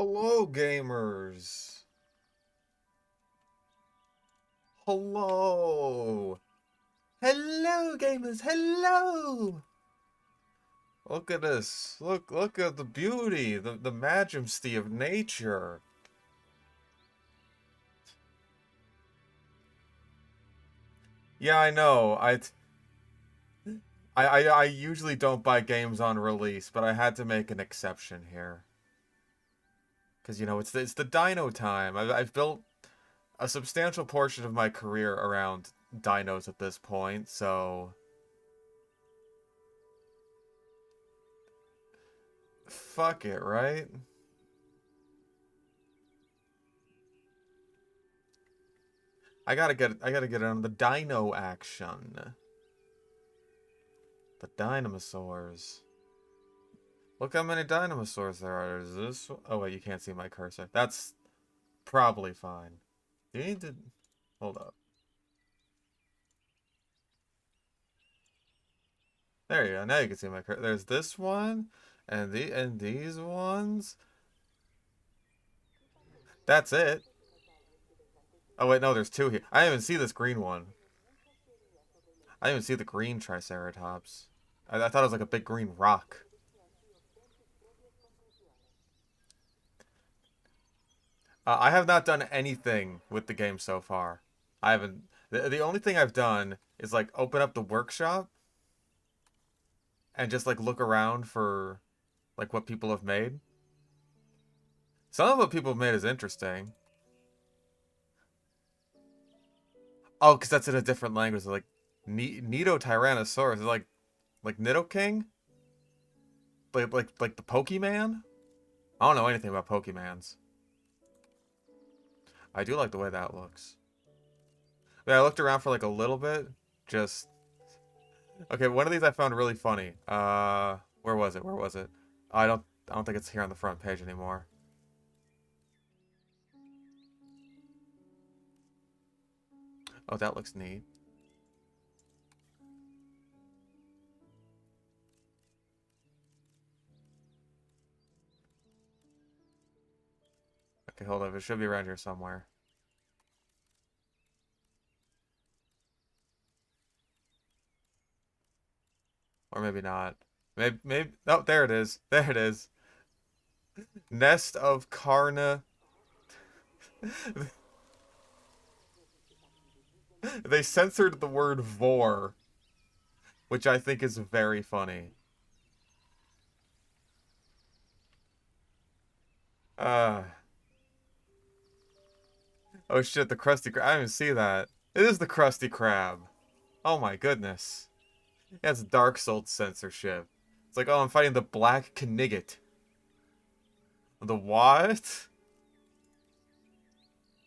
Hello, gamers. Hello. Hello, gamers. Hello. Look at this. Look at the beauty, the majesty of nature. Yeah, I know. I usually don't buy games on release, but I had to make an exception here. Because, it's the Dino time. I've built a substantial portion of my career around dinos at this point, so fuck it, right? I gotta get on the dino action. The dinosaurs. Look how many dinosaurs there are. Is this? Oh wait, you can't see my cursor. That's probably fine. Do you need to hold up? There you go. Now you can see my cursor. There's this one, and these ones. That's it. Oh wait, no, there's two here. I didn't even see this green one. I didn't even see the green Triceratops. I thought it was like a big green rock. I have not done anything with the game so far. I haven't. The only thing I've done is like open up the workshop and just like look around for like what people have made. Some of what people have made is interesting. Oh, because that's in a different language. Like Nido Tyrannosaurus is like Nidoking, like the Pokemon. I don't know anything about Pokemons. I do like the way that looks. Yeah, I looked around for like a little bit. Just okay. One of these I found really funny. Where was it? Where was it? I don't think it's here on the front page anymore. Oh, that looks neat. Okay, hold up. It should be around here somewhere. Or maybe not. Maybe. Oh, there it is. There it is. Nest of Carna. They censored the word vor, which I think is very funny. Uh, oh shit, the Krusty Krab. I didn't even see that. It is the Krusty Krab. Oh my goodness. That's Dark Souls censorship. It's like, oh, I'm fighting the Black Knigget. The what?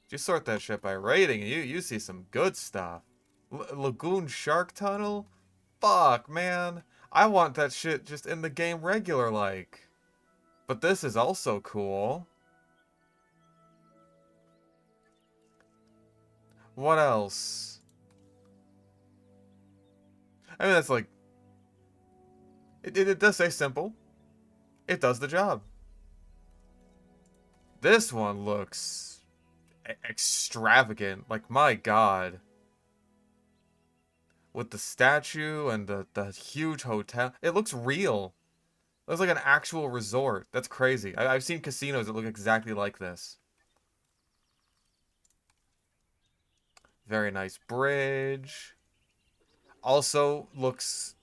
You sort that shit by rating, and you see some good stuff. Lagoon Shark Tunnel? Fuck, man. I want that shit just in the game regular like. But this is also cool. What else? I mean, that's like... It does say simple. It does the job. This one looks extravagant. Like, my god. With the statue and the huge hotel. It looks real. It looks like an actual resort. That's crazy. I've seen casinos that look exactly like this. Very nice bridge. Also looks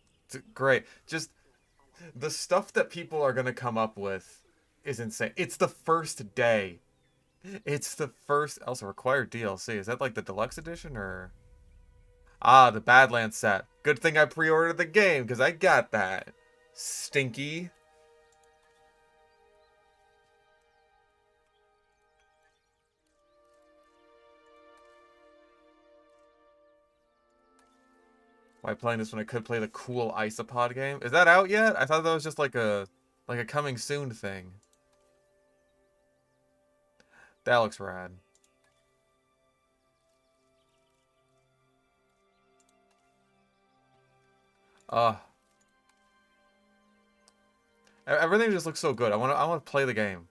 great. Just the stuff that people are going to come up with is insane. It's the first day. It's the first. Also, required DLC. Is that like the deluxe edition or? Ah, the Badlands set. Good thing I pre ordered the game because I got that. Stinky. Why playing this when I could play the cool Isopod game? Is that out yet? I thought that was just like a coming soon thing. That looks rad. Uh Everything just looks so good. I want to play the game.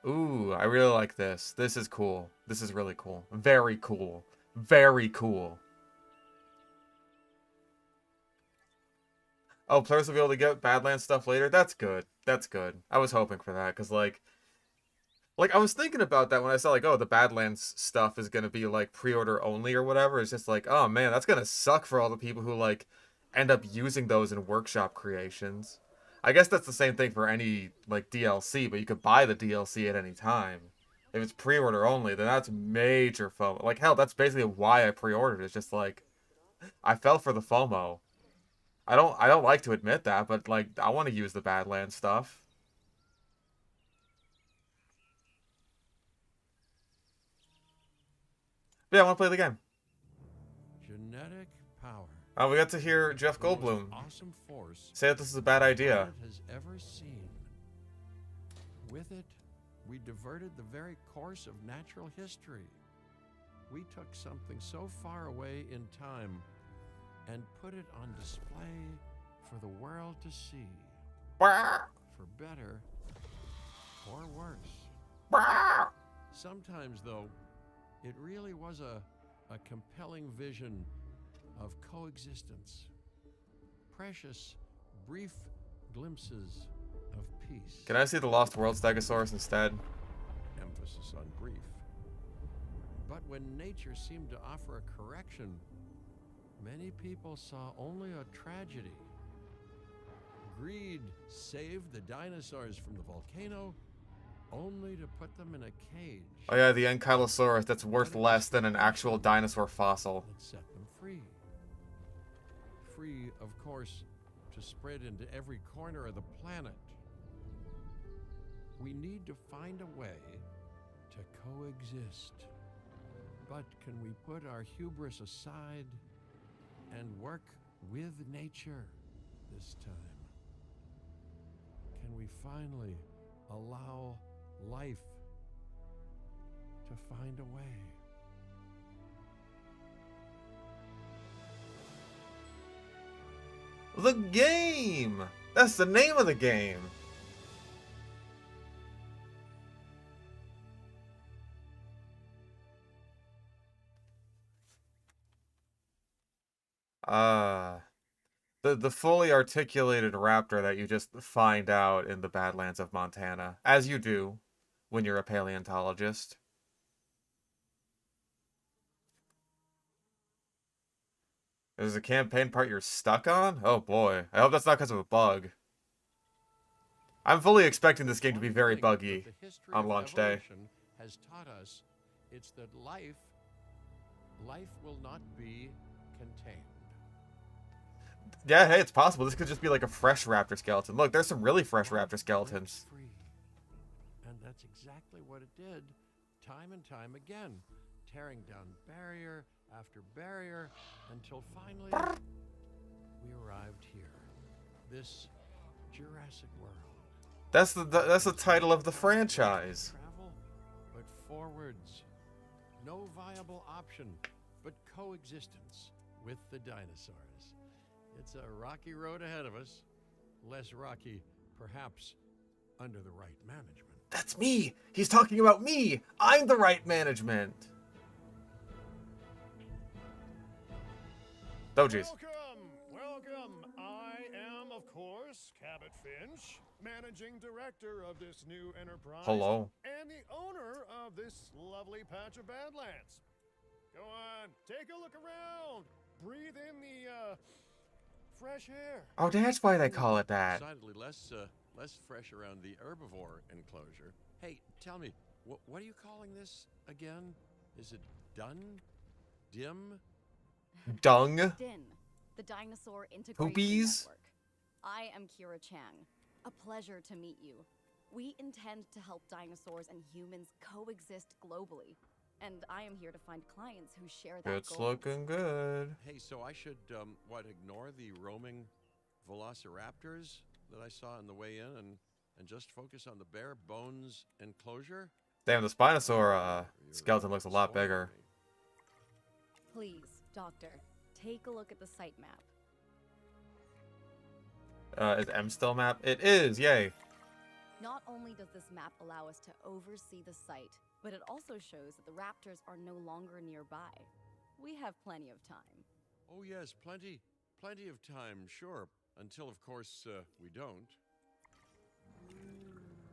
Ooh, I really like this. This is cool. This is really cool. Very cool. Very cool. Oh, players will be able to get Badlands stuff later? That's good. That's good. I was hoping for that, because, like, I was thinking about that when I saw, like, oh, the Badlands stuff is going to be, like, pre-order only or whatever. It's just like, oh, man, that's going to suck for all the people who, like, end up using those in workshop creations. I guess that's the same thing for any, like, DLC, but you could buy the DLC at any time. If it's pre-order only, then that's major FOMO. Like, hell, that's basically why I pre-ordered. It's just, like, I fell for the FOMO. I don't like to admit that, but, like, I want to use the Badlands stuff. But yeah, I want to play the game. Genetic power. We got to hear Jeff The most Goldblum awesome force say that this is a bad idea. the planet has ever seen. With it, we diverted the very course of natural history. We took something so far away in time and put it on display for the world to see. For better or worse. Sometimes, though, it really was a compelling vision of coexistence. Precious, brief glimpses of peace. Can I see the Lost World Stegosaurus instead? Emphasis on brief. But when nature seemed to offer a correction, many people saw only a tragedy. Greed saved the dinosaurs from the volcano, only to put them in a cage. Oh yeah, the Ankylosaurus that's worth less than an actual dinosaur fossil. It set them free. Free, of course, to spread into every corner of the planet. We need to find a way to coexist. But can we put our hubris aside and work with nature this time? Can we finally allow life to find a way? The game! That's the name of the game! The fully articulated raptor that you just find out in the Badlands of Montana, as you do when you're a paleontologist. There's a campaign part you're stuck on? Oh boy, I hope that's not because of a bug. I'm fully expecting this game to be very buggy on launch day. Has taught us it's that life will not be contained. Yeah, hey, it's possible. This could just be like a fresh raptor skeleton. Look, there's some really fresh raptor skeletons. Free. And that's exactly what it did, time and time again, tearing down barrier after barrier until finally we arrived here. This Jurassic World. That's the title of the franchise. Travel, but forwards. No viable option but coexistence with the dinosaurs. It's a rocky road ahead of us. Less rocky, perhaps, under the right management. That's me! He's talking about me! I'm the right management! Oh, jeez. Welcome. I am, of course, Cabot Finch, managing director of this new enterprise. Hello. And the owner of this lovely patch of Badlands. Go on, take a look around. Breathe in the, fresh air. Oh, that's why they call it that. Decidedly less fresh around the herbivore enclosure. Hey, tell me, what are you calling this again? Is it done? Dim? Dung? DIN, the Dinosaur Integration Poopies? Network. I am Kira Chang. A pleasure to meet you. We intend to help dinosaurs and humans coexist globally. And I am here to find clients who share that It's goal. looking good. Hey, so I should, ignore the roaming velociraptors that I saw on the way in and just focus on the bare bones enclosure? Damn, the Spinosaur skeleton looks a lot bigger. Please, Doctor, take a look at the site map. Is M still map? It is, yay. Not only does this map allow us to oversee the site, but it also shows that the raptors are no longer nearby. We have plenty of time. Oh, yes, plenty of time, sure. Until, of course, we don't.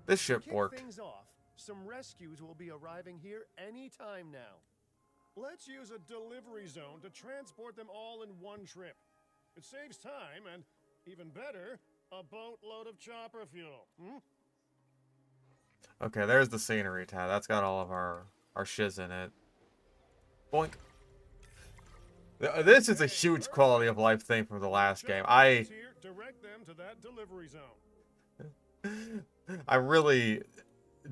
This ship Kick worked. things off. Some rescues will be arriving here any time now. Let's use a delivery zone to transport them all in one trip. It saves time and, even better, a boatload of chopper fuel. Okay, there's the scenery tab. That's got all of our shiz in it. Boink. This is a huge quality of life thing from the last game. Direct them to that delivery zone. I really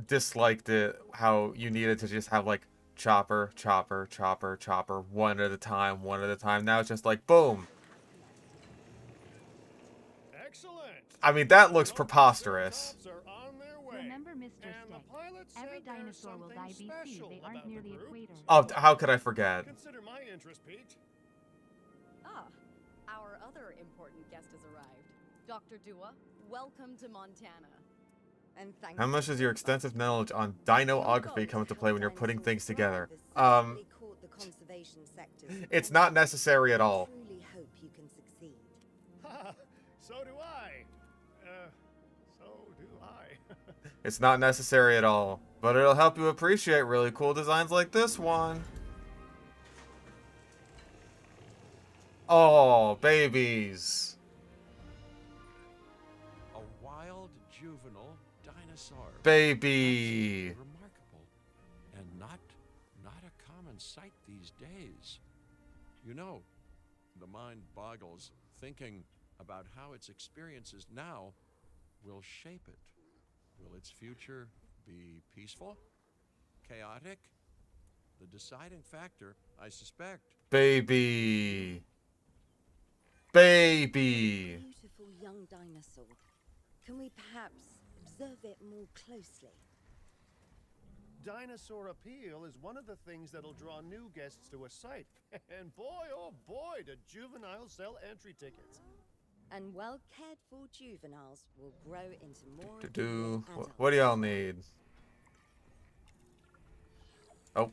disliked it how you needed to just have like chopper, chopper, chopper, chopper, one at a time, one at a time. Now it's just like boom. Excellent. I mean, that looks preposterous. Remember, Mr. Stick, every dinosaur will die BC. They aren't near the equator. Oh, how could I forget? Consider my interest piqued. Ah, our other important guest has arrived. Dr. Dua, welcome to Montana. And thank How you much does your for extensive inviting knowledge on dinoography come into play when you're putting things together? It's not necessary at all. Truly hope you can succeed. So do I. So do I. It's not necessary at all, but it'll help you appreciate really cool designs like this one. Oh, babies. A wild juvenile dinosaur. Baby. Remarkable. And not a common sight these days. You know, the mind boggles thinking about how its experiences now will shape it. Will its future be peaceful? Chaotic? The deciding factor, I suspect. Baby. Baby. Beautiful young dinosaur. Can we perhaps observe it more closely? Dinosaur appeal is one of the things that'll draw new guests to a site. And boy, oh boy, do juveniles sell entry tickets. And well-cared for juveniles will grow into more Do-do. What do y'all need? Oh.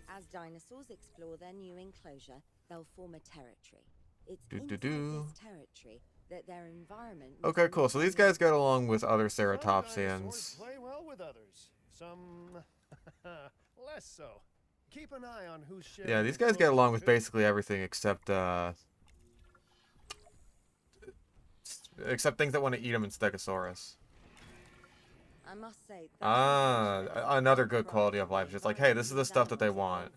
As dinosaurs explore their new enclosure, they'll form a territory. It's Do-do-do. inside this territory that their environment... Okay, cool. So these guys get along with other Some ceratopsians. dinosaurs play well with others. Some less so. Keep an eye on who's sharing. Yeah, these guys get along with basically everything except things that want to eat them in Stegosaurus. I must say... Another good quality of life. Just like, hey, this is the stuff that they want.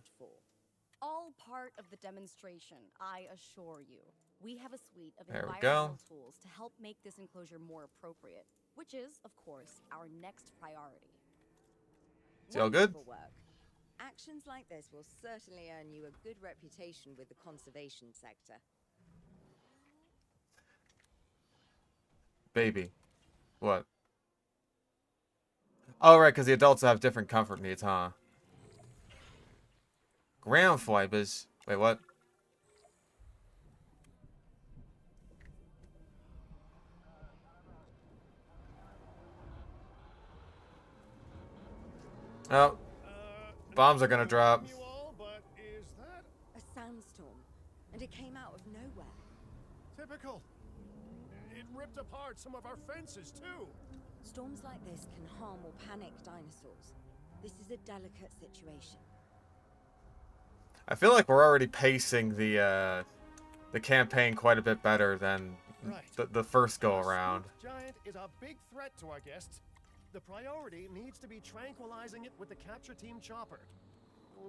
all part of the demonstration, I assure you. We have a suite of There we environmental go. tools to help make this enclosure more appropriate, which is, of course, our next priority. Is y'all good? Wonderful work. Actions like this will certainly earn you a good reputation with the conservation sector. Baby. What? Oh, right, because the adults have different comfort needs, huh? Ground fibers. Wait, what? Oh, bombs are gonna drop. You all, but is that A sandstorm, and it came out of nowhere. typical? It ripped apart some of our fences too. Storms like this can harm or panic dinosaurs. This is a delicate situation. I feel like we're already pacing the campaign quite a bit better than Right. the first go around. This giant is a big threat to our guests. The priority needs to be tranquilizing it with the capture team chopper.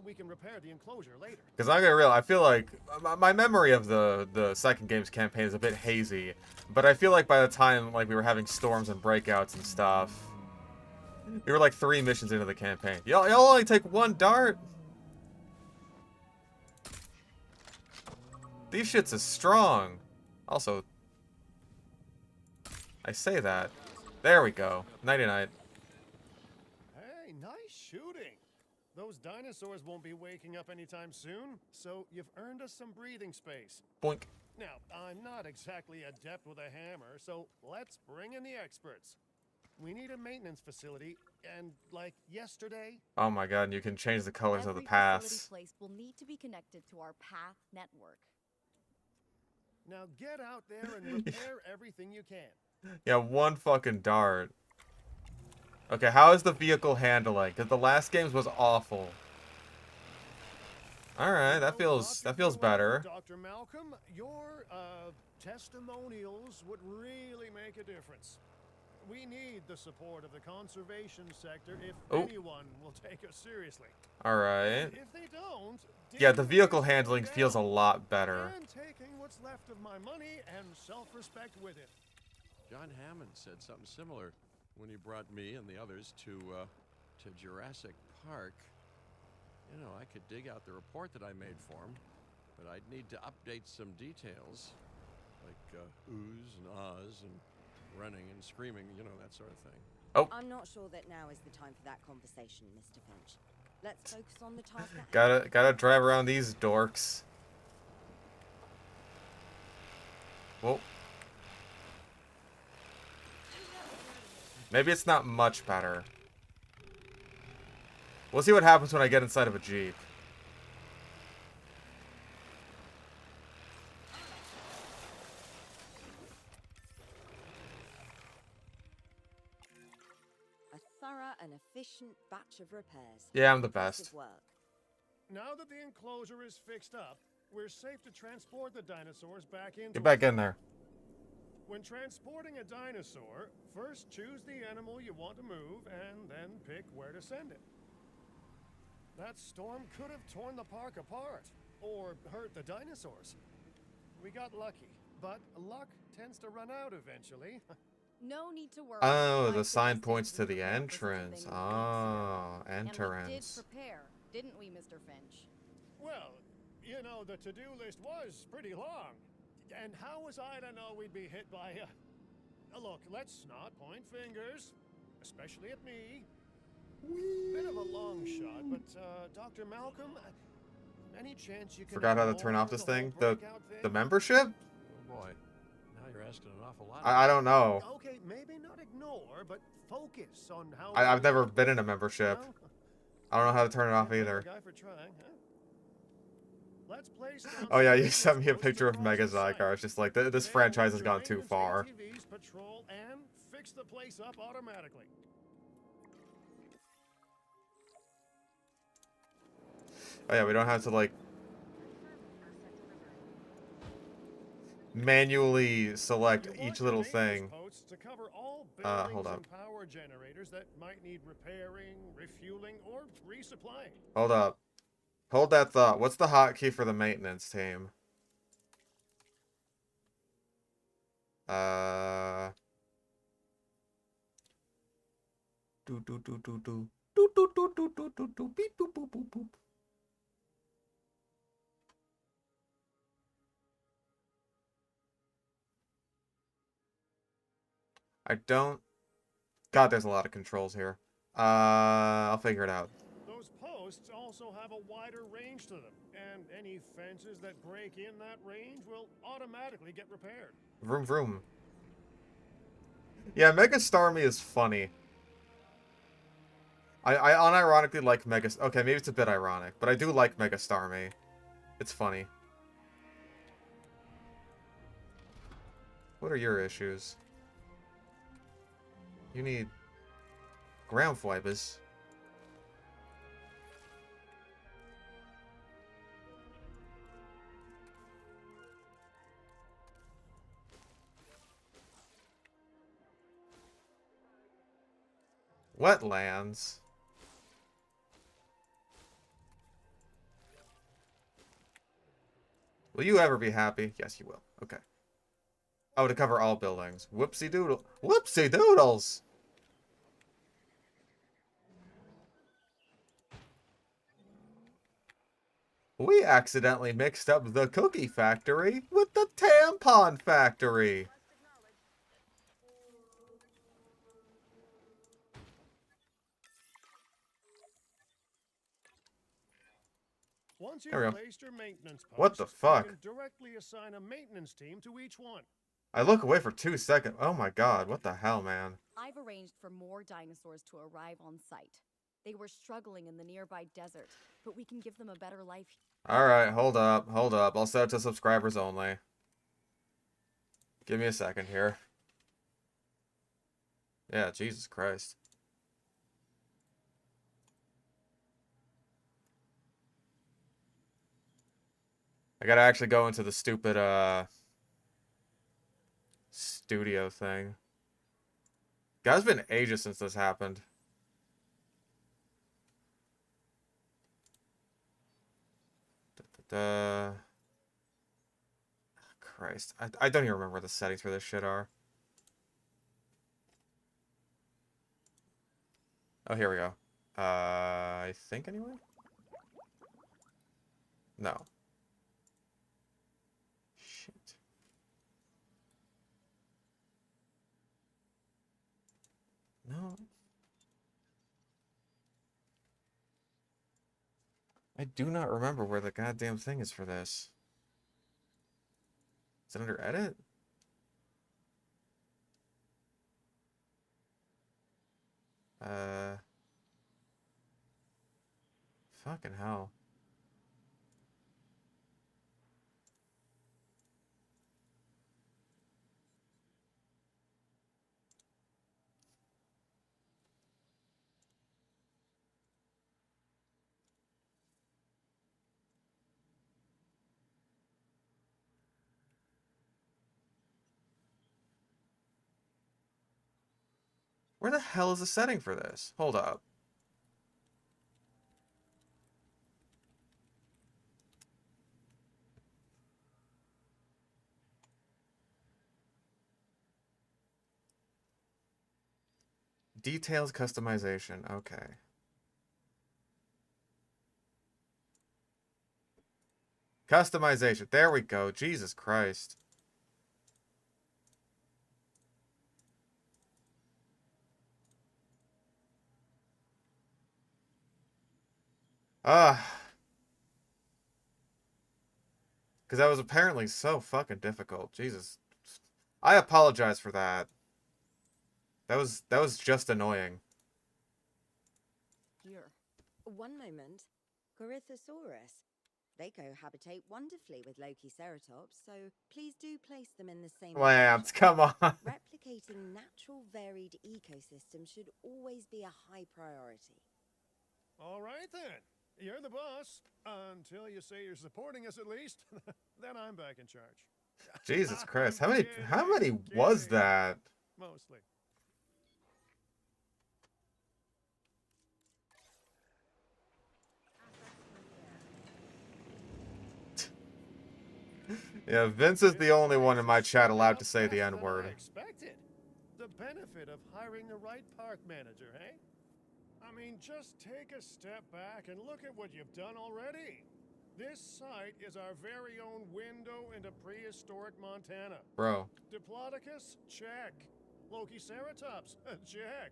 We can repair the enclosure later. Because I'm gonna real, I feel like my memory of the second game's campaign is a bit hazy, but I feel like by the time like we were having storms and breakouts and stuff, we were like 3 missions into the campaign. Y'all only take 1 dart. These shits is strong. Also, I say that. There we go. Nighty night. Hey, nice shooting. Those dinosaurs won't be waking up anytime soon, so you've earned us some breathing space. Boink. Now, I'm not exactly adept with a hammer, so let's bring in the experts. We need a maintenance facility, and like yesterday. Oh my god, and you can change the colors of the Every paths. facility place will need to be connected to our path network. Now get out there and repair everything you can. Yeah, one fucking dart. Okay, how is the vehicle handling? Because the last games was awful. Alright, that feels better. Dr. Malcolm, your testimonials would really make a difference. We need the support of the conservation sector if anyone will take us seriously. Alright. If they don't, Yeah, the vehicle handling feels a lot better. and taking what's left of my money and self-respect with it. John Hammond said something similar when he brought me and the others to Jurassic Park. You know, I could dig out the report that I made for him, but I'd need to update some details, like oohs and ahs and running and screaming, you know, that sort of thing. Oh. I'm not sure that now is the time for that conversation, Mr. Finch. Let's focus on the task at hand. Gotta drive around these dorks. Whoa. Maybe it's not much better. We'll see what happens when I get inside of a Jeep. A thorough and efficient batch of repairs. Yeah, I'm the Impressive best. work. Now that the enclosure is fixed up, we're safe to transport the dinosaurs back into Get back in there. When transporting a dinosaur, first choose the animal you want to move and then pick where to send it. That storm could have torn the park apart or hurt the dinosaurs. We got lucky, but luck tends to run out eventually. No need to worry. Oh, I the sign suggested points to we the prepare for such a entrance. thing weeks ago. Oh, And we did entrance. prepare, didn't we, Mr. Finch? Well, you know, the to-do list was pretty long. And how was I to know we'd be hit by a... Look, let's not point fingers, especially at me. Bit of a long shot, but Dr. Malcolm, any chance you can... Forgot how to turn ignore off this the whole thing? breakout thing? The membership? Oh boy, now you're asking an awful lot. I don't know. Okay, maybe not ignore, but focus on how... I've never been in a membership. Well, I don't know how to turn it off yeah, either. guy for trying, huh? Let's place down Oh yeah, some you sent me a posts picture of across the site. Megazygar. It's just like, this Then franchise has your gone too maintenance far. ATVs patrol and fix the place up automatically. Oh yeah, we don't have to like manually select You want each your little maintenance thing. posts to cover all Hold buildings up. and power generators that might need repairing, refueling, or resupplying. Hold up. Hold that thought. What's the hotkey for the maintenance team? Do do do do do do do do do do do do beep boop boop boop boop. I don't. God, there's a lot of controls here. I'll figure it out. Those posts also have a wider range to them, and any fences that break in that range will automatically get repaired. Vroom vroom. Yeah, Mega Starmie is funny. I unironically like Mega... Okay, maybe it's a bit ironic, but I do like Mega Starmie. It's funny. What are your issues? You need... ground fibers. Wetlands. Will you ever be happy? Yes, you will. Okay. Oh, to cover all buildings. Whoopsie doodle. Whoopsie doodles! We accidentally mixed up the cookie factory with the tampon factory. Once There we you've go. placed your maintenance posts, What the fuck? you can directly assign a maintenance team to each one. I look away for 2 seconds. Oh my god, what the hell, man? I've arranged for more dinosaurs to arrive on site. They were struggling in the nearby desert, but we can give them a better life. Alright, hold up, hold up. I'll set it to subscribers only. Give me a second here. Yeah, Jesus Christ. I gotta actually go into the stupid, studio thing. Guys, it's been ages since this happened. Da, Christ. I don't even remember what the settings for this shit are. Oh, here we go. I think anyway? No. Shit. No. I do not remember where the goddamn thing is for this. Is it under edit? Fucking hell. Where the hell is the setting for this? Hold up. Details customization. Okay. Customization. There we go. Jesus Christ. Ah. Because that was apparently so fucking difficult. Jesus. I apologize for that. That was just annoying. Here. One moment. Corythosaurus. They cohabitate wonderfully with Lokiceratops, so please do place them in the same Lance, enclosure. come on. Replicating natural varied ecosystems should always be a high priority. All right, then. You're the boss. Until you say you're supporting us at least. Then I'm back in charge. Jesus Christ. I'm How many was kidding. that? Mostly. Yeah, Vince is the only one in my chat allowed to say the Faster than N-word. I expected. The benefit of hiring the right park manager, hey? I mean, just take a step back and look at what you've done already. This site is our very own window into prehistoric Montana. Bro. Diplodocus? Check. Lokiceratops? Check.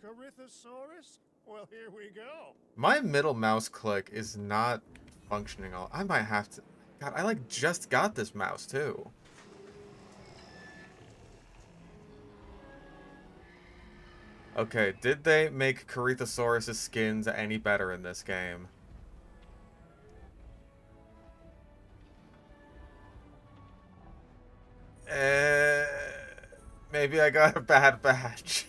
Corythosaurus? Well, here we go. My middle mouse click is not functioning all. I might have to. God, I like just got this mouse too. Okay, did they make Corythosaurus' skins any better in this game? Maybe I got a bad batch.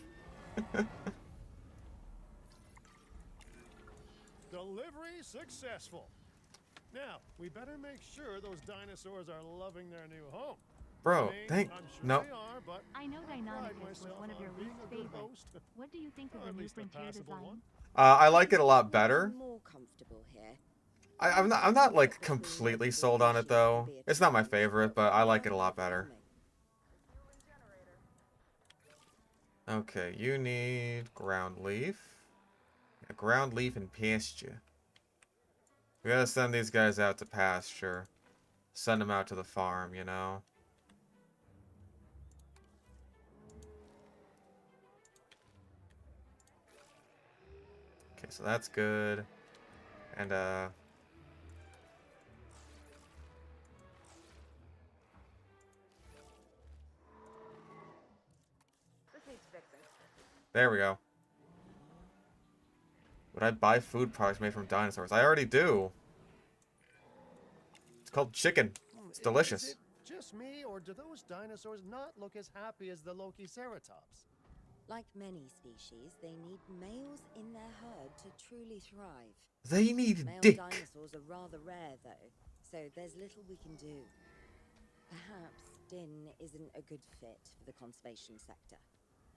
Delivery successful. Now, we better make sure those dinosaurs are loving their new home. Bro, I mean, thank I'm sure no. they are, but I know pride Deinonychus was myself one of your on being least a good favorites. host. What do you think of Or the at new least a frontier passable design? one. I like it a lot We'll be better. more comfortable here. I'm not like completely sold on it though. It's not my favorite, but I like it a lot better. Okay, you need ground leaf. Yeah, ground leaf and pasture. We gotta send these guys out to pasture. Send them out to the farm, you know? Okay, so that's good. And, There we go. Would I buy food products made from dinosaurs? I already do. It's called chicken. It's Is delicious. it just me, or do those dinosaurs not look as happy as the Lokiceratops? Like many species, they need males in their herd to truly thrive. They need Male dick. dinosaurs are rather rare, though, so there's little we can do. Perhaps Din isn't a good fit for the conservation sector.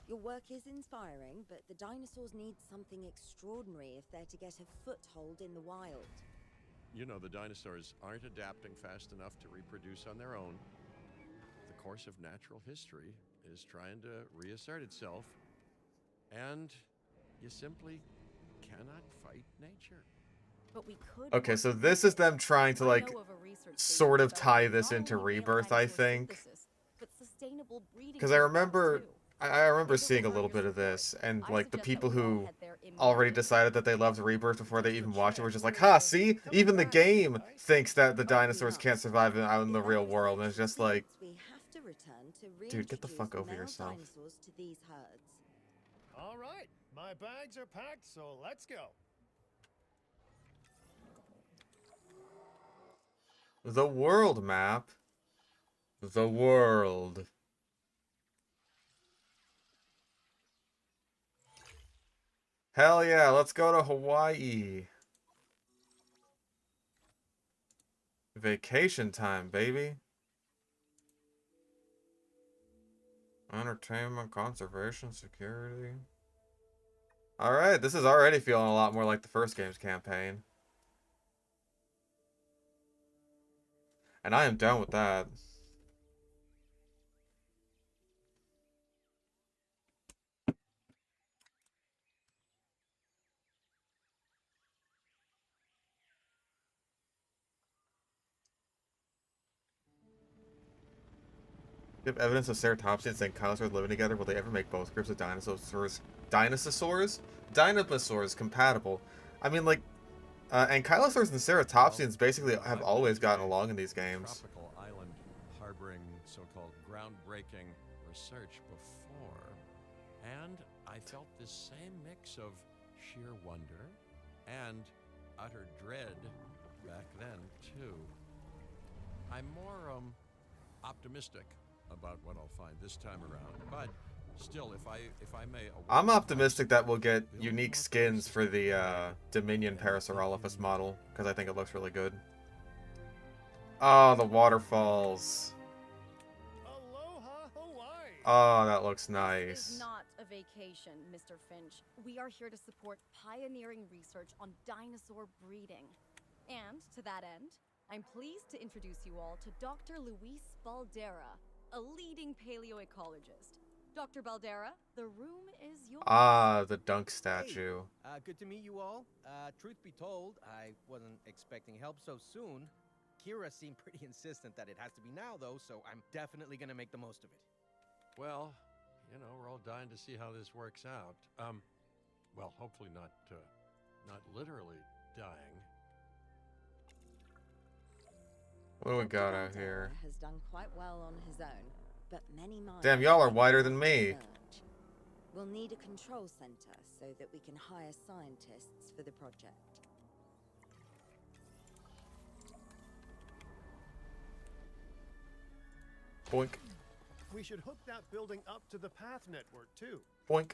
Your work is inspiring, but the dinosaurs need something extraordinary if they're to get a foothold in the wild. You know, the dinosaurs aren't adapting fast enough to reproduce on their own. The course of natural history is trying to reassert itself, and you simply cannot fight nature. But we could. Okay, work so with this is nature. them trying to, I like, know of a research sort of station tie developing this not into only male Rebirth, I dinosaur think. synthesis, but sustainable breeding Because I programs, remember, too. I remember If it seeing a will harm little your bit of support, this, and I like the suggest that people we all who head there already immediately. decided that they loved Rebirth before they even watched it were just like, We're, ha, see? coming Even the back, game right? thinks that the Oddly dinosaurs enough, can't survive out in if the real world, and it's evolution just like, permits, we have to return to dude, get the reintroduce fuck over male yourself. dinosaurs to these herds. All right, my bags are packed, so let's go. The world map. The world. Hell yeah, let's go to Hawaii. Vacation time, baby. Entertainment, conservation, security. Alright, this is already feeling a lot more like the first game's campaign. And I am down with that. If evidence of ceratopsians and dinosaurs living together, will they ever make both groups of dinosaurs compatible? I mean, like, ankylosaurs and ceratopsians basically have always gotten along in these games. Tropical island harboring so-called groundbreaking research before, and I felt this same mix of sheer wonder and utter dread back then too. I'm more optimistic about what I'll find this time around, but still, if I may, I'm optimistic that we'll get unique skins for the Dominion Parasaurolophus model, because I think it looks really good. Oh, the waterfalls. Aloha, Hawaii. Oh, that looks This nice. is not a vacation, Mr. Finch. We are here to support pioneering research on dinosaur breeding. And to that end, I'm pleased to introduce you all to Dr. Luis Baldera, a leading paleoecologist. Dr. Baldera, the room is yours. Ah, the dunk statue. Hey, good to meet you all. Truth be told, I wasn't expecting help so soon. Kira seemed pretty insistent that it has to be now, though, so I'm definitely gonna make the most of it. Well, you know, we're all dying to see how this works out. Well, hopefully not literally dying. What do we Dr. got out Baldera here? has done quite well on his own, but many minds Damn, y'all are remain whiter than on me. the verge. We'll need a control center so that we can hire scientists for the project. Boink, We should hook that building up to the path network, too. boink.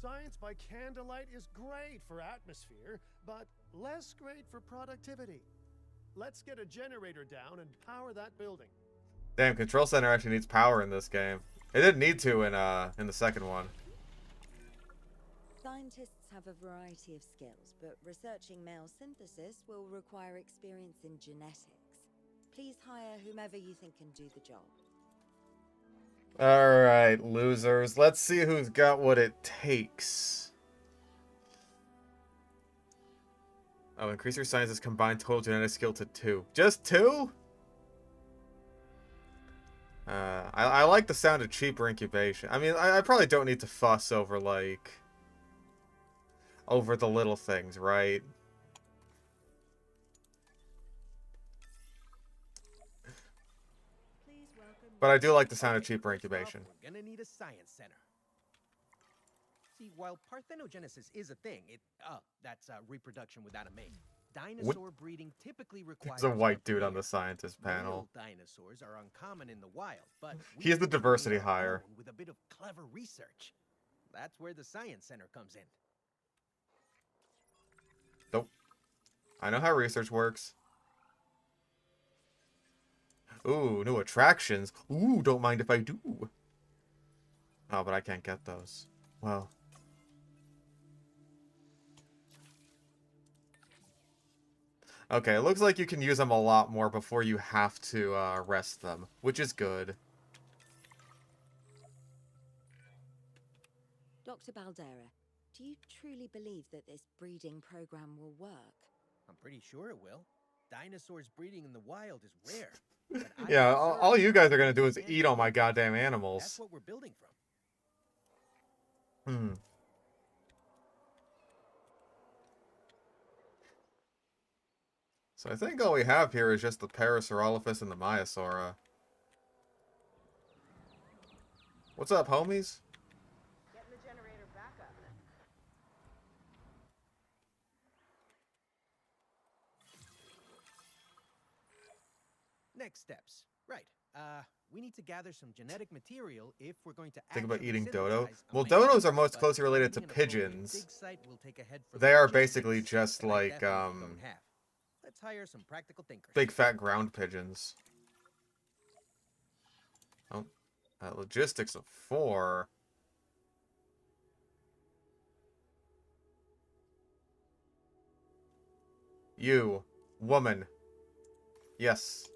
Science by candlelight is great for atmosphere, but less great for productivity. Let's get a generator down and power that building. Damn, Control Center actually needs power in this game. It didn't need to in the second one. Scientists have a variety of skills, but researching male synthesis will require experience in genetics. Please hire whomever you think can do the job. Alright, losers. Let's see who's got what it takes. Oh, increase your science's combined total genetic skill to 2. Just 2? I like the sound of cheaper incubation. I mean, I probably don't need to fuss over, like, over the little things, right? But I do like the sound of cheaper incubation. We're gonna need a science center. See, while parthenogenesis is a thing, that's reproduction without a mate. Dinosaur breeding typically requires There's a white dude pair. on the scientist panel. Male dinosaurs are uncommon in the wild, but we He's the can create diversity our hire. own with a bit of clever research. That's where the Science Center comes in. Nope. I know how research works. Ooh, new attractions. Ooh, don't mind if I do. Oh, but I can't get those. Well. Okay, it looks like you can use them a lot more before you have to rest them, which is good. Dr. Baldera, do you truly believe that this breeding program will work? I'm pretty sure it will. Dinosaurs breeding in the wild is rare. But I've Yeah, observed all you guys are gonna and do is eat all my goddamn that's animals. what we're building from. Hmm. So I think all we have here is just the Parasaurolophus and the Maiasaura. What's up, homies? Getting the generator back up. Next steps. Right. We need to gather some genetic material if we're going to Think about actually eating dodo. synthesize a Well, mate. dodos are most But closely related to finding an appropriate pigeons. dig site will take a head for They are logistics basically just that I like, definitely don't have. Let's hire some practical thinkers. big fat ground pigeons. Oh, logistics of 4. You, woman. Yes,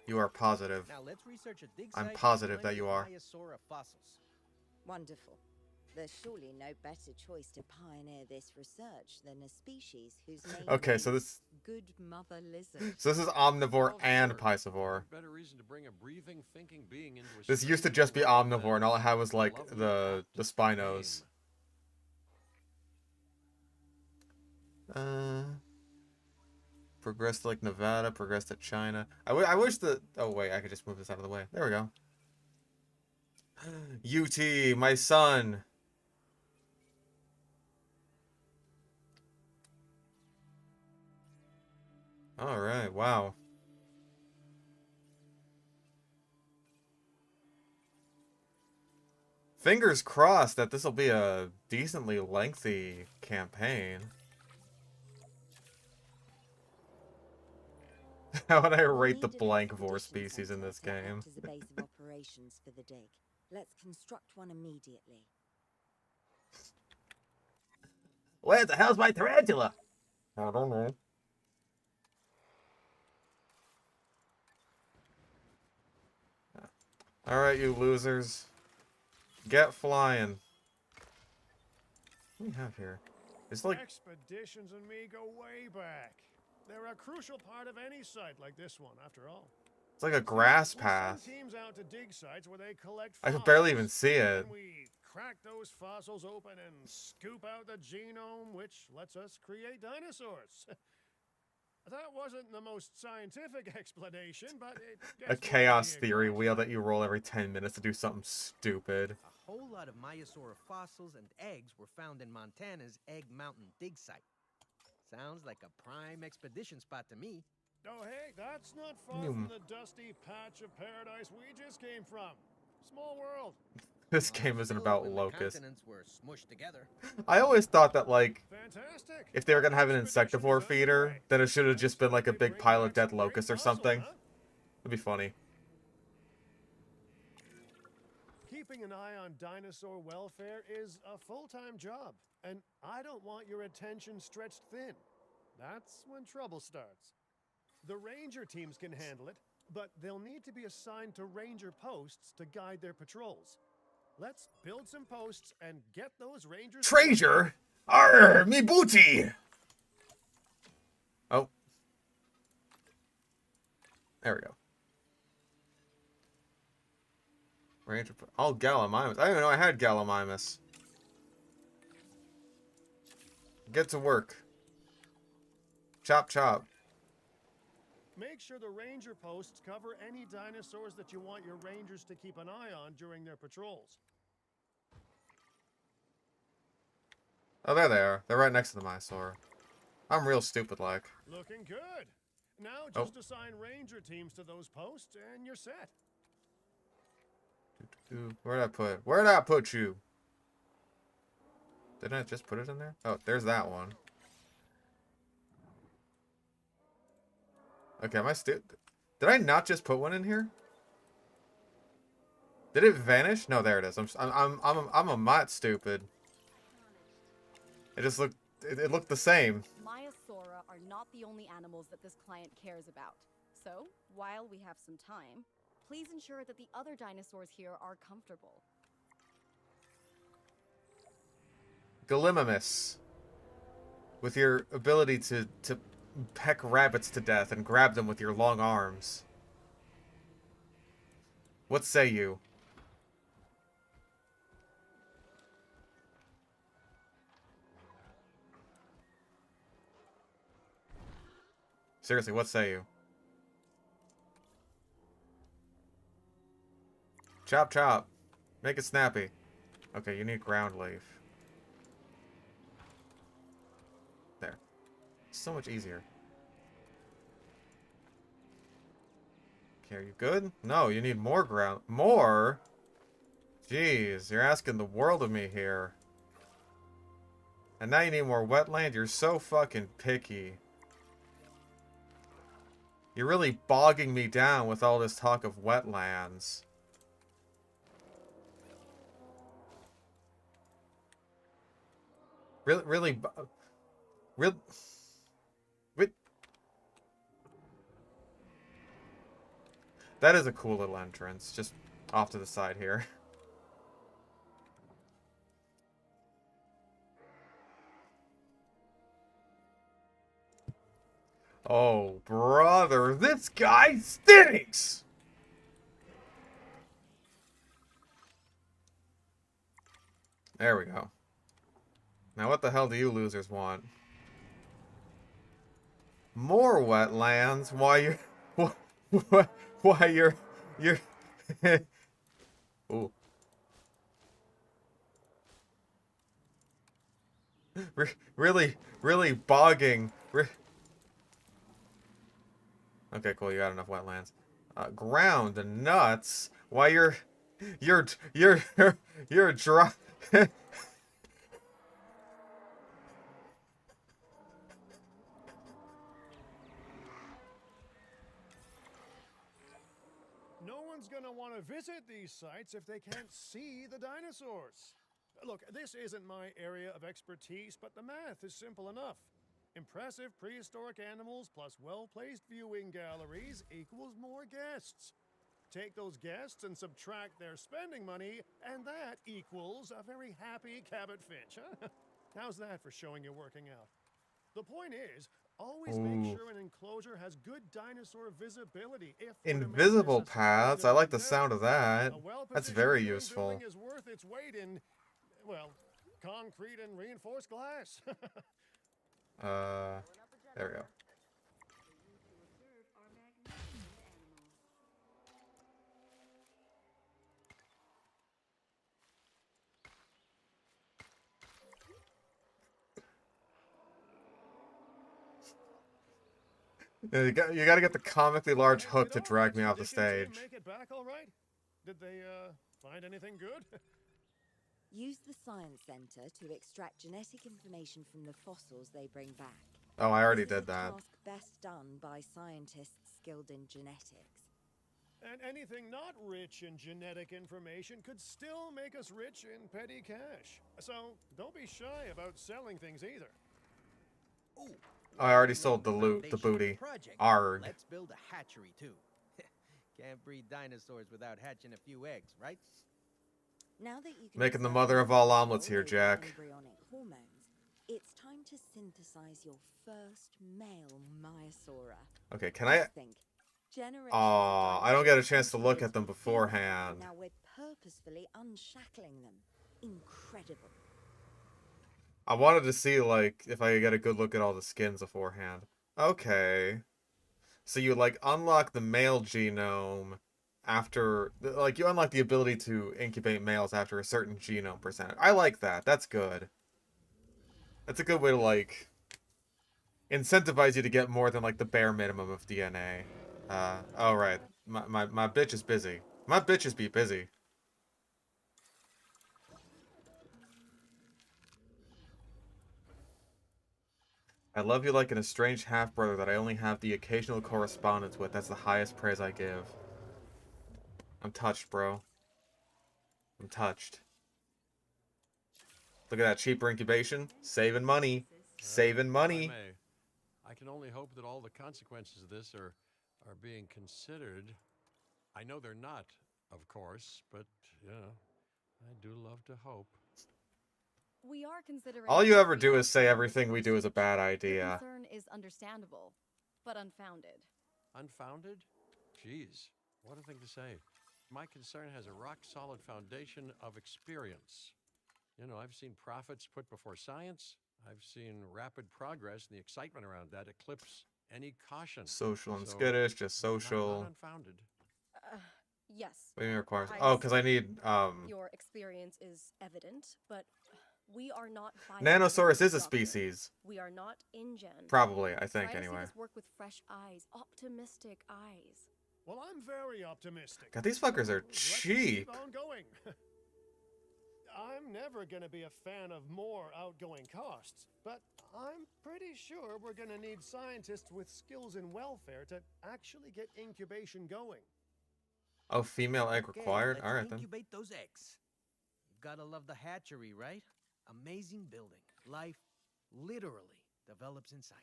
you are positive. Now let's research a dig I'm site positive with that you are. Maiasaura fossils. Wonderful. There's surely no better choice to pioneer this research than a species whose name Okay, means so this good mother lizard. so this is omnivore Oh, and sure. piscivore. What better reason to bring a breathing, thinking being into a This used to strange just be world omnivore, and than all it had was a like lovely the captive spinos. game. Progress to like Nevada, progress to China. I wish that. Oh wait, I could just move this out of the way. There we go. UT, my son. All right, wow. Fingers crossed that this will be a decently lengthy campaign. How would I We'll rate the need an blankvore expedition species in center this to act game? as a base of operations for the dig. Let's construct one immediately. Where the hell's my tarantula? I don't know. Alright, you losers. Get flying. What do we have here? It's like... Expeditions and me go way back. They're a crucial part of any site like this one, after all. It's like a grass We path. send teams out to dig sites where they collect I fossils. could barely even see it. And we crack those fossils open and scoop out the genome, which lets us create dinosaurs. That wasn't the most scientific explanation, but it A gets chaos the theory across. wheel that you roll every 10 minutes to do something stupid. A whole lot of Maiasaura fossils and eggs were found in Montana's Egg Mountain dig site. Sounds like a prime expedition spot to me. Oh, hey, that's not far from the dusty patch of paradise we just came from. Small world. This game isn't Still, about when the locusts. continents were smushed together. I always thought that, like, Fantastic. if they were gonna have an Expedition insectivore is feeder, underway. then it should have just been like a They big bring pile of back dead some great locusts or fossils, something. huh? It'd be funny. Keeping an eye on dinosaur welfare is a full-time job, and I don't want your attention stretched thin. That's when trouble starts. The ranger teams can handle it, but they'll need to be assigned to ranger posts to guide their patrols. Let's build some posts and get those rangers... Treasure? Arr, me booty! Oh. There we go. Ranger... Oh, Gallimimus. I didn't even know I had Gallimimus. Get to work. Chop, chop. Make sure the ranger posts cover any dinosaurs that you want your rangers to keep an eye on during their patrols. Oh, there they are. They're right next to the Mysore. I'm real stupid like. Looking good. Now Oh. just assign ranger teams to those posts and you're set. Where'd I put you? Didn't I just put it in there? Oh, there's that one. Okay, am I still... Did I not just put one in here? Did it vanish? No, there it is. I'm a mite stupid. It just looked... It looked the same. Maiasaura are not the only animals that this client cares about. So, while we have some time, please ensure that the other dinosaurs here are comfortable. Gallimimus. With your ability to peck rabbits to death and grab them with your long arms. What say you? Seriously, what say you? Chop chop. Make it snappy. Okay, you need ground leaf. There. So much easier. Okay, are you good? No, you need more ground. More? Jeez, you're asking the world of me here. And now you need more wetland? You're so fucking picky. You're really bogging me down with all this talk of wetlands. Really, wait. That is a cool little entrance, just off to the side here. Oh, brother, this guy stinks! There we go. Now what the hell do you losers want? More wetlands? Why you're Ooh. Really bogging. Okay, cool. You got enough wetlands. Ground nuts. Why you're dry. No one's gonna want to visit these sites if they can't see the dinosaurs. Look, this isn't my area of expertise, but the math is simple enough. Impressive prehistoric animals plus well-placed viewing galleries equals more guests. Take those guests and subtract their spending money, and that equals a very happy Cabot Finch, huh? How's that for showing you're working out? The point is, always make sure an enclosure has good dinosaur visibility. Invisible paths. I like the sound of that. That's very useful. Is worth its weight in, well, concrete and reinforced glass. There we go. Yeah, you gotta get the comically large hook to drag me off the stage. Make it back all right? Did they find anything good? Use the science center to extract genetic information from the fossils they bring back. Oh, I already did that. Task best done by scientists skilled in genetics. And anything not rich in genetic information could still make us rich in petty cash. So don't be shy about selling things either. Ooh, I already sold the loot, the booty. Arg. Let's build a hatchery too. Can't breed dinosaurs without hatching a few eggs, right? Now that you can Making the mother of all omelets here, Jack. Embryonic hormones, it's time to synthesize your first male Maiasaura. Okay, can I... Aw, I don't get a chance to look at them beforehand. Now we're purposefully unshackling them. Incredible. I wanted to see, like, if I could get a good look at all the skins beforehand. Okay. So you, like, unlock the male genome after... Like, you unlock the ability to incubate males after a certain genome percentage. I like that. That's good. That's a good way to, like, incentivize you to get more than, like, the bare minimum of DNA. Oh, right. My bitch is busy. My bitches be busy. I love you like an estranged half-brother that I only have the occasional correspondence with. That's the highest praise I give. I'm touched, bro. I'm touched. Look at that cheaper incubation. Saving money. Saving money. I can only hope that all the consequences of this are being considered. I know they're not, of course, but, you know, I do love to hope. We are considering... All you ever do is say everything we do is a bad idea. Your concern is understandable, but unfounded. Unfounded? Jeez, what a thing to say. My concern has a rock-solid foundation of experience. You know, I've seen profits put before science. I've seen rapid progress, and the excitement around that eclipse any caution. Social and skittish, just social. Not unfounded. Yes. What do you mean requires? Oh, because I need, Your experience is evident, but we are not... Nanosaurus is a species. We are not InGen. Probably, I think, Try to anyway. see this work with fresh eyes, optimistic eyes. Well, I'm very optimistic. God, these fuckers are cheap. Let's keep on going. I'm never gonna be a fan of more outgoing costs, but I'm pretty sure we're gonna need scientists with skills in welfare to actually get incubation going. Oh, female egg required? Alright then. Incubate those eggs. Gotta love the hatchery, right? Amazing building. Life literally develops inside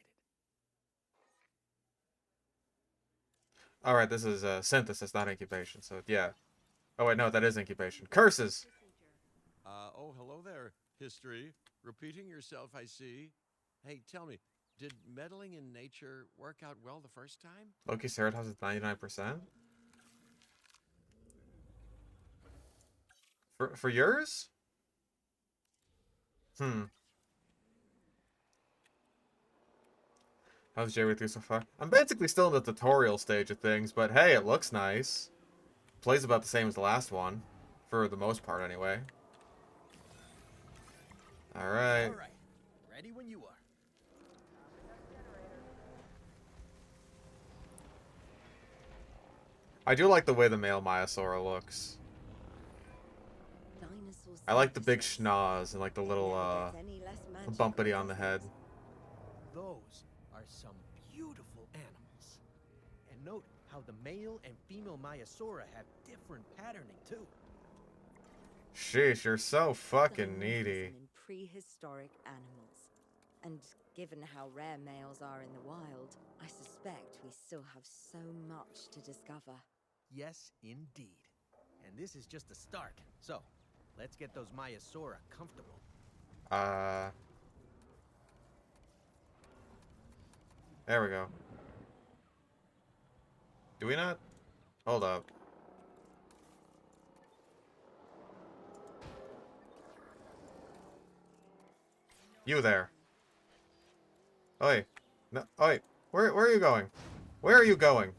it. Alright, this is synthesis, not incubation, so yeah. Oh wait, no, that is incubation. Curses! Oh, hello there, history. Repeating yourself, I see. Hey, tell me, did meddling in nature work out well the first time? Loki Ceratops is 99%? For yours? How's Jay with you so far? I'm basically still in the tutorial stage of things, but hey, it looks nice. Plays about the same as the last one. For the most part, anyway. Alright. Alright. Ready when you are. I do like the way the male Maiasaura looks. I like the big schnoz and like the little bumpity on the head. Those are some beautiful animals. And note how the male and female Maiasaura have different patterning too. Sheesh, you're so fucking needy. Prehistoric animals. And given how rare males are in the wild, I suspect we still have so much to discover. Yes, indeed. And this is just the start. So, let's get those Maiasaura comfortable. There we go. Do we not? Hold up. You there. Oi. No, oi. Where are you going? Where are you going?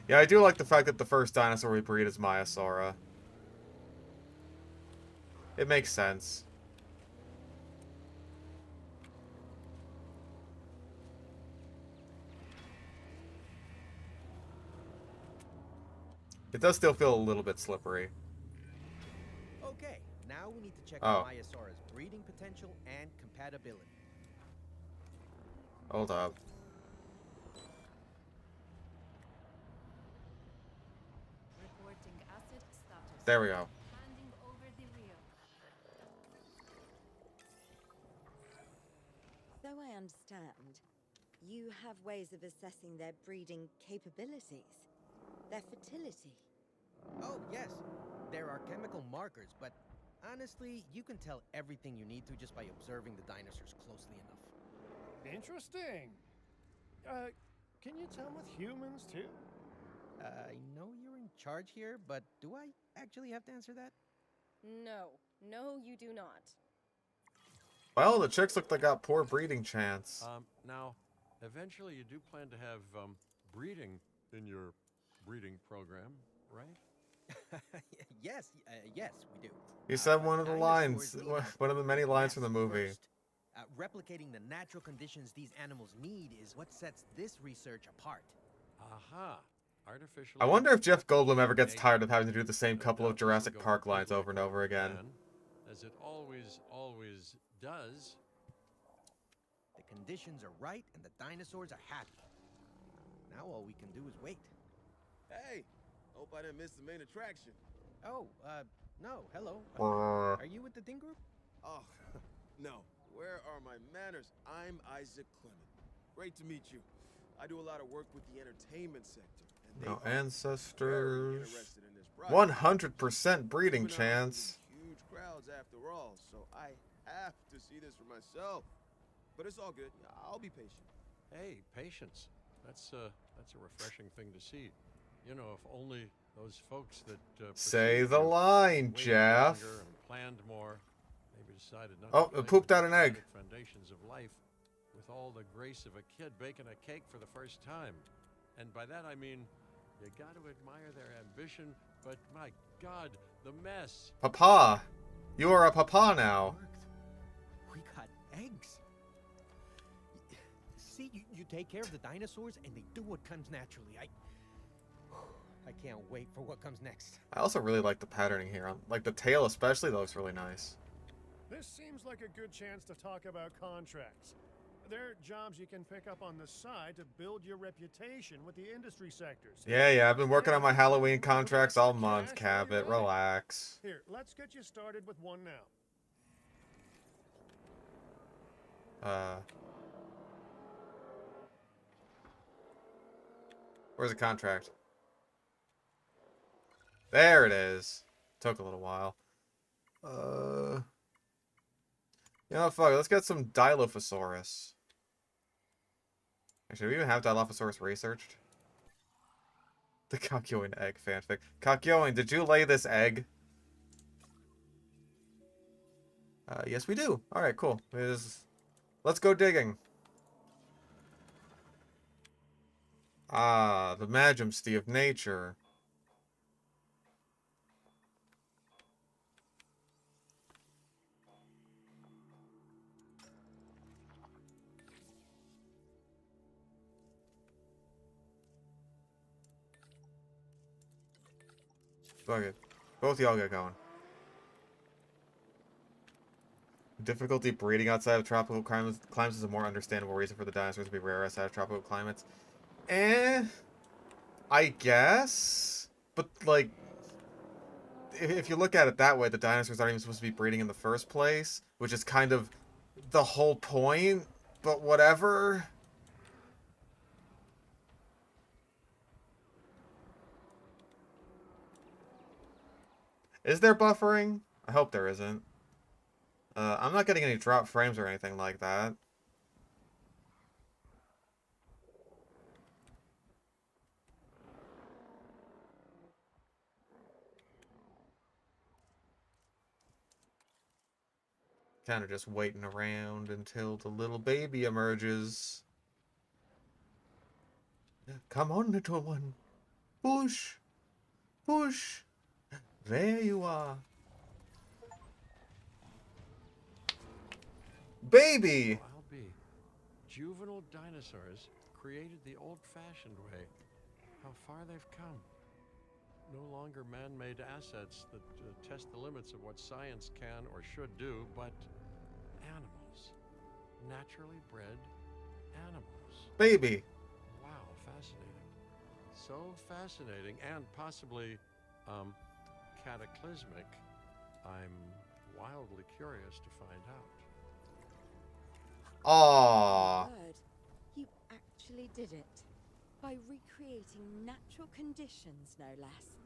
Yeah, I do like the fact that the first dinosaur we breed is Maiasaura. It makes sense. It does still feel a little bit slippery. Okay, now we need to check Oh. on Maiasaura's breeding potential and compatibility. Hold up. Reporting acid status. There we go. Handing over the rear. So I understand, you have ways of assessing their breeding capabilities, their fertility. Oh, yes. There are chemical markers, but honestly, you can tell everything you need to just by observing the dinosaurs closely enough. Interesting. Can you tell with humans too? I know you're in charge here, but do I actually have to answer that? No. No, you do not. Well, the chicks look like they got poor breeding chance. Now, eventually you do plan to have breeding in your breeding program, right? Yes, yes, we do. You said one of the Dinosaurs lines, need a one of the many lines from the nest movie. first. Replicating the natural conditions these animals need is what sets this research apart. Aha. Artificially I wonder if Jeff Goldblum ever gets nature. tired of having to do the same No couple of doubt this will Jurassic go Park lines completely over and over according to again. plan, as it always does. The conditions are right and the dinosaurs are happy. Now all we can do is wait. Hey, hope I didn't miss the main attraction. Oh, no, hello. Brrr. Are you with the Ding Group? Oh, no. Where are my manners? I'm Isaac Clement. Great to meet you. I do a lot of work with the entertainment sector. And No they are ancestors. very interested in this project. 100% breeding Keeping an eye on chance. these huge crowds after all, so I have to see this for myself. But it's all good. I'll be patient. Hey, patience. That's a refreshing thing to see. You know, if only those folks that Say pursued the their line, waited Jeff. longer and planned more, maybe decided not Oh, to it pooped play out with an the egg. genetic foundations of life with all the grace of a kid baking a cake for the first time. And by that I mean, you got to admire their ambition, but my God, the mess. Papa. You are a papa now. Worked. We got eggs. See, you take care of the dinosaurs and they do what comes naturally. I can't wait for what comes next. I also really like the patterning here. Like the tail especially, that looks really nice. This seems like a good chance to talk about contracts. They're jobs you can pick up on the side to build your reputation with the industry sectors. Yeah, I've been working on my Halloween You can contracts collect all the month, cash while you're Cabot. at it. Relax. Here, let's get you started with one now. Where's the contract? There it is. Took a little while. You know, fuck it, let's get some Dilophosaurus. Actually, do we even have Dilophosaurus researched? The Kakyoin egg fanfic. Kakyoin, did you lay this egg? Yes we do. Alright, cool. Let's go digging. Ah, the majesty of nature. Fuck it. Both y'all get going. Difficulty breeding outside of tropical climates is a more understandable reason for the dinosaurs to be rare outside of tropical climates. I guess? But, like, if you look at it that way, the dinosaurs aren't even supposed to be breeding in the first place, which is kind of the whole point, but whatever. Is there buffering? I hope there isn't. I'm not getting any drop frames or anything like that. Kind of just waiting around until the little baby emerges. Come on, little one. Push. Push. There you are. Baby! I'll be. Juvenile dinosaurs created the old-fashioned way. How far they've come. No longer man-made assets that test the limits of what science can or should do, but animals. Naturally bred animals. Baby. Wow, fascinating. So fascinating and possibly cataclysmic. I'm wildly curious to find out. Aww. Word. You actually did it. By recreating natural conditions, no less.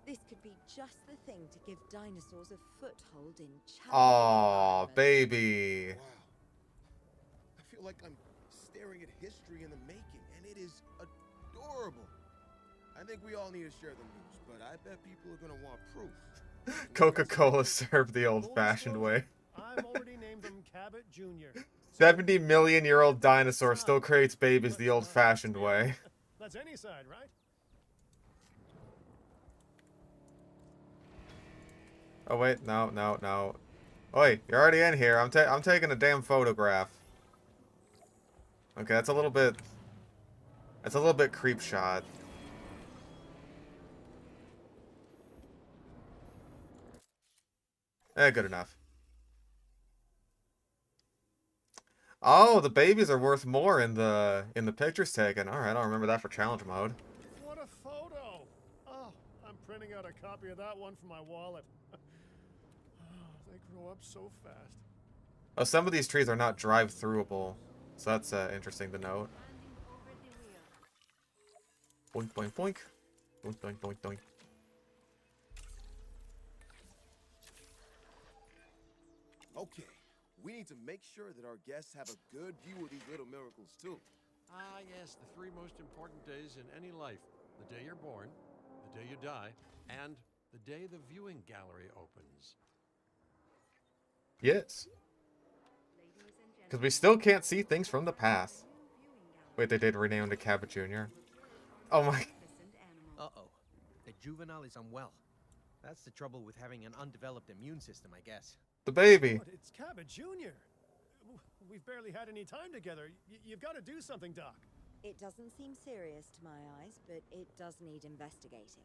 This could be just the thing to give dinosaurs a foothold in challenging Aww, environments. baby. Wow. I feel like I'm staring at history in the making, and it is adorable. I think we all need to share the news, but I bet people are going to want proof. Coca-Cola served the old-fashioned way. I've already named them Cabot Jr. 70 million-year-old dinosaur still creates babies the old-fashioned way. That's any side, right? Oh wait, no, no, no. Oi, you're already in here. I'm taking a damn photograph. Okay, that's a little bit. That's a little bit creep shot. Good enough. Oh, the babies are worth more in the pictures taken. All right, I'll remember that for challenge mode. What a photo! Oh, I'm printing out a copy of that one for my wallet. Oh, they grow up so fast. Oh, some of these trees are not drive-throughable, so that's interesting to note. Boink, boink, boink. Boink, boink, boink, boink. Okay, we need to make sure that our guests have a good view of these little miracles, too. Ah, yes, the three most important days in any life. The day you're born, the day you die, and the day the viewing gallery opens. Yes. Because we still can't see things from the past. Wait, they did rename him to Cabot Jr. Oh my. Uh-oh. The juvenile is unwell. That's the trouble with having an undeveloped immune system, I guess. The baby. But it's Cabot Jr. We've barely had any time together. You've got to do something, Doc. It doesn't seem serious to my eyes, but it does need investigating.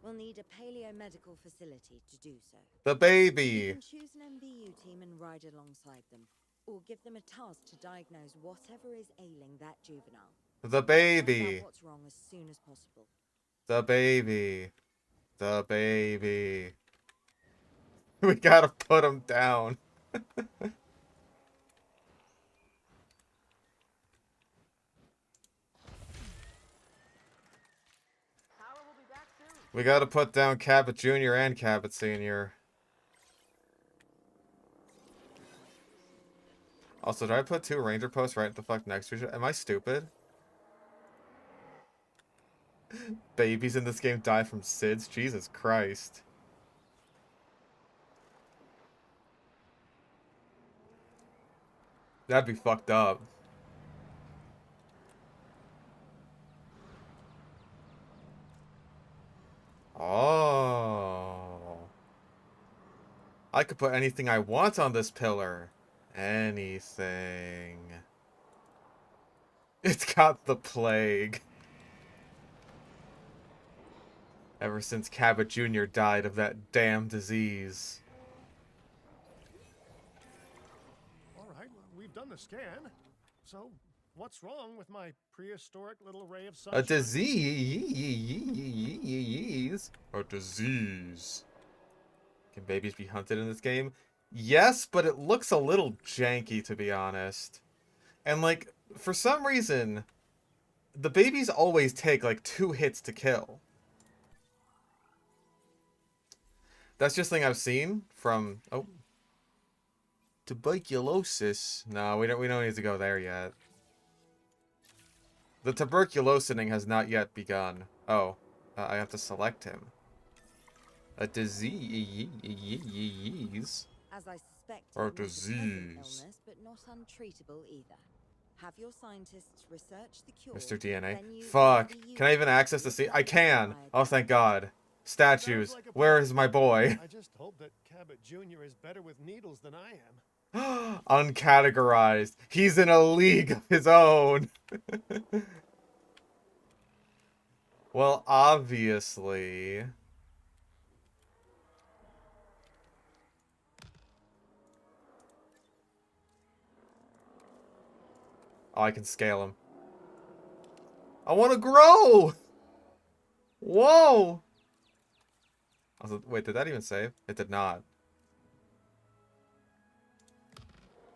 We'll need a paleo-medical facility to do so. The You baby. can choose an MVU team and ride alongside them, or give them a task to diagnose whatever is ailing that juvenile. The Find baby. out what's wrong as soon as possible. The baby. The baby. We gotta put him down. We gotta put down Cabot Jr. and Cabot Sr. Also, did I put two ranger posts right the fuck next to each other? Am I stupid? Babies in this game die from SIDS? Jesus Christ. That'd be fucked up. Oh. I could put anything I want on this pillar. Anything. It's got the plague. Ever since Cabot Jr. died of that damn disease. All right, we've done the scan. So, what's wrong with my prehistoric little ray of sunshine? A disease? A disease. Can babies be hunted in this game? Yes, but it looks a little janky, to be honest. And, like, for some reason, the babies always take, like, 2 hits to kill. That's just something I've seen from... Oh. Tuberculosis. No, we don't need to go there yet. The tuberculosing has not yet begun. Oh. I have to select him. A disease. As I suspect, Or it was a present disease. illness, but not untreatable either. Have your scientists research the cure. Mr. DNA. then use Fuck. MVU Can I even access the I can. Oh, thank God. Statues. Sounds like a Where plan. is my boy? I just hope that Cabot Jr. is better with needles than I am. Uncategorized. He's in a league of his own. Well, obviously. Oh, I can scale him. I want to grow! Whoa! Wait, did that even save? It did not.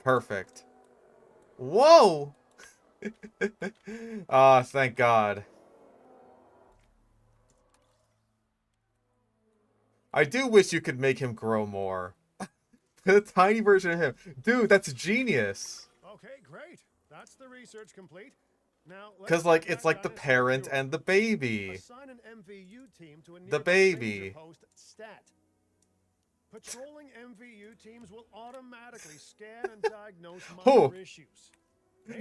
Perfect. Whoa! Ah, thank God. I do wish you could make him grow more. A tiny version of him. Dude, that's genius. Okay, great. That's the research complete. Now, Because, like, it's like the parent and the baby. Assign an MVU team to a The nearby baby. ranger post stat. Patrolling MVU teams will automatically scan and diagnose Oh. minor issues.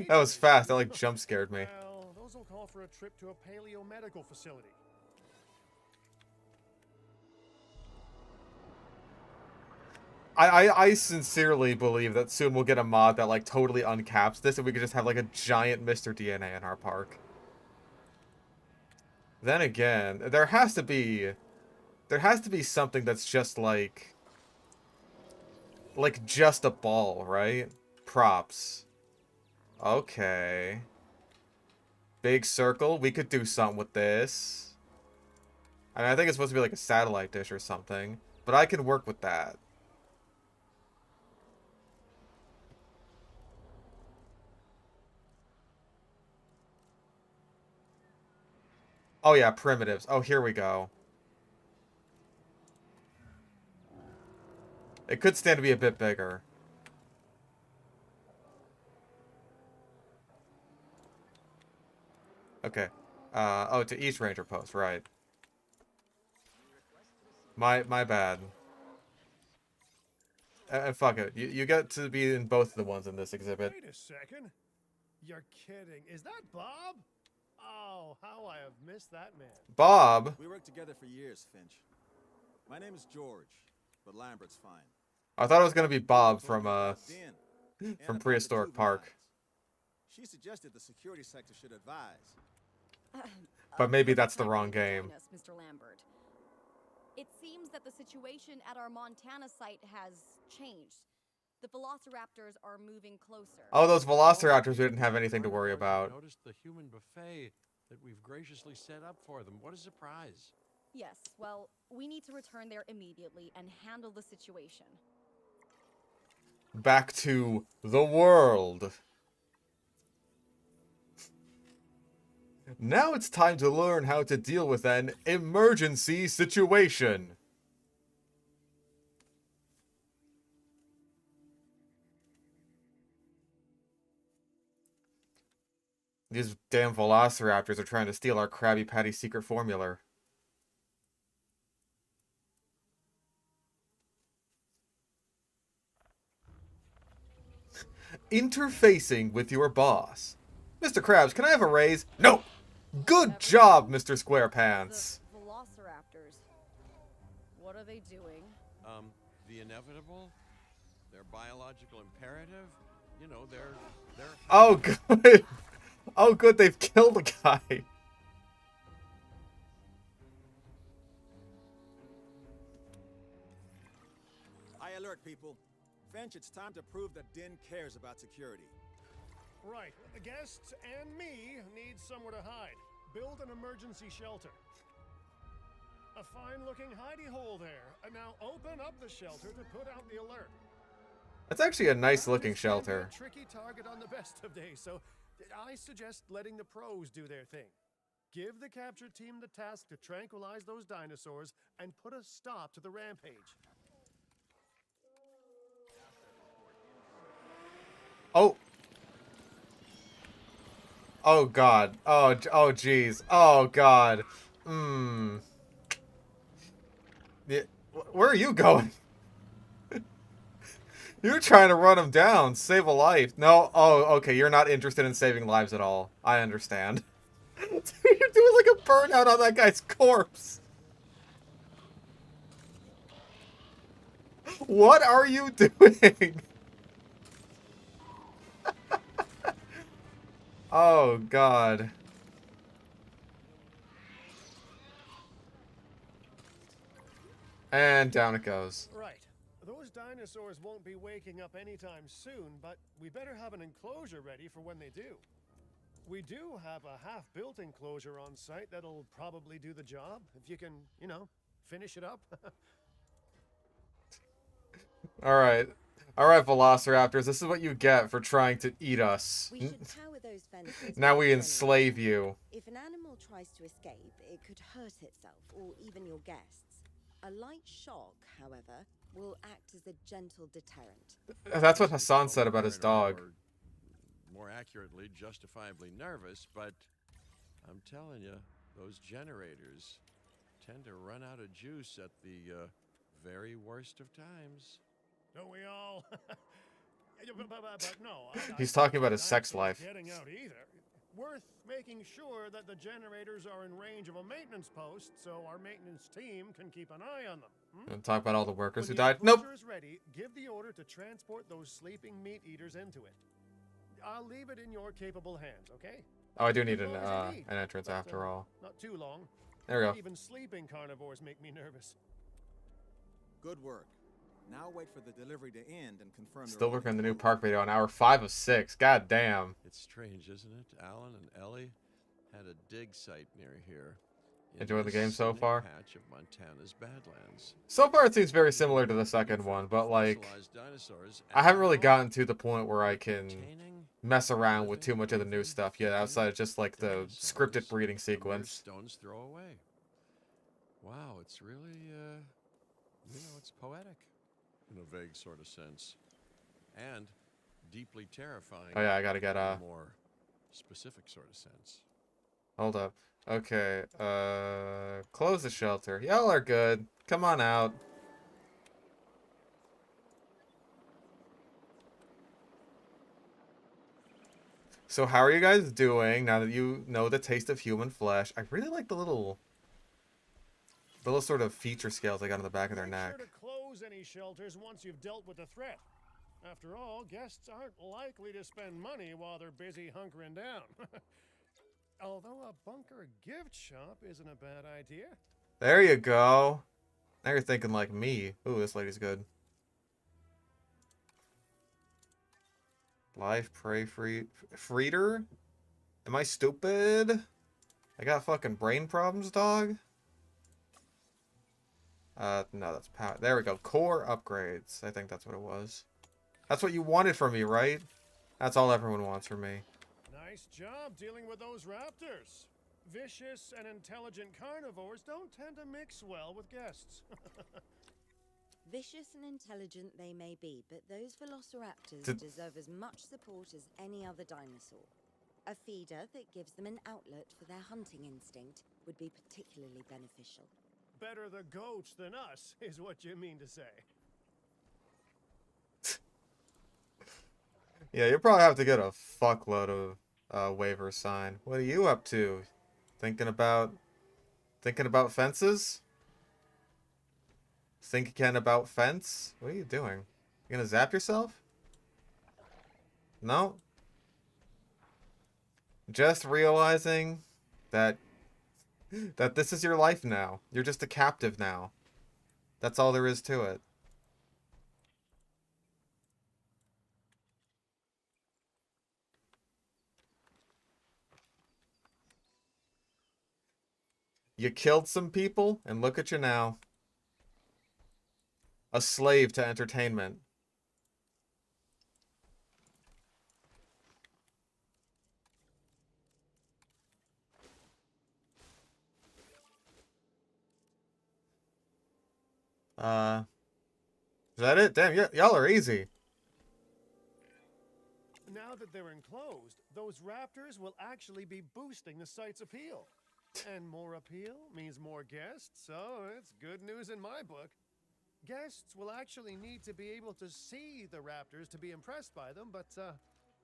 That was fast. That, like, jump scared me. Well, those will call for a trip to a paleo-medical facility. I sincerely believe that soon we'll get a mod that, like, totally uncaps this, and we could just have, like, a giant Mr. DNA in our park. Then again, there has to be something that's just, like, just a ball, right? Props. Okay. Big circle, we could do something with this. I mean, I think it's supposed to be like a satellite dish or something, but I can work with that. Oh yeah, primitives. Oh, here we go. It could stand to be a bit bigger. Okay. Oh, to each ranger post, right. My bad. And fuck it. You get to be in both of the ones in this exhibit. Wait a second. You're kidding. Is that Bob? Oh, how I have missed that man. Bob? We worked together for years, Finch. My name is George, but Lambert's fine. I thought it was gonna be Bob from Prehistoric Park. She suggested the security sector should advise. But maybe that's the wrong game. Mr. Lambert. It seems that the situation at our Montana site has changed. The velociraptors are moving closer. Oh, those velociraptors, we didn't have anything to worry about. Notice the human buffet that we've graciously set up for them. What a surprise. Yes, well, we need to return there immediately and handle the situation. Back to the world. Now it's time to learn how to deal with an emergency situation. These damn velociraptors are trying to steal our Krabby Patty secret formula. Interfacing with your boss. Mr. Krabs, can I have a raise? No! Good job, Mr. SquarePants. The velociraptors. What are they doing? The inevitable, their biological imperative, you know, they're Oh, good. Oh, good, they've killed a guy. I alert people. Finch, it's time to prove that Din cares about security. Right. The guests and me need somewhere to hide. Build an emergency shelter. A fine-looking hidey hole there. And now open up the shelter to put out the alert. That's actually a nice-looking shelter. A tricky target on the best of days, so I suggest letting the pros do their thing. Give the capture team the task to tranquilize those dinosaurs and put a stop to the rampage. Oh. Oh, God. Oh, jeez. Oh, God. Yeah, where are you going? You're trying to run him down. Save a life. No. Oh, okay. You're not interested in saving lives at all. I understand. Dude, you're doing like a burnout on that guy's corpse. What are you doing? Oh, God. And down it goes. Right. Those dinosaurs won't be waking up anytime soon, but we better have an enclosure ready for when they do. We do have a half-built enclosure on site that'll probably do the job, if you can, you know, finish it up. Alright. Alright, Velociraptors, this is what you get for trying to eat us. We should power those fences. Now we enslave you. If an animal tries to escape, it could hurt itself, or even your guests. A light shock, however, will act as a gentle deterrent. That's what Hassan said about his dog. More accurately, justifiably nervous, but I'm telling you, those generators tend to run out of juice at the very worst of times. Don't we all? But no. He's talking about his sex life. Getting out either. Worth making sure that the generators are in range of a maintenance post so our maintenance team can keep an eye on them. Gonna talk about all the workers who When the died. Nope. enclosure is ready, give the order to transport those sleeping meat eaters into it. I'll leave it in your capable hands, okay? Oh, I do need As long as you need, an entrance but, after all. Not too long. There we go. Even sleeping carnivores make me nervous. Good work. Now wait for the delivery to end and confirm. Still working on the new park video on hour 5 of 6. God damn. It's strange, isn't it? Alan and Ellie had a dig site near here. Enjoying the game so scenic far? Patch of Montana's Badlands. So far, it seems very similar to the second one, but like, Fossilized dinosaurs I haven't really and gotten to the point where I can containing mess around with too much of the new stuff yet, outside of just like the dinosaurs, scripted breeding a mere sequence. stone's throw away. Wow, it's really, it's poetic in a vague sort of sense, and deeply terrifying. Oh yeah, I gotta get in a more specific sort of sense. Hold up. Okay, close the shelter. Y'all are good. Come on out. So how are you guys doing now that you know the taste of human flesh? I really like the little sort of feature scales they got on the back of their neck. Make sure to close any shelters once you've dealt with the threat. After all, guests aren't likely to spend money while they're busy hunkering down. Although a bunker gift shop isn't a bad idea. There you go. Now you're thinking like me. Ooh, this lady's good. Live prey freeder? Am I stupid? I got fucking brain problems, dog? No, that's power. There we go. Core upgrades. I think that's what it was. That's what you wanted from me, right? That's all everyone wants from me. Nice job dealing with those raptors. Vicious and intelligent carnivores don't tend to mix well with guests. Vicious and intelligent they may be, but those velociraptors deserve as much support as any other dinosaur. A feeder that gives them an outlet for their hunting instinct would be particularly beneficial. Better the goats than us, is what you mean to say. Yeah, you'll probably have to get a fuckload of waiver sign. What are you up to? Thinking about fences? Think again about fence? What are you doing? You gonna zap yourself? No? Just realizing that this is your life now. You're just a captive now. That's all there is to it. You killed some people, and look at you now. A slave to entertainment. Is that it? Damn, y'all are easy. Now that they're enclosed, those raptors will actually be boosting the site's appeal. And more appeal means more guests, so it's good news in my book. Guests will actually need to be able to see the raptors to be impressed by them, but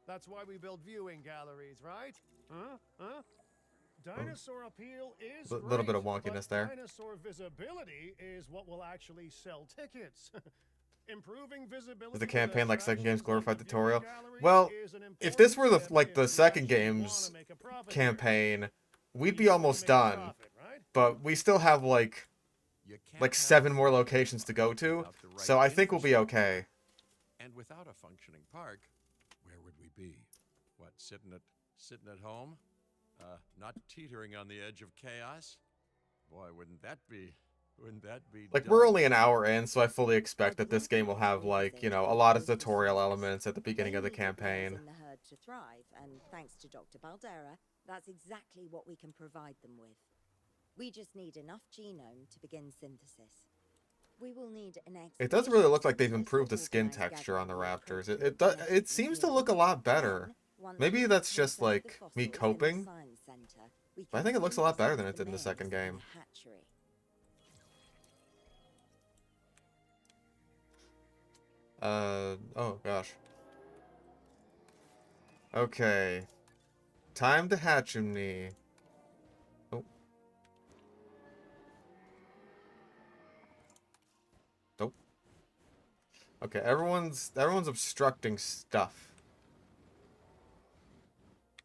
that's why we build viewing galleries, right? Dinosaur appeal is A little bit of great, wonkiness but there. Dinosaur visibility is what will actually sell tickets. Improving visibility. Is the campaign like second game's glorified the tutorial? gallery Well, is an if this were important step the if you second actually game's wanna make a profit here. campaign, we'd be You wanna almost make a done. profit, right? But we still have like You can't 7 have more a locations to go park to, without the right so I think we'll be infrastructure. okay. And without a functioning park, where would we be? What, sitting at home? Not teetering on the edge of chaos? Boy, wouldn't that be Like, dull. we're only an hour in, so I fully expect that this game will have, like, you know, a lot of tutorial elements at the beginning of the campaign. In the herd to thrive, and thanks to Dr. Baldera, that's exactly what we can provide them with. We just need enough genome to begin synthesis. We will need an It does really look like they've improved the skin texture on the raptors. It seems to look a lot better. Maybe that's just, like, me coping, but I think it looks a lot better than it did in the second game. Oh gosh. Okay. Time to hatch him, knee. Oh. Okay, everyone's obstructing stuff.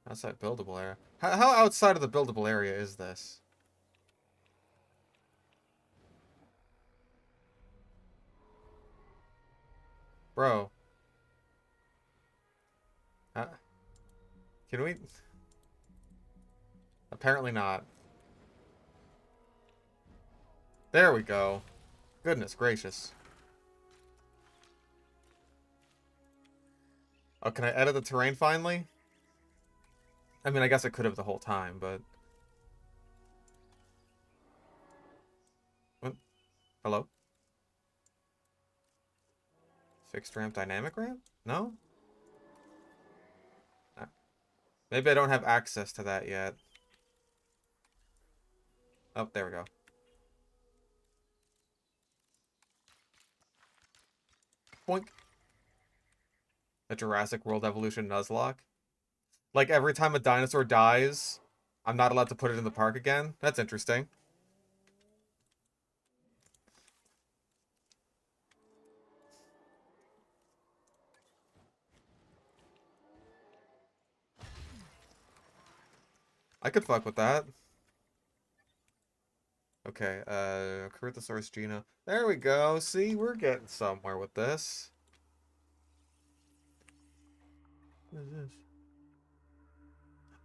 Outside buildable area. How outside of the buildable area is this? Bro. Can we? Apparently not. There we go. Goodness gracious. Oh, can I edit the terrain finally? I mean, I guess I could have the whole time, but... What? Hello? Fixed ramp, dynamic ramp? No? Ah. Maybe I don't have access to that yet. Oh, there we go. Boink. The Jurassic World Evolution Nuzlocke. Like, every time a dinosaur dies, I'm not allowed to put it in the park again? That's interesting. I could fuck with that. Okay, Carthosaurus Geno. There we go. See, we're getting somewhere with this. What is this?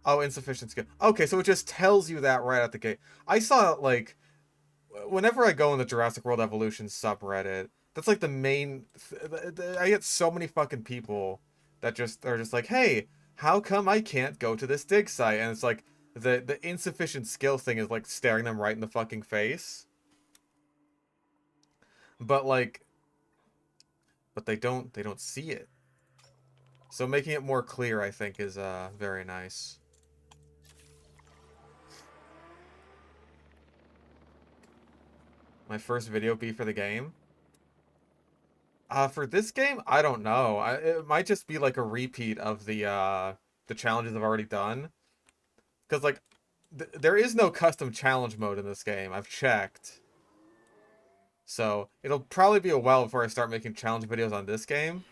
Oh, insufficient skill. Okay, so it just tells you that right at the gate. I saw, like, whenever I go in the Jurassic World Evolution subreddit, that's like the main... I get so many fucking people that just are just like, hey, how come I can't go to this dig site? And it's like, the insufficient skill thing is like staring them right in the fucking face. But like... But they don't see it. So making it more clear, I think, is very nice. My first video be for the game? For this game, I don't know. It might just be like a repeat of the challenges I've already done. Because, like, there is no custom challenge mode in this game. I've checked. So, it'll probably be a while before I start making challenge videos on this game.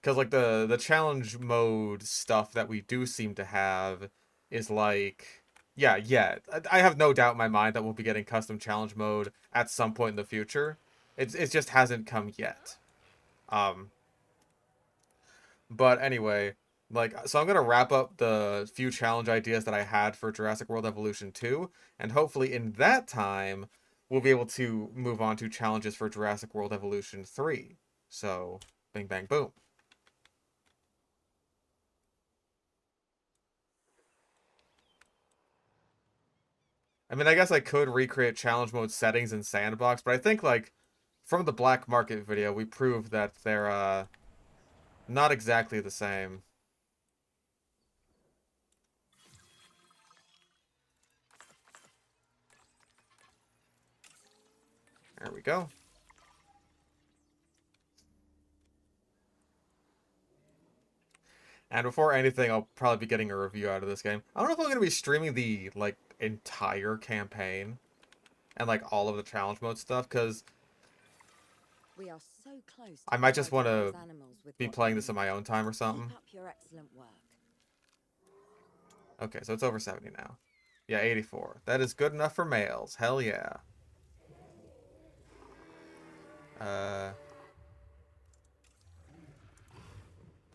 Because, like, the challenge mode stuff that we do seem to have is, like... Yeah. I have no doubt in my mind that we'll be getting custom challenge mode at some point in the future. It just hasn't come yet. But anyway, like, so I'm going to wrap up the few challenge ideas that I had for Jurassic World Evolution 2, and hopefully in that time, we'll be able to move on to challenges for Jurassic World Evolution 3. So, bing bang boom. I mean, I guess I could recreate challenge mode settings in Sandbox, but I think, like, from the Black Market video, we proved that they're, not exactly the same. There we go. And before anything, I'll probably be getting a review out of this game. I don't know if I'm going to be streaming the, like, entire campaign and, like, all of the challenge mode stuff, because We are so close to I might just want to providing those animals with be what playing they this in need. my own time or something. Keep up your excellent work. Okay, so it's over 70 now. Yeah, 84. That is good enough for males. Hell yeah.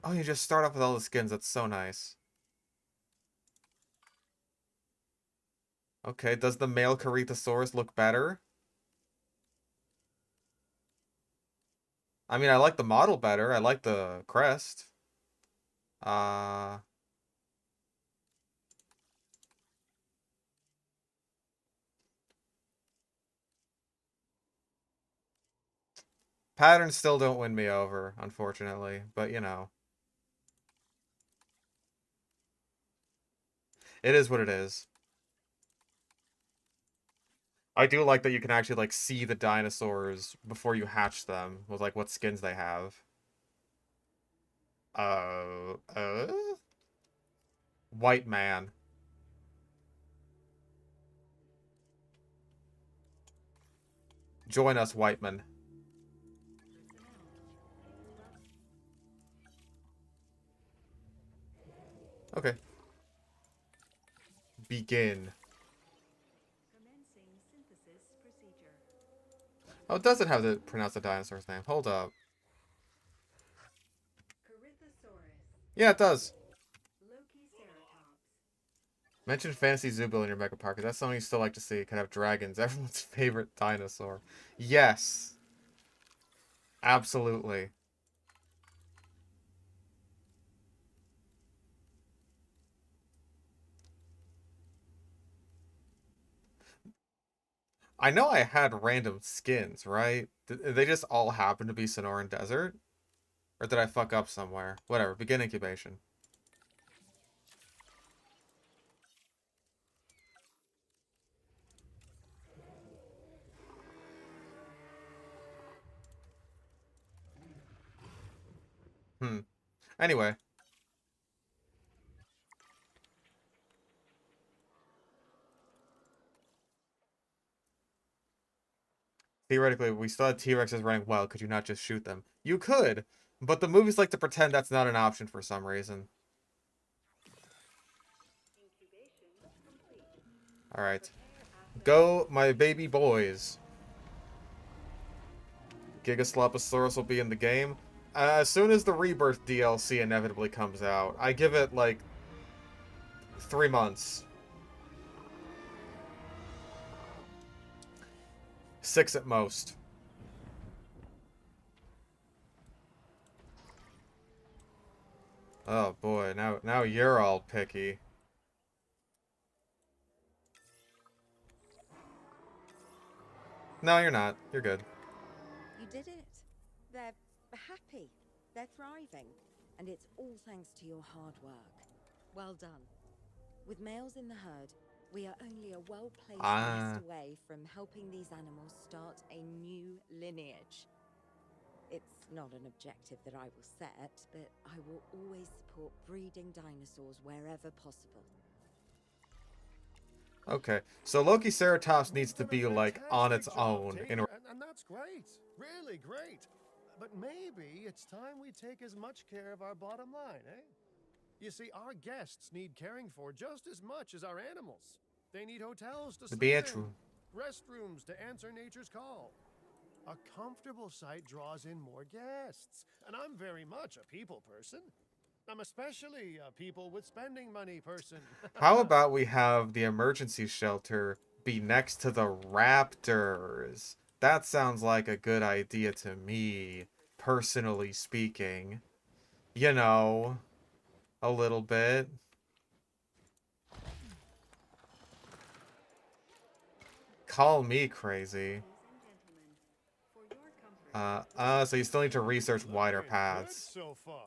Oh, you just start off with all the skins. That's so nice. Okay, does the male Carthosaurus look better? I mean, I like the model better. I like the crest. Patterns still don't win me over, unfortunately. But, you know. It is what it is. I do like that you can actually, like, see the dinosaurs before you hatch them with, like, what skins they have. White man. Join us, white man. Okay. Begin. Commencing synthesis procedure. Oh, it doesn't have to pronounce the dinosaur's name. Hold up. Yeah, it does. Mention Fantasy Zoo Bill in your Mega Park. Is that something you still like to see? Can have dragons. Everyone's favorite dinosaur. Yes. Absolutely. I know I had random skins, right? Did they just all happen to be Sonoran Desert? Or did I fuck up somewhere? Whatever. Begin incubation. Anyway. Theoretically, we still had T-Rexes running wild. Could you not just shoot them? You could, but the movies like to pretend that's not an option for some reason. Alright. Go, my baby boys. Gigasloposaurus will be in the game. As soon as the Rebirth DLC inevitably comes out, I give it, like, 3 months. 6 at most. Oh boy, now you're all picky. No, you're not. You're good. You did it. They're happy. They're thriving. And it's all thanks to your hard work. Well done. With males in the herd, we are only a well-placed nest away from helping these animals start a new lineage. It's not an objective that I will set, but I will always support breeding dinosaurs wherever possible. Okay, so Lokiceratops needs to be, like, on its own. And that's great. Really great. But maybe it's time we take as much care of our bottom line, eh? You see, our guests need caring for just as much as our animals. They need hotels to sleep in, restrooms to answer nature's call. A comfortable site draws in more guests, and I'm very much a people person. I'm especially a people with spending money person. How about we have the emergency shelter be next to the raptors? That sounds like a good idea to me, personally speaking. You know, a little bit. Call me crazy. So you still need to research wider paths. So far.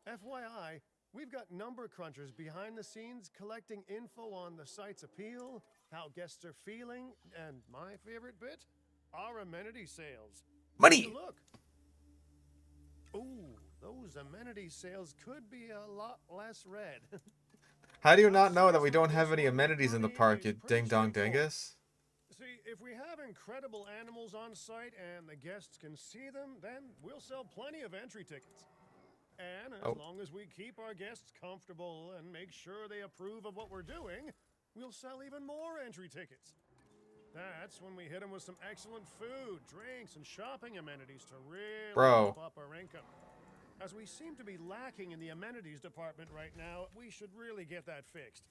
FYI, we've got number crunchers behind the scenes collecting info on the site's appeal, how guests are feeling, and my favorite bit, our amenity sales. Money! Look. Ooh, those amenity sales could be a lot less red. How do you not know that we don't have any amenities in the park, you ding-dong dingus? See, if we have incredible animals on site and the guests can see them, then we'll sell plenty of entry tickets. And as long as we keep our guests comfortable and make sure they approve of what we're doing, we'll sell even more entry tickets. That's when we hit them with some excellent food, drinks, and shopping amenities to really bump up our income. As we seem to be lacking in the amenities department right now, we should really get that fixed.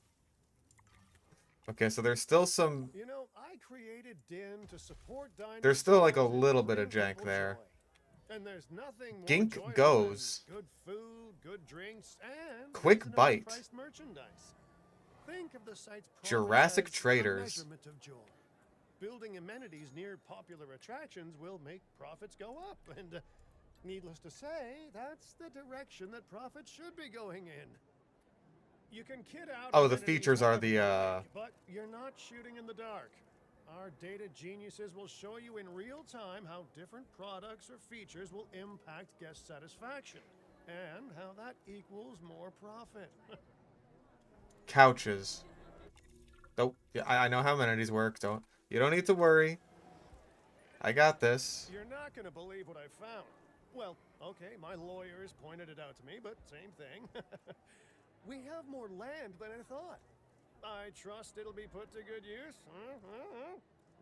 Okay, so there's still some... You know, I created Din to support dinosaurs. There's still like a little bit of jank there. And there's nothing more Gink joyful goes. than good food, good drinks, and Quick bite. priced merchandise. Think of the site's Jurassic as traders. a measurement of joy. Building amenities near popular attractions will make profits go up, and needless to say, that's the direction that profits should be going in. You can kid out. Oh, the features are the But you're not shooting in the dark. Our data geniuses will show you in real time how different products or features will impact guest satisfaction, and how that equals more profit. couches. Oh, yeah, I know how amenities work. You don't need to worry. I got this. You're not gonna believe what I found. Well, okay, my lawyers pointed it out to me, but same thing. We have more land than I thought. I trust it'll be put to good use.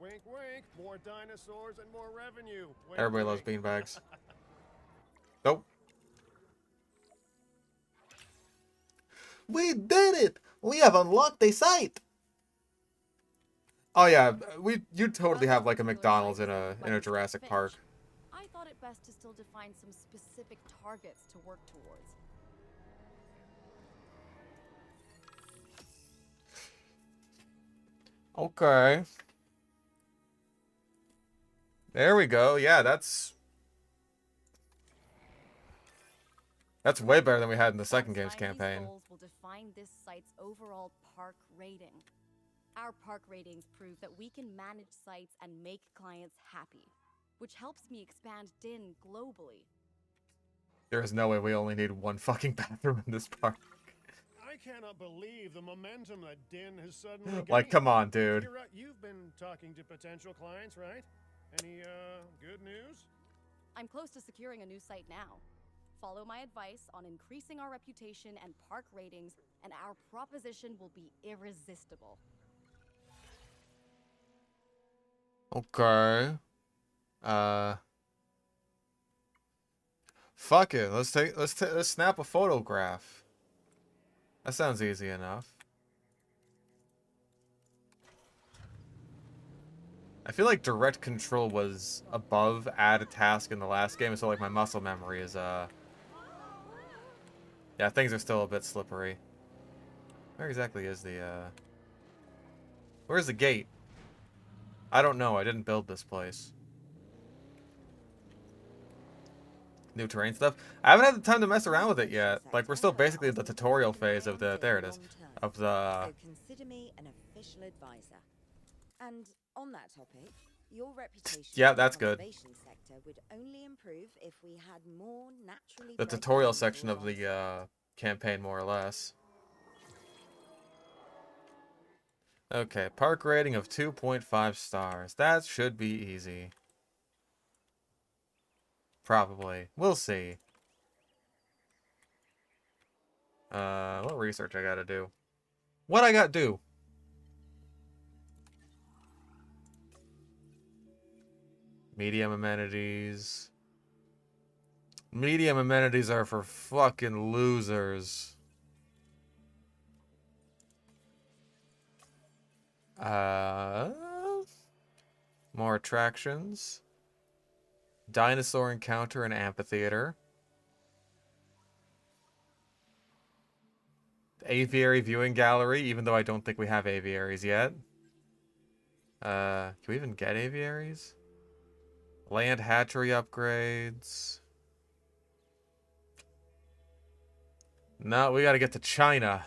Wink, wink. More dinosaurs and more revenue. Wink, Everybody loves wink. beanbags. Nope. We did it! We have unlocked a site! Oh yeah, you totally have like a McDonald's in a Jurassic Park. I thought it best to still define some specific targets to work towards. Okay. There we go. Yeah, that's way better than we had in the second game's campaign. Goals will define this site's overall park rating. Our park ratings prove that we can manage sites and make clients happy, which helps me expand DIN globally. There is no way we only need one fucking bathroom in this park. I cannot believe the momentum that DIN has suddenly Like, gained. come on, dude. You've been talking to potential clients, right? Any good news? I'm close to securing a new site now. Follow my advice on increasing our reputation and park ratings, and our proposition will be irresistible. Okay. Fuck it. Let's snap a photograph. That sounds easy enough. I feel like direct control was above add a task in the last game, so like my muscle memory is yeah, things are still a bit slippery. Where exactly is the where's the gate? I don't know. I didn't build this place. New terrain stuff. I haven't had the time to mess around with it yet. Like, we're still basically in the tutorial phase of the... There it is. Of the... So consider me an official advisor. And on that topic, your reputation yeah, in that's the good. conservation sector would only improve if we had more naturally The bred tutorial animals section of on the campaign, more or less. Okay, park rating of 2.5 stars. That should be easy. Probably. We'll see. What research I gotta do? What I gotta do? Medium amenities. Medium amenities are for fucking losers. More attractions. Dinosaur encounter and amphitheater. Aviary viewing gallery, even though I don't think we have aviaries yet. Can we even get aviaries? Land hatchery upgrades. No, we gotta get to China.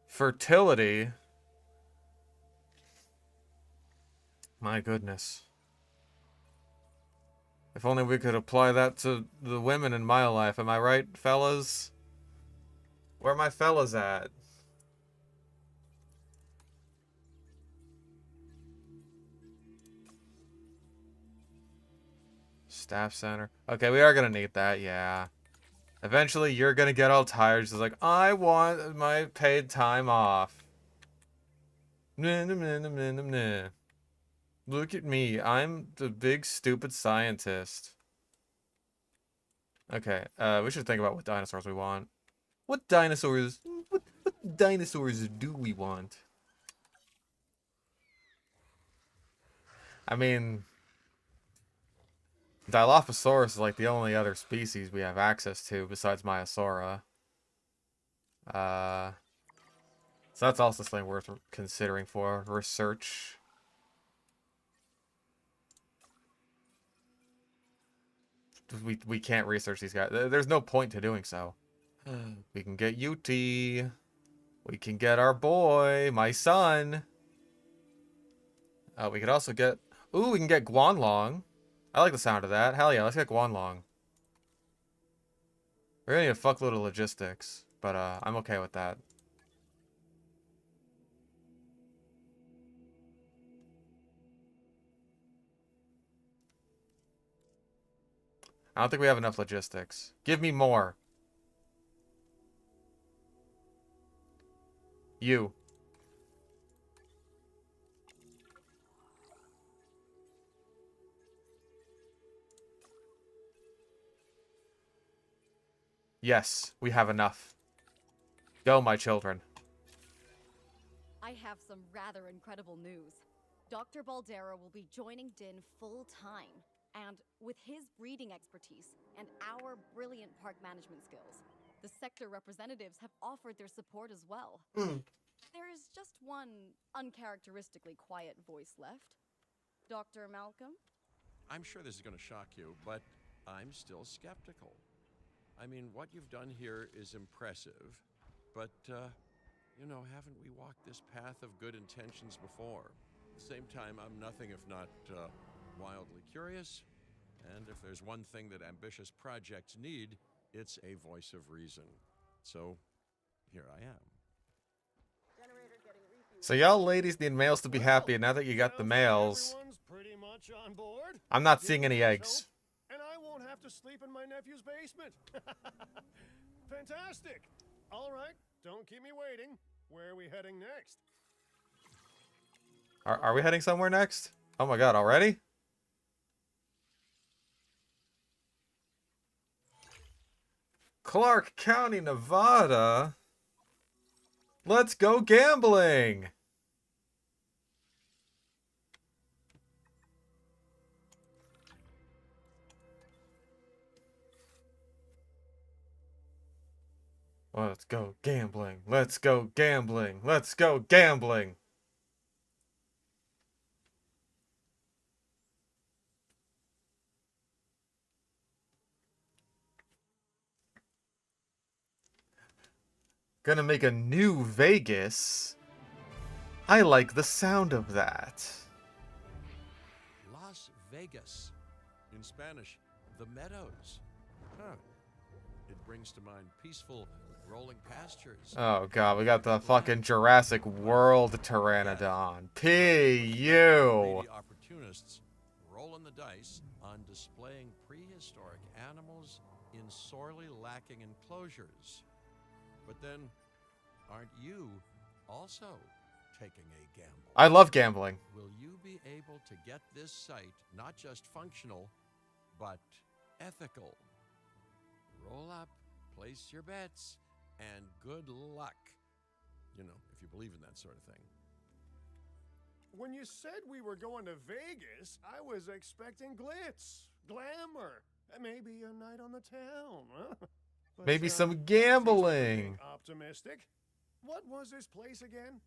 Fertility. My goodness. If only we could apply that to the women in my life. Am I right, fellas? Where are my fellas at? Staff center. Okay, we are gonna need that, yeah. Eventually, you're gonna get all tired. Just like, I want my paid time off. Nah, nah, nah, nah, nah, nah, nah. Look at me. I'm the big stupid scientist. Okay, we should think about what dinosaurs we want. What dinosaurs do we want? I mean, Dilophosaurus is like the only other species we have access to besides Maiasaura. So that's also something worth considering for research. We can't research these guys. There's no point to doing so. We can get UT. We can get our boy, my son. We could also get... Ooh, we can get Guanlong. I like the sound of that. Hell yeah, let's get Guanlong. We're gonna need a fuckload of logistics, but I'm okay with that. I don't think we have enough logistics. Give me more. You. Yes, we have enough. Go, my children. I have some rather incredible news. Dr. Baldera will be joining Din full-time. And with his breeding expertise and our brilliant park management skills, the sector representatives have offered their support as well. There is just one uncharacteristically quiet voice left. Dr. Malcolm? I'm sure this is going to shock you, but I'm still skeptical. I mean, what you've done here is impressive, but, you know, haven't we walked this path of good intentions before? At the same time, I'm nothing if not wildly curious, and if there's one thing that ambitious projects need, it's a voice of reason. So, here I am. So y'all ladies need males to be happy, and now that you got the males, Pretty much on board. I'm not seeing any eggs. And I won't have to sleep in my nephew's basement. Fantastic. All right, don't keep me waiting. Where are we heading next? Are we heading somewhere next? Oh my god, already? Clark County, Nevada? Let's go gambling! Let's go gambling. Let's go gambling. Let's go gambling. Gonna make a new Vegas. I like the sound of that. Las Vegas. In Spanish, the meadows. Huh. It brings to mind peaceful, rolling pastures. Oh god, we got the fucking Jurassic World Pteranodon. P.U. Greedy opportunists rolling the dice on displaying prehistoric animals in sorely lacking enclosures. But then, aren't you also taking a gamble? I love gambling. Will you be able to get this site not just functional, but ethical? Roll up, place your bets, and good luck. You know, if you believe in that sort of thing. When you said we were going to Vegas, I was expecting glitz, glamour, and maybe a night on the town. Huh? But, Maybe some gambling. Optimistic. What was this place again?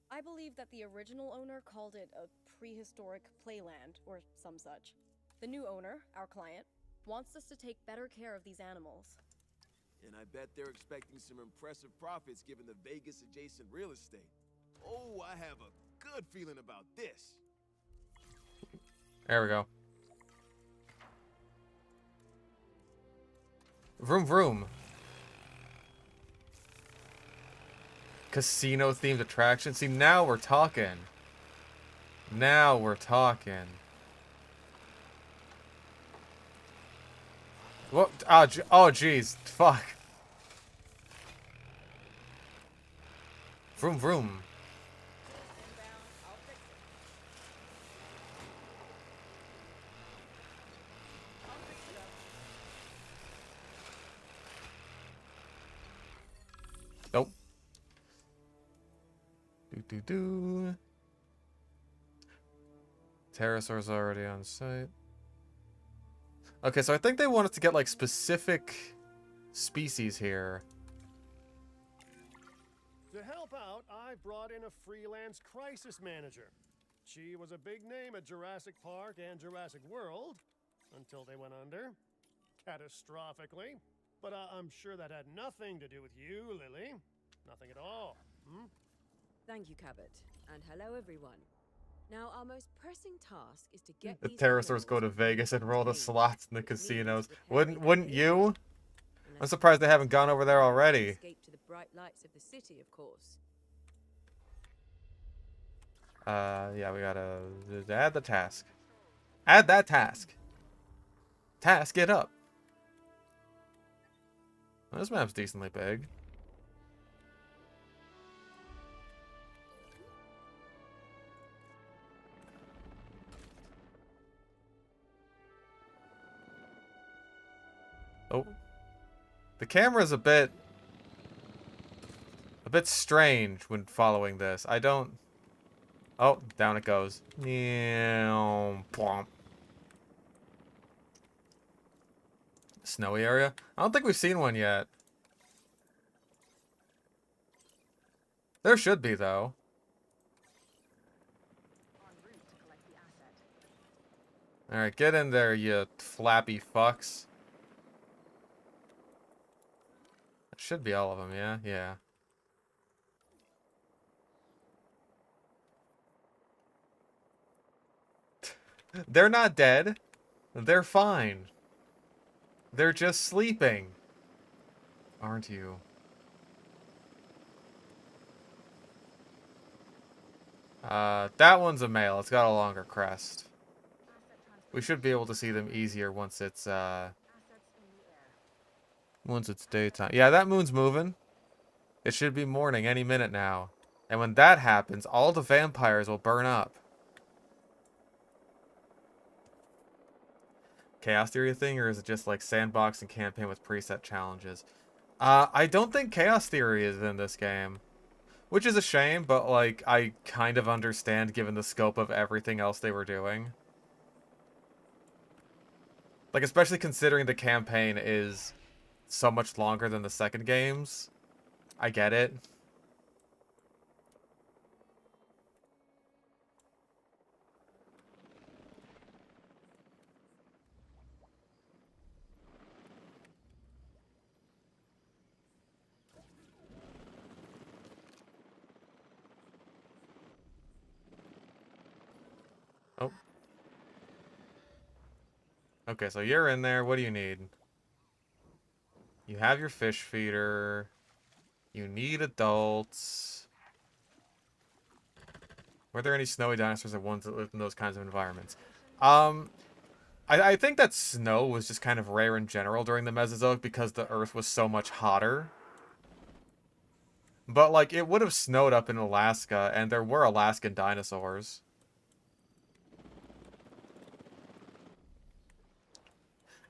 I believe that the original owner called it a prehistoric playland, or some such. The new owner, our client, wants us to take better care of these animals. And I bet they're expecting some impressive profits given the Vegas adjacent real estate. Oh, I have a good feeling about this. There we go. Vroom vroom. Casino themed attraction. See, now we're talking. Now we're talking. What? Oh, jeez. Fuck. Vroom vroom. Nope. Do. Pterosaur's already on site. Okay, so I think they want us to get, like, specific species here. To help out, I brought in a freelance crisis manager. She was a big name at Jurassic Park and Jurassic World, until they went under. Catastrophically. But I'm sure that had nothing to do with you, Lily. Nothing at all. Hmm? Thank you, Cabot. And hello, everyone. Now, our most pressing task is to get The these pterosaurs go to animals Vegas and roll the clean, slots in the which means casinos. repairing Wouldn't their you? vehicles, I'm unless surprised they haven't gone over there already. escape to the bright lights of the city, of course. Yeah, we gotta add the task. Add that task. Task it up. This map's decently big. Oh. The camera's a bit strange when following this. I don't... Oh, down it goes. Snowy area? I don't think we've seen one yet. There should be, though. Alright, get in there, you flappy fucks. That should be all of them, yeah? Yeah. They're not dead. They're fine. They're just sleeping. Aren't you? That one's a male. It's got a longer crest. We should be able to see them easier once it's daytime. Yeah, that moon's moving. It should be morning any minute now. And when that happens, all the vampires will burn up. Chaos Theory thing, or is it just like sandbox and campaign with preset challenges? I don't think Chaos Theory is in this game. Which is a shame, but like, I kind of understand given the scope of everything else they were doing. Like, especially considering the campaign is so much longer than the second games. I get it. Oh. Okay, so you're in there. What do you need? You have your fish feeder. You need adults. Were there any snowy dinosaurs or ones that lived in those kinds of environments? I think that snow was just kind of rare in general during the Mesozoic because the Earth was so much hotter. But, like, it would have snowed up in Alaska, and there were Alaskan dinosaurs.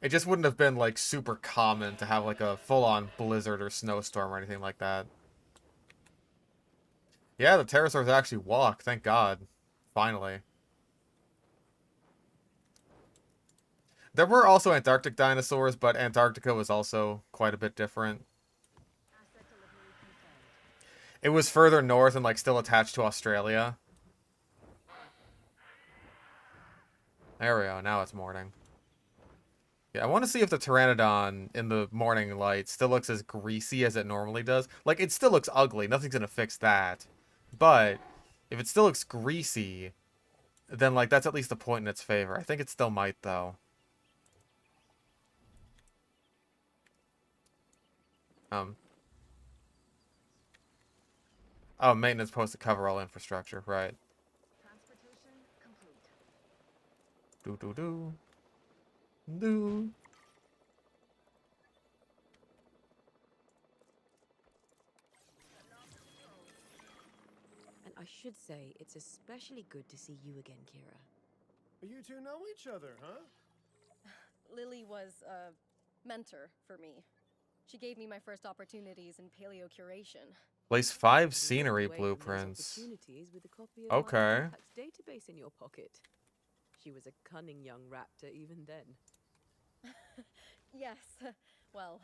It just wouldn't have been, like, super common to have, like, a full-on blizzard or snowstorm or anything like that. Yeah, the pterosaurs actually walk, thank God. Finally. There were also Antarctic dinosaurs, but Antarctica was also quite a bit different. It was further north and, like, still attached to Australia. There we go, now it's morning. Yeah, I want to see if the Pteranodon in the morning light still looks as greasy as it normally does. Like, it still looks ugly, nothing's gonna fix that. But, if it still looks greasy, then, like, that's at least a point in its favor. I think it still might, though. Oh, maintenance supposed to cover all infrastructure, right. Transportation complete. Do. And I should say, it's especially good to see you again, Kira. You two know each other, huh? Lily was a mentor for me. She gave me my first opportunities in paleo curation. Place 5 scenery blueprints. Okay. Database in your pocket. She was a cunning young raptor even then. Yes. Well,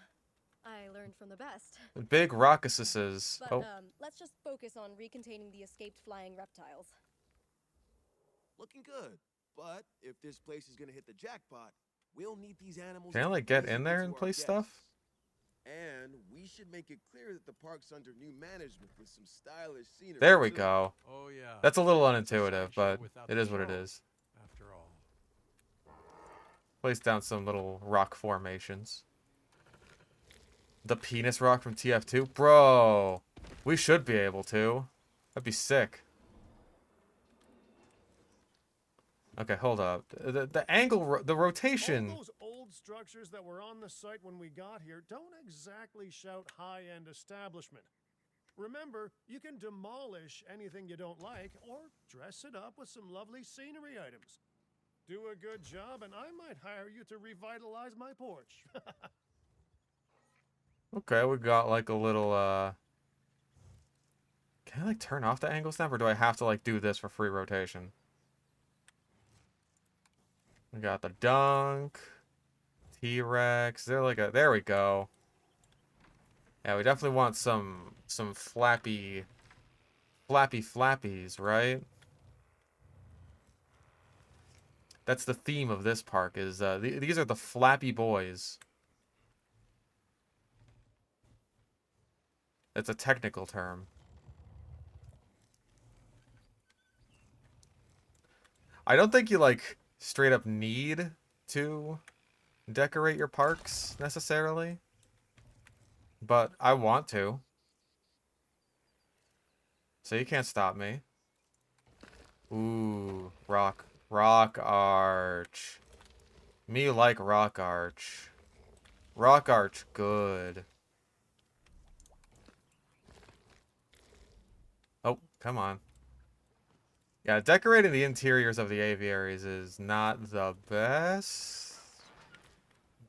I learned from the best. Big rockuses. But, Oh. Let's just focus on recontaining the escaped flying reptiles. Looking good. But if this place is gonna hit the jackpot, we'll need these animals. Can I, like, get in there and place stuff? And we should make it clear that the park's under new management with some stylish scenery. There we go. Oh yeah. That's a little unintuitive, but it is what it is. After all. Place down some little rock formations. The penis rock from TF2? Bro! We should be able to. That'd be sick. Okay, hold up. The angle, the rotation structures that were on the site when we got here don't exactly shout high-end establishment. Remember, you can demolish anything you don't like or dress it up with some lovely scenery items. Do a good job and I might hire you to revitalize my porch. Okay, we got like a little, can I like turn off the angle snap or do I have to like do this for free rotation? We got the dunk, T-Rex, there we go. Yeah, we definitely want some flappies, right? That's the theme of this park is, these are the flappy boys. It's a technical term. I don't think you, like, straight up need to decorate your parks, necessarily. But I want to. So you can't stop me. Ooh, rock arch. Me like rock arch. Rock arch, good. Oh, come on. Yeah, decorating the interiors of the aviaries is not the best,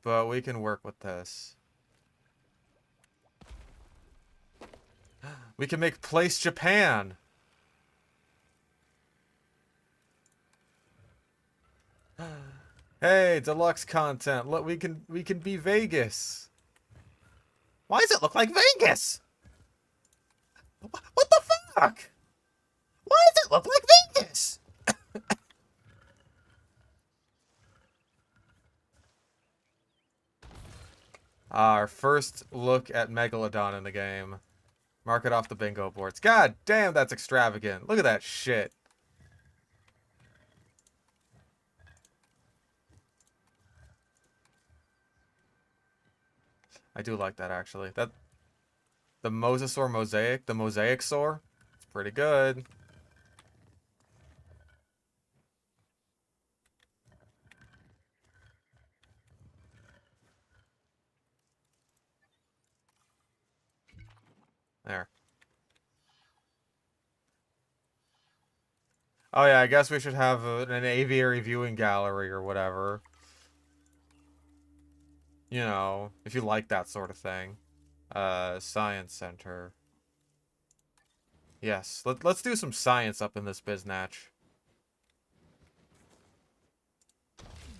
but we can work with this. We can make Place Japan. Hey, deluxe content. Look, we can be Vegas. Why does it look like Vegas? What the fuck? Why does it look like Vegas? Our first look at Megalodon in the game. Mark it off the bingo boards. God damn, that's extravagant. Look at that shit. I do like that, actually. The Mosasaur mosaic, the mosaic saur, it's pretty good. There. Oh yeah, I guess we should have an aviary viewing gallery or whatever. You know, if you like that sort of thing. Science center. Yes, let's do some science up in this biznatch.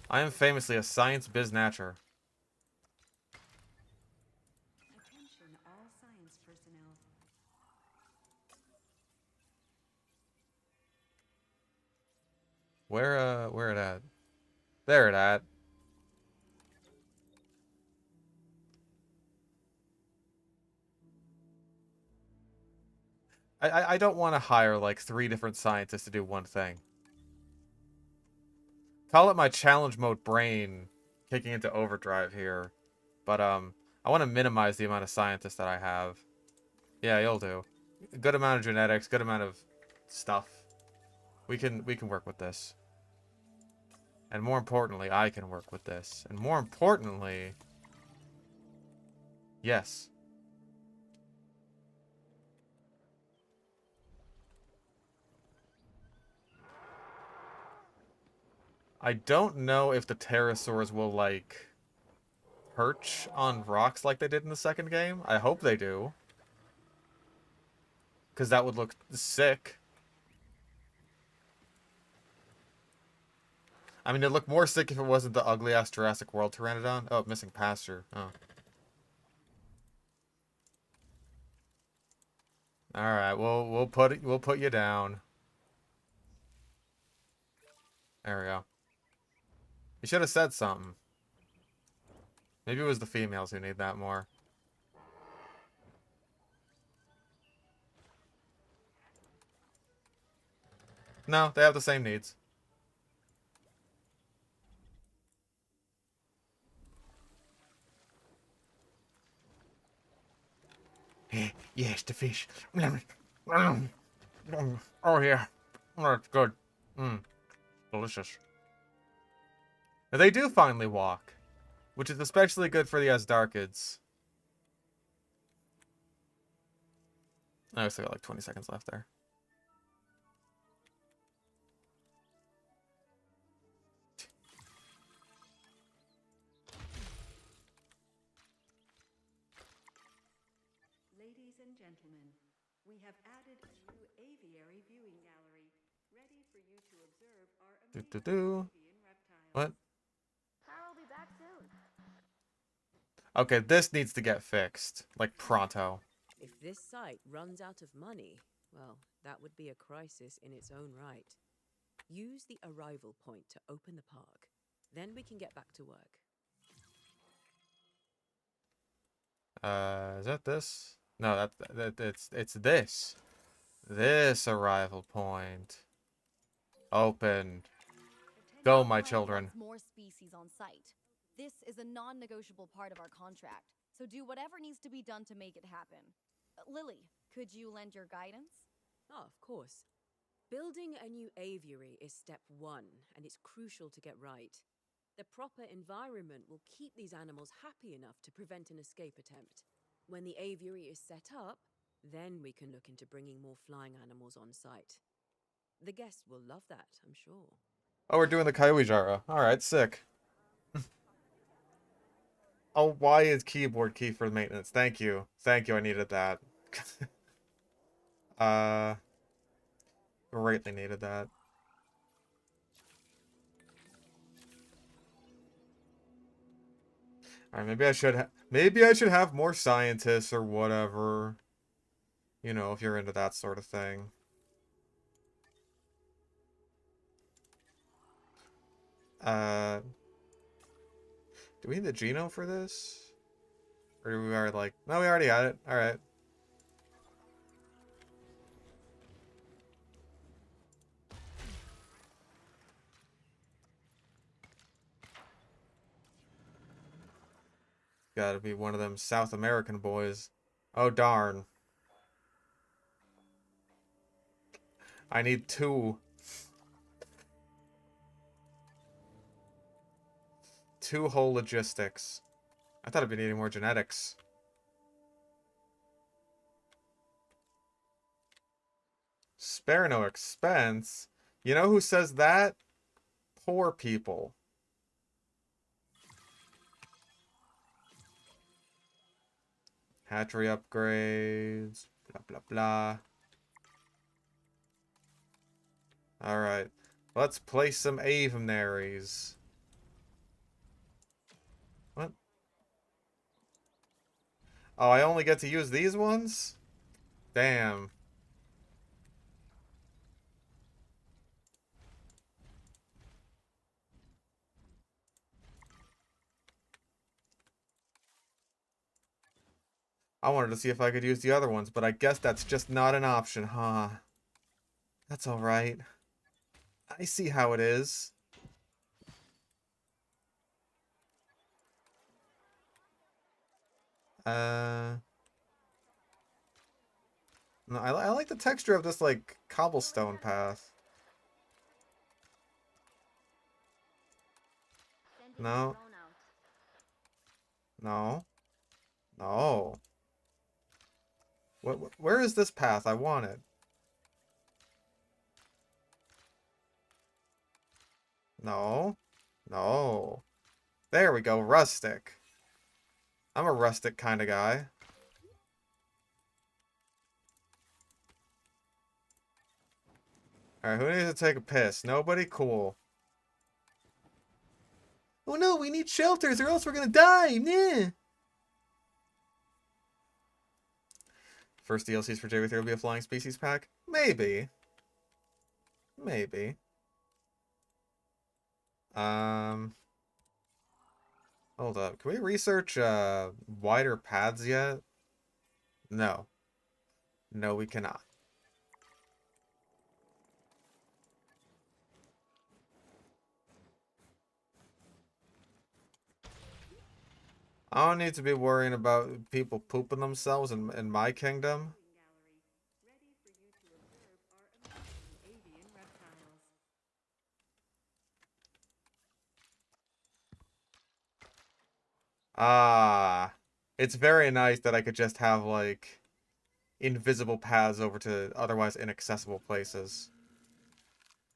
I am famously a science biznatcher. Attention all science personnel. Where it at? There it at. I don't want to hire like 3 different scientists to do one thing. Call it my challenge mode brain kicking into overdrive here. But I want to minimize the amount of scientists that I have. Yeah, you'll do. A good amount of genetics, good amount of stuff. We can work with this. And more importantly, I can work with this. And more importantly, yes. I don't know if the pterosaurs will, like, perch on rocks like they did in the second game. I hope they do. Because that would look sick. I mean, it'd look more sick if it wasn't the ugly-ass Jurassic World Pteranodon. Oh, missing pasture. Oh. Alright, we'll put you down. There we go. You should have said something. Maybe it was the females who need that more. No, they have the same needs. Yes, the fish. Oh, yeah. Oh, that's good. Delicious. They do finally walk. which is especially good for the Asdarchids. I still got like 20 seconds left there. Ladies and gentlemen, we have added a new aviary viewing gallery, ready for you to observe our amazing avian reptiles. What? I'll be back soon. Okay, this needs to get fixed. Like, pronto. If this site runs out of money, well, that would be a crisis in its own right. Use the arrival point to open the park. Then we can get back to work. Is that this? No, it's this. This arrival point. Open. Go, my children. More species on site. This is a non-negotiable part of our contract, so do whatever needs to be done to make it happen. Lily, could you lend your guidance? Oh, of course. Building a new aviary is step one, and it's crucial to get right. The proper environment will keep these animals happy enough to prevent an escape attempt. When the aviary is set up, then we can look into bringing more flying animals on site. The guests will love that, I'm sure. Oh, we're doing the Kaiwi Jara. Alright, sick. Oh, Y is keyboard key for maintenance. Thank you. Thank you, I needed that. Greatly needed that. Alright, maybe I should have more scientists or whatever. You know, if you're into that sort of thing. Do we need the Geno for this? Or do we already like... No, we already had it. Alright. Gotta be one of them South American boys. Oh, darn. I need 2. 2 whole logistics. I thought I'd be needing more genetics. Spare no expense? You know who says that? Poor people. Hatchery upgrades. Blah, blah, blah. Alright. Let's place some aviaries. What? Oh, I only get to use these ones? Damn. I wanted to see if I could use the other ones, but I guess that's just not an option, huh? That's alright. I see how it is. No, I like the texture of this, like, cobblestone path. No. No. No. Where is this path? I want it. No. No. There we go. Rustic. I'm a rustic kind of guy. Alright, who needs to take a piss? Nobody? Cool. Oh no, we need shelters or else we're gonna die! Nah. First DLCs for J3 will be a flying species pack? Maybe. Maybe. Hold up. Can we research wider paths yet? No. No, we cannot. I don't need to be worrying about people pooping themselves in my kingdom. Ah, it's very nice that I could just have, like, invisible paths over to otherwise inaccessible places.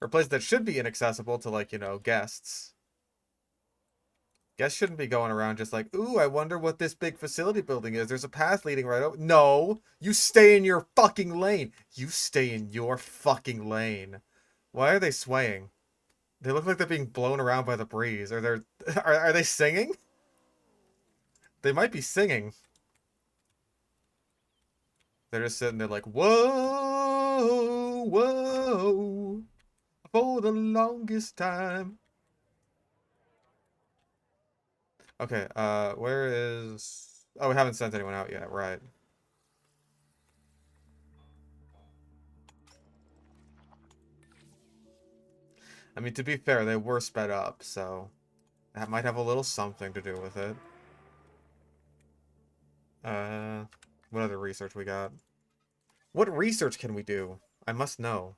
Or places that should be inaccessible to, like, you know, guests. Guests shouldn't be going around just like, ooh, I wonder what this big facility building is. There's a path leading right over. No! You stay in your fucking lane! You stay in your fucking lane. Why are they swaying? They look like they're being blown around by the breeze. Are they singing? They might be singing. They're just sitting there like, whoa, whoa, for the longest time. Okay, where is... Oh, we haven't sent anyone out yet, right. I mean, to be fair, they were sped up, so that might have a little something to do with it. What other research we got? What research can we do? I must know.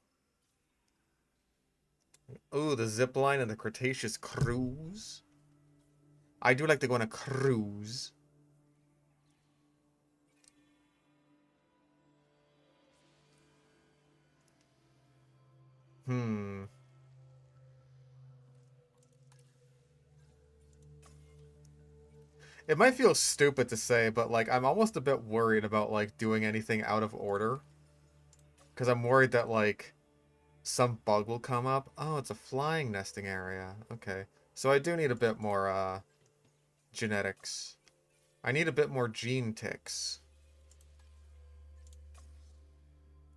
Ooh, the zip line and the Cretaceous cruise. I do like to go on a cruise. It might feel stupid to say, but, like, I'm almost a bit worried about, like, doing anything out of order. Because I'm worried that, like, some bug will come up. Oh, it's a flying nesting area. Okay. So I do need a bit more, genetics. I need a bit more gene ticks.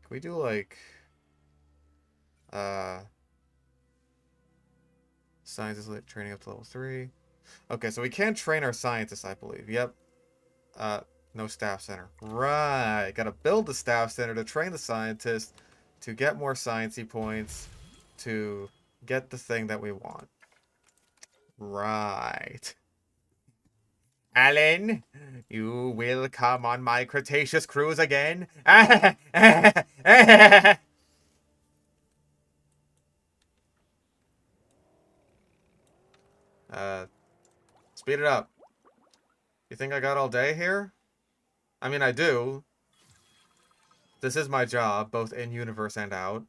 Can we do, like... Scientist training up to level 3. Okay, so we can train our scientists, I believe. Yep. No staff center. Right. Gotta build the staff center to train the scientists, to get more sciencey points, to get the thing that we want. Right. Alan, you will come on my Cretaceous cruise again? Speed it up. You think I got all day here? I mean, I do. This is my job, both in universe and out.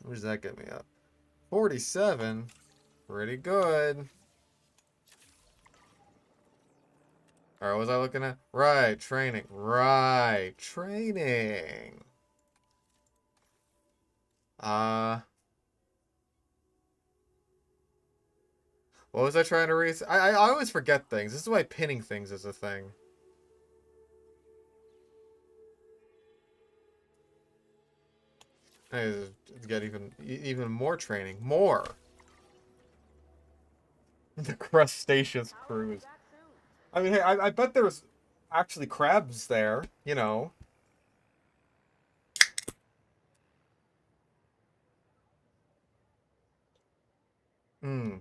What does that get me up? 47. Pretty good. Alright, what was I looking at? Right, training. Right, training. What was I trying to read? I always forget things. This is why pinning things is a thing. I get even more training. More! The crustaceous cruise. I mean, hey, I bet there's actually crabs there, you know. Hmm.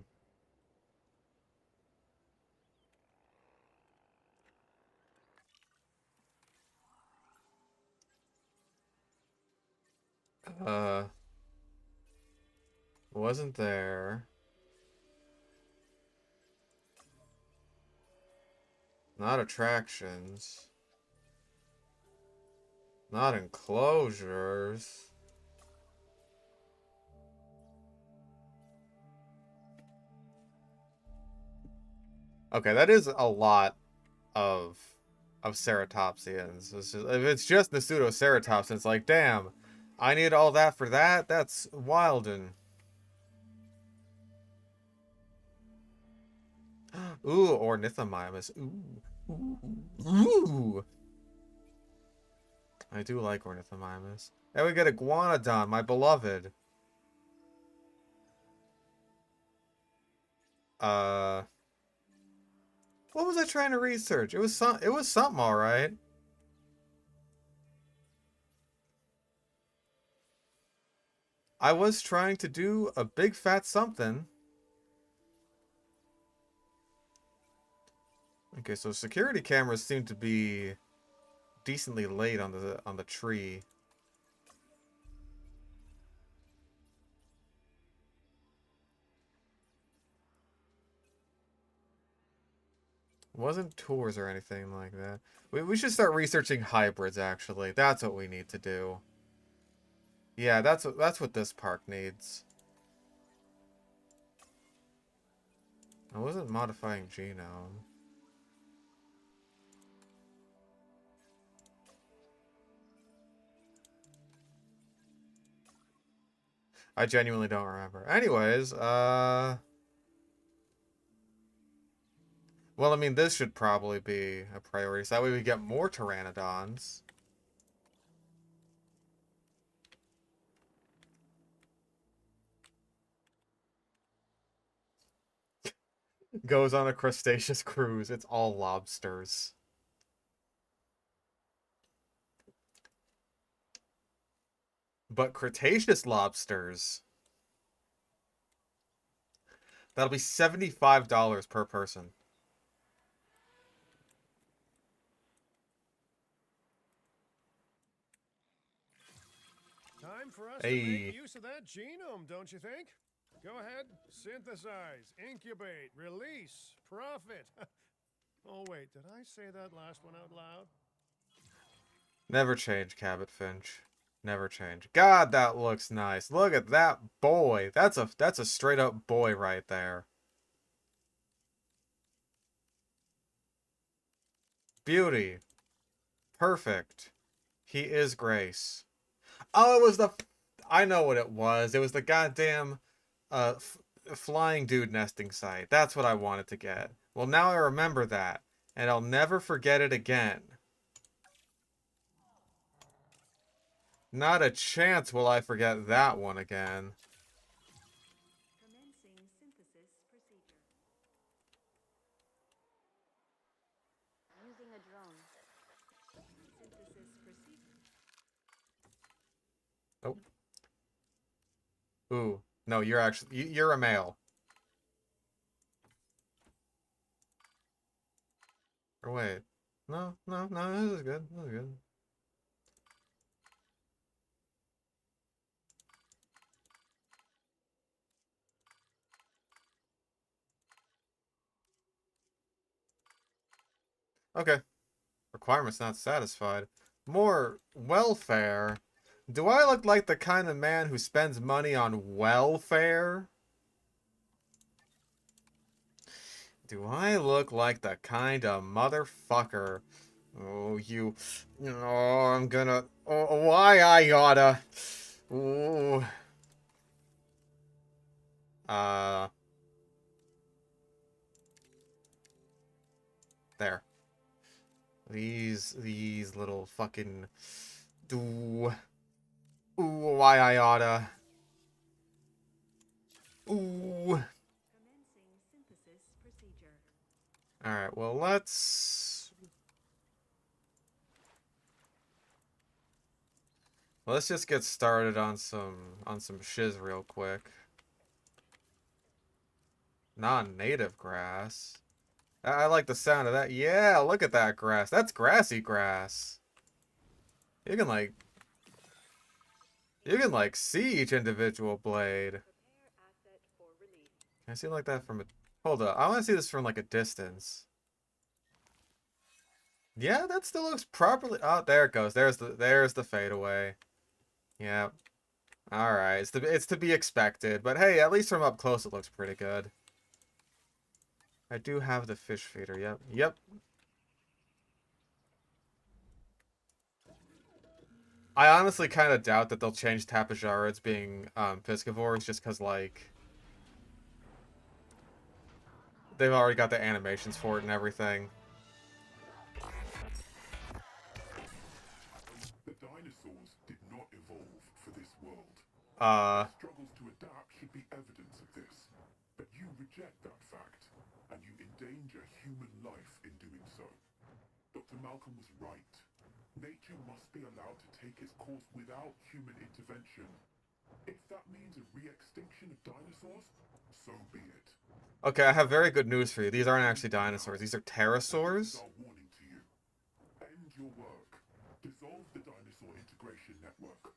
Wasn't there. Not attractions. Not enclosures. Okay, that is a lot of ceratopsians. If it's just the pseudoceratops, it's like, damn, I need all that for that? That's wildin'. Ooh, ornithomimus. Ooh. I do like ornithomimus. And we get iguanodon, my beloved. What was I trying to research? It was something, all right. I was trying to do a big fat something. Okay, so security cameras seem to be decently late on the tree. wasn't tours or anything like that. We should start researching hybrids, actually. That's what we need to do. Yeah, that's what this park needs. I wasn't modifying genome. I genuinely don't remember. Anyways, well, I mean, this should probably be a priority, so that way we get more pteranodons. Goes on a crustaceous cruise. It's all lobsters. But Cretaceous lobsters. That'll be $75 per person. Time for us to make use of that genome, don't you think? Go ahead, synthesize, incubate, release, profit. Oh wait, did I say that last one out loud? Never change, Cabot Finch. Never change. God, that looks nice. Look at that boy. That's a straight up boy right there. Beauty. Perfect. He is Grace. Oh, it was the... I know what it was. It was the goddamn flying dude nesting site. That's what I wanted to get. Well, now I remember that. And I'll never forget it again. Not a chance will I forget that one again. Commencing synthesis procedure. Using a drone. Synthesis procedure. Oh. Ooh. No, you're actually... You're a male. Or wait. No, this is good. This is good. Okay. Requirements not satisfied. More welfare. Do I look like the kind of man who spends money on welfare? Do I look like the kind of motherfucker? Oh, you know, I'm gonna... Oh, why I oughta... Ooh. There. These little fucking... Ooh, why I oughta... Ooh. Commencing synthesis procedure. Alright, well, let's just get started on some shiz real quick. Non-native grass. I like the sound of that. Yeah, look at that grass. That's grassy grass. You can like see each individual blade. Prepare asset for release. Can I see it like that from a... Hold up. I want to see this from like a distance. Yeah, that still looks properly... Oh, there it goes. There's the fadeaway. Yeah. Alright. It's to be expected. But hey, at least from up close it looks pretty good. I do have the fish feeder. Yep. Yep. I honestly kind of doubt that they'll change Tapajarids being piscivores just because, like, they've already got the animations for it and everything. The dinosaurs did not evolve for this world. Struggles to adapt should be evidence of this. But you reject that fact, and you endanger human life in doing so. Dr. Malcolm was right. Nature must be allowed to take its course without human intervention. If that means a re-extinction of dinosaurs, so be it. Okay, I have very good news for you. These aren't actually dinosaurs. These are pterosaurs. Warning to you. End your work. Dissolve the dinosaur integration network.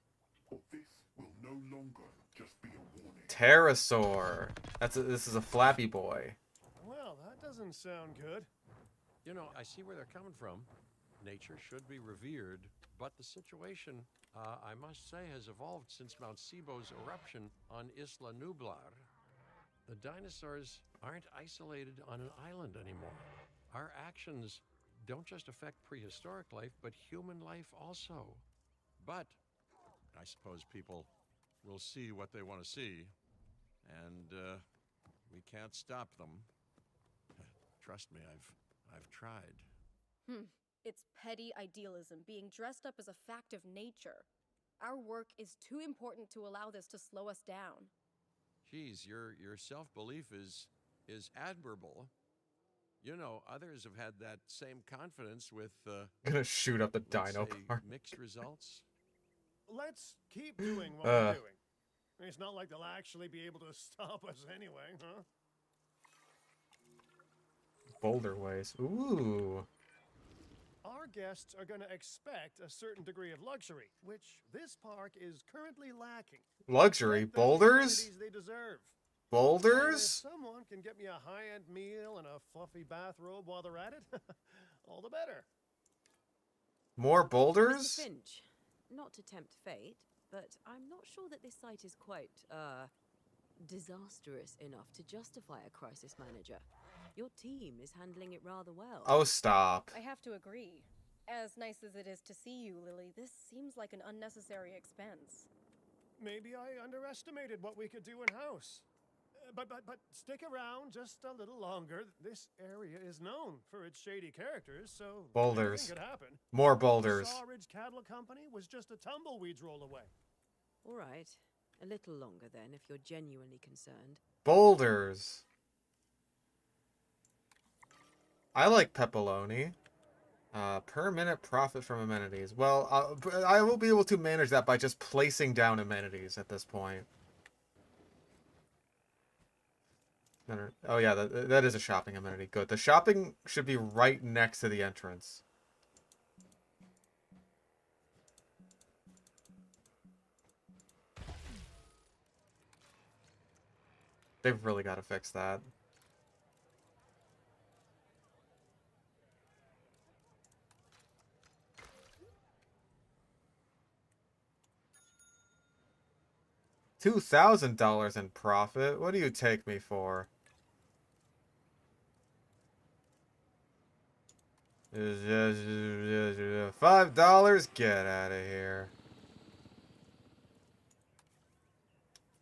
Or this will no longer just be a warning. Pterosaur. This is a flappy boy. Well, that doesn't sound good. You know, I see where they're coming from. Nature should be revered, but the situation, I must say, has evolved since Mount Sibo's eruption on Isla Nublar. The dinosaurs aren't isolated on an island anymore. Our actions don't just affect prehistoric life, but human life also. But I suppose people will see what they want to see, and we can't stop them. Trust me, I've tried. It's petty idealism being dressed up as a fact of nature. Our work is too important to allow this to slow us down. Geez, your self-belief is admirable. You know, others have had that same confidence with Gonna shoot up the let's dino say, park. mixed results. Let's keep doing what we're doing. It's not like they'll actually be able to stop us anyway, huh? Boulder ways. Ooh. Our guests are going to expect a certain degree of luxury, which this park is currently lacking. Luxury? Get them the Boulders? amenities they deserve. And Boulders? if someone can get me a high-end meal and a fluffy bathrobe while they're at it, all the better. More Mr. boulders? Finch, not to tempt fate, but I'm not sure that this site is quite, disastrous enough to justify a crisis manager. Your team is handling it rather well. Oh, stop. I have to agree. As nice as it is to see you, Lily, this seems like an unnecessary expense. Maybe I underestimated what we could do in-house. But stick around just a little longer. This area is known for its shady characters, so Boulders. anything could happen. More boulders. The Sawridge Cattle Company was just a tumbleweed's roll away. All right. A little longer then, if you're genuinely concerned. Boulders. I like pepperoni. Per minute profit from amenities. Well, I will be able to manage that by just placing down amenities at this point. Oh yeah, that is a shopping amenity. Good. The shopping should be right next to the entrance. They've really got to fix that. $2,000 in profit? What do you take me for? $5? Get out of here.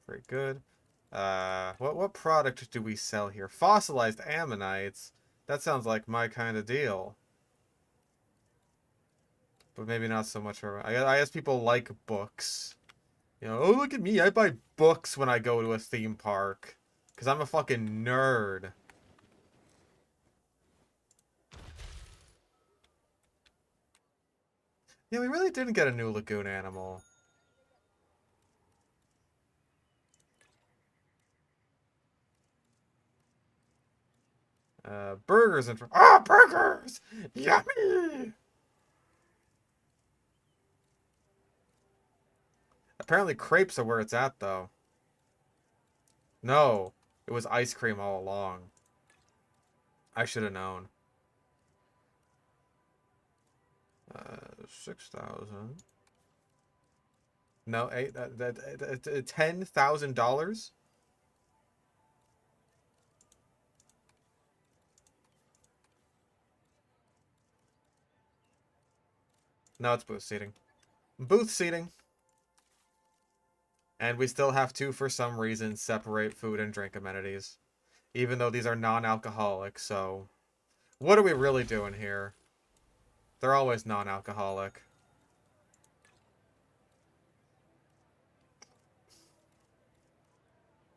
Very good. What product do we sell here? Fossilized ammonites. That sounds like my kind of deal. But maybe not so much for... I guess people like books. You know, oh, look at me. I buy books when I go to a theme park. Because I'm a fucking nerd. Yeah, we really didn't get a new lagoon animal. Burgers and... Ah, burgers! Yummy! Apparently crepes are where it's at, though. No, it was ice cream all along. I should have known. 6,000. No, $10,000. No, it's booth seating. Booth seating. And we still have to, for some reason, separate food and drink amenities. Even though these are non-alcoholic, so... What are we really doing here? They're always non-alcoholic.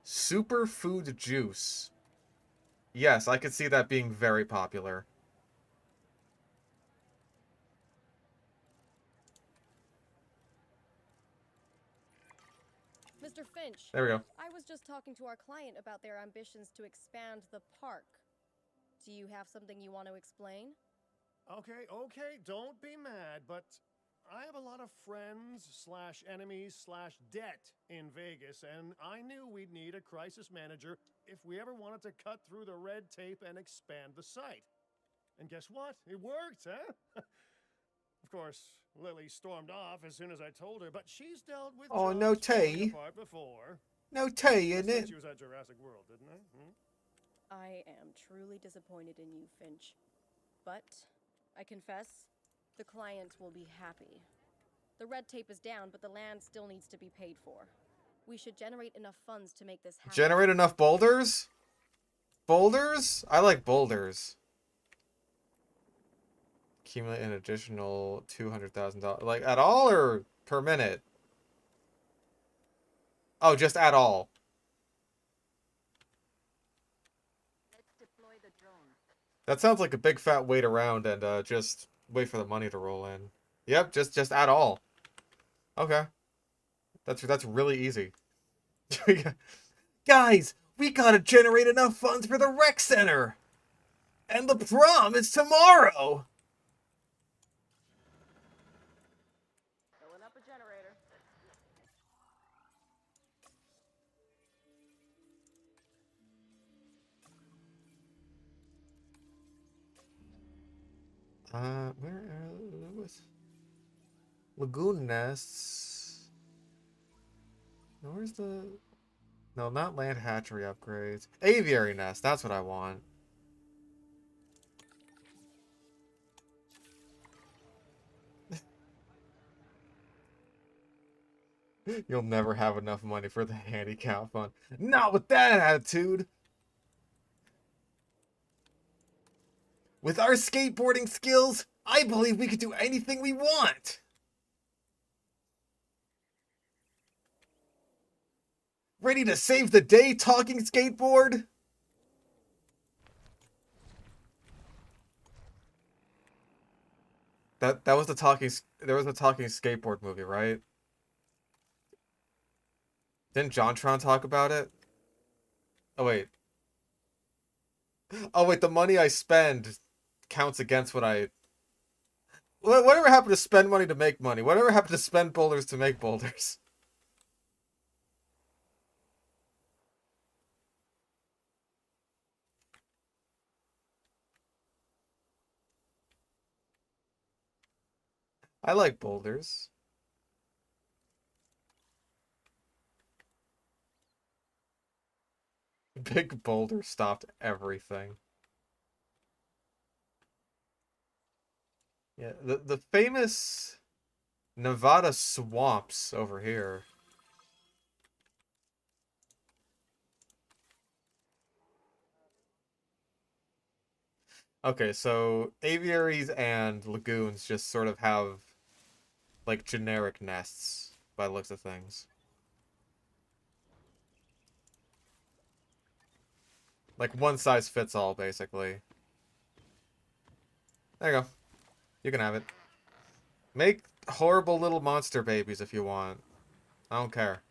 Superfood juice. Yes, I could see that being very popular. Mr. Finch. There we go. I was just talking to our client about their ambitions to expand the park. Do you have something you want to explain? Okay, don't be mad, but I have a lot of friends/enemies/debt in Vegas, and I knew we'd need a crisis manager if we ever wanted to cut through the red tape and expand the site. And guess what? It worked, huh? Of course, Lily stormed off as soon as I told her, but she's dealt with Oh, jobs no falling tea. apart before. No tea I in said it. she was at Jurassic World, didn't I? I am truly disappointed in you, Finch. But, I confess, the client will be happy. The red tape is down, but the land still needs to be paid for. We should generate enough funds to make this happen. Generate enough boulders? Boulders? I like boulders. Accumulate an additional $200,000. Like, at all or per minute? Oh, just at all. Let's deploy the drone. That sounds like a big fat wait around and just wait for the money to roll in. Yep, just at all. Okay. That's really easy. Guys, we gotta generate enough funds for the rec center! And the prom is tomorrow! Filling up a generator. Where was lagoon nests? Where's the... No, not land hatchery upgrades. Aviary nest, that's what I want. You'll never have enough money for the handicap fund. Not with that attitude! With our skateboarding skills, I believe we could do anything we want! Ready to save the day, talking skateboard? That was the talking... There was a talking skateboard movie, right? Didn't JonTron talk about it? Oh, wait. Oh, wait, the money I spend counts against what I... Whatever happened to spend money to make money? Whatever happened to spend boulders to make boulders? I like boulders. Big boulder stopped everything. Yeah, the famous Nevada swamps over here. Okay, so aviaries and lagoons just sort of have like generic nests by the looks of things. Like one size fits all, basically. There you go. You can have it. Make horrible little monster babies if you want. I don't care.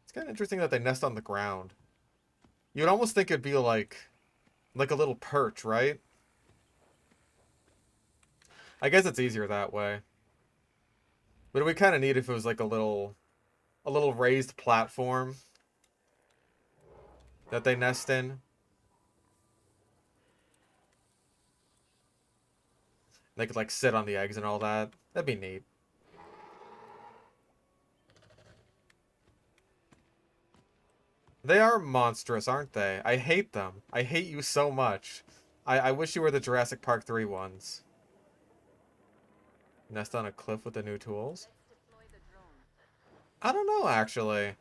It's kind of interesting that they nest on the ground. You'd almost think it'd be like a little perch, right? I guess it's easier that way. But we kind of need if it was like a little raised platform that they nest in. They could like sit on the eggs and all that. That'd be neat. They are monstrous, aren't they? I hate them. I hate you so much. I wish you were the Jurassic Park 3 ones. Nest on a cliff with the new tools? I don't know, actually.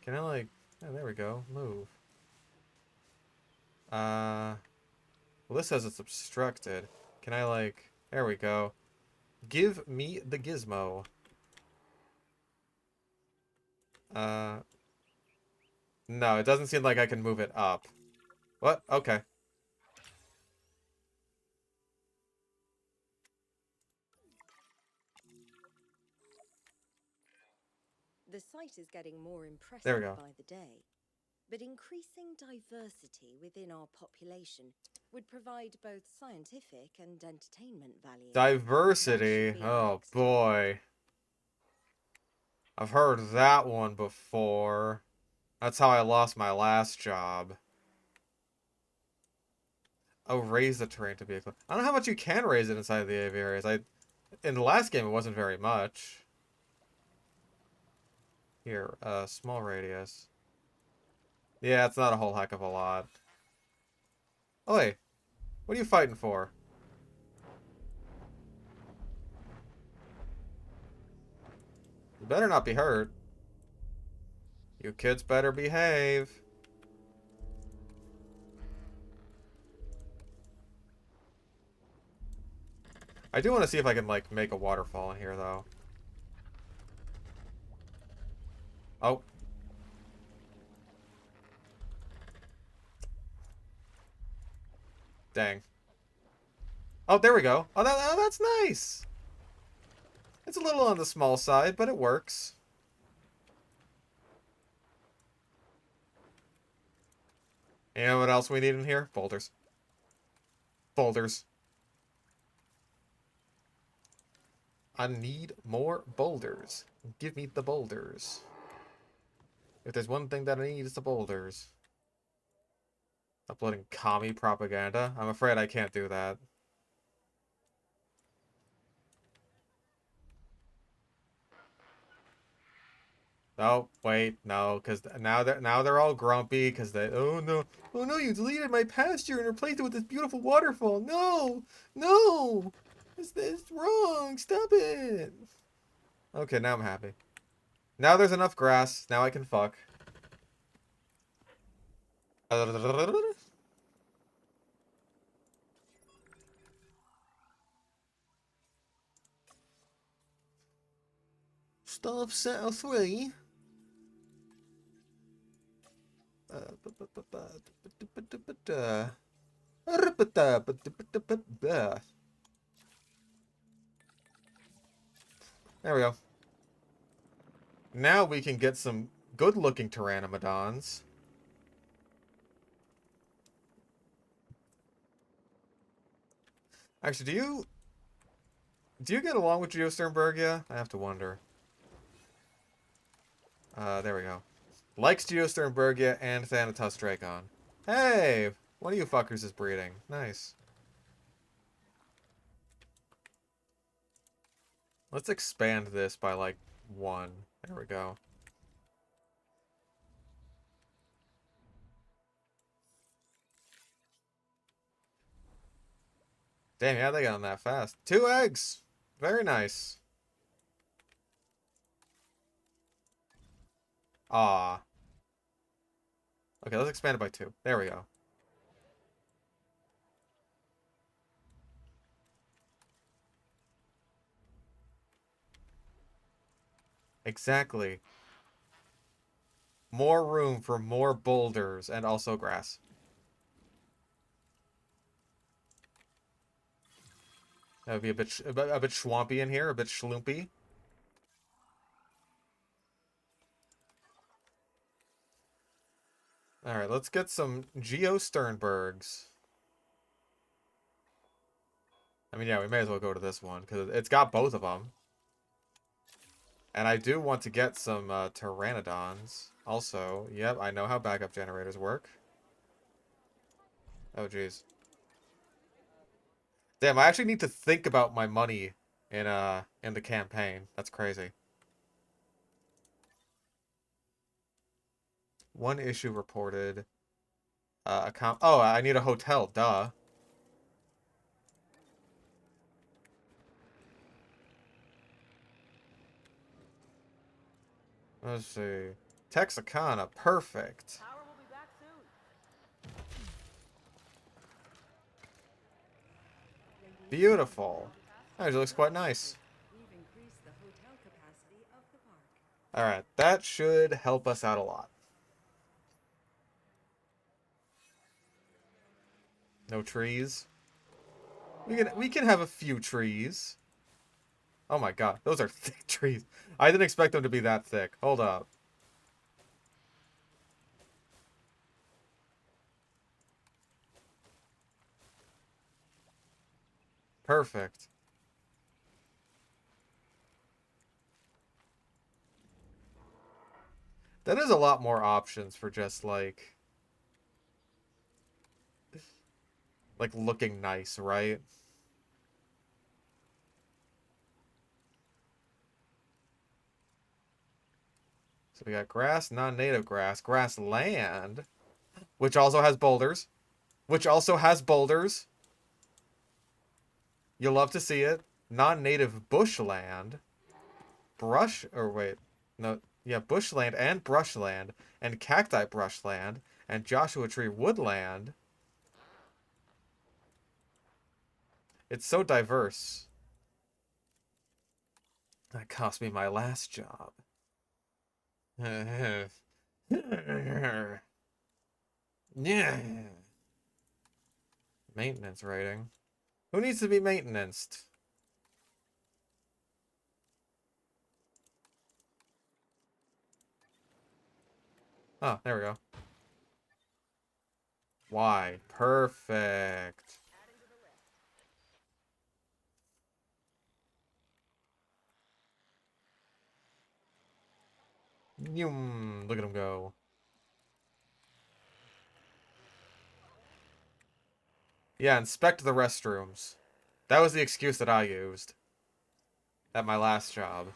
Can I, like... Oh, there we go. Move. Well, this says it's obstructed. Can I, like... There we go. Give me the gizmo. No, it doesn't seem like I can move it up. What? Okay. The site is getting more impressive There we go. by the day, but increasing diversity within our population would provide both scientific and entertainment value. Diversity. Oh boy. I've heard that one before. That's how I lost my last job. Oh, raise the terrain to be a... I don't know how much you can raise it inside the aviaries. In the last game, it wasn't very much. Here, small radius. Yeah, it's not a whole heck of a lot. Oh, wait. What are you fighting for? You better not be hurt. You kids better behave. I do want to see if I can, like, make a waterfall in here, though. Oh. Dang. Oh, there we go. Oh, that's nice. It's a little on the small side, but it works. You know what else we need in here? Boulders. Boulders. I need more boulders. Give me the boulders. If there's one thing that I need, it's the boulders. Uploading commie propaganda? I'm afraid I can't do that. Oh, wait, no, because now they're all grumpy because oh no, you deleted my pasture and replaced it with this beautiful waterfall. No, no, it's wrong. Stop it. Okay, now I'm happy. Now there's enough grass. Now I can fuck. Stop Cell 3. There we go. Now we can get some good-looking Pteranodons. Actually, do you get along with Geosternbergia? I have to wonder. There we go. Likes Geosternbergia and Thanatos Dracon. Hey! One of you fuckers is breeding. Nice. Let's expand this by, like, 1. There we go. Damn, yeah, they got on that fast. 2 eggs! Very nice. Ah. Okay, let's expand it by 2. There we go. Exactly. More room for more boulders and also grass. That would be a bit swampy in here, a bit schlumpy. Alright, let's get some Geosternbergs. I mean, yeah, we may as well go to this one, because it's got both of them. And I do want to get some Pteranodons. Also, yep, I know how backup generators work. Oh, jeez. Damn, I actually need to think about my money in the campaign. That's crazy. 1 issue reported. Account. Oh, I need a hotel. Duh. Let's see. Texarkana, perfect. Power will be back soon. Beautiful. Actually looks quite nice. We've increased the hotel capacity of the park. Alright, that should help us out a lot. No trees. We can have a few trees. Oh my god, those are thick trees. I didn't expect them to be that thick. Hold up. Perfect. That is a lot more options for just like looking nice, right? So we got grass, non-native grass, grassland, which also has boulders, You'll love to see it. Non-native bushland, bushland and brushland, and cacti brushland, and Joshua tree woodland. It's so diverse. That cost me my last job. Yeah. Maintenance rating. Who needs to be maintained? Oh, there we go. Why? Perfect. Look at him go. Yeah, inspect the restrooms. That was the excuse that I used at my last job.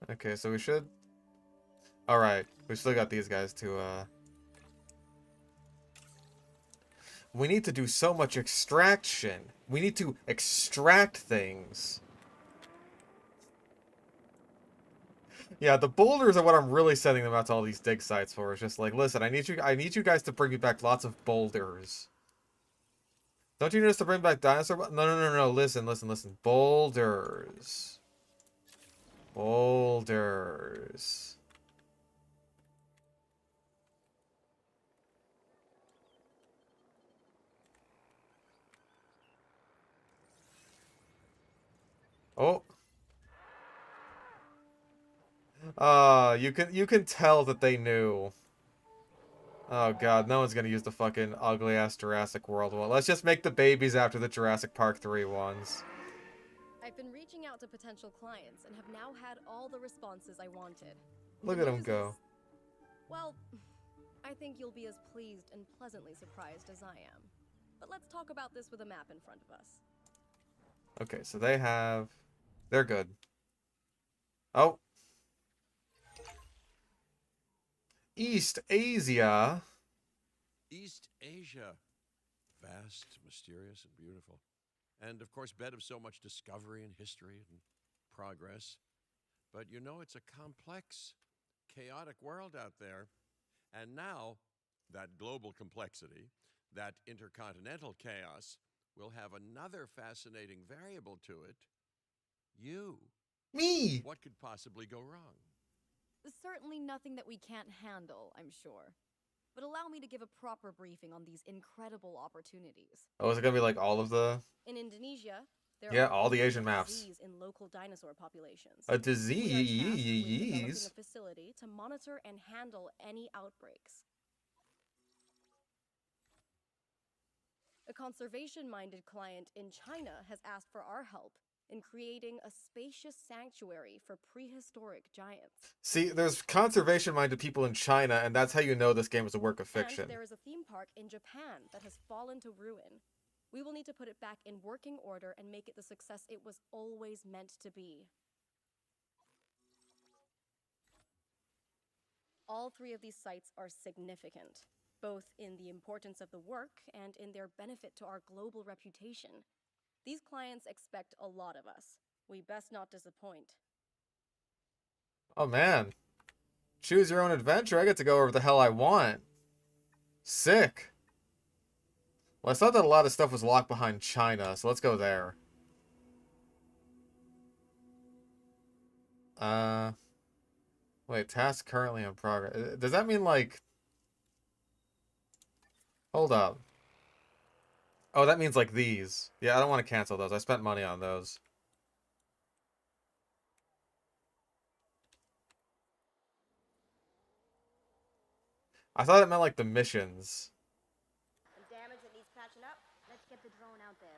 Okay, so we should... Alright, we still got these guys to, We need to do so much extraction. We need to extract things. Yeah, the boulders are what I'm really sending them out to all these dig sites for. It's just like, listen, I need you guys to bring me back lots of boulders. Don't you need us to bring back dinosaur? No. Listen. Boulders. Boulders. Oh. You can tell that they knew. Oh god, no one's gonna use the fucking ugly ass Jurassic World one. Let's just make the babies after the Jurassic Park 3 ones. I've been reaching out to potential clients and have now had all the responses I wanted. Look at him go. Well, I think you'll be as pleased and pleasantly surprised as I am. But let's talk about this with a map in front of us. Okay, so they're good. Oh. East Asia. East Asia. Vast, mysterious, and beautiful. And, of course, bed of so much discovery and history and progress. But you know, it's a complex, chaotic world out there. And now, that global complexity, that intercontinental chaos, will have another fascinating variable to it. You. Me! What could possibly go wrong? Certainly nothing that we can't handle, I'm sure. But allow me to give a proper briefing on these incredible opportunities. Oh, is it gonna be like all of the... In Indonesia, there Yeah, are all the Asian maps. disease in local dinosaur populations. A disease? We are tasked with developing a facility to monitor and handle any outbreaks. A conservation-minded client in China has asked for our help in creating a spacious sanctuary for prehistoric giants. See, there's conservation-minded people in China, and that's how you know this game is a work of fiction. And there is a theme park in Japan that has fallen to ruin. We will need to put it back in working order and make it the success it was always meant to be. All three of these sites are significant, both in the importance of the work and in their benefit to our global reputation. These clients expect a lot of us. We best not disappoint. Oh man. Choose your own adventure. I get to go wherever the hell I want. Sick. Well, I thought that a lot of stuff was locked behind China, so let's go there. Wait, task currently in progress. Does that mean, like... Hold up. Oh, that means, like, these. Yeah, I don't want to cancel those. I spent money on those. I thought it meant like the missions. Some damage that needs patching up. Let's get the drone out there.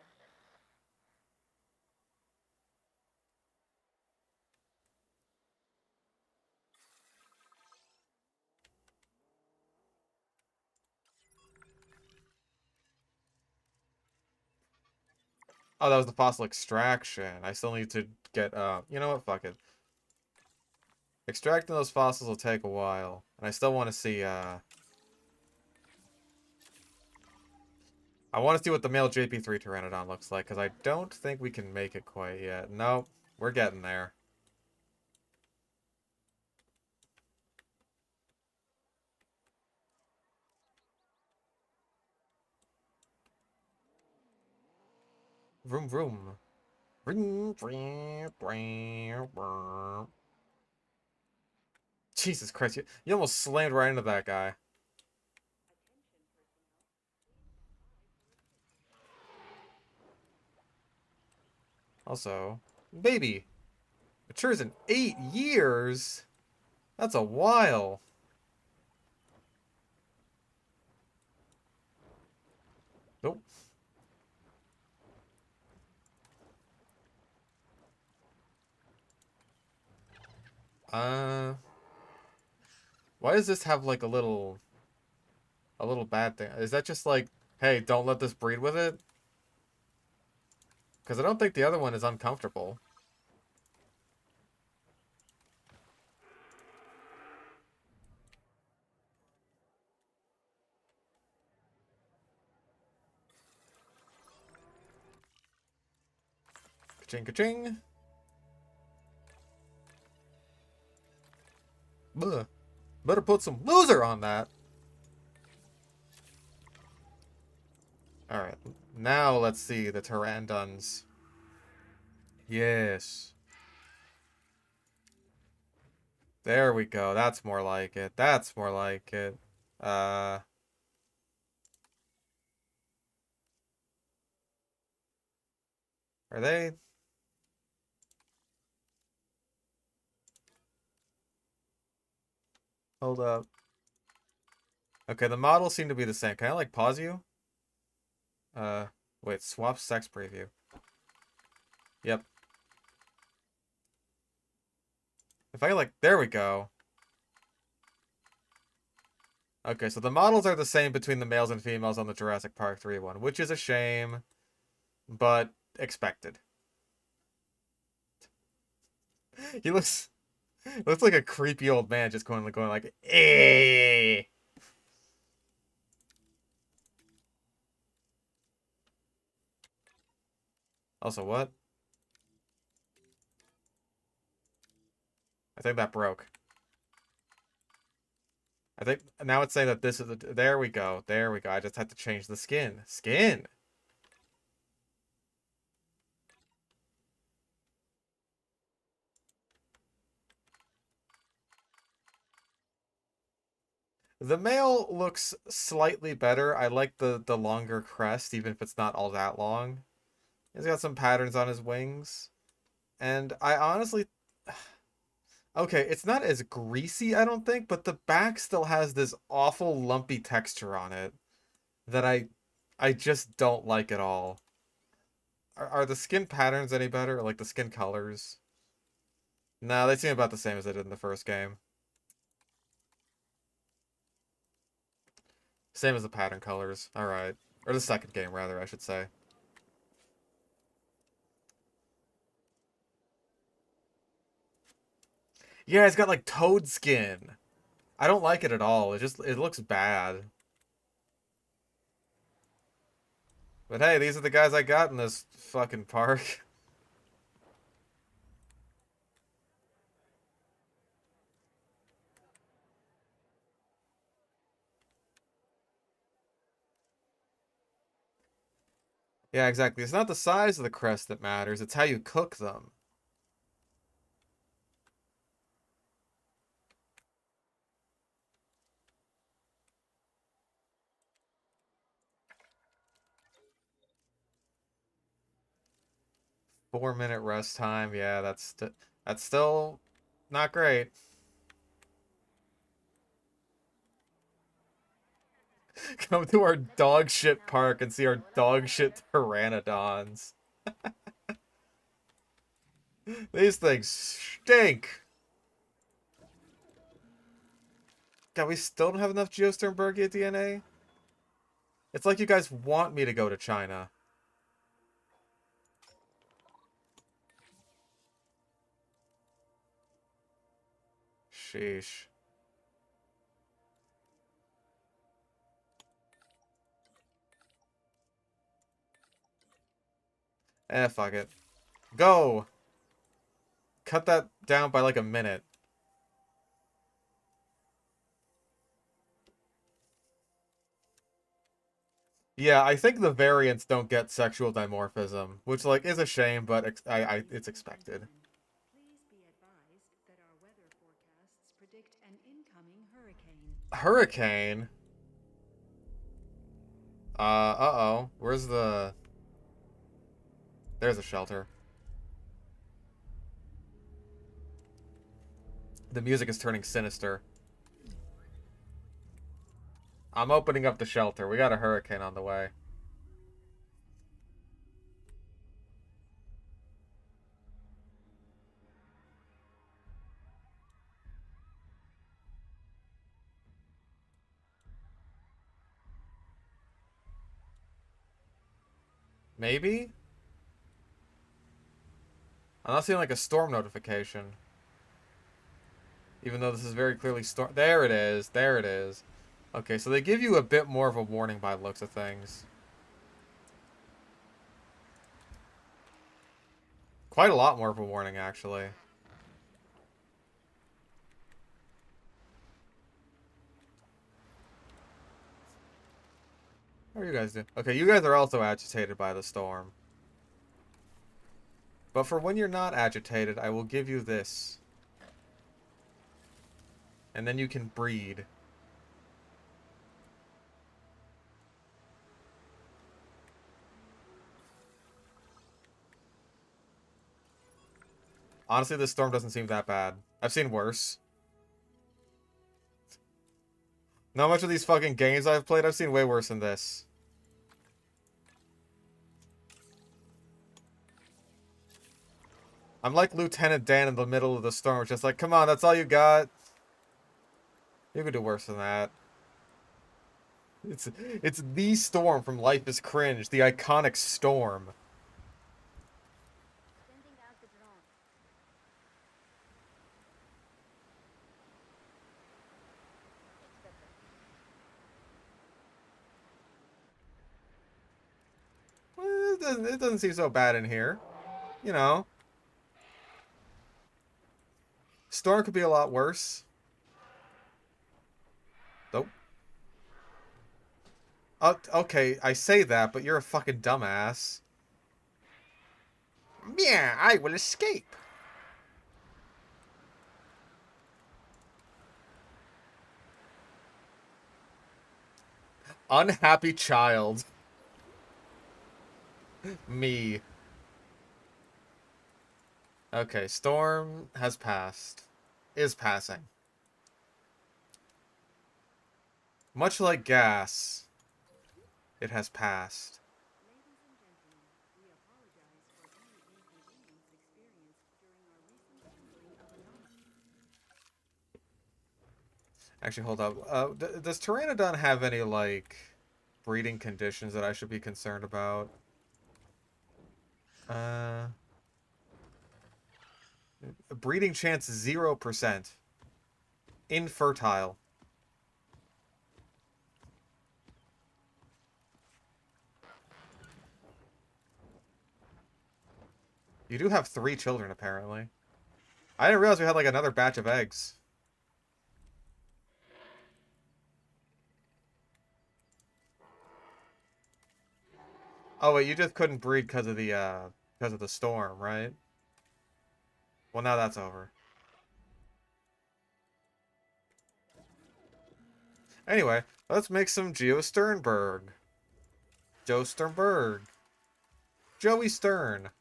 Oh, that was the fossil extraction. I still need to get, you know what? Fuck it. Extracting those fossils will take a while. And I still want to see, I want to see what the male JP3 Pteranodon looks like, because I don't think we can make it quite yet. Nope, we're getting there. Vroom vroom. Jesus Christ, you almost slammed right into that guy. Also, baby. Matures in 8 years? That's a while. Nope. Why does this have like a little bad thing? Is that just like, hey, don't let this breed with it? Because I don't think the other one is uncomfortable. Ka-ching, ka-ching. Bleh. Better put some loser on that. Alright, now let's see the pteranodons. Yes. There we go. That's more like it. That's more like it. Are they? Hold up. Okay, the models seem to be the same. Can I, like, pause you? Wait, swap sex preview. Yep. If I, like, there we go. Okay, so the models are the same between the males and females on the Jurassic Park 3 one, which is a shame, but expected. He looks like a creepy old man just going like, eh. Also, what? I think that broke. I think now it's saying that this is the. There we go. There we go. I just had to change the skin. Skin. The male looks slightly better. I like the longer crest, even if it's not all that long. He's got some patterns on his wings. And I honestly... Okay, it's not as greasy, I don't think, but the back still has this awful lumpy texture on it that I just don't like at all. Are the skin patterns any better? Or like the skin colors? No, they seem about the same as they did in the first game. Same as the pattern colors. Alright. Or the second game, rather, I should say. Yeah, it's got like toad skin. I don't like it at all. It looks bad. But hey, these are the guys I got in this fucking park. Yeah, exactly. It's not the size of the crest that matters, it's how you cook them. Four-minute rest time. Yeah, that's still not great. Come to our dog shit park and see our dog shit pteranodons. These things stink. God, we still don't have enough Geosternbergia DNA? It's like you guys want me to go to China. Sheesh. Fuck it. Go! Cut that down by like a minute. Yeah, I think the variants don't get sexual dimorphism, which like is a shame, but it's expected. Please be advised that our weather forecasts predict an incoming hurricane. Hurricane? Uh-oh. Where's the... There's a shelter. The music is turning sinister. I'm opening up the shelter. We got a hurricane on the way. Maybe? I'm not seeing like a storm notification. Even though this is very clearly storm... There it is. There it is. Okay, so they give you a bit more of a warning by the looks of things. Quite a lot more of a warning, actually. How are you guys doing? Okay, you guys are also agitated by the storm. But for when you're not agitated, I will give you this. And then you can breed. Honestly, this storm doesn't seem that bad. I've seen worse. Not much of these fucking games I've played, I've seen way worse than this. I'm like Lieutenant Dan in the middle of the storm, just like, come on, that's all you got? You could do worse than that. It's the storm from Life is Cringe, the iconic storm. Sending out the drone. Well, it doesn't seem so bad in here. You know. Storm could be a lot worse. Nope. Okay, I say that, but you're a fucking dumbass. Yeah, I will escape. Unhappy child. Me. Okay, storm has passed. Is passing. Much like gas, it has passed. Ladies and gentlemen, we apologize for any inconvenience experienced during our recent handling of anomalies. Actually, hold up. Does Pteranodon have any, like, breeding conditions that I should be concerned about? Breeding chance 0%. Infertile. You do have 3 children, apparently. I didn't realize we had, like, another batch of eggs. Oh, wait, you just couldn't breed because of the storm, right? Well, now that's over. Anyway, let's make some Joey Sternberg. Joe Sternberg. Joey Stern.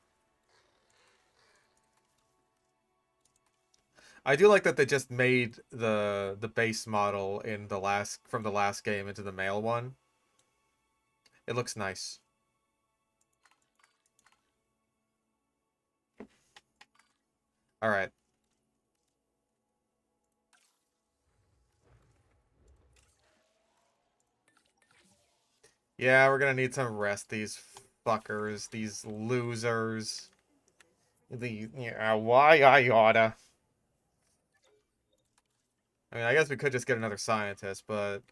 I do like that they just made the base model in the from the last game into the male one. It looks nice. All right. Yeah, we're gonna need some rest, these fuckers, these losers. Yeah, why I oughta. I mean, I guess we could just get another scientist, but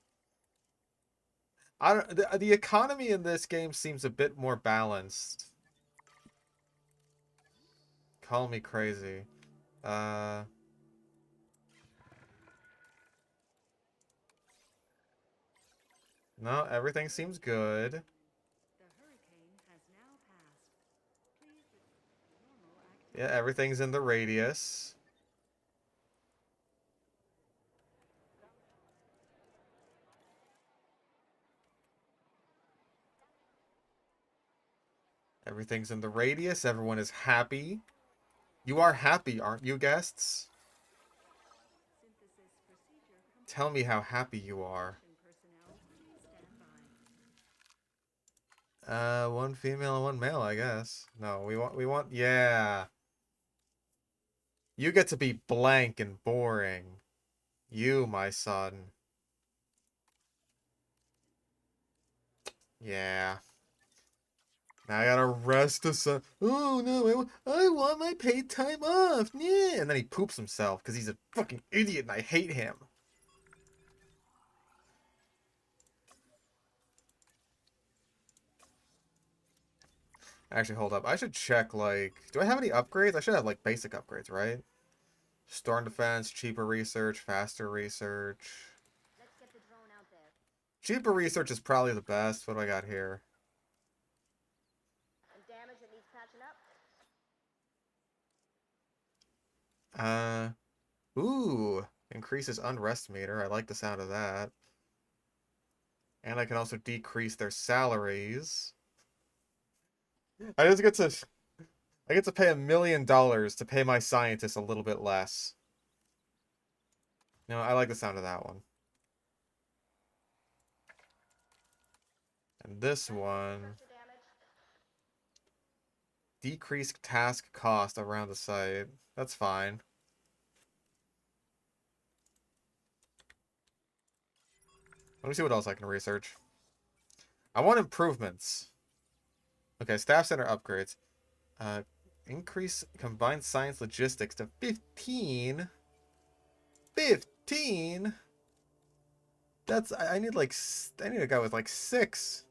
I don't. The economy in this game seems a bit more balanced. Call me crazy. No, everything seems good. The hurricane has now passed. Please return to normal activity. Yeah, everything's in the radius. Everything's in the radius. Everyone is happy. You are happy, aren't you, guests? Tell me how happy you are. One female and one male, I guess. No, yeah. You get to be blank and boring. You, my son. Yeah. Now I gotta rest the sun. Oh no, I want my paid time off. Yeah. And then he poops himself because he's a fucking idiot and I hate him. Actually, hold up. I should check, like... Do I have any upgrades? I should have, like, basic upgrades, right? Storm defense, cheaper research, faster research. Let's get the drone out there. Cheaper research is probably the best. What do I got here? And damage that needs patching up. Ooh. Increases unrest meter. I like the sound of that. And I can also decrease their salaries. I get to pay $1 million to pay my scientists a little bit less. No, I like the sound of that one. And this one... Decreased task cost around the site. That's fine. Let me see what else I can research. I want improvements. Okay, staff center upgrades. Increase combined science logistics to 15. 15? That's... I need like... I need a guy with like 6.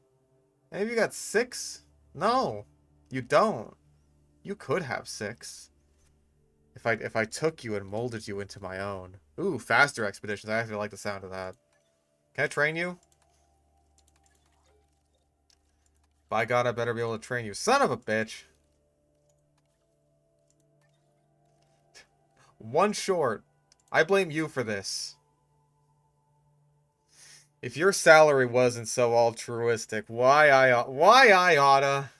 Any of you got 6? No. You don't. You could have 6. If I took you and molded you into my own. Ooh, faster expeditions. I actually like the sound of that. Can I train you? By God, I better be able to train you. Son of a bitch. One short. I blame you for this. If your salary wasn't so altruistic, why I oughta...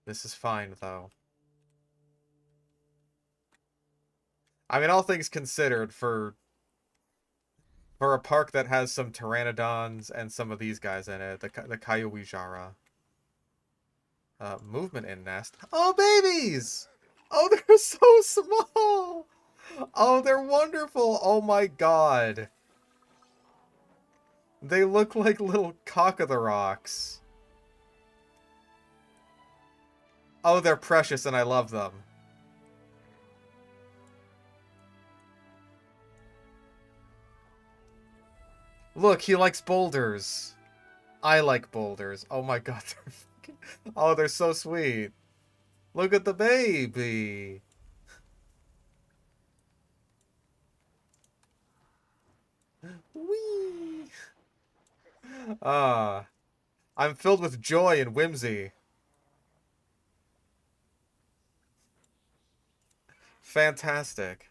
This is fine, though. I mean, all things considered, for a park that has some pteranodons and some of these guys in it, the Kayawijara. Movement in nest. Oh, babies! Oh, they're so small! Oh, they're wonderful! Oh my god. They look like little cock of the rocks. Oh, they're precious and I love them. Look, he likes boulders. I like boulders. Oh my god, they're fucking... Oh, they're so sweet. Look at the baby. Whee! I'm filled with joy and whimsy. Fantastic.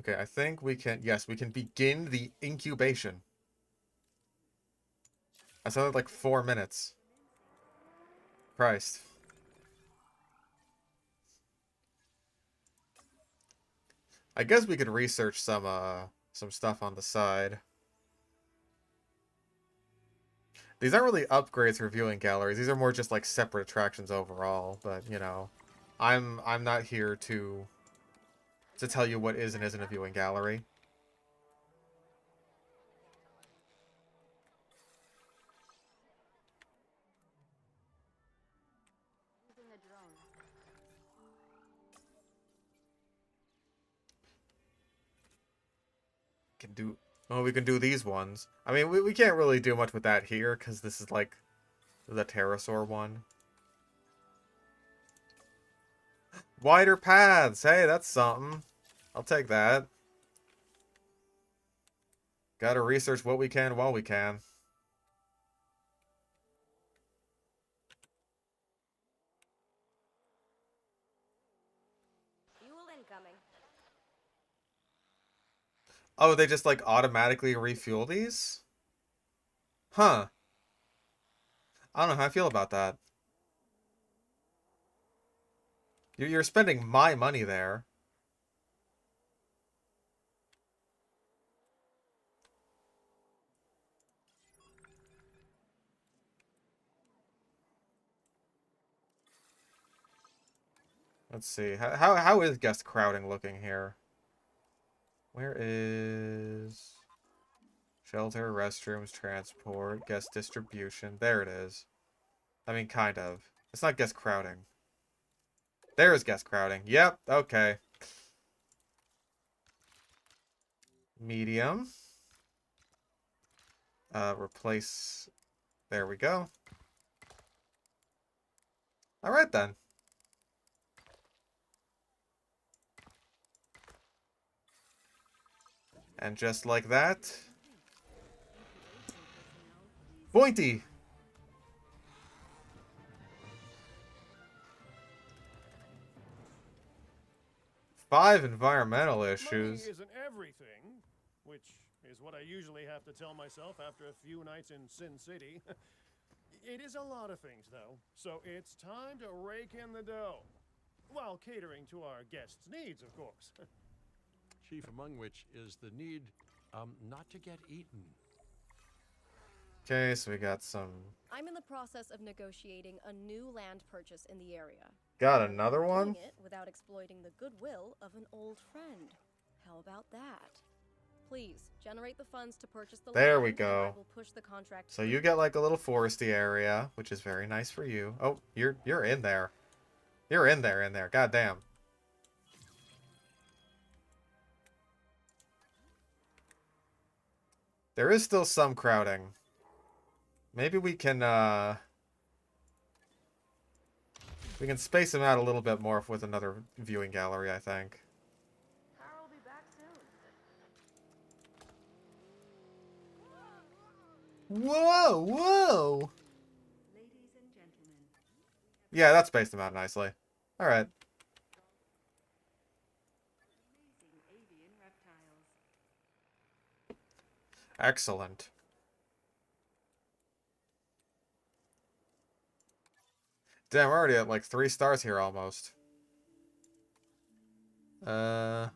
Okay, I think we can... Yes, we can begin the incubation. I sounded like 4 minutes. Christ. I guess we could research some stuff on the side. These aren't really upgrades for viewing galleries. These are more just like separate attractions overall. But you know, I'm not here to tell you what is and isn't a viewing gallery. Using a drone. Can do. Oh, we can do these ones. I mean, we can't really do much with that here because this is like the pterosaur one. Wider paths. Hey, that's something. I'll take that. Gotta research what we can while we can. Fuel incoming. Oh, they just like automatically refuel these? Huh. I don't know how I feel about that. You're spending my money there. Let's see. How is guest crowding looking here? Where is shelter, restrooms, transport, guest distribution? There it is. I mean, kind of. It's not guest crowding. There is guest crowding. Yep, okay. Medium. Replace. There we go. Alright then. And just like that. Pointy! Five environmental issues. Money isn't everything, which is what I usually have to tell myself after a few nights in Sin City. It is a lot of things, though, so it's time to rake in the dough. While catering to our guests' needs, of course. Chief among which is the need not to get eaten. Okay, so we got some... I'm in the process of negotiating a new land purchase in the area. Got another Doing one? it without exploiting the goodwill of an old friend. How about that? Please generate the funds to purchase the There land, we and go. I will push the contract So you get like a little foresty area, which is very nice for you. Oh, you're in there. You're in there. God damn. There is still some crowding. Maybe we can space them out a little bit more with another viewing gallery, I think. Carl will be back soon. Whoa, whoa! Ladies and gentlemen, Yeah, that spaced them out nicely. Alright. amazing avian reptiles. Excellent. Damn, we're already at like 3 stars here almost. Yeah,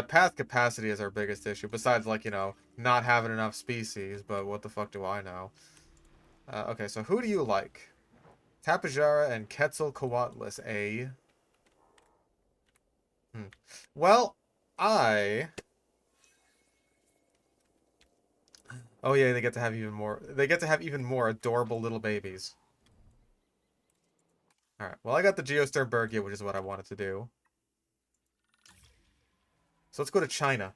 path capacity is our biggest issue, besides, like, you know, not having enough species, but what the fuck do I know? Okay, so who do you like? Tapejara and Quetzalcoatlus, eh? Well, Oh yeah, they get to have even more... They get to have even more adorable little babies. Alright, well I got the Geosternbergia, which is what I wanted to do. So let's go to China.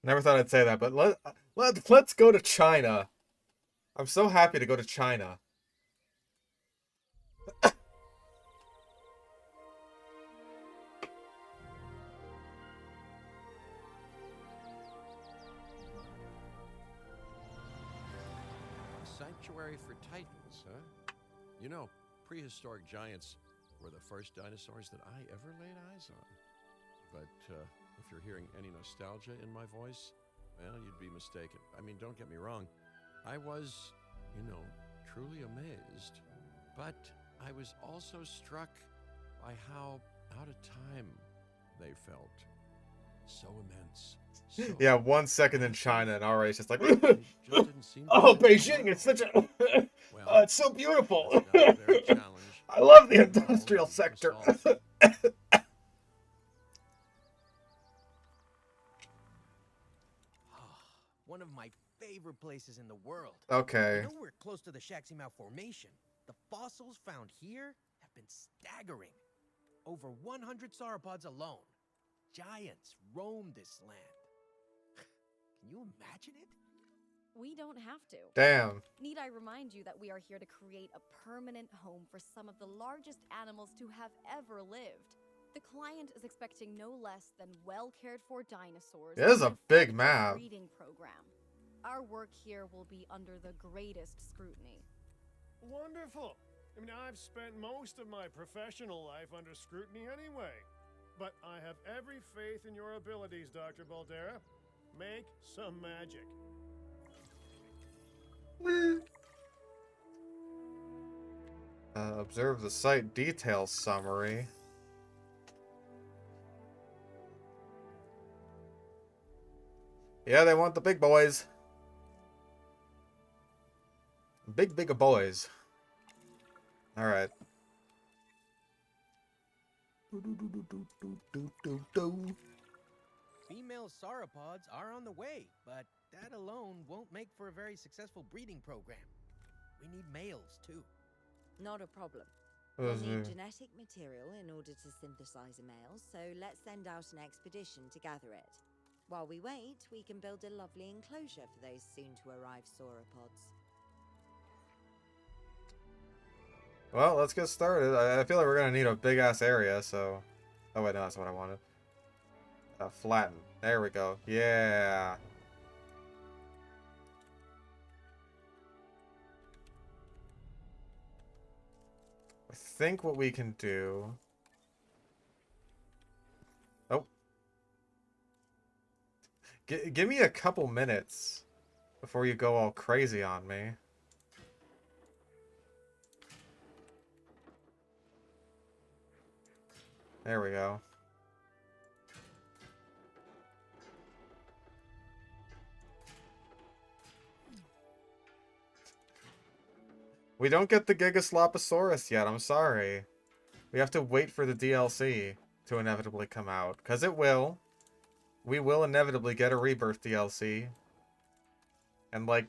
Never thought I'd say that, but let's go to China. I'm so happy to go to China. sanctuary for titans, huh? You know, prehistoric giants were the first dinosaurs that I ever laid eyes on. But if you're hearing any nostalgia in my voice, well, you'd be mistaken. I mean, don't get me wrong. I was, truly amazed. But I was also struck by how out of time they felt. So immense. So Yeah, 1 second in China and already it's just like, just didn't seem to oh, fit in Beijing, well. it's such a, Well, it's so beautiful. that's another very challenge. I love the Control industrial and sector. assault. One of my favorite places in the world. Okay. You know we're close to the Shaximau Formation. The fossils found here have been staggering. Over 100 sauropods alone. Giants roam this land. Can you imagine it? We don't have to. Damn. Need I remind you that we are here to create a permanent home for some of the largest animals to have ever lived. The client is expecting no less than well-cared-for dinosaurs. It is a and big full map. breeding program. Our work here will be under the greatest scrutiny. Wonderful. I mean, I've spent most of my professional life under scrutiny anyway. But I have every faith in your abilities, Dr. Baldera. Make some magic. Observe the site details summary. Yeah, they want the big boys. Big boys. Alright. Female sauropods are on the way, but that alone won't make for a very successful breeding program. We need males, too. Not a problem. We'll need genetic material in order to synthesize a male, so let's send out an expedition to gather it. While we wait, we can build a lovely enclosure for those soon-to-arrive sauropods. Well, let's get started. I feel like we're gonna need a big-ass area, so... Oh wait, no, that's what I wanted. Flatten. There we go. Yeah. I think what we can do... Oh. Give me a couple minutes before you go all crazy on me. There we go. We don't get the Gigasloposaurus yet, I'm sorry. We have to wait for the DLC to inevitably come out. Because it will. We will inevitably get a Rebirth DLC. And, like...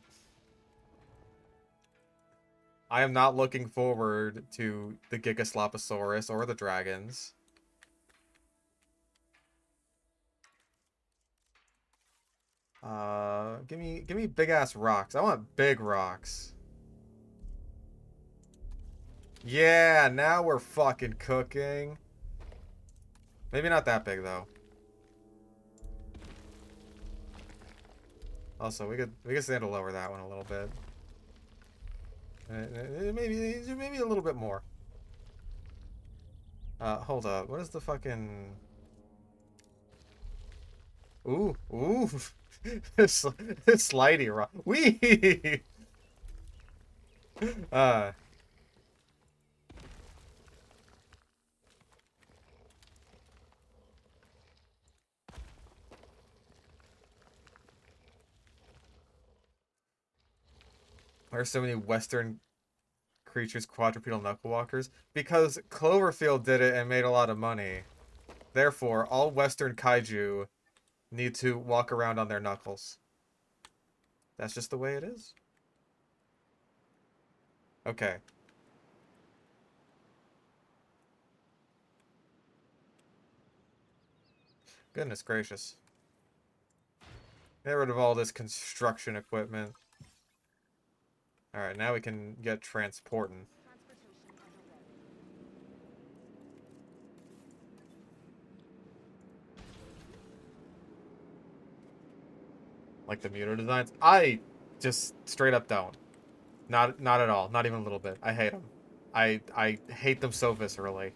I am not looking forward to the Gigasloposaurus or the dragons. Give me big-ass rocks. I want big rocks. Yeah, now we're fucking cooking. Maybe not that big, though. Also, we could stand to lower that one a little bit. Maybe a little bit more. Hold up. What is the fucking... Ooh. This slidey rock. Wee! There's so many Western creatures, quadrupedal knucklewalkers. Because Cloverfield did it and made a lot of money. Therefore, all Western kaiju need to walk around on their knuckles. That's just the way it is. Okay. Goodness gracious. Get rid of all this construction equipment. Alright, now we can get transporting. Like the Muto designs? I just straight up don't. Not at all. Not even a little bit. I hate them. I hate them so viscerally.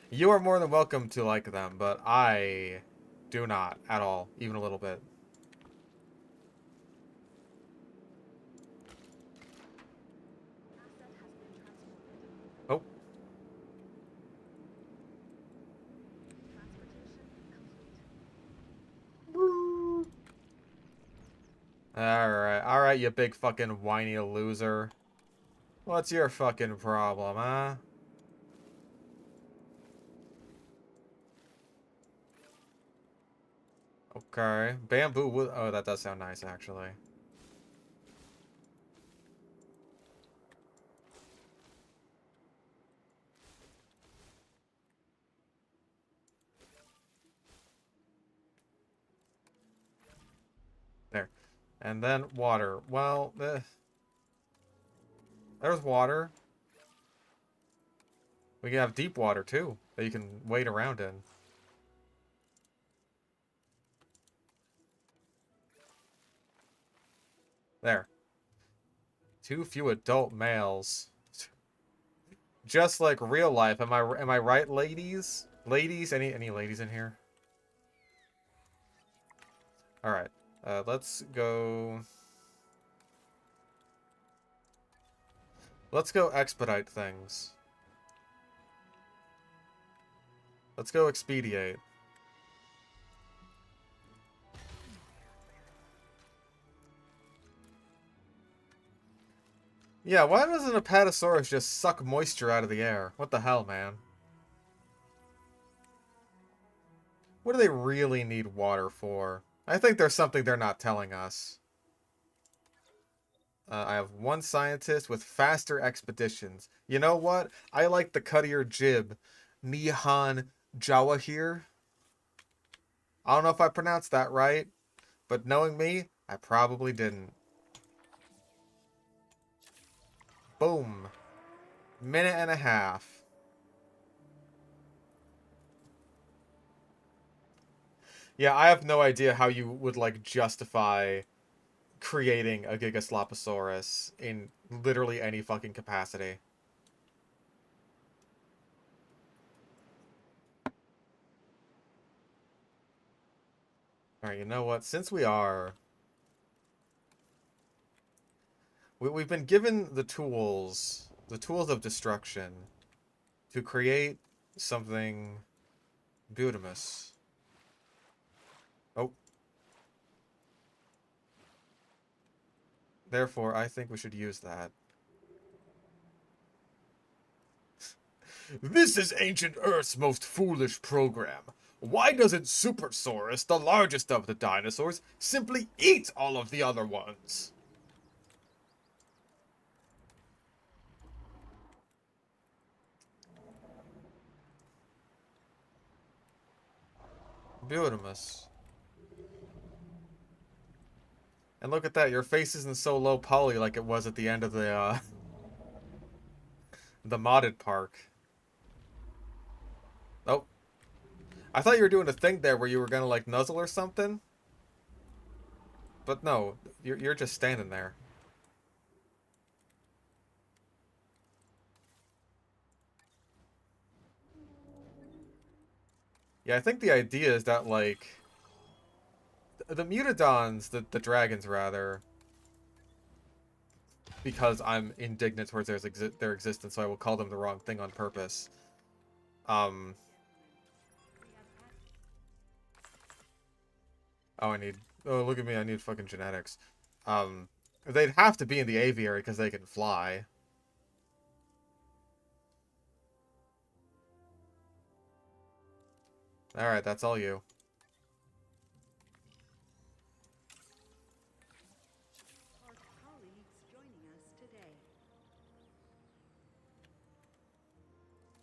You are more than welcome to like them, but I do not at all, even a little bit. Oh. Alright, you big fucking whiny loser. What's your fucking problem, huh? Okay. Bamboo wood. Oh, that does sound nice, actually. There. And then water. Well, there's water. We can have deep water, too, that you can wade around in. There. Too few adult males. Just like real life. Am I right, ladies? Ladies? Any ladies in here? Alright. Let's go... Let's go expedite things. Let's go expedite. Yeah, why doesn't a Patasaurus just suck moisture out of the air? What the hell, man? What do they really need water for? I think there's something they're not telling us. I have one scientist with faster expeditions. You know what? I like the cut of your jib. Nihan Jawahir. I don't know if I pronounced that right, but knowing me, I probably didn't. Boom. Minute and a half. Yeah, I have no idea how you would, like, justify creating a Gigasloposaurus in literally any fucking capacity. Alright, you know what? Since we are... We've been given the tools of destruction, to create something beautiful. Oh. Therefore, I think we should use that. This is ancient Earth's most foolish program. Why doesn't Supersaurus, the largest of the dinosaurs, simply eat all of the other ones? Beautiful. And look at that, your face isn't so low poly like it was at the end of the modded park. Oh. I thought you were doing a thing there where you were gonna, like, nuzzle or something. But no, you're just standing there. Yeah, I think the idea is that, like... The Mutadons, the dragons, rather... Because I'm indignant towards their existence, so I will call them the wrong thing on purpose. Oh, I need... Oh, look at me, I need fucking genetics. They'd have to be in the aviary because they can fly. Alright, that's all you.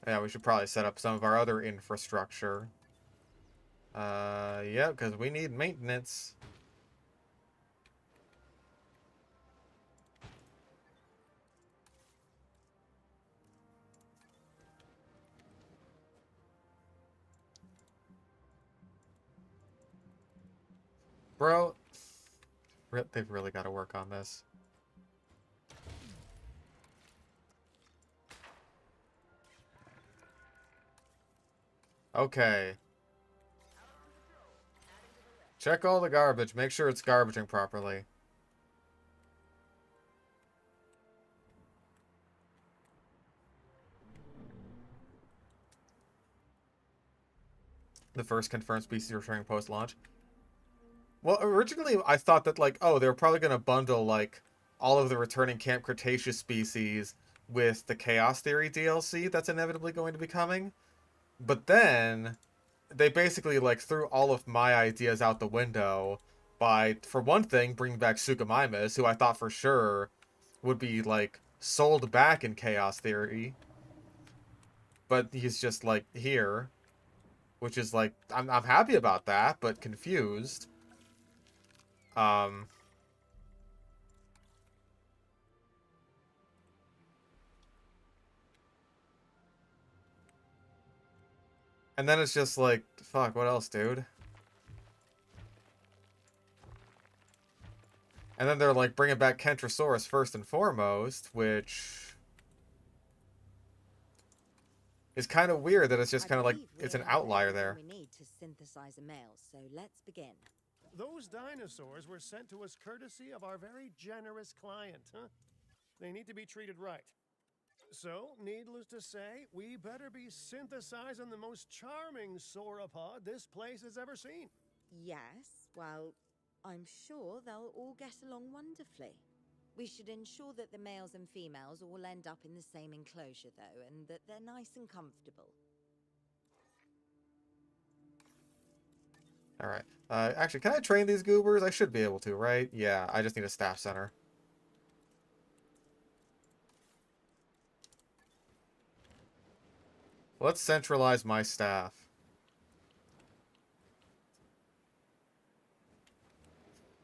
Yeah, we should probably set up some of our other infrastructure. Yeah, because we need maintenance. Bro, They've really got to work on this. Okay. Check all the garbage. Make sure it's garbaging properly. The first confirmed species returning post-launch. Well, originally I thought that, like, oh, they were probably going to bundle, like, all of the returning Camp Cretaceous species with the Chaos Theory DLC that's inevitably going to be coming. But then they basically, like, threw all of my ideas out the window by, for one thing, bringing back Suchomimus, who I thought for sure would be, like, sold back in Chaos Theory. But he's just, like, here. Which is, like, I'm happy about that, but confused. And then it's just like, fuck, what else, dude? And then they're like bringing back Kentrosaurus first and foremost, which is kind of weird that it's just kind of like, it's an outlier there. We need to synthesize a male, so let's begin. Those dinosaurs were sent to us courtesy of our very generous client, huh? They need to be treated right. So, needless to say, we better be synthesizing the most charming sauropod this place has ever seen. Yes, well, I'm sure they'll all get along wonderfully. We should ensure that the males and females all end up in the same enclosure, though, and that they're nice and comfortable. Alright. Actually, can I train these goobers? I should be able to, right? Yeah, I just need a staff center. Let's centralize my staff.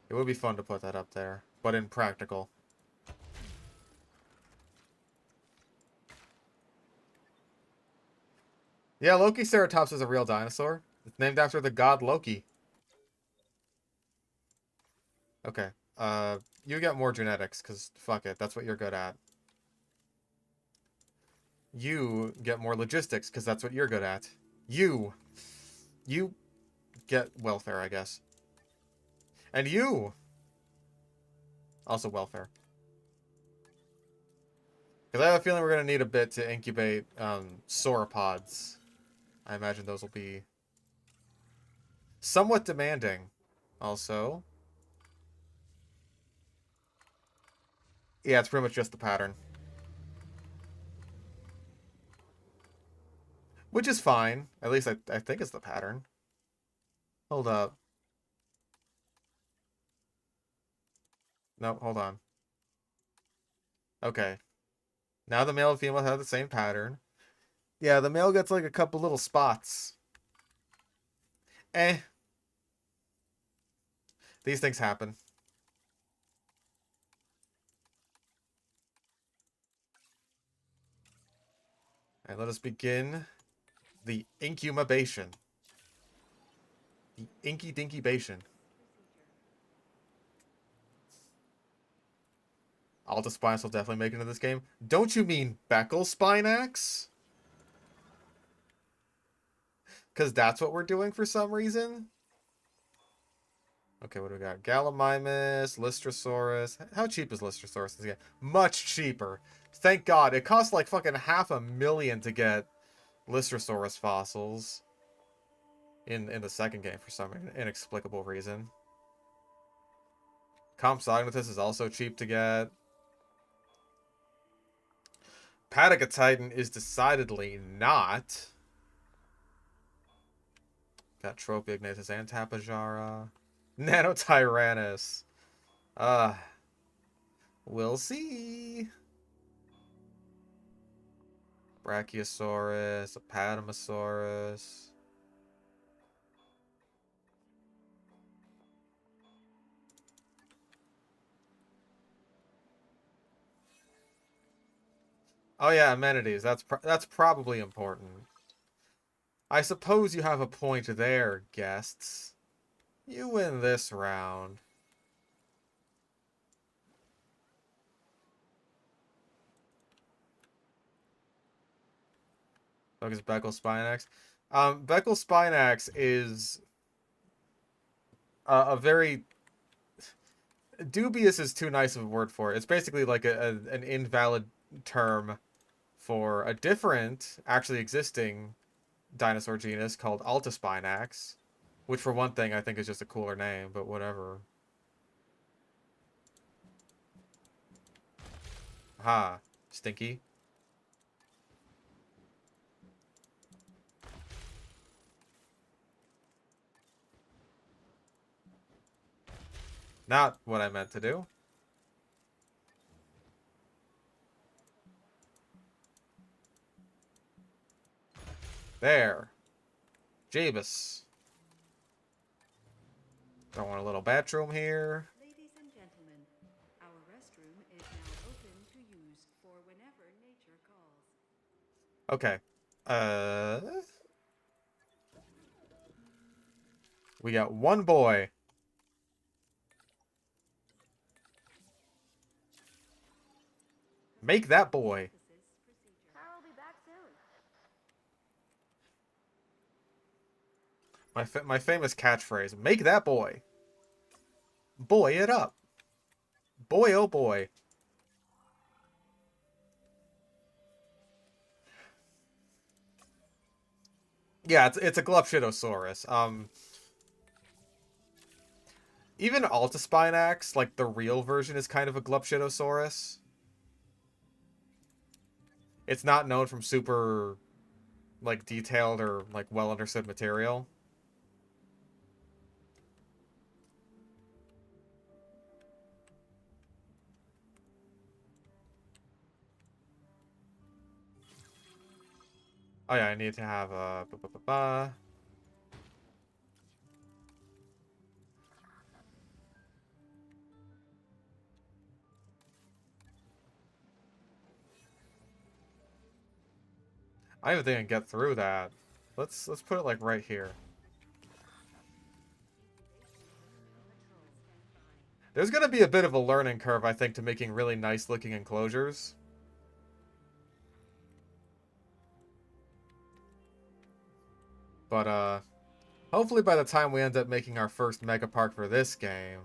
It would be fun to put that up there, but impractical. Yeah, Lokiceratops is a real dinosaur. It's named after the god Loki. Okay. You get more genetics, because fuck it, that's what you're good at. You get more logistics, because that's what you're good at. You get welfare, I guess. And you! Also welfare. Because I have a feeling we're going to need a bit to incubate sauropods. I imagine those will be somewhat demanding. Also. Yeah, it's pretty much just the pattern. Which is fine. At least I think it's the pattern. Hold up. No, hold on. Okay. Now the male and female have the same pattern. Yeah, the male gets like a couple little spots. Eh. These things happen. Alright, let us begin the incubation. The inky-dinky-bation. Alta Spines will definitely make it into this game. Don't you mean Beckle Spinax? Because that's what we're doing for some reason? Okay, what do we got? Gallimimus, Lystrosaurus. How cheap is Lystrosaurus again? Much cheaper. Thank God. It costs like fucking $500,000 to get Lystrosaurus fossils in the second game for some inexplicable reason. Compsognathus is also cheap to get. Patagotitan is decidedly not. Got Tropiognathus and Tapajara. Nanotyrannus. We'll see. Brachiosaurus, Apatomosaurus. Oh yeah, amenities. That's probably important. I suppose you have a point there, guests. You win this round. Focus Beckle Spinax. Beckle Spinax is a very dubious is too nice of a word for it. It's basically like an invalid term for a different, actually existing dinosaur genus called Altispinax, which for one thing I think is just a cooler name, but whatever. Ha, stinky. Not what I meant to do. There. Jeebus. Don't want a little bathroom here. Ladies and gentlemen, our restroom is now open to use for whenever nature calls. Okay. We got one boy. Make that boy. Carol will be back soon. My famous catchphrase. Make that boy. Boy it up. Boy oh boy. Yeah, it's a Glupshidosaurus. Even Altispinax, like the real version, is kind of a Glupshidosaurus. It's not known from super, like, detailed or, like, well understood material. Oh yeah, I need to have a... I don't even think I can get through that. Let's put it like right here. There's gonna be a bit of a learning curve, I think, to making really nice looking enclosures. But hopefully by the time we end up making our first mega park for this game,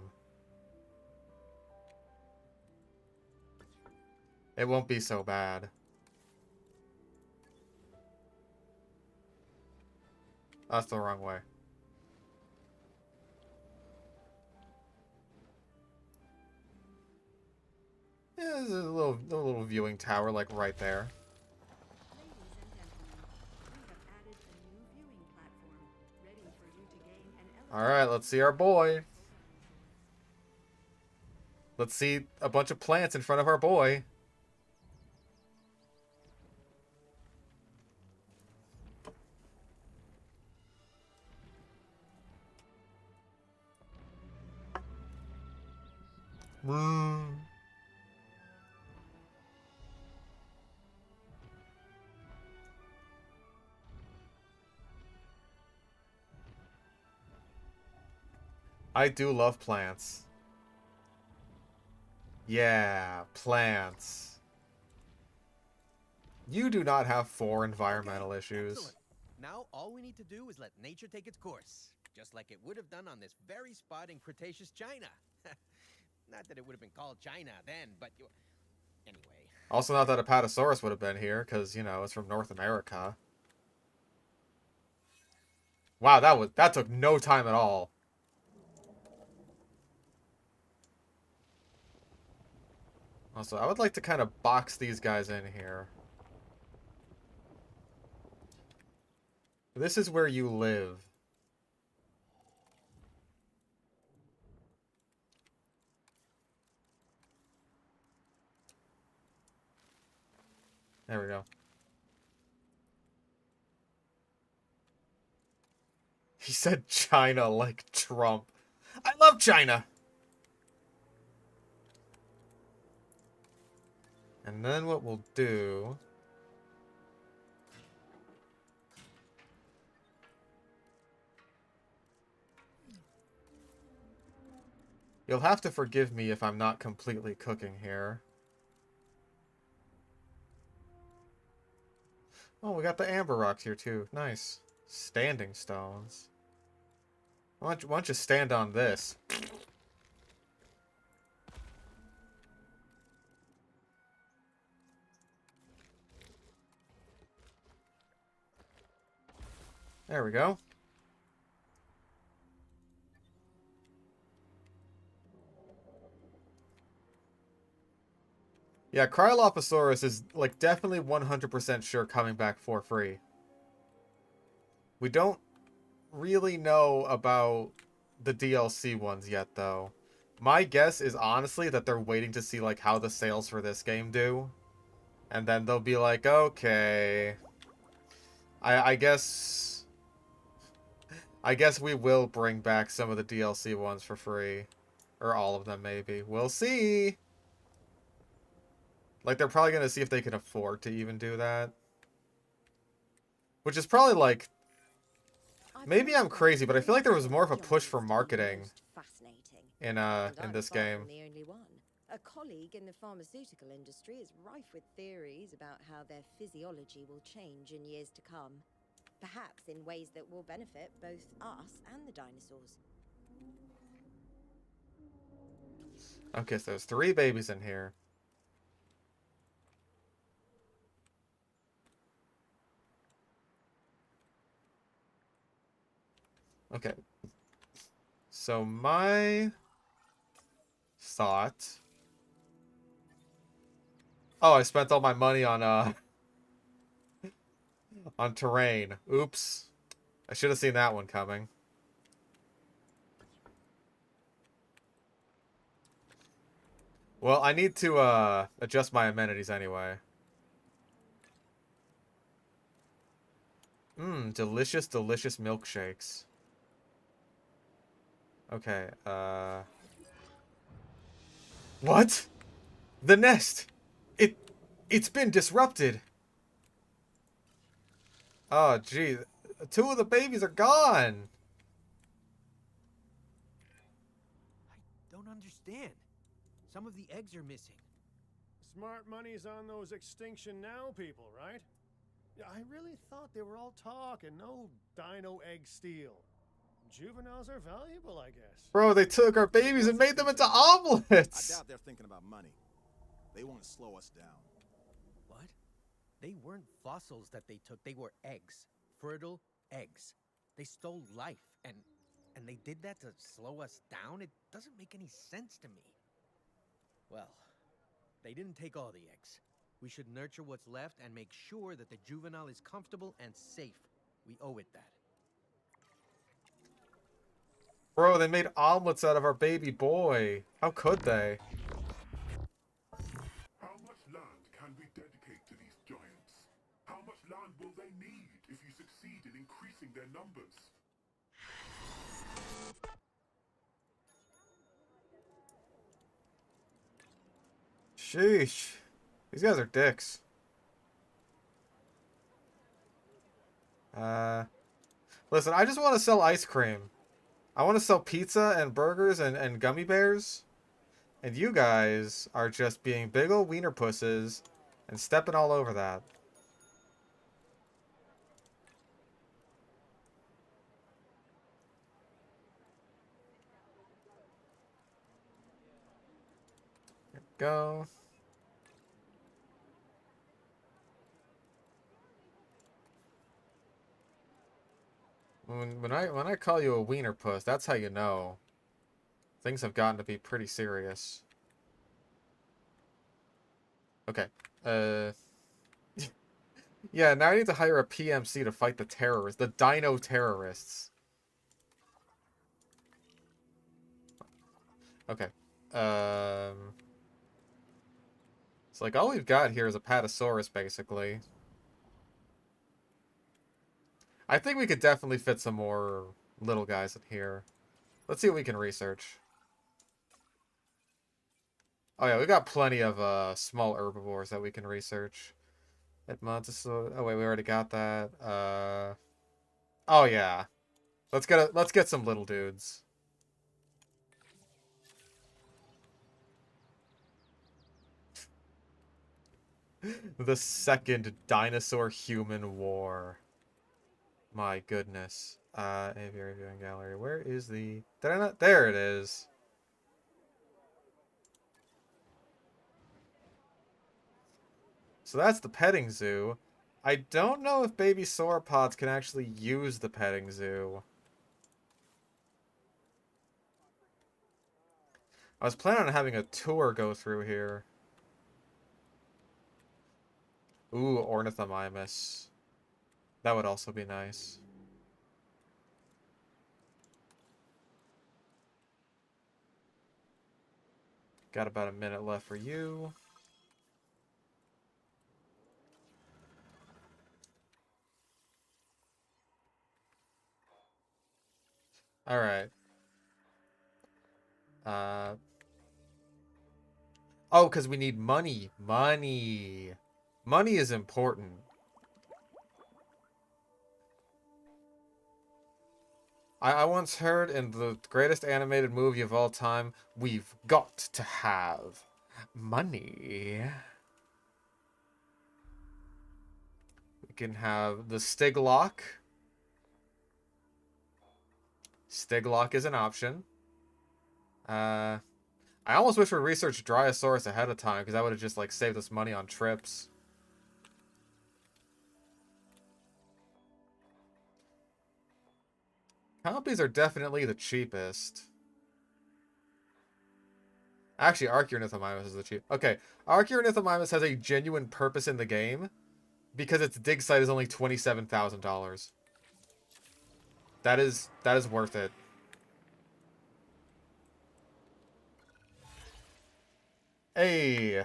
it won't be so bad. That's the wrong way. Yeah, there's a little viewing tower, like, right there. Alright, let's see our boy. Let's see a bunch of plants in front of our boy. I do love plants. Yeah, plants. You do not have 4 environmental issues. Excellent. Now all we need to do is let nature take its course, just like it would have done on this very spot in Cretaceous China. Not that it would have been called China then, but anyway. Also not that a Apatosaurus would have been here, because, you know, it's from North America. Wow, that took no time at all. Also, I would like to kind of box these guys in here. This is where you live. There we go. He said China like Trump. I love China! And then what we'll do... You'll have to forgive me if I'm not completely cooking here. Oh, we got the amber rocks here too. Nice. Standing stones. Why don't you stand on this? There we go. Yeah, Cryoloposaurus is, like, definitely 100% sure coming back for free. We don't really know about the DLC ones yet, though. My guess is, honestly, that they're waiting to see, like, how the sales for this game do. And then they'll be like, okay... I guess... I guess we will bring back some of the DLC ones for free. Or all of them, maybe. We'll see! Like, they're probably going to see if they can afford to even do that. Which is probably, like... Maybe I'm crazy, but I feel like there was more of a push for marketing in this game. The only one. A colleague in the pharmaceutical industry is rife with theories about how their physiology will change in years to come. Perhaps in ways that will benefit both us and the dinosaurs. Okay, so there's 3 babies in here. Okay. So my thought... Oh, I spent all my money on on terrain. Oops. I should have seen that one coming. Well, I need to adjust my amenities anyway. Mmm, delicious, delicious milkshakes. Okay, What? The nest! It's been disrupted! Oh, gee. 2 of the babies are gone! I don't understand. Some of the eggs are missing. Smart money's on those Extinction Now people, right? Yeah, I really thought they were all talk and no dino egg steal. Juveniles are valuable, I guess. Bro, they took our babies and made them into omelets! I doubt they're thinking about money. They want to slow us down. What? They weren't fossils that they took. They were eggs. Fertile eggs. They stole life, and they did that to slow us down? It doesn't make any sense to me. Well, they didn't take all the eggs. We should nurture what's left and make sure that the juvenile is comfortable and safe. We owe it that. Bro, they made omelets out of our baby boy. How could they? How much land can we dedicate to these giants? How much land will they need if you succeed in increasing their numbers? Sheesh. These guys are dicks. Listen, I just want to sell ice cream. I want to sell pizza and burgers and gummy bears. And you guys are just being big ol' wiener pusses and stepping all over that. There we go. When I call you a wiener puss, that's how you know things have gotten to be pretty serious. Okay. Yeah, now I need to hire a PMC to fight the terrorists, the Dino terrorists. Okay. It's like all we've got here is a Patasaurus, basically. I think we could definitely fit some more little guys in here. Let's see what we can research. Oh yeah, we got plenty of small herbivores that we can research. Edmontosaurus. Oh wait, we already got that. Oh yeah. Let's get some little dudes. The second dinosaur-human war. My goodness. Aviary viewing gallery. Where is the... Did I not? There it is. So that's the petting zoo. I don't know if baby sauropods can actually use the petting zoo. I was planning on having a tour go through here. Ooh, ornithomimus. That would also be nice. Got about a minute left for you. Alright. Oh, because we need money. Money. Money is important. I once heard in the greatest animated movie of all time, we've got to have money. We can have the Stiglock. Stiglock is an option. I almost wish we researched Dryosaurus ahead of time, because that would have just, like, saved us money on trips. Copies are definitely the cheapest. Actually, Archaeornithomimus is the cheap. Okay, Archaeornithomimus has a genuine purpose in the game, because its dig site is only $27,000. That is worth it. Hey!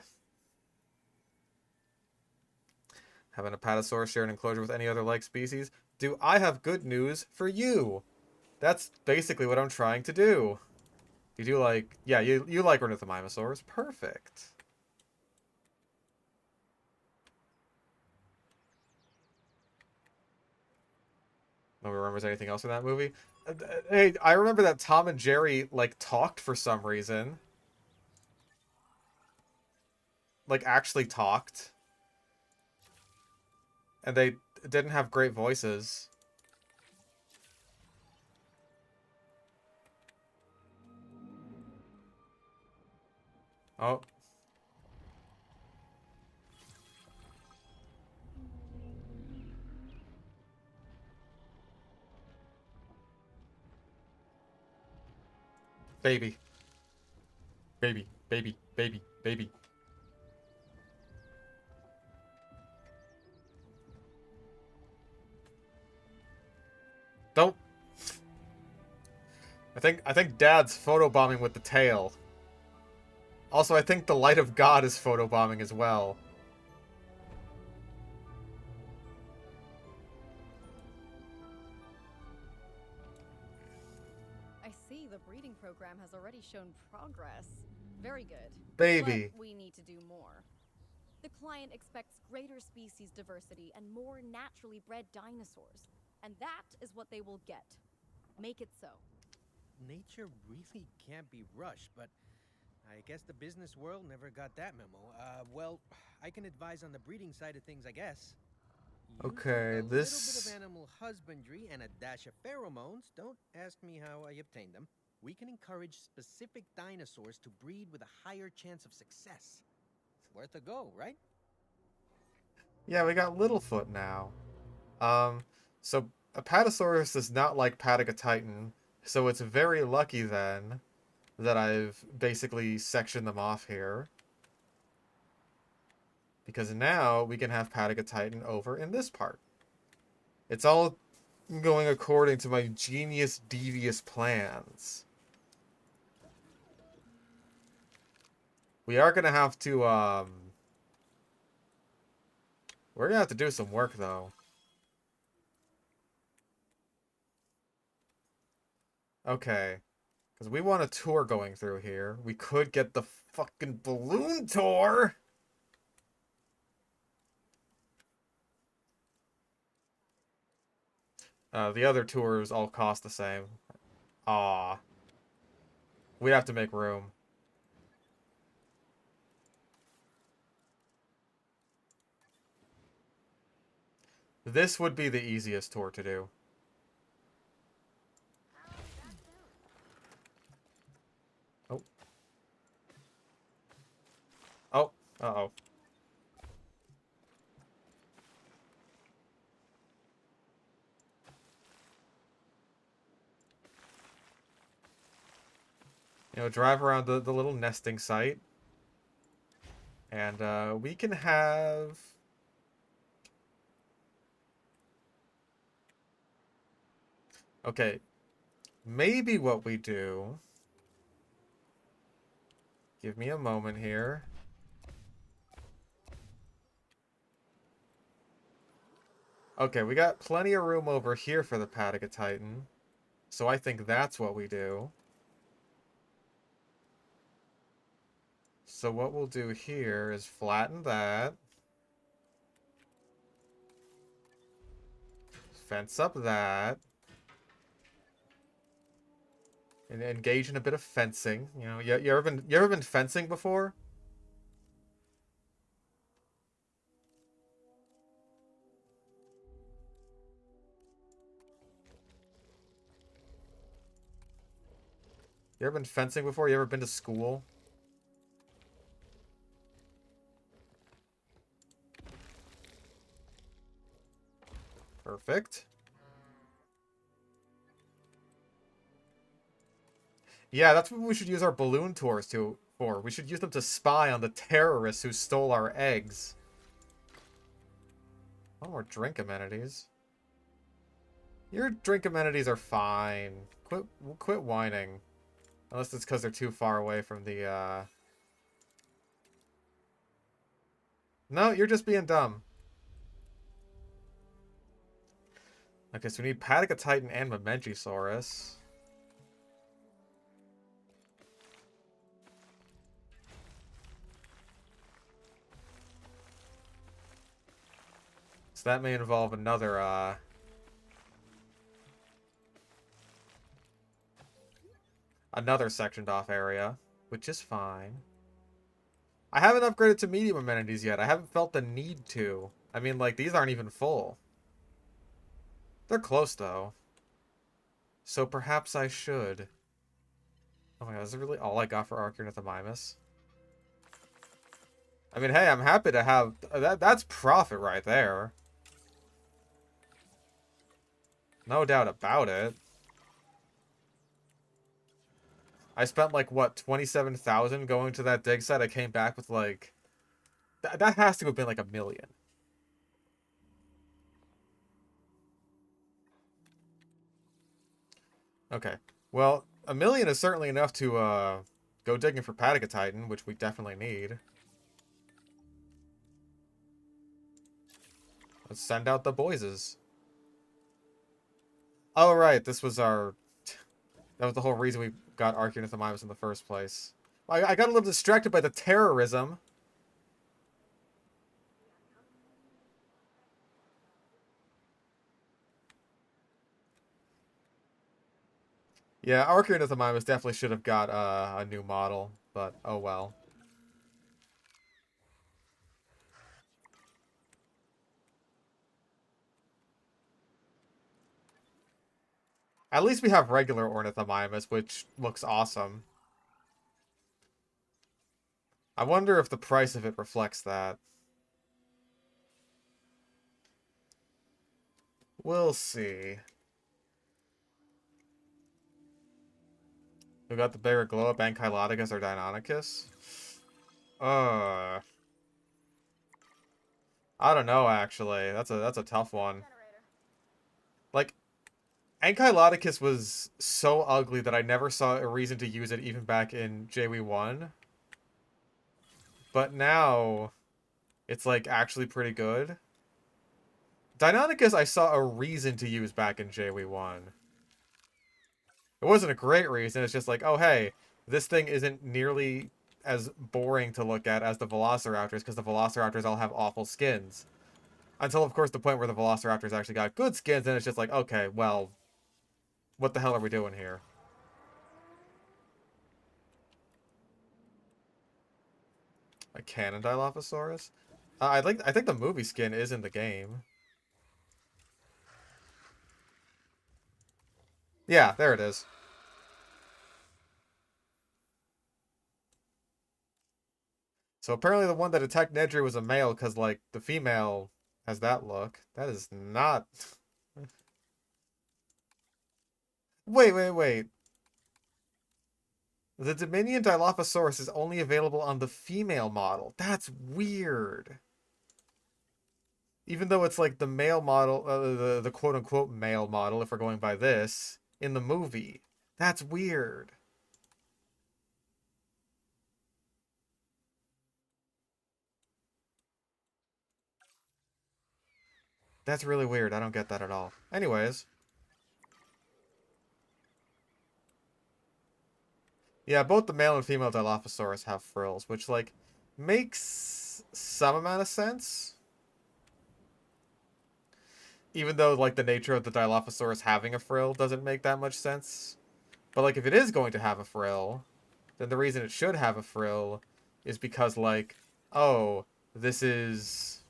Have an Apatosaurus share an enclosure with any other like species? Do I have good news for you? That's basically what I'm trying to do. You do like... Yeah, you like Ornithomimosaurs. Perfect. Nobody remembers anything else in that movie? Hey, I remember that Tom and Jerry, like, talked for some reason. Like, actually talked. And they didn't have great voices. Oh. Baby. Baby, baby, baby, baby. Don't. I think Dad's photobombing with the tail. Also, I think the Light of God is photobombing as well. I see the breeding program has already shown progress. Very good. Baby. But we need to do more. The client expects greater species diversity and more naturally bred dinosaurs. And that is what they will get. Make it so. Nature really can't be rushed, but I guess the business world never got that memo. Well, I can advise on the breeding side of things, I guess. Okay, Using a little bit of animal husbandry and a dash of pheromones, don't ask me how I obtained them, we can encourage specific dinosaurs to breed with a higher chance of success. Worth a go, right? Yeah, we got Littlefoot now. So Apatosaurus does not like Patagotitan, so it's very lucky then that I've basically sectioned them off here. Because now we can have Patagotitan over in this part. It's all going according to my genius, devious plans. We are going to have to, we're going to have to do some work, though. Okay. Because we want a tour going through here. We could get the fucking balloon tour! The other tours all cost the same. Aw. We'd have to make room. This would be the easiest tour to do. Oh. Oh. Uh-oh. You know, drive around the little nesting site. And we can have... Okay. Maybe what we do... Give me a moment here. Okay, we got plenty of room over here for the Titan. So I think that's what we do. So what we'll do here is flatten that. Fence up that. And engage in a bit of fencing. You know, you ever been fencing before? You ever been fencing before? You ever been to school? Perfect. Yeah, that's what we should use our balloon tours for. We should use them to spy on the terrorists who stole our eggs. Oh, more drink amenities. Your drink amenities are fine. Quit whining. Unless it's because they're too far away from the, No, you're just being dumb. Okay, so we need Titan and Mamenchisaurus. So that may involve another sectioned off area, which is fine. I haven't upgraded to medium amenities yet. I haven't felt the need to. I mean, like, these aren't even full. They're close, though. So perhaps I should. Oh my god, is this really all I got for Archaeornithomimus? I mean, hey, I'm happy to have... That's profit right there. No doubt about it. I spent, like, what, 27,000 going to that dig site? I came back with, like... That has to have been, like, 1,000,000. Okay. Well, 1,000,000 is certainly enough to, go digging for Titan, which we definitely need. Let's send out the boyses. Oh, right. This was our... That was the whole reason we got Archaeornithomimus in the first place. I got a little distracted by the terrorism. Yeah, Archaeornithomimus definitely should have got a new model, but oh well. At least we have regular Ornithomimus, which looks awesome. I wonder if the price of it reflects that. We'll see. We got the bigger glow-up Ankylodicus or Deinonychus. I don't know, actually. That's a tough one. Like, Ankylodicus was so ugly that I never saw a reason to use it even back in JW1. But now, it's, like, actually pretty good. Deinonychus I saw a reason to use back in JW1. It wasn't a great reason, it's just like, oh hey, this thing isn't nearly as boring to look at as the Velociraptors, because the Velociraptors all have awful skins. Until, of course, the point where the Velociraptors actually got good skins, and it's just like, okay, well, what the hell are we doing here? A Cannon Dilophosaurus? I think the movie skin is in the game. Yeah, there it is. So apparently the one that attacked Nedry was a male because, like, the female has that look. That is not... Wait. The Dominion Dilophosaurus is only available on the female model. That's weird. Even though it's like the male model, the quote-unquote male model, if we're going by this, in the movie. That's weird. That's really weird. I don't get that at all. Anyways. Yeah, both the male and female Dilophosaurus have frills, which, like, makes some amount of sense. Even though, like, the nature of the Dilophosaurus having a frill doesn't make that much sense. But, like, if it is going to have a frill, then the reason it should have a frill is because, like, oh, this is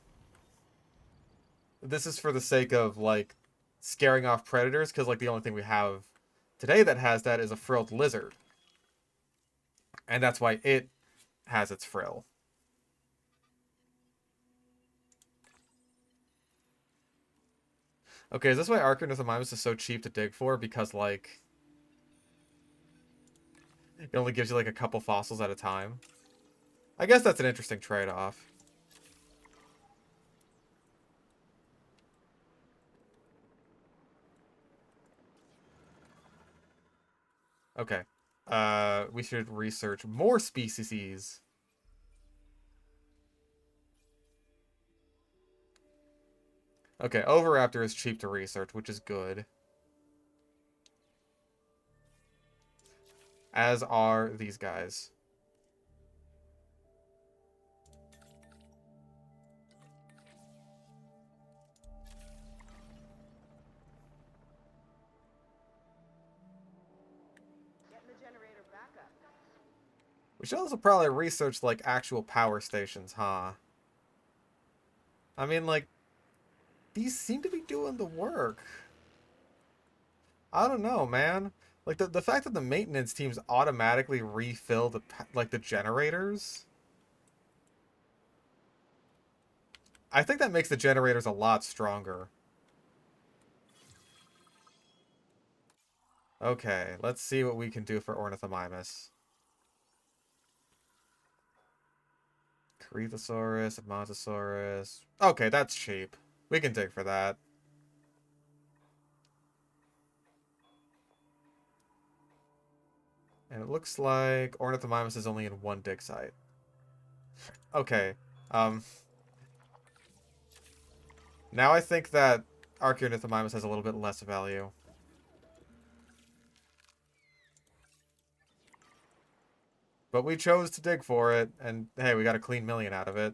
for the sake of, like, scaring off predators, because, like, the only thing we have today that has that is a frilled lizard. And that's why it has its frill. Okay, is this why Archaeornithomimus is so cheap to dig for? Because, like, it only gives you, like, a couple fossils at a time? I guess that's an interesting trade-off. Okay. We should research more species. Okay, Oviraptor is cheap to research, which is good. As are these guys. We should also probably research, like, actual power stations, huh? I mean, like, these seem to be doing the work. I don't know, man. Like, the fact that the maintenance teams automatically refill the, like, the generators... I think that makes the generators a lot stronger. Okay, let's see what we can do for Ornithomimus. Corythosaurus, Edmontosaurus. Okay, that's cheap. We can dig for that. And it looks like Ornithomimus is only in one dig site. Okay. Now I think that Archaeornithomimus has a little bit less value. But we chose to dig for it, and hey, we got a clean million out of it.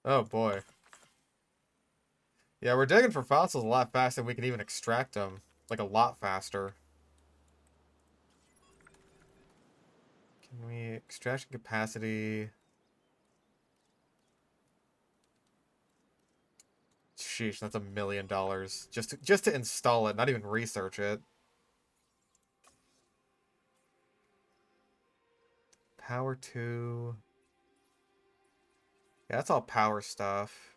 Oh boy. Yeah, we're digging for fossils a lot faster than we can even extract them. Like, a lot faster. Can we... Extraction capacity... Sheesh, that's $1 million. Just to install it, not even research it. Power 2... Yeah, that's all power stuff.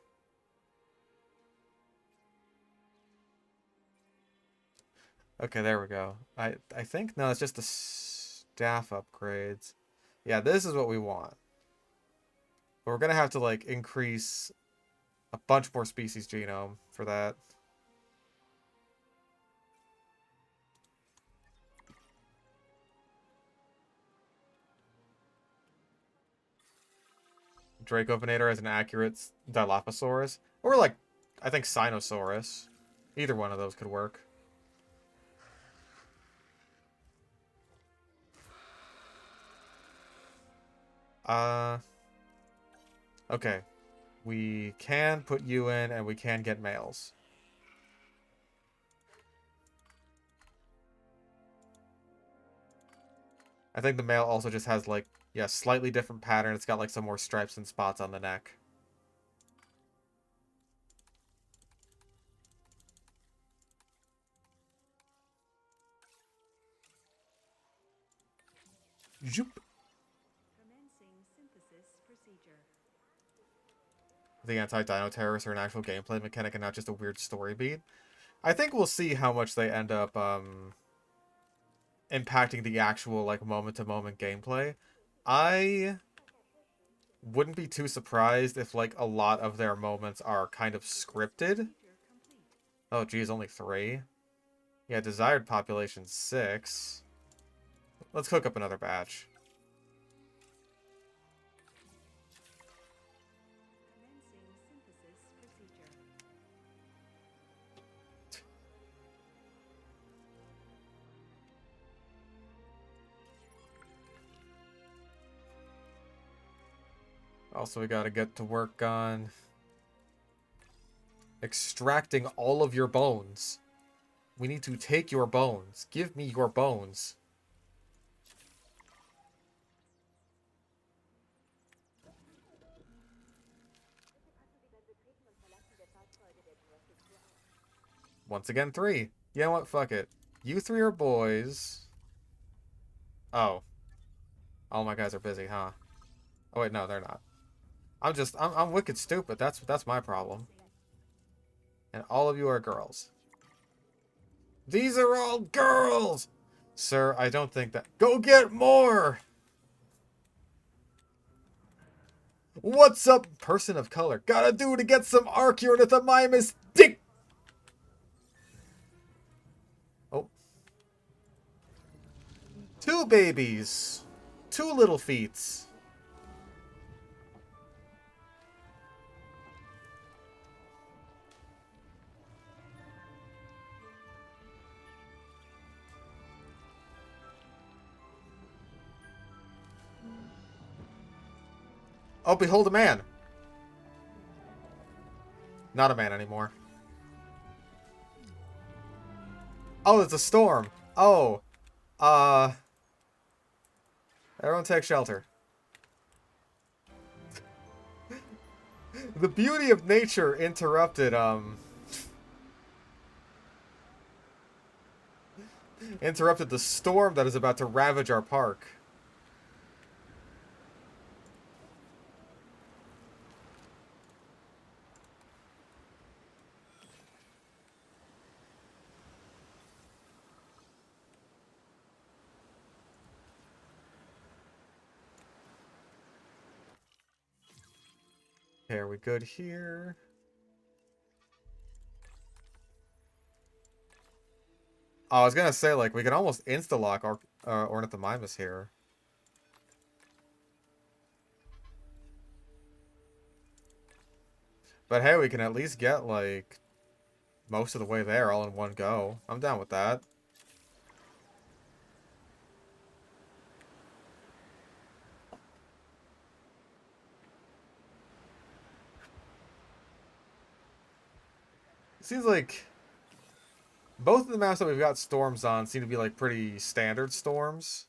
Okay, there we go. I think, no, it's just the staff upgrades. Yeah, this is what we want. But we're gonna have to, like, increase a bunch more species genome for that. Dracovenator as an accurate Dilophosaurus. Or, like, I think Sinosaurus. Either one of those could work. Okay. We can put you in, and we can get males. I think the male also just has, like, yeah, slightly different pattern. It's got, like, some more stripes and spots on the neck. Zoop. Commencing synthesis procedure. The anti-dino terrorists are an actual gameplay mechanic and not just a weird story beat. I think we'll see how much they end up impacting the actual, like, moment-to-moment gameplay. I wouldn't be too surprised if, like, a lot of their moments are kind of scripted. Oh, geez, only 3. Yeah, desired population 6. Let's cook up another batch. Commencing synthesis procedure. Also, we gotta get to work on extracting all of your bones. We need to take your bones. Give me your bones. Once again, 3. You know what? Fuck it. You 3 are boys. Oh. All my guys are busy, huh? Oh, wait, no, they're not. I'm wicked stupid. That's my problem. And all of you are girls. These are all girls! Sir, I don't think that... Go get more! What's up, person of color? Gotta do to get some Archaeornithomimus dick! Oh. 2 babies. 2 little feets. Oh, behold a man. Not a man anymore. Oh, it's a storm. Oh. Everyone take shelter. The beauty of nature interrupted, interrupted the storm that is about to ravage our park. Okay, are we good here? Oh, I was gonna say, like, we can almost insta-lock Ornithomimus here. But hey, we can at least get, like, most of the way there all in one go. I'm down with that. Seems like both of the maps that we've got storms on seem to be, like, pretty standard storms.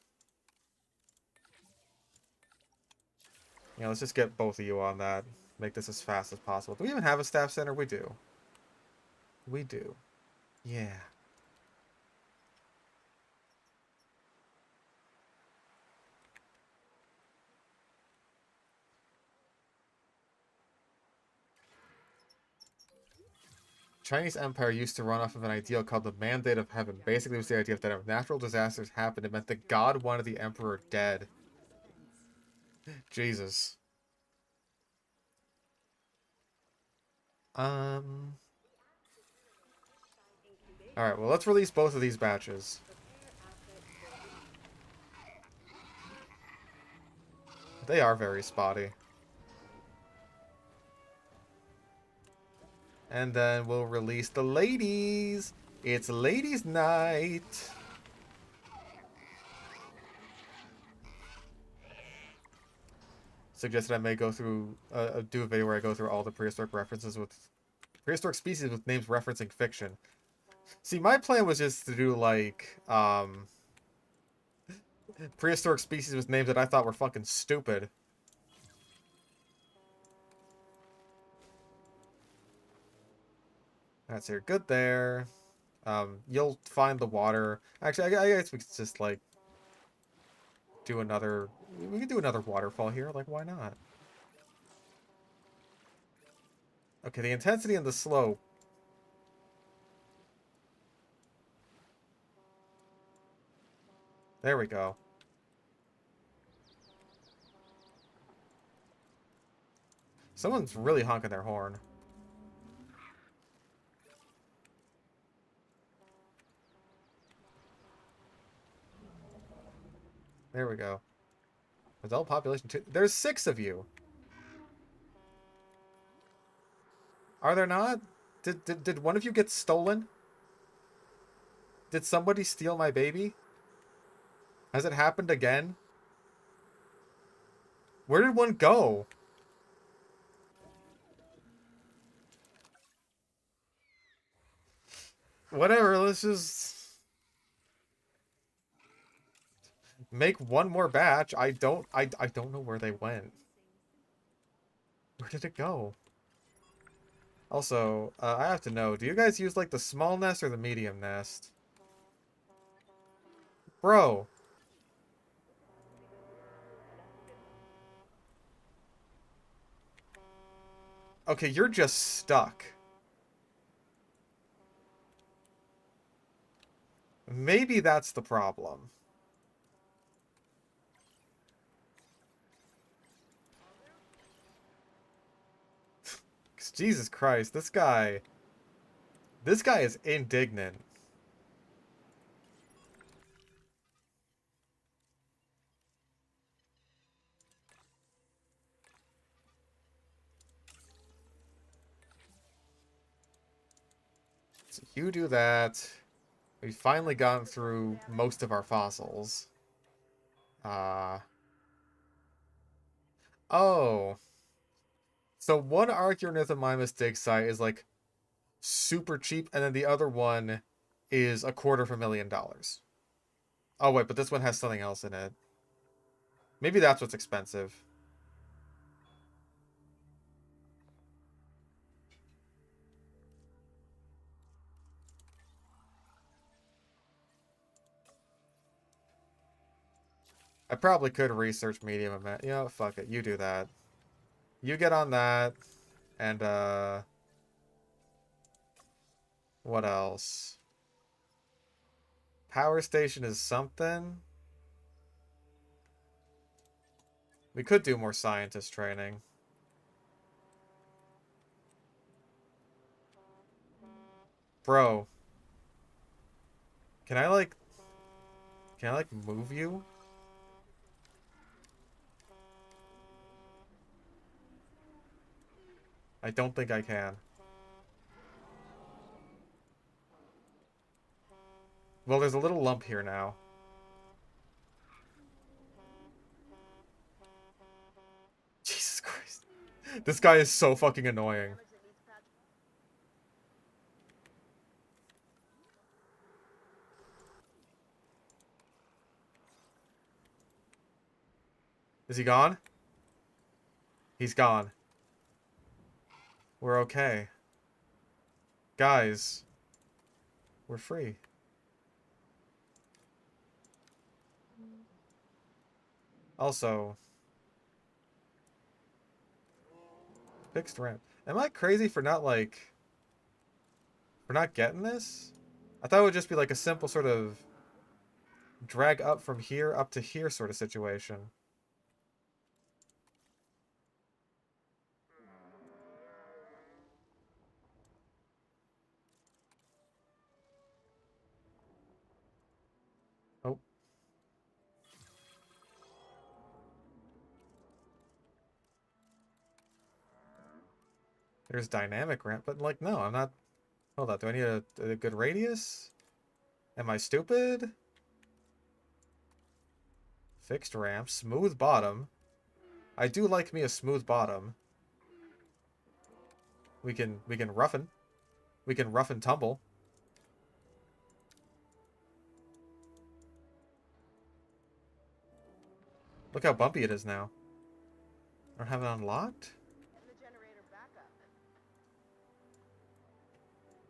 Yeah, let's just get both of you on that. Make this as fast as possible. Do we even have a staff center? We do. We do. Yeah. Chinese Empire used to run off of an ideal called the Mandate of Heaven. Basically, it was the idea that if natural disasters happened, it meant that God wanted the Emperor dead. Jesus. Alright, well, let's release both of these batches. They are very spotty. And then we'll release the ladies. It's ladies' night. Suggested I may go through, do a video where I go through all the prehistoric references with prehistoric species with names referencing fiction. See, my plan was just to do, like, Prehistoric species with names that I thought were fucking stupid. That's here. Good there. You'll find the water. Actually, I guess we could just, like, do another... We could do another waterfall here. Like, why not? Okay, the intensity and the slope. There we go. Someone's really honking their horn. There we go. Adult population 2. There's 6 of you. Are there not? Did one of you get stolen? Did somebody steal my baby? Has it happened again? Where did one go? Whatever, let's just make one more batch. I don't know where they went. Where did it go? Also, I have to know, do you guys use like the small nest or the medium nest? Bro. Okay, you're just stuck. Maybe that's the problem. Jesus Christ, this guy is indignant. So you do that. We've finally gotten through most of our fossils. Oh. So one Archaeornithomimus dig site is like super cheap, and then the other one is $250,000. Oh wait, but this one has something else in it. Maybe that's what's expensive. I probably could research medium amount. You know, fuck it. You do that. You get on that. And, what else? Power station is something. We could do more scientist training. Bro. Can I, like, move you? I don't think I can. Well, there's a little lump here now. Jesus Christ. This guy is so fucking annoying. Is he gone? He's gone. We're okay. Guys. We're free. Also, fixed ramp. Am I crazy for not, like... for not getting this? I thought it would just be like a simple sort of drag up from here up to here sort of situation. Oh. There's dynamic ramp, but like, no, I'm not... Hold on, do I need a good radius? Am I stupid? Fixed ramp, smooth bottom. I do like me a smooth bottom. We can roughen. We can rough and tumble. Look how bumpy it is now. I don't have it unlocked?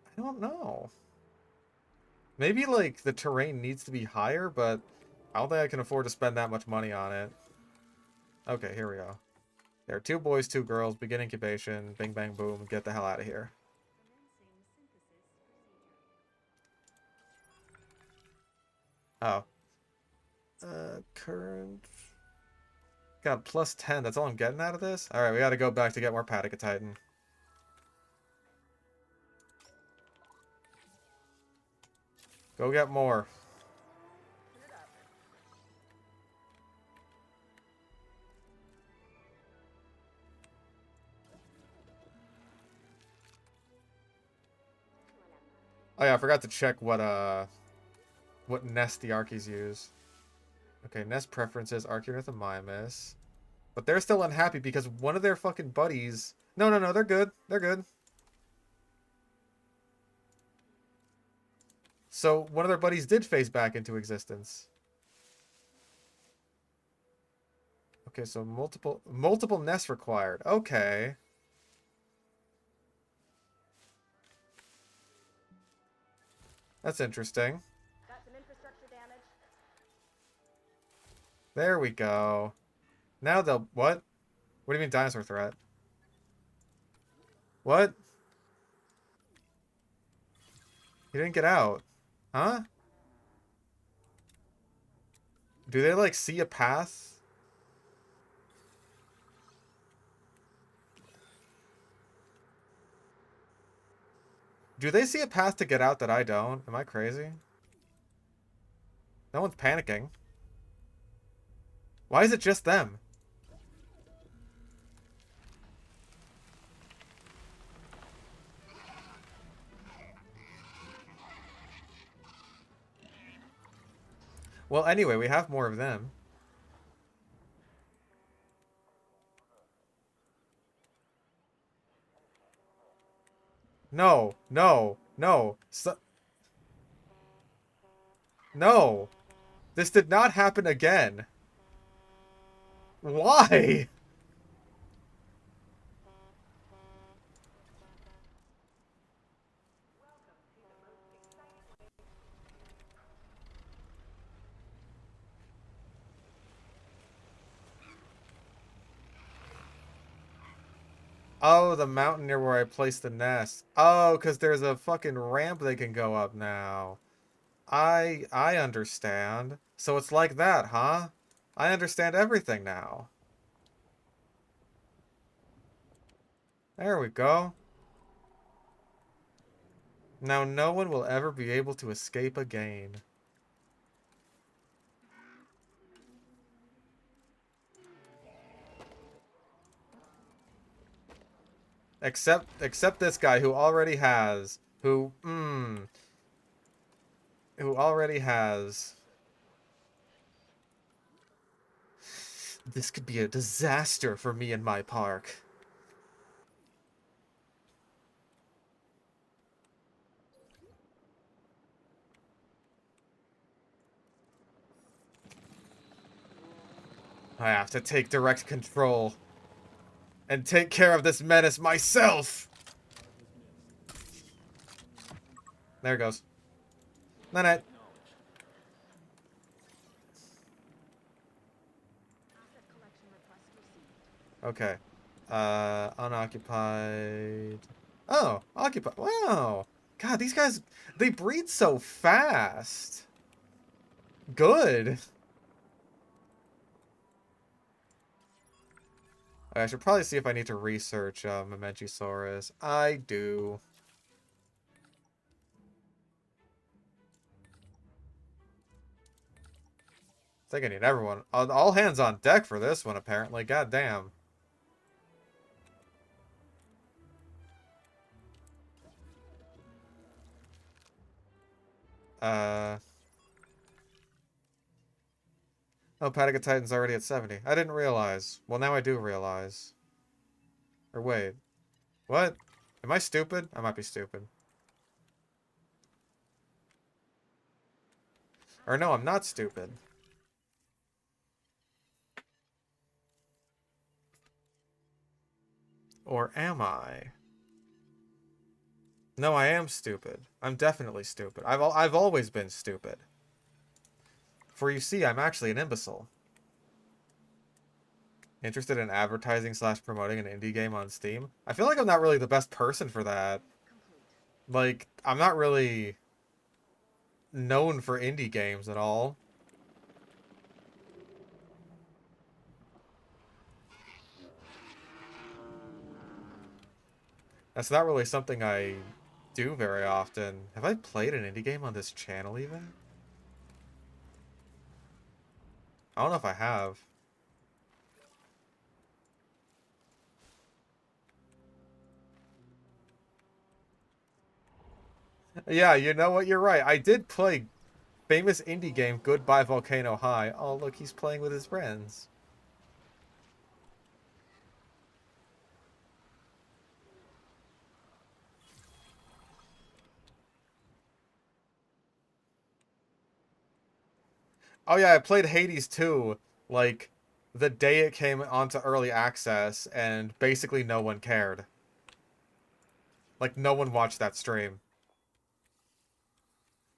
I don't know. Maybe, like, the terrain needs to be higher, but I don't think I can afford to spend that much money on it. Okay, here we go. There are 2 boys, 2 girls, begin incubation, bing bang boom, get the hell out of here. Oh. Current... Got plus 10, that's all I'm getting out of this? Alright, we gotta go back to get more Titan. Go get more. Oh yeah, I forgot to check what nest the Archies use. Okay, nest preferences, Archaeornith and Mimus. But they're still unhappy because one of their fucking buddies... No, they're good. They're good. So, one of their buddies did phase back into existence. Okay, so multiple nests required. Okay. That's interesting. Got some infrastructure damage. There we go. Now they'll... What? What do you mean dinosaur threat? What? He didn't get out. Huh? Do they, like, see a path? Do they see a path to get out that I don't? Am I crazy? No one's panicking. Why is it just them? Well, anyway, we have more of them. No. No. This did not happen again. Why? Oh, the mountain near where I placed the nest. Oh, because there's a fucking ramp they can go up now. I understand. So it's like that, huh? I understand everything now. There we go. Now no one will ever be able to escape again. Except this guy who already has... Who already has... This could be a disaster for me and my park. I have to take direct control. And take care of this menace myself! There it goes. Night-night. Okay. Unoccupied. Oh, occupied. Wow. God, these guys, they breed so fast. Good. I should probably see if I need to research Mamenchisaurus. I do. I think I need everyone. All hands on deck for this one, apparently. God damn. Oh, Titan's already at 70. I didn't realize. Well, now I do realize. Or wait. What? Am I stupid? I might be stupid. Or no, I'm not stupid. Or am I? No, I am stupid. I'm definitely stupid. I've always been stupid. For you see, I'm actually an imbecile. Interested in advertising / promoting an indie game on Steam? I feel like I'm not really the best person for that. Like, I'm not really known for indie games at all. That's not really something I do very often. Have I played an indie game on this channel even? I don't know if I have. Yeah, you know what? You're right. I did play famous indie game Goodbye Volcano High. Oh, look, he's playing with his friends. Oh yeah, I played Hades 2, like, the day it came onto early access, and basically no one cared. Like, no one watched that stream.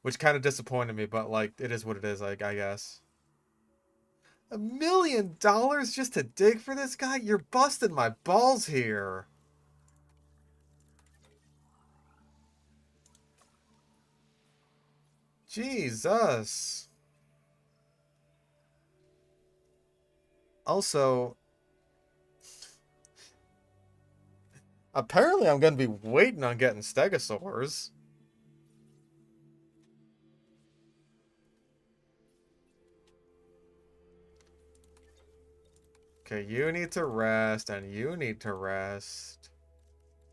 Which kind of disappointed me, but, like, it is what it is, I guess. $1 million just to dig for this guy? You're busting my balls here. Jesus. Also, apparently I'm going to be waiting on getting stegosaurs. Okay, you need to rest, and you need to rest.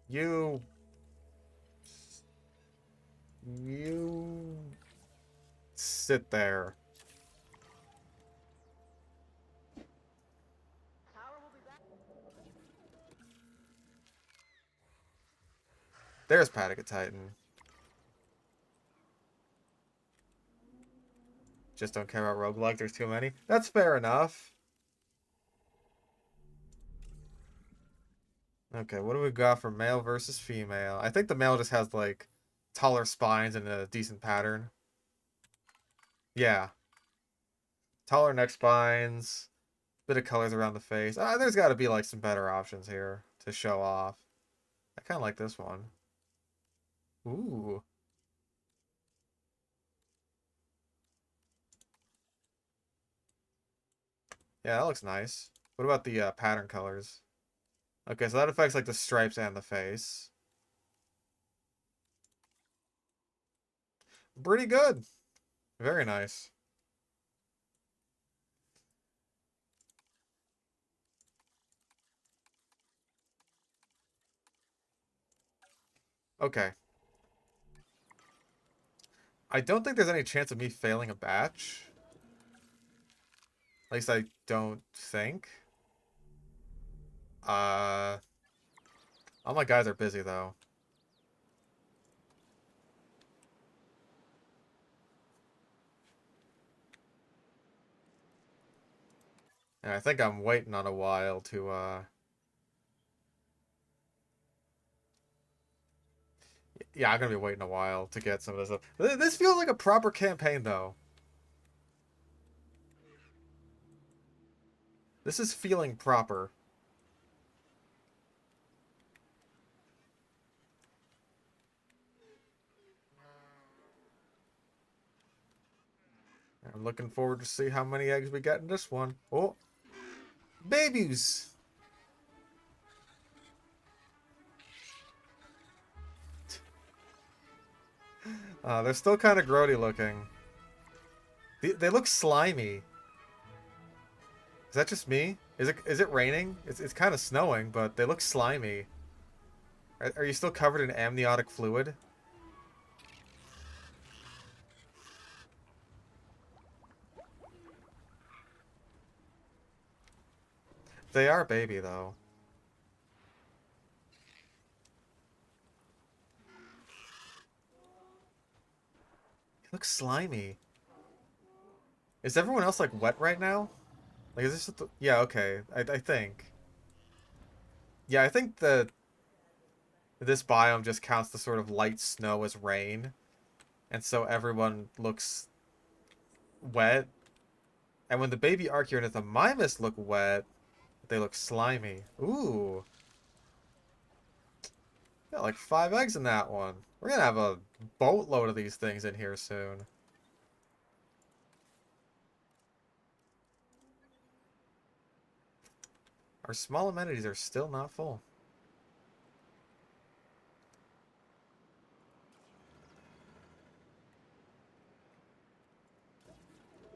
You sit there. There's Titan. Just don't care about roguelike, there's too many. That's fair enough. Okay, what do we got for male versus female? I think the male just has, like, taller spines and a decent pattern. Yeah. Taller neck spines. Bit of colors around the face. There's got to be, like, some better options here to show off. I kind of like this one. Ooh. Yeah, that looks nice. What about the pattern colors? Okay, so that affects, like, the stripes and the face. Pretty good. Very nice. Okay. I don't think there's any chance of me failing a batch. At least I don't think. All my guys are busy, though. And I think I'm waiting on a while to, yeah, I'm gonna be waiting a while to get some of this stuff. This feels like a proper campaign, though. This is feeling proper. I'm looking forward to see how many eggs we get in this one. Oh, babies! They're still kind of grody looking. They look slimy. Is that just me? Is it raining? It's kind of snowing, but they look slimy. Are you still covered in amniotic fluid? They are baby, though. It looks slimy. Is everyone else, like, wet right now? Like, is this... Yeah, okay. I think. Yeah, I think that this biome just counts the sort of light snow as rain, and so everyone looks wet. And when the baby Archeon and the Mimus look wet, they look slimy. Ooh. Got like 5 eggs in that one. We're gonna have a boatload of these things in here soon. Our small amenities are still not full.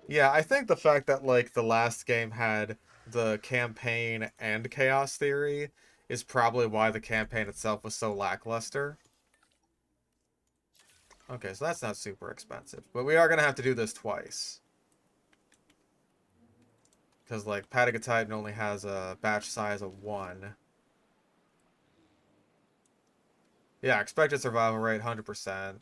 Yeah, I think the fact that, like, the last game had the campaign and chaos theory is probably why the campaign itself was so lackluster. Okay, so that's not super expensive. But we are going to have to do this twice. Because, like, Patagotitan only has a batch size of 1. Yeah, expected survival rate, 100%.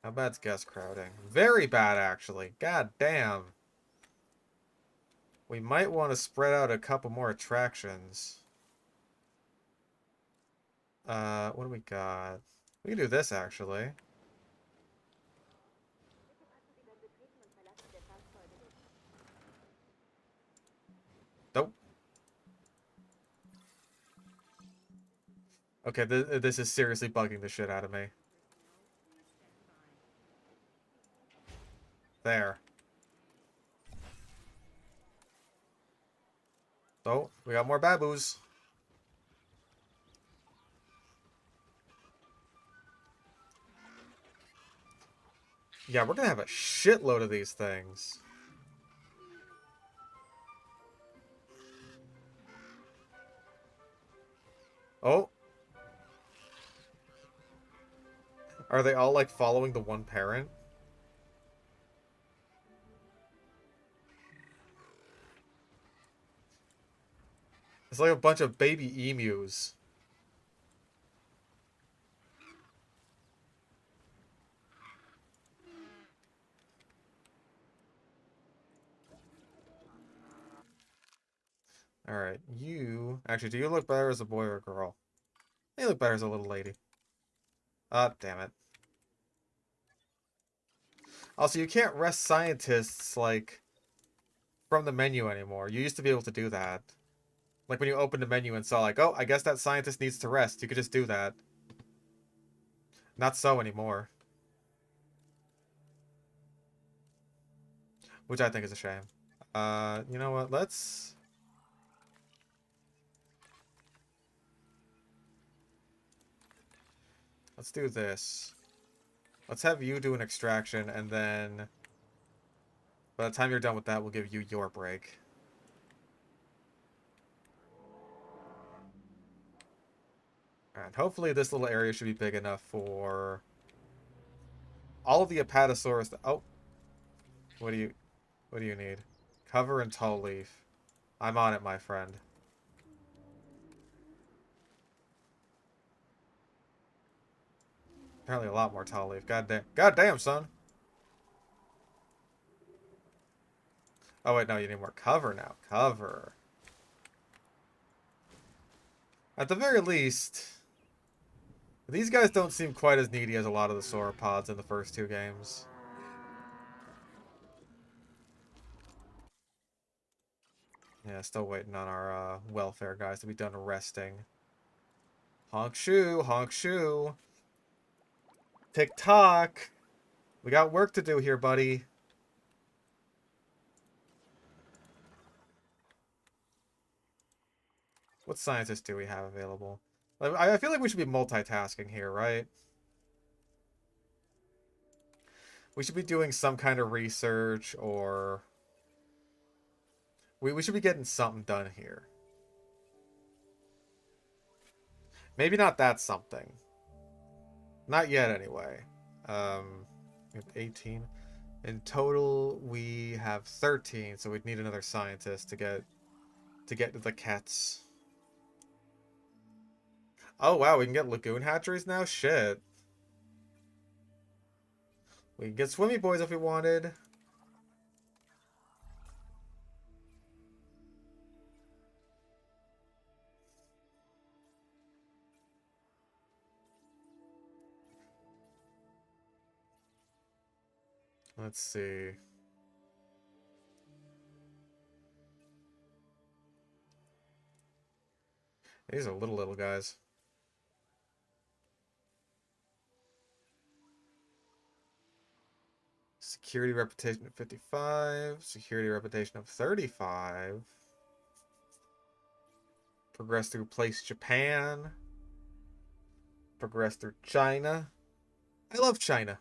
How bad's guest crowding? Very bad, actually. God damn. We might want to spread out a couple more attractions. What do we got? We can do this, actually. Nope. Okay, this is seriously bugging the shit out of me. There. Oh, we got more baboos. Yeah, we're gonna have a shitload of these things. Oh. Are they all, like, following the one parent? It's like a bunch of baby emus. Alright, you... Actually, do you look better as a boy or a girl? You look better as a little lady. Ah, damn it. Also, you can't rest scientists, like, from the menu anymore. You used to be able to do that. Like, when you opened the menu and saw, like, oh, I guess that scientist needs to rest. You could just do that. Not so anymore. Which I think is a shame. You know what? Let's do this. Let's have you do an extraction, and then by the time you're done with that, we'll give you your break. Alright, hopefully this little area should be big enough for all of the Apatosaurus. Oh, what do you need? Cover and tall leaf. I'm on it, my friend. Apparently a lot more tall leaf. God damn, son. Oh wait, no, you need more cover now. Cover. At the very least, these guys don't seem quite as needy as a lot of the sauropods in the first 2 games. Yeah, still waiting on our welfare guys to be done resting. Honk shoe, honk shoe. Tick-tock. We got work to do here, buddy. What scientists do we have available? I feel like we should be multitasking here, right? We should be doing some kind of research, or... We should be getting something done here. Maybe not that something. Not yet, anyway. We have 18. In total, we have 13, so we'd need another scientist to get the cats. Oh, wow, we can get lagoon hatcheries now? Shit. We can get swimmy boys if we wanted. Let's see. These are little guys. Security reputation of 55. Security reputation of 35. Progress through place Japan. Progress through China. I love China.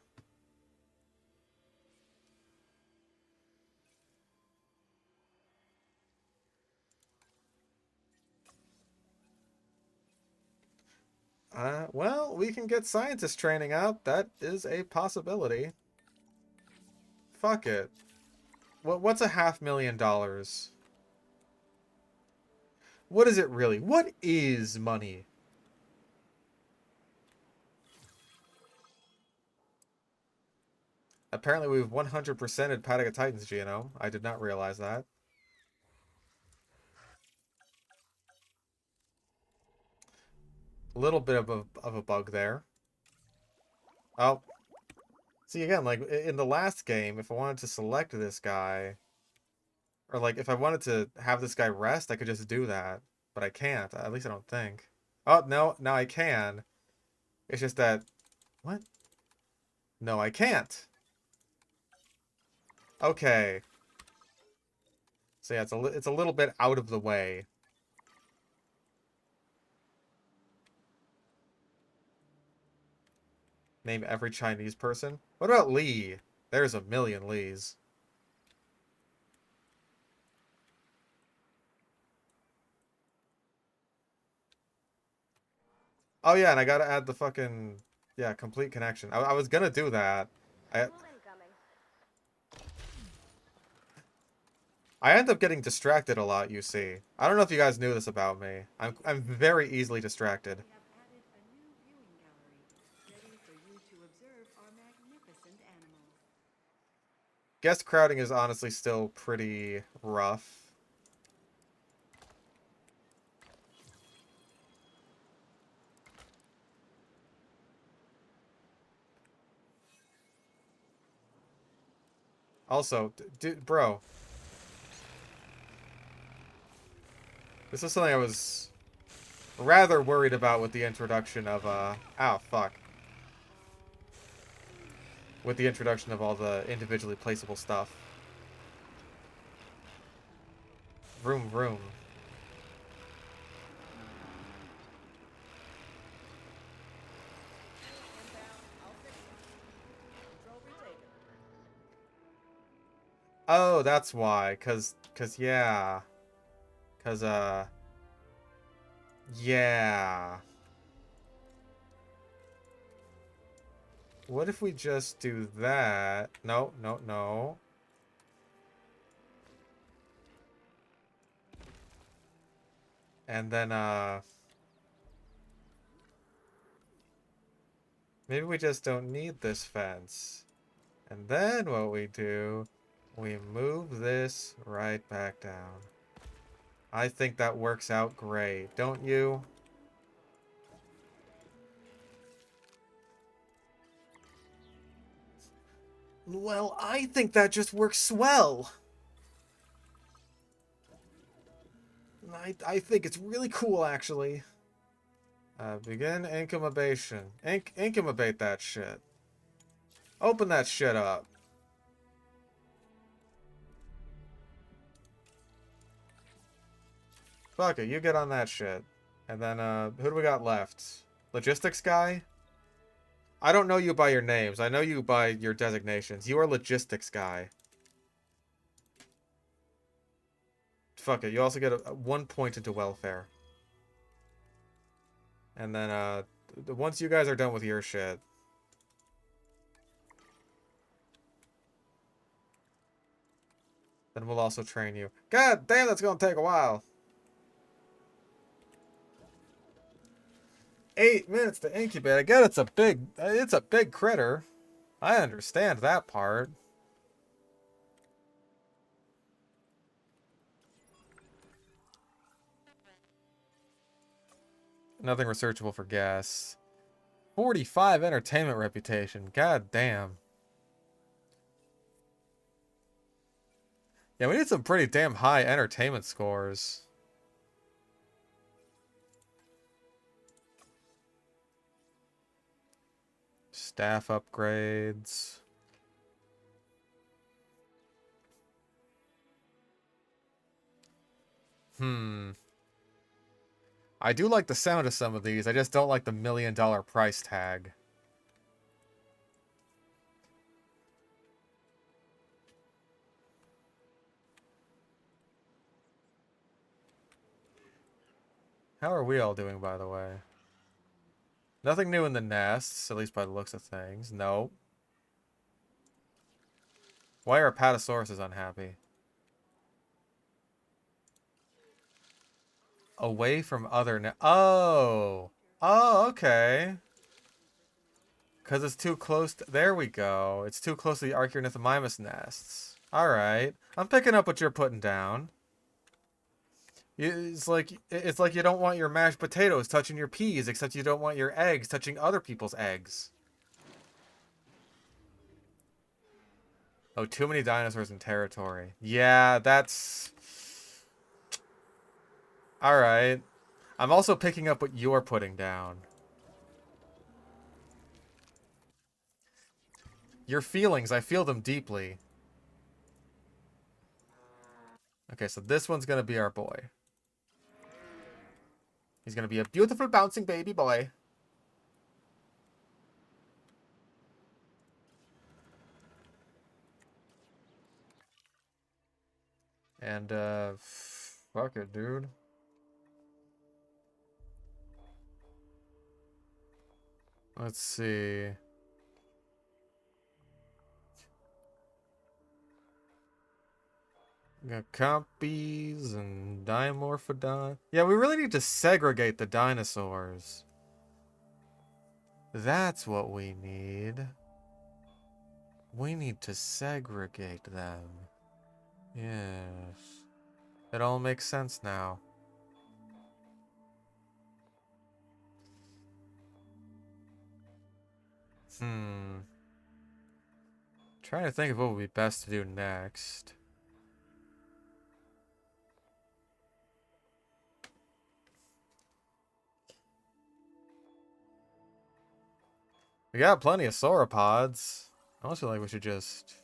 Well, we can get scientist training up. That is a possibility. Fuck it. What's $500,000? What is it really? What is money? Apparently we've 100%ed Pataga Titan's genome. I did not realize that. A little bit of a bug there. Oh. See, again, like, in the last game, if I wanted to select this guy, or, like, if I wanted to have this guy rest, I could just do that. But I can't. At least I don't think. Oh, no, now I can. It's just that... What? No, I can't. Okay. So yeah, it's a little bit out of the way. Name every Chinese person. What about Lee? There's a million Lees. Oh yeah, and I gotta add the fucking... Yeah, complete connection. I was gonna do that. I end up getting distracted a lot, you see. I don't know if you guys knew this about me. I'm very easily distracted. Guest crowding is honestly still pretty rough. Also, bro. This is something I was rather worried about with the introduction of, ow, fuck. With the introduction of all the individually placeable stuff. Vroom, vroom. Oh, that's why. Cause yeah. Cause, yeah. What if we just do that? No, no, no. And then, maybe we just don't need this fence. And then what we do, we move this right back down. I think that works out great, don't you? Well, I think that just works swell. I think it's really cool, actually. Begin incubation. Incubate that shit. Open that shit up. Fuck it, you get on that shit. And then, who do we got left? Logistics guy? I don't know you by your names. I know you by your designations. You are logistics guy. Fuck it, you also get a 1 point into welfare. And then, once you guys are done with your shit... Then we'll also train you. God damn, that's gonna take a while. 8 minutes to incubate. I get it's a big critter. I understand that part. Nothing researchable for gas. 45 entertainment reputation. God damn. Yeah, we need some pretty damn high entertainment scores. Staff upgrades. I do like the sound of some of these. I just don't like the $1 million price tag. How are we all doing, by the way? Nothing new in the nests, at least by the looks of things. No. Why are Apatosauruses unhappy? Away from other Oh! Oh, okay. Because it's too close to... There we go. It's too close to the Archaeornithomimus nests. Alright. I'm picking up what you're putting down. It's like you don't want your mashed potatoes touching your peas, except you don't want your eggs touching other people's eggs. Oh, too many dinosaurs in territory. Yeah, that's... Alright. I'm also picking up what you're putting down. Your feelings, I feel them deeply. Okay, so this one's gonna be our boy. He's gonna be a beautiful bouncing baby boy. And, fuck it, dude. Let's see. We got Compies and Dimorphodon. Yeah, we really need to segregate the dinosaurs. That's what we need. We need to segregate them. Yes. It all makes sense now. Trying to think of what would be best to do next. We got plenty of sauropods. I almost feel like we should just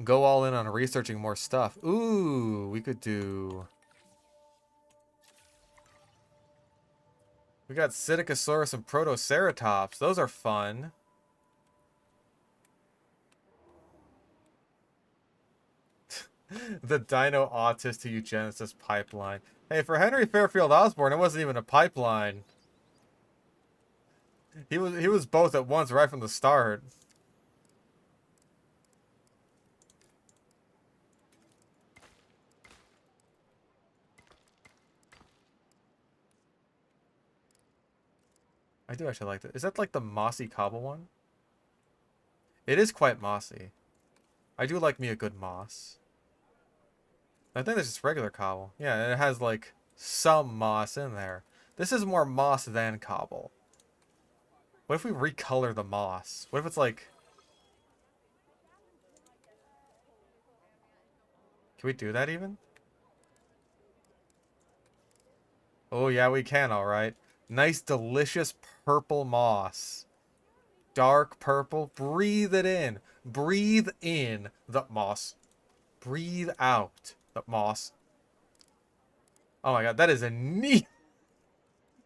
go all in on researching more stuff. Ooh, we could do... We got Psittacosaurus and Protoceratops. Those are fun. The Dino Autist to Eugenesis pipeline. Hey, for Henry Fairfield Osborn, it wasn't even a pipeline. He was both at once right from the start. I do actually like that. Is that like the mossy cobble one? It is quite mossy. I do like me a good moss. I think this is regular cobble. Yeah, and it has like some moss in there. This is more moss than cobble. What if we recolor the moss? What if it's like... Can we do that even? Oh yeah, we can, alright. Nice, delicious purple moss. Dark purple. Breathe it in. Breathe in the moss. Breathe out the moss. Oh my god, that is a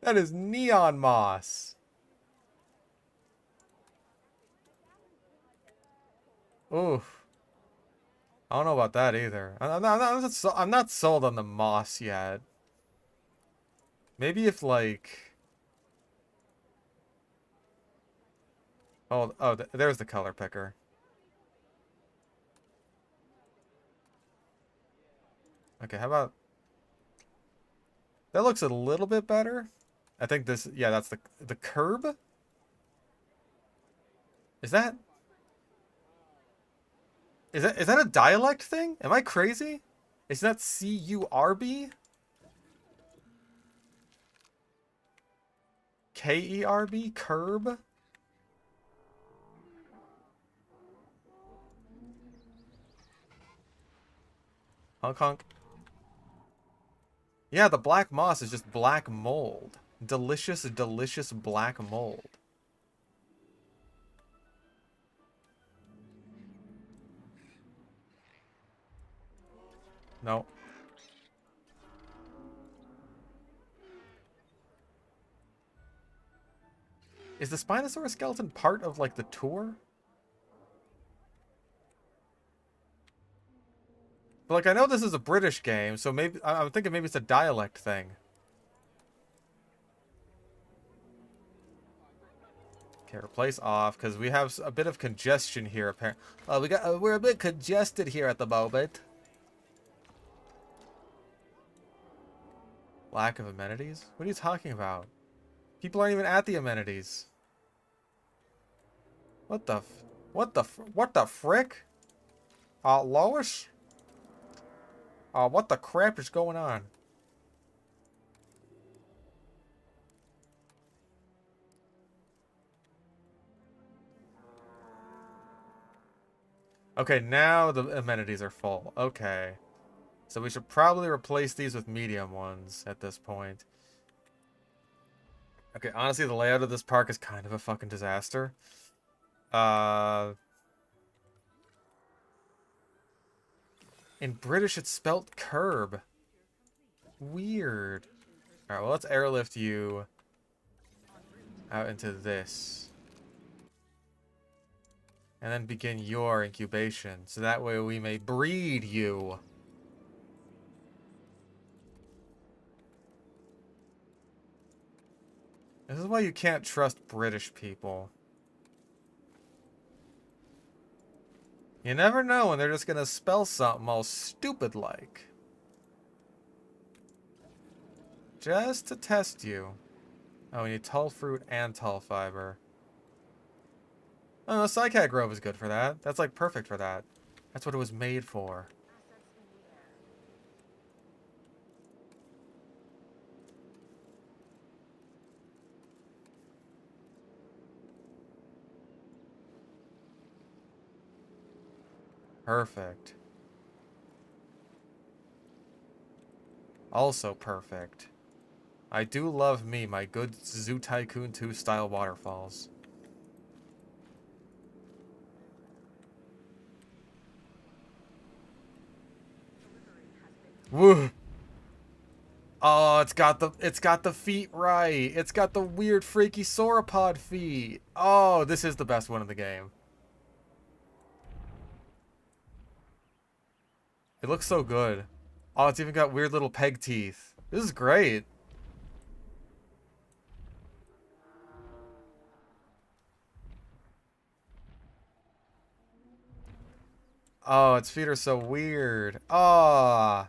That is neon moss. Oof. I don't know about that either. I'm not sold on the moss yet. Maybe if like... there's the color picker. Okay, how about... That looks a little bit better. I think this... Yeah, that's the curb? Is that... Is that a dialect thing? Am I crazy? Is that C-U-R-B? K-E-R-B? Curb? Honk honk. Yeah, the black moss is just black mold. Delicious, delicious black mold. No. Is the Spinosaurus skeleton part of, like, the tour? But, like, I know this is a British game, so maybe... I'm thinking maybe it's a dialect thing. Okay, replace off, because we have a bit of congestion here, apparently. We're a bit congested here at the moment. Lack of amenities? What are you talking about? People aren't even at the amenities. What the frick? Lois? What the crap is going on? Okay, now the amenities are full. Okay. So we should probably replace these with medium ones at this point. Okay, honestly, the layout of this park is kind of a fucking disaster. In British, it's spelt curb. Weird. Alright, well, let's airlift you out into this. And then begin your incubation, so that way we may breed you. This is why you can't trust British people. You never know when they're just gonna spell something all stupid-like. Just to test you. Oh, we need tall fruit and tall fiber. Oh, the Psycat Grove is good for that. That's, like, perfect for that. That's what it was made for. Perfect. Also perfect. I do love me my good Zoo Tycoon 2 style waterfalls. Woo! Oh, it's got the feet right. It's got the weird freaky sauropod feet. Oh, this is the best one in the game. It looks so good. Oh, it's even got weird little peg teeth. This is great. Oh, its feet are so weird. Oh,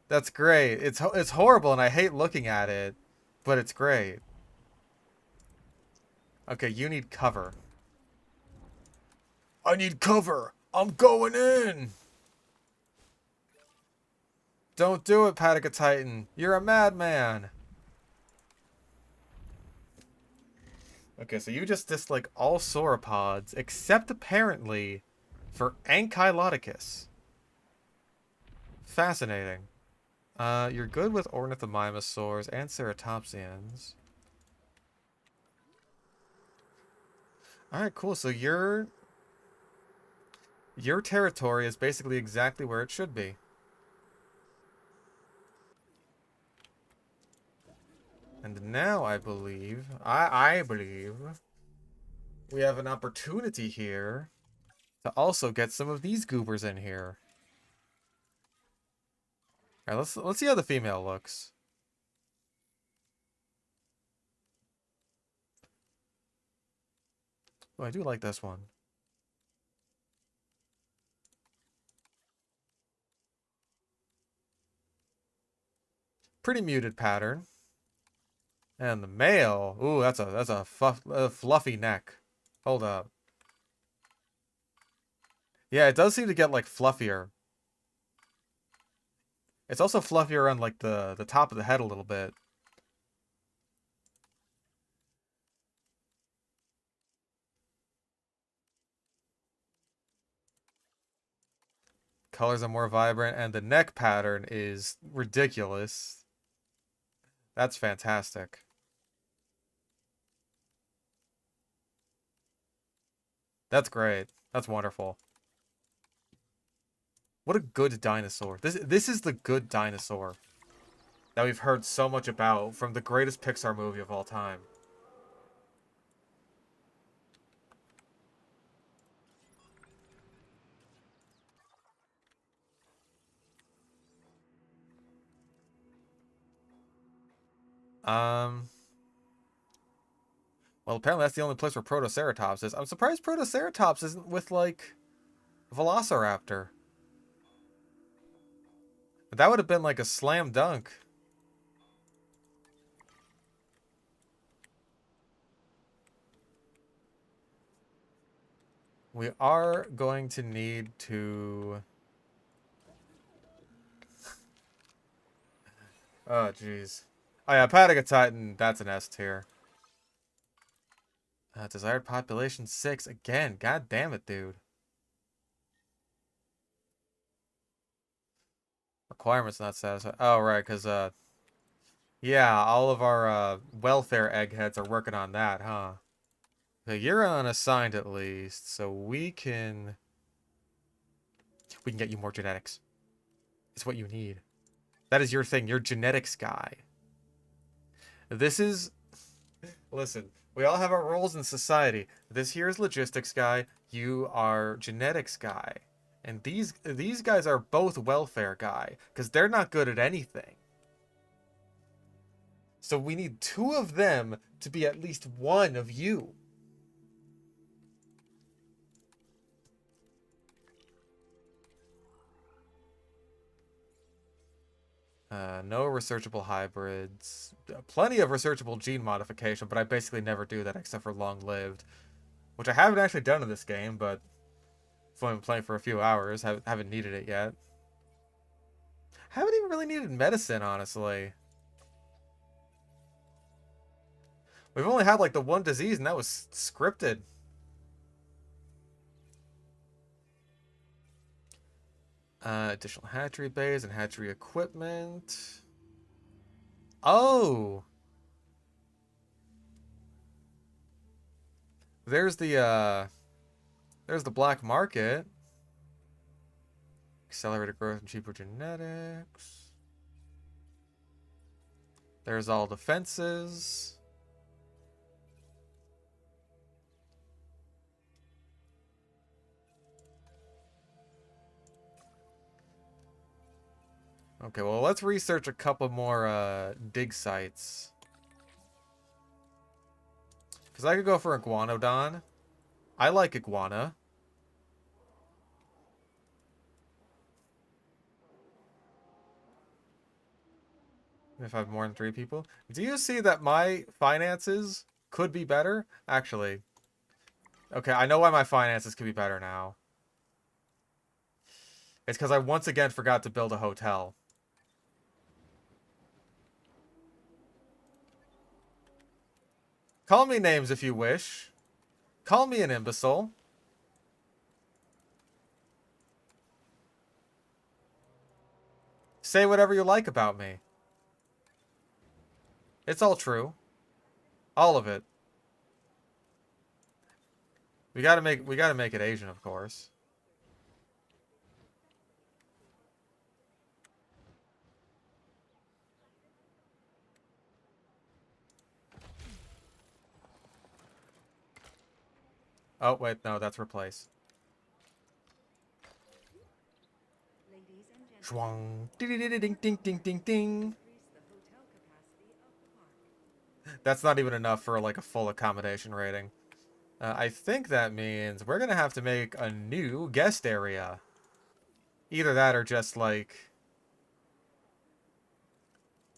that's great. It's horrible and I hate looking at it, but it's great. Okay, you need cover. I need cover. I'm going in. Don't do it, Titan. You're a madman. Okay, so you just dislike all sauropods, except apparently for Ankylodocus. Fascinating. You're good with ornithomimosaurs and ceratopsians. Alright, cool. So your territory is basically exactly where it should be. And now I believe, I believe, we have an opportunity here to also get some of these goobers in here. Alright, let's see how the female looks. Oh, I do like this one. Pretty muted pattern. And the male, ooh, that's a fluffy neck. Hold up. Yeah, it does seem to get, like, fluffier. It's also fluffier on, like, the top of the head a little bit. colors are more vibrant, and the neck pattern is ridiculous. That's fantastic. That's great. That's wonderful. What a good dinosaur. This is the good dinosaur that we've heard so much about from the greatest Pixar movie of all time. Well, apparently that's the only place where Protoceratops is. I'm surprised Protoceratops isn't with, like, Velociraptor. But that would have been, like, a slam dunk. We are going to need to... Oh, jeez. Oh, yeah, Patagotitan, that's an S tier. Desired population 6. Again, god damn it, dude. Requirements not satisfied. Oh, right, because, yeah, all of our, welfare eggheads are working on that, huh? So you're unassigned at least, so we can get you more genetics. It's what you need. That is your thing. You're genetics guy. This is... Listen, we all have our roles in society. This here is logistics guy. You are genetics guy. And these guys are both welfare guy, because they're not good at anything. So we need 2 of them to be at least 1 of you. No researchable hybrids. Plenty of researchable gene modification, but I basically never do that except for long-lived. Which I haven't actually done in this game, but I've only been playing for a few hours. Haven't needed it yet. Haven't even really needed medicine, honestly. We've only had, like, the one disease, and that was scripted. Additional hatchery bays and hatchery equipment. Oh! There's the black market. Accelerated growth and cheaper genetics. There's all the fences. Okay, well, let's research a couple more dig sites. Because I could go for Iguanodon. I like iguana. If I have more than 3 people. Do you see that my finances could be better? Actually. Okay, I know why my finances could be better now. It's because I once again forgot to build a hotel. Call me names if you wish. Call me an imbecile. Say whatever you like about me. It's all true. All of it. We gotta make it Asian, of course. Oh, wait, no, that's replace. Schwung. Ding, ding, ding, ding, ding, ding, ding. That's not even enough for, like, a full accommodation rating. I think that means we're gonna have to make a new guest area. Either that or just, like...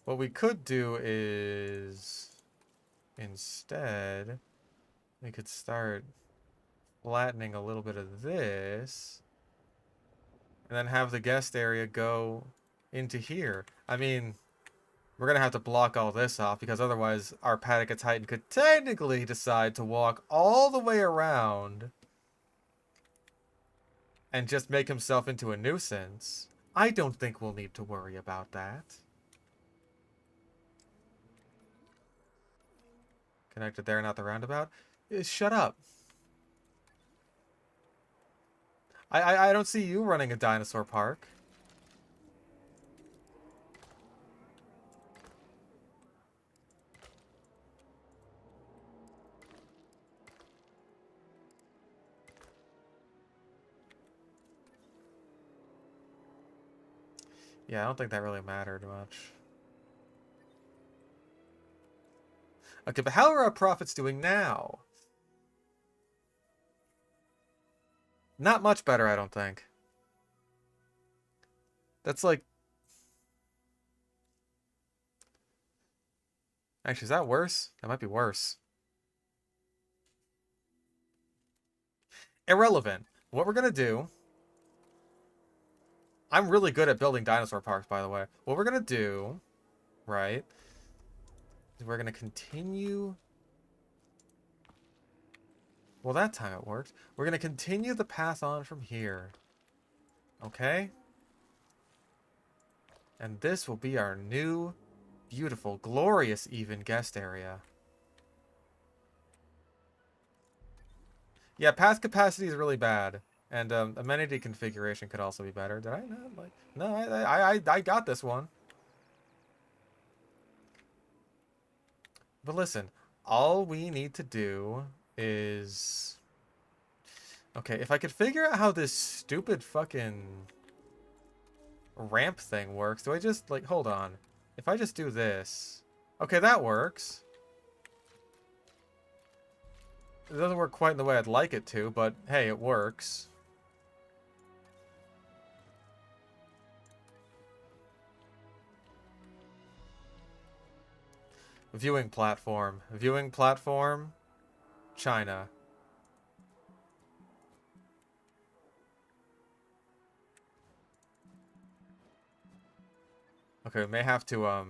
What we could do is... Instead, we could start flattening a little bit of this. And then have the guest area go into here. I mean... We're going to have to block all this off, because otherwise our Patagotitan could technically decide to walk all the way around and just make himself into a nuisance, I don't think we'll need to worry about that. Connected there, not the roundabout? Shut up. I don't see you running a dinosaur park. Yeah, I don't think that really mattered much. Okay, but how are our profits doing now? Not much better, I don't think. That's like... Actually, is that worse? That might be worse. Irrelevant. What we're gonna do... I'm really good at building dinosaur parks, by the way. What we're gonna do, right, is we're gonna continue... Well, that time it worked. We're gonna continue the path on from here. Okay? And this will be our new, beautiful, glorious even guest area. Yeah, path capacity is really bad. And amenity configuration could also be better. Did I not? Like, no, I got this one. But listen, all we need to do is... Okay, if I could figure out how this stupid fucking ramp thing works, do I just, like, hold on. If I just do this... Okay, that works. It doesn't work quite in the way I'd like it to, but hey, it works. Viewing platform. Viewing platform. China. Okay, we may have to,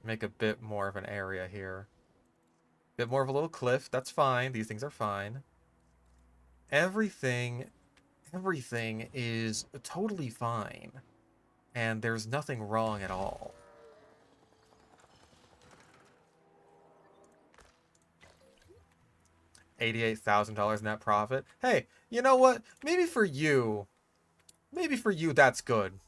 make a bit more of an area here. Bit more of a little cliff. That's fine. These things are fine. Everything is totally fine. And there's nothing wrong at all. $88,000 net profit. Hey, you know what? Maybe for you, that's good.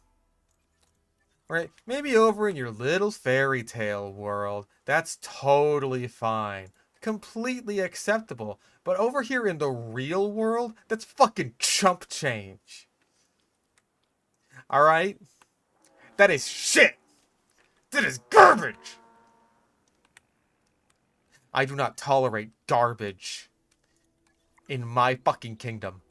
Right? Maybe over in your little fairy tale world, that's totally fine. Completely acceptable. But over here in the real world, that's fucking chump change. Alright? That is shit! That is garbage! I do not tolerate garbage in my fucking kingdom.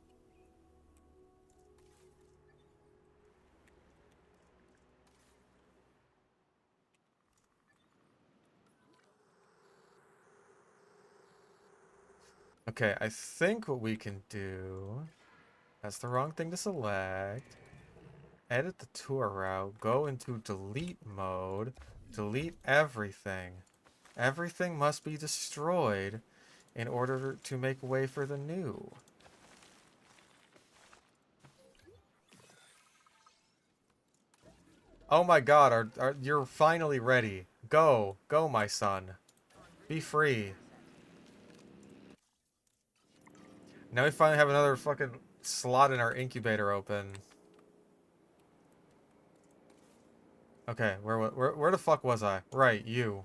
Okay, I think what we can do... That's the wrong thing to select. Edit the tour route. Go into delete mode. Delete everything. Everything must be destroyed in order to make way for the new. Oh my god, you're finally ready. Go. Go, my son. Be free. Now we finally have another fucking slot in our incubator open. Okay, where the fuck was I? Right, you.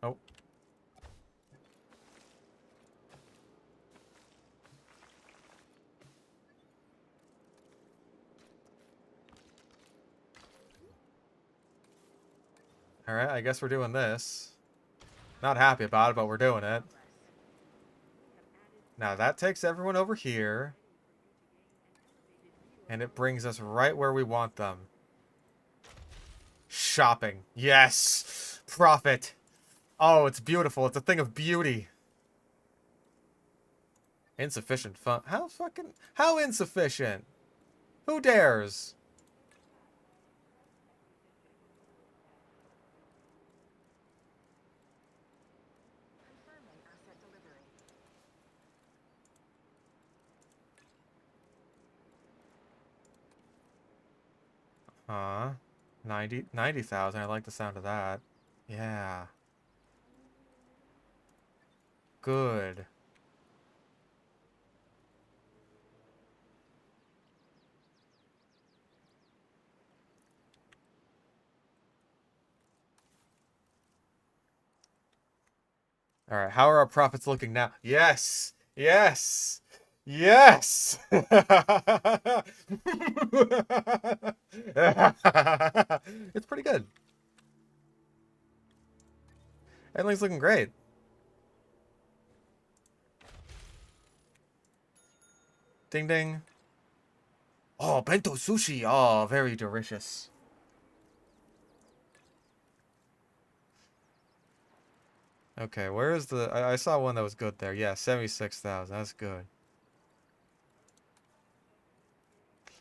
Oh. Alright, I guess we're doing this. Not happy about it, but we're doing it. Now that takes everyone over here. And it brings us right where we want them. Shopping. Yes! Profit! Oh, it's beautiful. It's a thing of beauty. Insufficient fun. How insufficient? Who dares? Huh? 90,000. I like the sound of that. Yeah. Good. All right, how are our profits looking now? Yes! Yes! Yes! It's pretty good. Everything's looking great. Ding ding. Oh, bento sushi. Oh, very delicious. Okay, where is the... I saw one that was good there. Yeah, 76,000. That's good.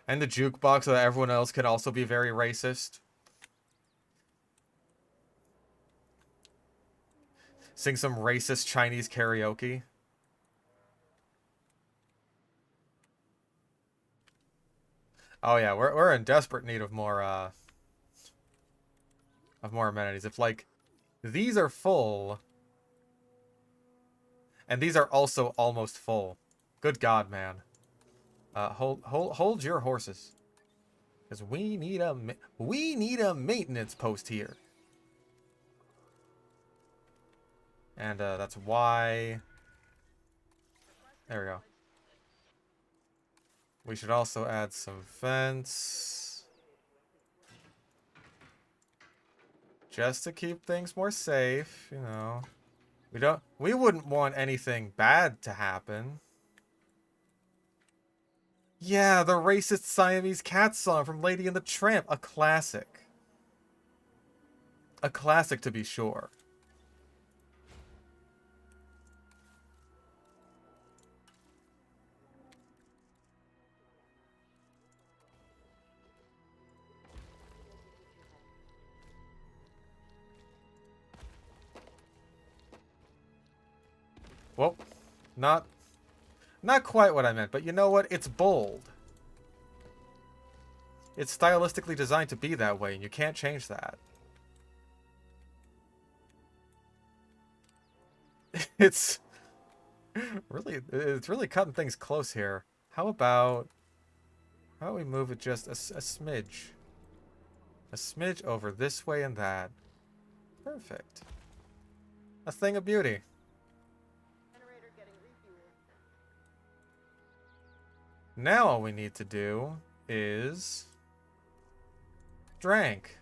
And the jukebox so that everyone else can also be very racist. Sing some racist Chinese karaoke. Oh yeah, we're in desperate need of more amenities. If like these are full and these are also almost full. Good God, man. Hold your horses. Cuz we need a maintenance post here. And that's why there we go. We should also add some fence. Just to keep things more safe, you know. We wouldn't want anything bad to happen. Yeah, the racist Siamese cat song from Lady and the Tramp, a classic. A classic to be sure. Well, not quite what I meant, but you know what? It's bold. It's stylistically designed to be that way, and you can't change that. It's really cutting things close here. How about we move it just a smidge? A smidge over this way and that. Perfect. A thing of beauty. Now all we need to do is drink.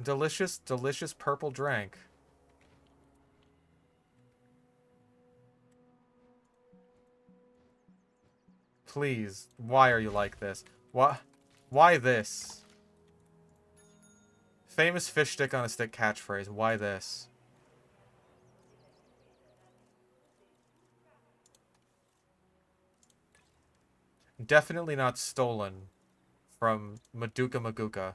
Delicious, delicious purple drink. Please, why are you like this? Why this? Famous fish stick on a stick catchphrase. Why this? Definitely not stolen from Maduka Maguka.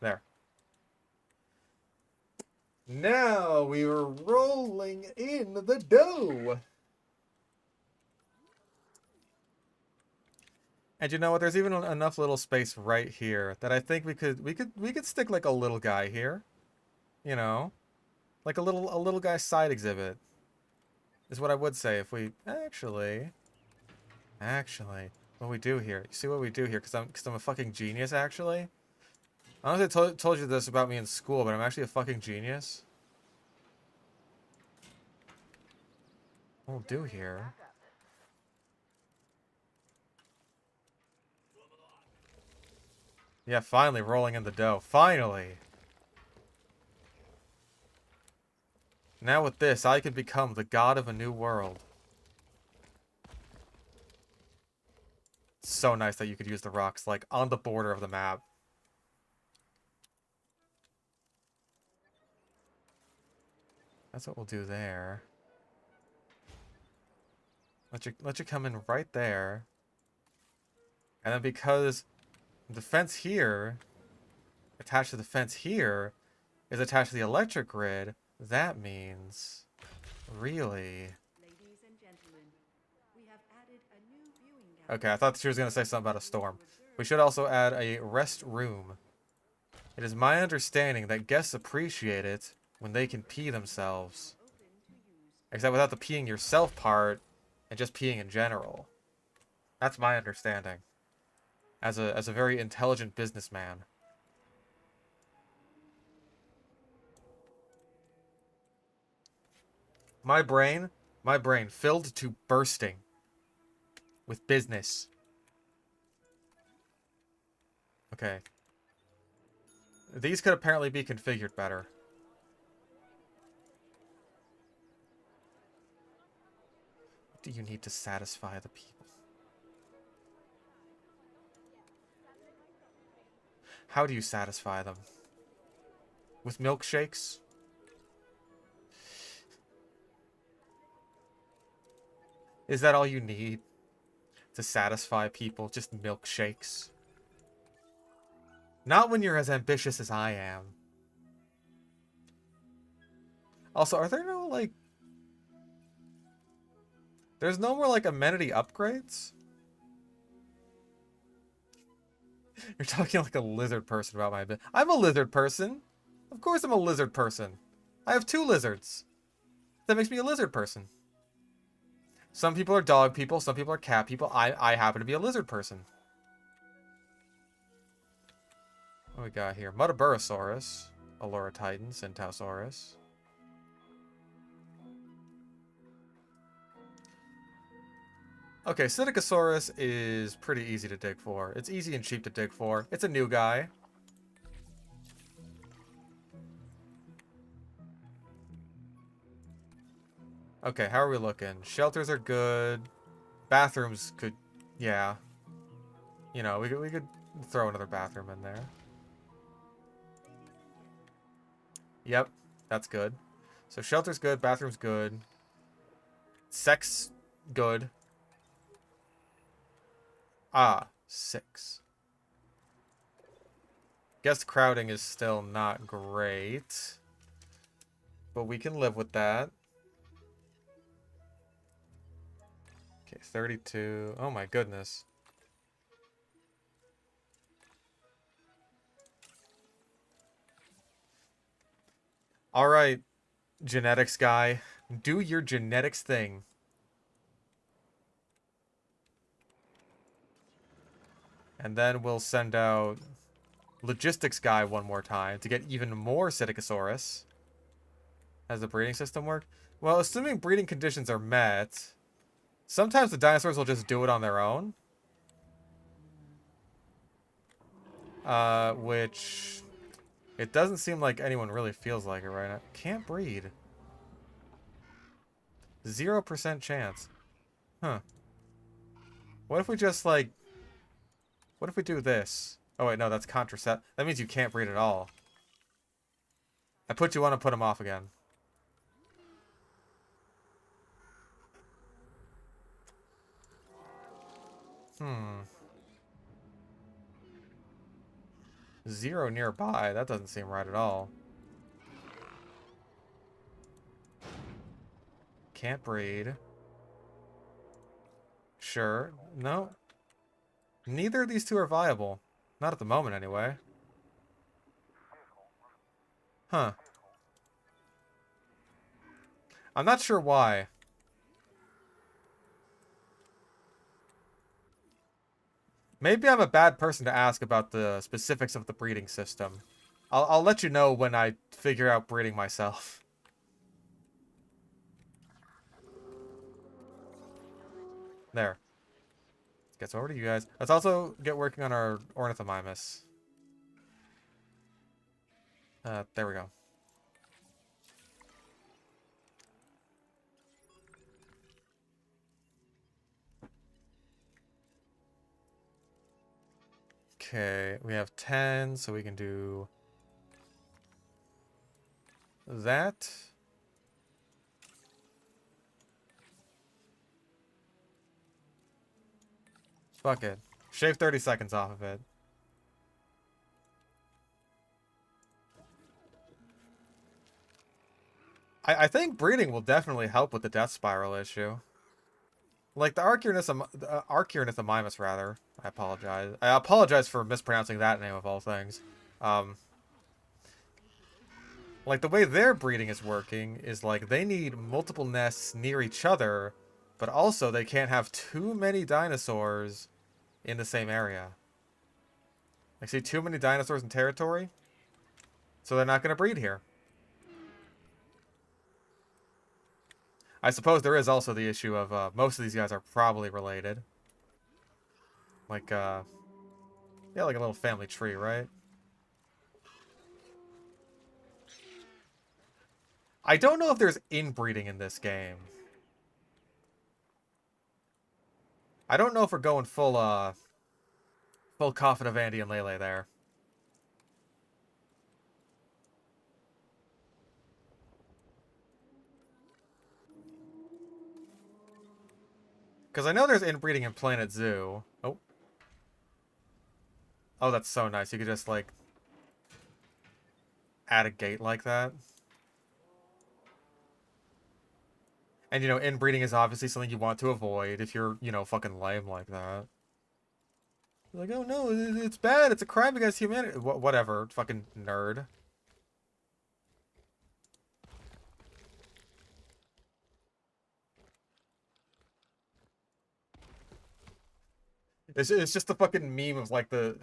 There. Now we are rolling in the dough. And you know what? There's even enough little space right here that I think we could stick like a little guy here. You know, like a little guy side exhibit is what I would say if we actually what we do here. You see what we do here? Because I'm a fucking genius. Actually, I honestly told you this about me in school, but I'm actually a fucking genius. What we'll do here. Yeah, finally rolling in the dough. Finally! Now with this, I can become the god of a new world. It's so nice that you could use the rocks, like, on the border of the map. That's what we'll do there. Let you come in right there. And then because the fence here, attached to the fence here, is attached to the electric grid, that means... Really? Ladies and gentlemen, we have added a new viewing gallery. Okay, I thought she was going to say something about a storm. We should also add a rest room. It is my understanding that guests appreciate it when they can pee themselves. Except without the peeing yourself part, and just peeing in general. That's my understanding. As a very intelligent businessman. My brain filled to bursting with business. Okay. These could apparently be configured better. What do you need to satisfy the people? How do you satisfy them? With milkshakes? Is that all you need to satisfy people? Just milkshakes? Not when you're as ambitious as I am. Also, are there no, like... There's no more, like, amenity upgrades? You're talking like a lizard person about my... I'm a lizard person! Of course I'm a lizard person! I have 2 lizards! That makes me a lizard person. Some people are dog people, some people are cat people. I happen to be a lizard person. What we got here? Muttaburrasaurus, Allura Titan, Centausaurus. Okay, Psittacosaurus is pretty easy to dig for. It's easy and cheap to dig for. It's a new guy. Okay, how are we looking? Shelters are good. Bathrooms could... Yeah. You know, we could throw another bathroom in there. Yep, that's good. So shelter's good, bathroom's good. Sex, good. Ah, 6. Guest crowding is still not great. But we can live with that. Okay, 32. Oh my goodness. Alright, genetics guy. Do your genetics thing. And then we'll send out logistics guy one more time to get even more Psittacosaurus. Has the breeding system work? Well, assuming breeding conditions are met, sometimes the dinosaurs will just do it on their own. Which... It doesn't seem like anyone really feels like it right now. Can't breed. 0% chance. Huh. What if we just, like... What if we do this? Oh, wait, no, that's contracept. That means you can't breed at all. I put you on and put him off again. Hmm. 0 nearby. That doesn't seem right at all. Can't breed. Sure. No. Neither of these two are viable. Not at the moment, anyway. Huh. I'm not sure why. Maybe I'm a bad person to ask about the specifics of the breeding system. I'll let you know when I figure out breeding myself. There. Gets over to you guys. Let's also get working on our Ornithomimus. There we go. Okay, we have 10, so we can do that. Fuck it. Shave 30 seconds off of it. I think breeding will definitely help with the death spiral issue. Like the Archaeornithomimus, rather. I apologize. I apologize for mispronouncing that name of all things. Like the way their breeding is working is like they need multiple nests near each other, but also they can't have too many dinosaurs in the same area. Like, see, too many dinosaurs in territory, so they're not going to breed here. I suppose there is also the issue of most of these guys are probably related. Like, yeah, like a little family tree, right? I don't know if there's inbreeding in this game. I don't know if we're going full coffin of Andy and Lele there. Because I know there's inbreeding in Planet Zoo. Oh. Oh, that's so nice. You could just, like, add a gate like that. And, you know, inbreeding is obviously something you want to avoid if you're, you know, fucking lame like that. You're like, oh no, it's bad. It's a crime against humanity. Whatever. Fucking nerd. It's just the fucking meme of, like, the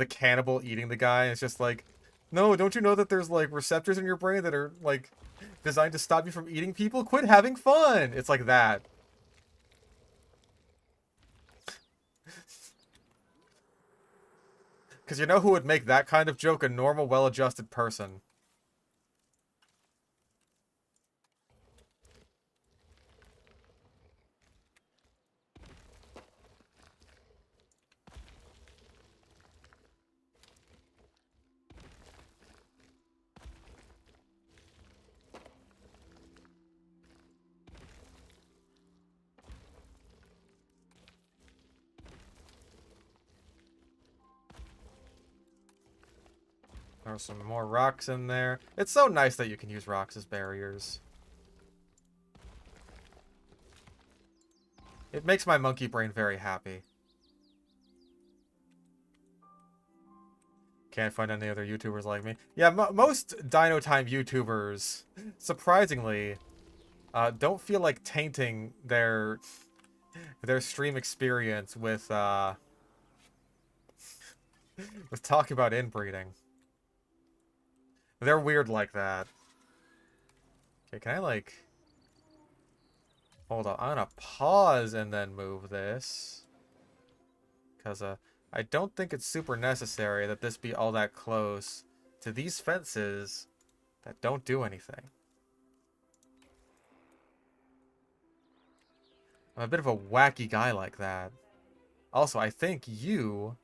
cannibal eating the guy. It's just like, no, don't you know that there's, like, receptors in your brain that are, like, designed to stop you from eating people? Quit having fun! It's like that. Because you know who would make that kind of joke? A normal, well-adjusted person. There's some more rocks in there. It's so nice that you can use rocks as barriers. It makes my monkey brain very happy. Can't find any other YouTubers like me. Yeah, most Dino Time YouTubers, surprisingly, don't feel like tainting their stream experience with talking about inbreeding. They're weird like that. Okay, can I, like... Hold on, I'm gonna pause and then move this. Because, I don't think it's super necessary that this be all that close to these fences that don't do anything. I'm a bit of a wacky guy like that. Also, I think you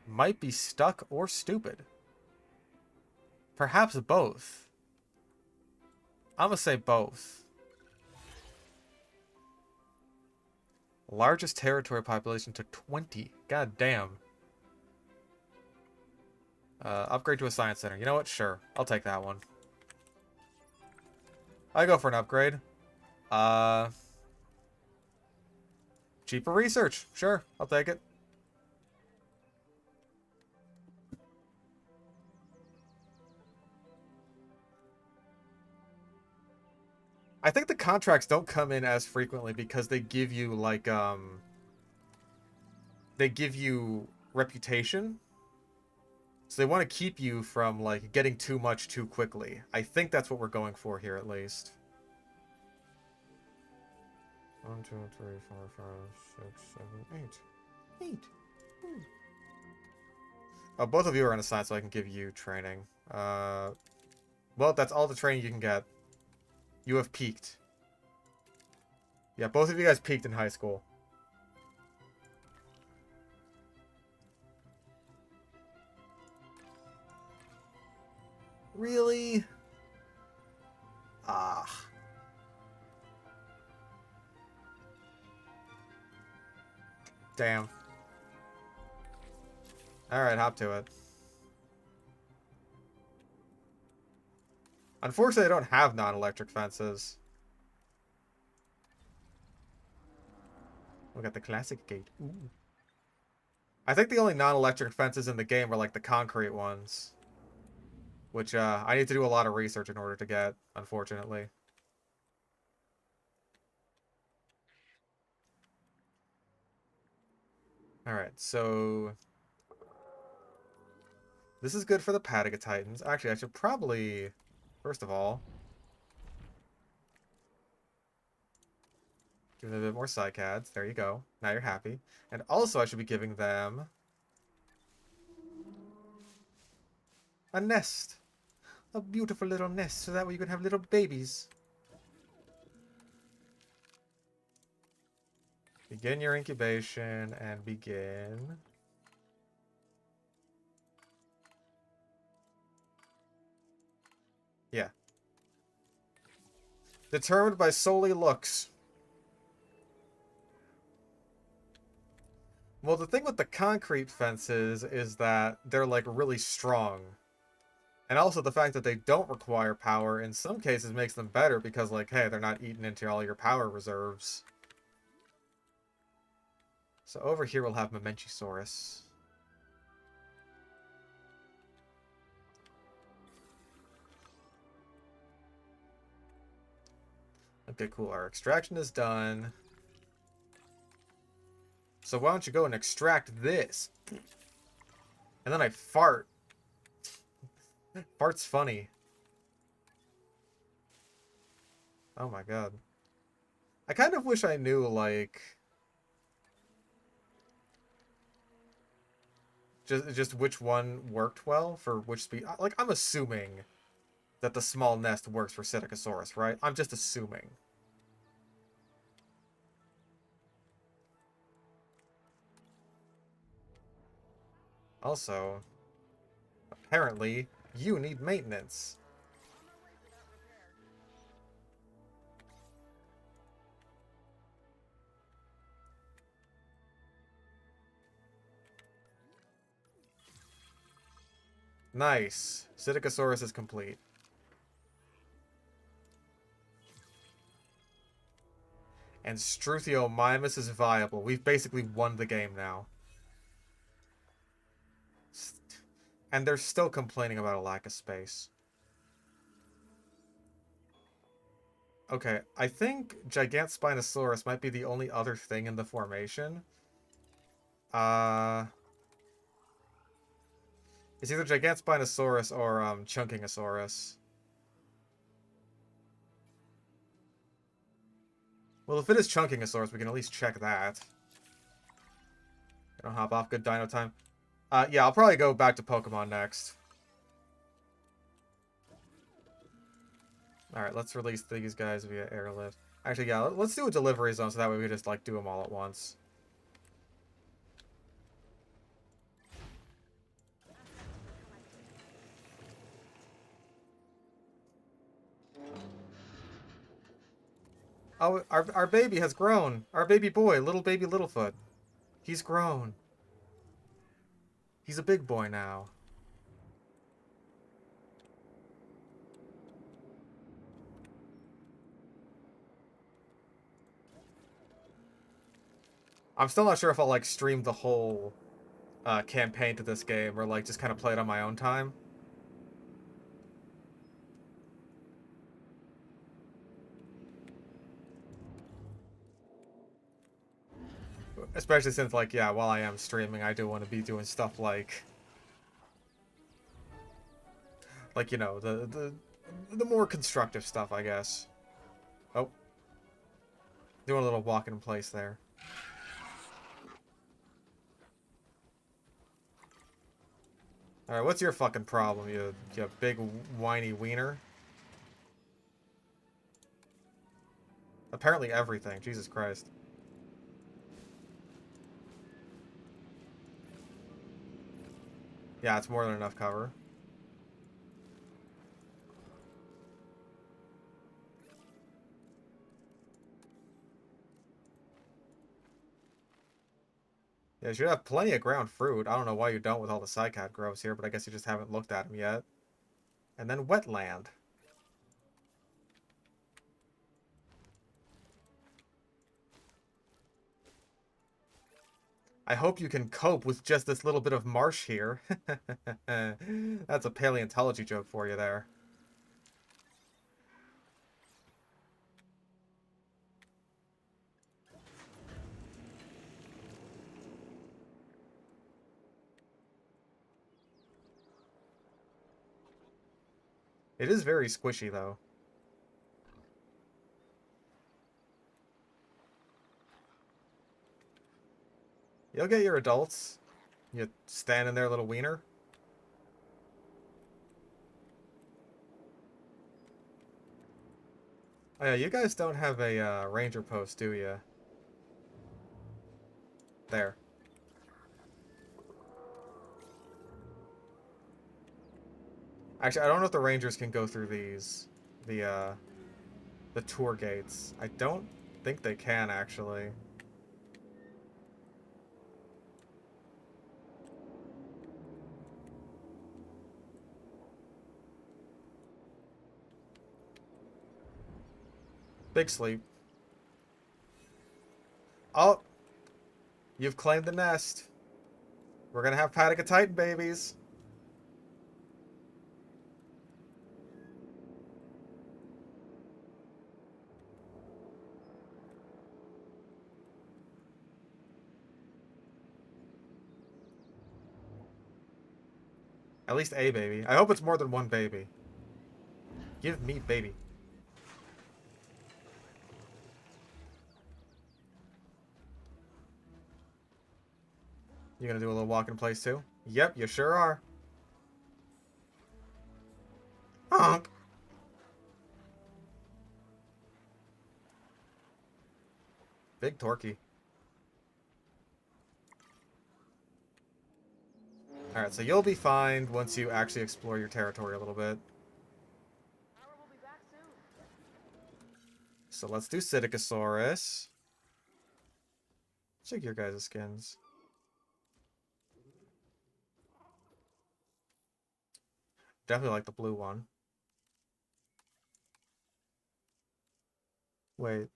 might be stuck or stupid. Perhaps both. I'm gonna say both. Largest territory population took 20. God damn. Upgrade to a science center. You know what? Sure. I'll take that one. I go for an upgrade. Cheaper research. Sure. I'll take it. I think the contracts don't come in as frequently because they give you, like, they give you reputation. So they want to keep you from, like, getting too much too quickly. I think that's what we're going for here, at least. 1, 2, 3, 4, 5, 6, 7, 8. 8. Oh, both of you are unassigned, so I can give you training. Well, that's all the training you can get. You have peaked. Yeah, both of you guys peaked in high school. Really? Ah. Damn. Alright, hop to it. Unfortunately, I don't have non-electric fences. We got the classic gate. Ooh. I think the only non-electric fences in the game are like the concrete ones. Which I need to do a lot of research in order to get, unfortunately. Alright, so... This is good for the Patagatitans. Actually, I should probably... First of all... Give them a bit more cycads. There you go. Now you're happy. And also I should be giving them... a nest. A beautiful little nest, so that way you can have little babies. Begin your incubation and begin... Yeah. Determined by solely looks. Well, the thing with the concrete fences is that they're, like, really strong. And also the fact that they don't require power in some cases makes them better because, like, hey, they're not eating into all your power reserves. So over here we'll have Mamenchisaurus. Okay, cool. Our extraction is done. So why don't you go and extract this? And then I fart. Fart's funny. Oh my god. I kind of wish I knew, like... Just which one worked well for which speed. Like, I'm assuming that the small nest works for Psittacosaurus, right? I'm just assuming. Also, apparently, you need maintenance. Nice. Psittacosaurus is complete. And Struthiomimus is viable. We've basically won the game now. And they're still complaining about a lack of space. Okay, I think Gigantspinosaurus might be the only other thing in the formation. It's either Gigantspinosaurus or Chunkingosaurus. Well, if it is Chunkingosaurus, we can at least check that. Don't hop off. Good dino time. Yeah, I'll probably go back to Pokemon next. Alright, let's release these guys via airlift. Actually, yeah, let's do a delivery zone so that way we just, like, do them all at once. Oh, our baby has grown. Our baby boy, little baby Littlefoot. He's grown. He's a big boy now. I'm still not sure if I'll, like, stream the whole campaign to this game or, like, just kind of play it on my own time. Especially since, like, yeah, while I am streaming, I do want to be doing stuff like, you know, the more constructive stuff, I guess. Oh. Doing a little walking in place there. Alright, what's your fucking problem, you big whiny wiener? Apparently everything, Jesus Christ. Yeah, it's more than enough cover. Yeah, you should have plenty of ground fruit. I don't know why you don't with all the cycad groves here, but I guess you just haven't looked at them yet. And then wetland. I hope you can cope with just this little bit of marsh here. That's a paleontology joke for you there. It is very squishy, though. You'll get your adults. You stand in there, little wiener. Oh yeah, you guys don't have a ranger post, do you? There. Actually, I don't know if the rangers can go through these. The tour gates. I don't think they can, actually. Big sleep. Oh! You've claimed the nest. We're gonna have Patica Titan babies. At least a baby. I hope it's more than one baby. Give me baby. You gonna do a little walk in place too? Yep, you sure are. Honk. Big Torquey. Alright, so you'll be fine once you actually explore your territory a little bit. So let's do Psittacosaurus. Check your guys' skins. Definitely like the blue one. Wait.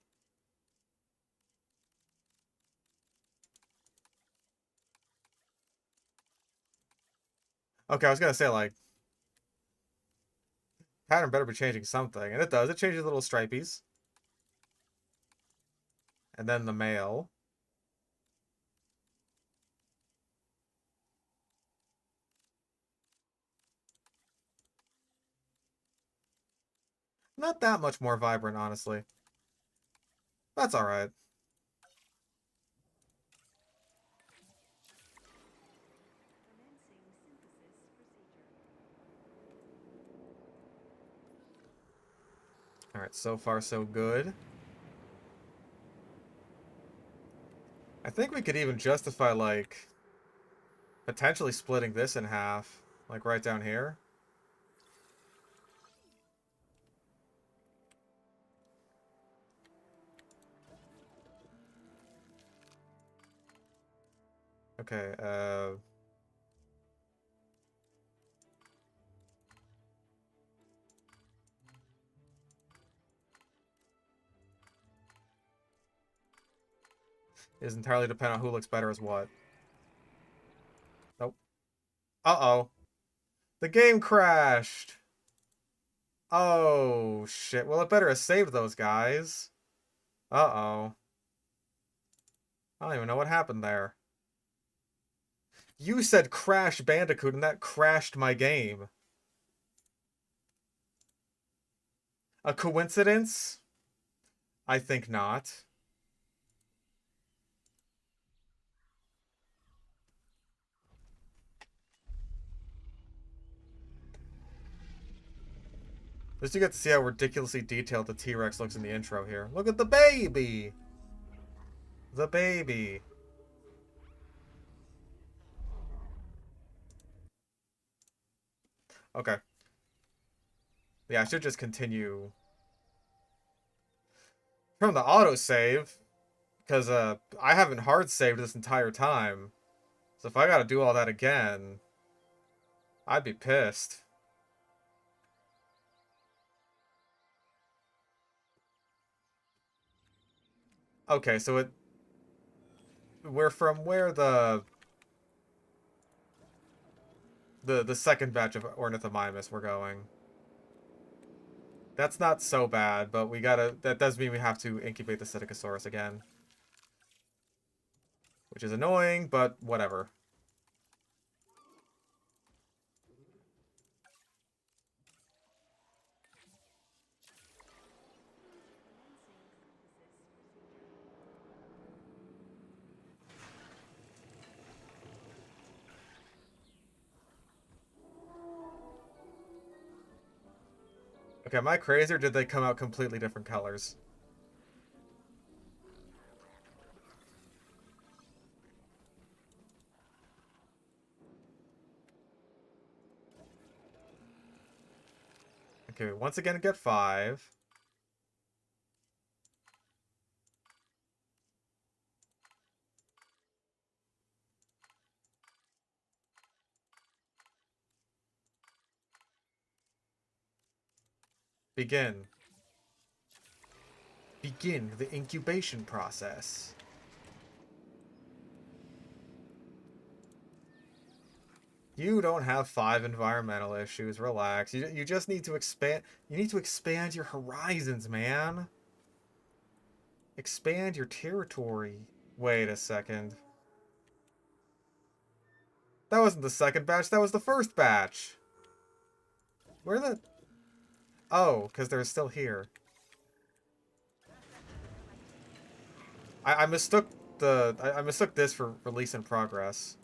Okay, I was gonna say, like, pattern better be changing something. And it does. It changes little stripies. And then the male. Not that much more vibrant, honestly. That's alright. Alright, so far so good. I think we could even justify, like, potentially splitting this in half. Like, right down here. Okay, is entirely dependent on who looks better as what. Nope. Uh-oh. The game crashed! Oh, shit. Well, it better have saved those guys. Uh-oh. I don't even know what happened there. You said Crash Bandicoot, and that crashed my game. A coincidence? I think not. Just you get to see how ridiculously detailed the T-Rex looks in the intro here. Look at the baby! The baby. Okay. Yeah, I should just continue from the autosave, because I haven't hard saved this entire time. So if I gotta do all that again, I'd be pissed. Okay, so we're from where the second batch of Ornithomimus we're going. That's not so bad, but we gotta... That does mean we have to incubate the Psittacosaurus again. Which is annoying, but whatever. Okay, am I crazy or did they come out completely different colors? Okay, once again get 5. Begin. Begin the incubation process. You don't have 5 environmental issues. Relax. You just need to expand. You need to expand your horizons, man. Expand your territory. Wait a second. That wasn't the second batch. That was the first batch. Where the... Oh, because they're still here. I mistook the... I mistook this for release in progress.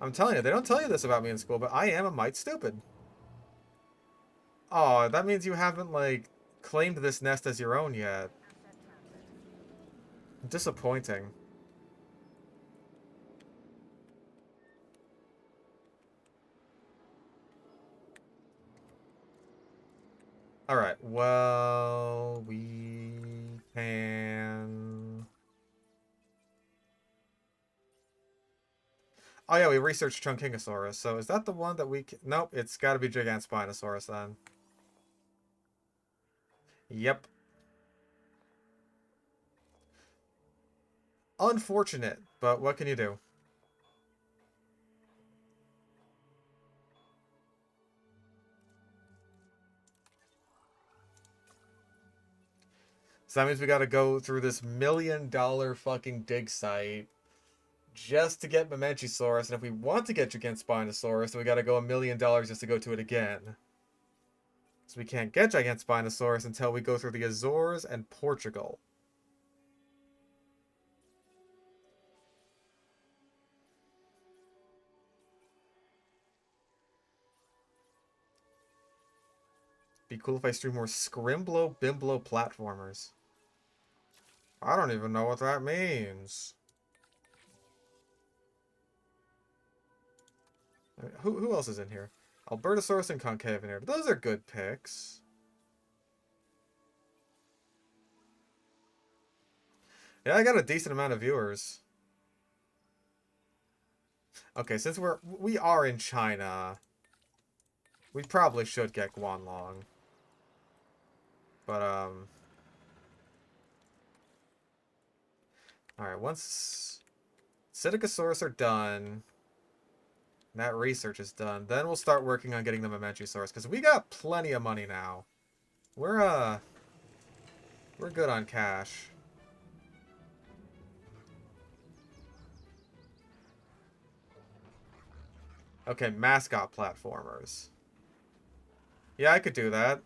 I'm telling you, they don't tell you this about me in school, but I am a mite stupid. Oh, that means you haven't, like, claimed this nest as your own yet. Disappointing. Alright, well, we can... Oh yeah, we researched Trunkingosaurus, so is that the one that we can... Nope, it's gotta be Gigantspinosaurus then. Yep. Unfortunate, but what can you do? So that means we gotta go through this $1 million fucking dig site just to get Mamenchisaurus, and if we want to get Gigantspinosaurus, then we gotta go $1 million just to go to it again. So we can't get Gigantspinosaurus until we go through the Azores and Portugal. Be cool if I stream more Scrimblow Bimblow platformers. I don't even know what that means. Who else is in here? Albertosaurus and Concavenator. Those are good picks. Yeah, I got a decent amount of viewers. Okay, since we are in China, we probably should get Guanlong. But alright, once Psittacosaurus are done, and that research is done, then we'll start working on getting the Mamenchisaurus, because we got plenty of money now. We're good on cash. Okay, mascot platformers. Yeah, I could do that.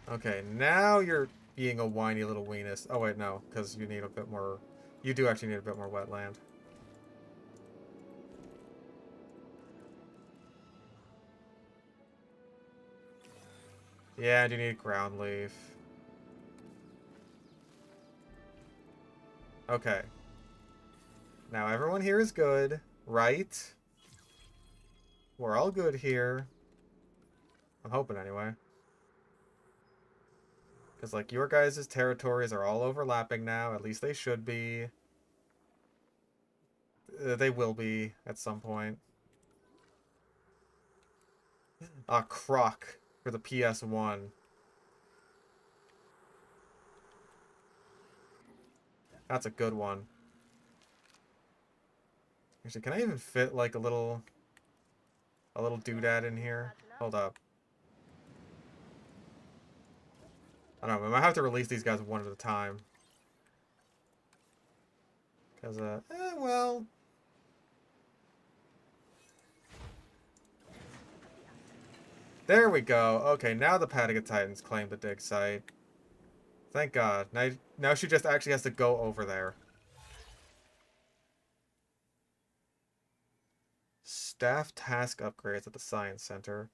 Okay, now you're being a whiny little weenus. Oh wait, no, because you need a bit more... You do actually need a bit more wetland. Yeah, and you need ground leaf. Okay. Now everyone here is good, right? We're all good here. I'm hoping anyway. Because, like, your guys' territories are all overlapping now. At least they should be. They will be at some point. Croc for the PS1. That's a good one. Actually, can I even fit like a little doodad in here? Hold up. I don't know, I might have to release these guys one at a time. Because, well... There we go. Okay, now the Patagon Titans claim the dig site. Thank God. Now she just actually has to go over there. Staff task upgrades at the Science Center.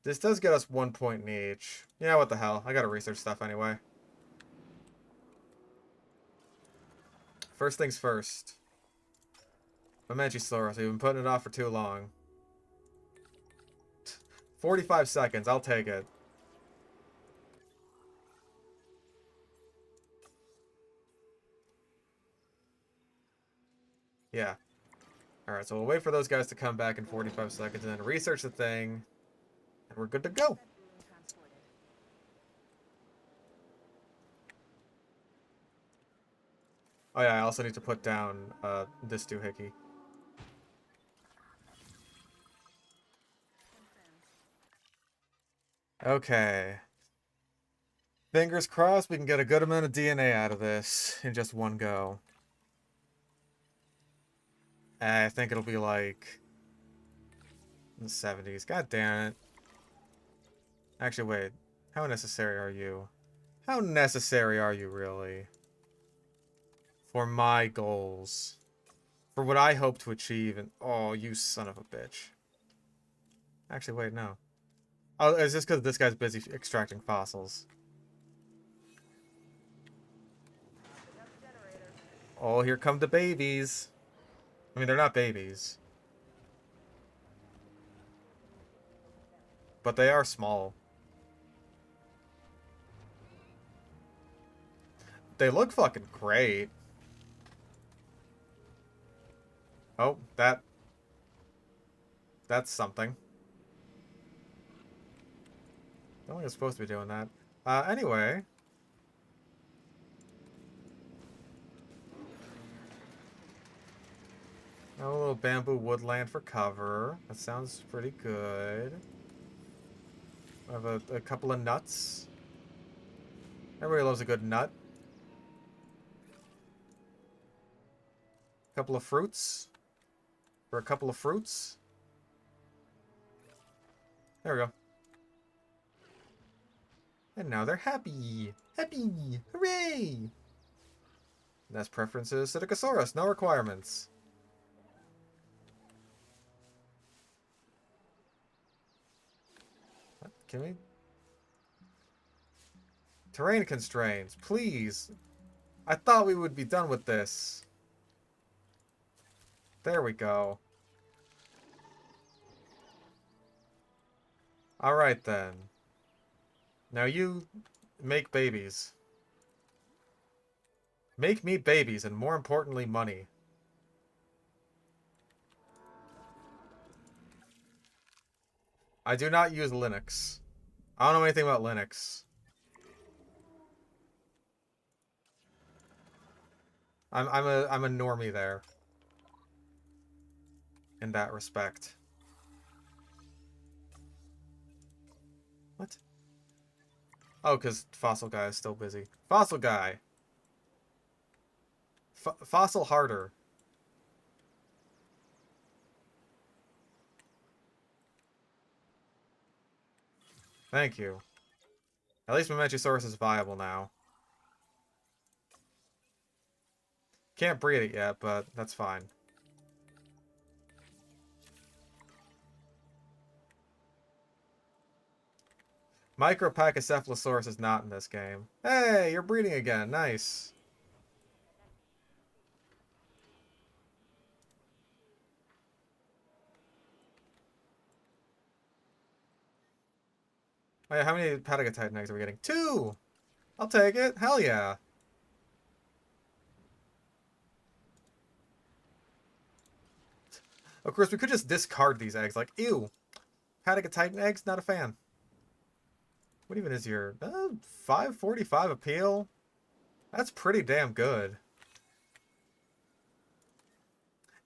This does get us 1 point in each. Yeah, what the hell. I gotta research stuff anyway. First things first. Memenchisaurus, we've been putting it off for too long. 45 seconds, I'll take it. Yeah. Alright, so we'll wait for those guys to come back in 45 seconds and then research the thing. And we're good to go. Oh yeah, I also need to put down this doohickey. Okay. Fingers crossed we can get a good amount of DNA out of this in just one go. I think it'll be like in the 70s. God damn it. Actually, wait. How necessary are you? How necessary are you, really? For my goals. For what I hope to achieve. And oh, you son of a bitch. Actually, wait, no. Oh, it's just because this guy's busy extracting fossils. Oh, here come the babies. I mean, they're not babies. But they are small. They look fucking great. Oh, that's something. I don't think it's supposed to be doing that. Anyway. A little bamboo woodland for cover. That sounds pretty good. I have a couple of nuts. Everybody loves a good nut. A couple of fruits. For a couple of fruits. There we go. And now they're happy. Happy! Hooray! Nest preferences, Psittacosaurus, no requirements. What? Can we? Terrain constraints, please. I thought we would be done with this. There we go. Alright then. Now you make babies. Make me babies, and more importantly, money. I do not use Linux. I don't know anything about Linux. I'm a normie there. In that respect. What? Oh, because Fossil Guy is still busy. Fossil Guy! Fossil harder. Thank you. At least Memenchisaurus is viable now. Can't breed it yet, but that's fine. Micropachycephalosaurus is not in this game. Hey, you're breeding again. Nice. Oh yeah, how many Patagon eggs are we getting? 2! I'll take it. Hell yeah. Of course, we could just discard these eggs. Like, ew. Paddock Titan eggs, not a fan. What even is your 545 appeal? That's pretty damn good.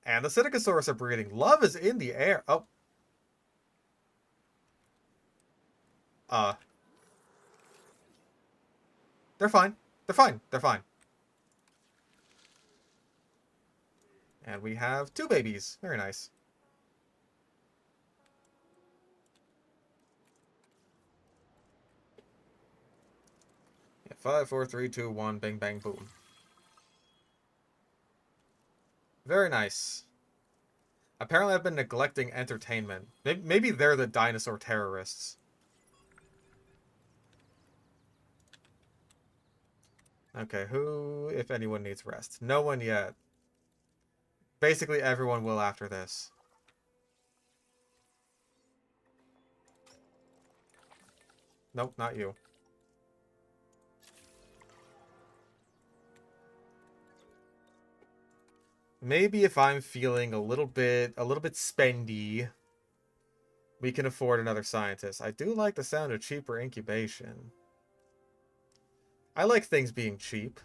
And the Psittacosaurus are breeding. Love is in the air. Oh. They're fine. They're fine. They're fine. And we have 2 babies. Very nice. Yeah, 5, 4, 3, 2, 1. Bing, bang, boom. Very nice. Apparently I've been neglecting entertainment. Maybe they're the dinosaur terrorists. Okay, who, if anyone, needs rest? No one yet. Basically everyone will after this. Nope, not you. Maybe if I'm feeling a little bit spendy, we can afford another scientist. I do like the sound of cheaper incubation. I like things being cheap.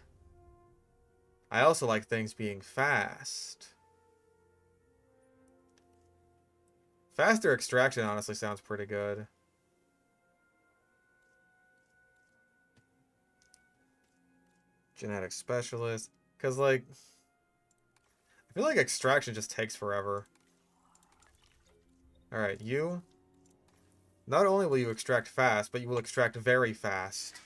I also like things being fast. Faster extraction honestly sounds pretty good. Genetic specialist. Because, like, I feel like extraction just takes forever. Alright, you. Not only will you extract fast, but you will extract very fast.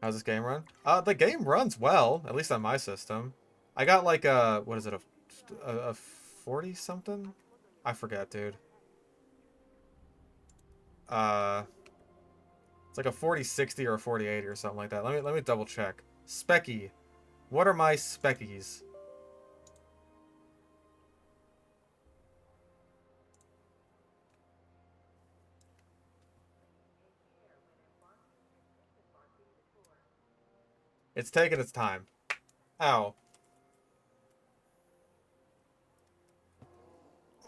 How's this game run? The game runs well, at least on my system. I got like a, what is it, a 40 something? I forget, dude. It's like a 4060 or a 4080 or something like that. Let me double check. Specky. What are my speckies? It's taking its time. Ow.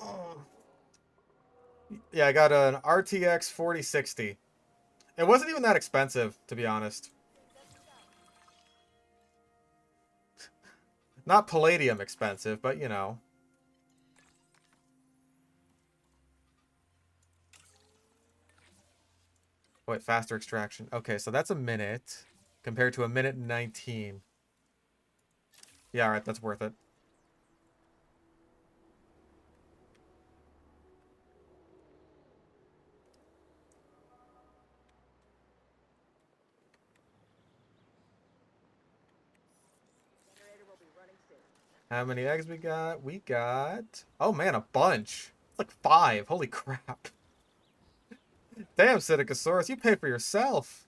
Oh. Yeah, I got an RTX 4060. It wasn't even that expensive, to be honest. Not Palladium expensive, but you know. Wait, faster extraction. Okay, so that's a minute compared to a minute and 19. Yeah, alright, that's worth it. How many eggs we got? We got... Oh man, a bunch. It's like 5. Holy crap. Damn, Psittacosaurus, you pay for yourself.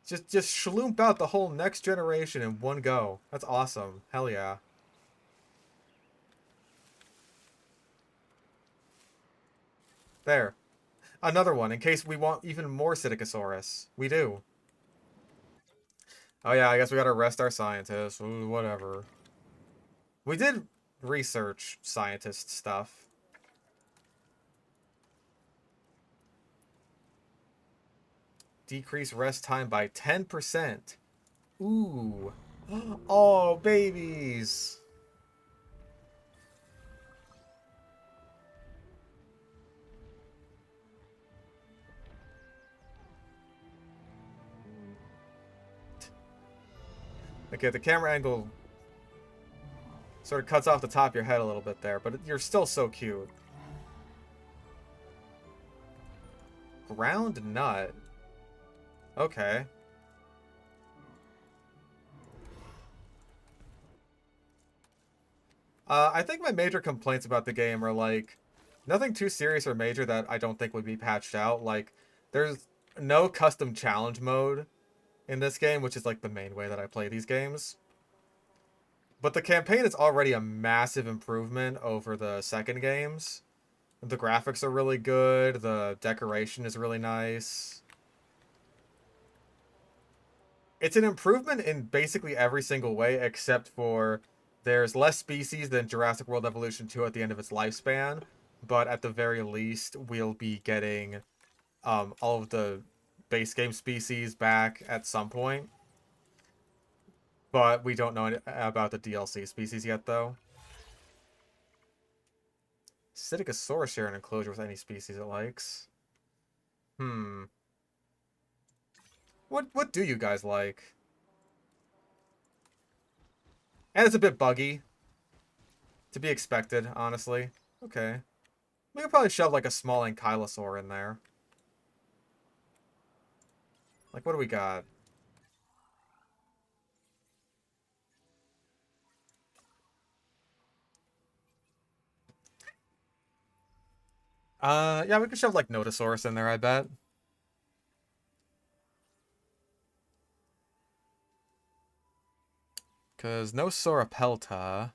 Just schloomp out the whole next generation in one go. That's awesome. Hell yeah. There. Another one, in case we want even more Psittacosaurus. We do. Oh yeah, I guess we gotta rest our scientists. Ooh, whatever. We did research scientist stuff. Decrease rest time by 10%. Ooh. Oh, babies. Okay, the camera angle sort of cuts off the top of your head a little bit there, but you're still so cute. Ground nut. Okay. I think my major complaints about the game are, like, nothing too serious or major that I don't think would be patched out. Like, there's no custom challenge mode in this game, which is, like, the main way that I play these games. But the campaign is already a massive improvement over the second games. The graphics are really good. The decoration is really nice. It's an improvement in basically every single way except for there's less species than Jurassic World Evolution 2 at the end of its lifespan, but at the very least, we'll be getting all of the base game species back at some point. But we don't know about the DLC species yet, though. Psittacosaurus share an enclosure with any species it likes. What do you guys like? And it's a bit buggy. To be expected, honestly. Okay. We could probably shove like a small ankylosaur in there. Like, what do we got? Yeah, we could shove like Notosaurus in there, I bet. Because no Sauropelta.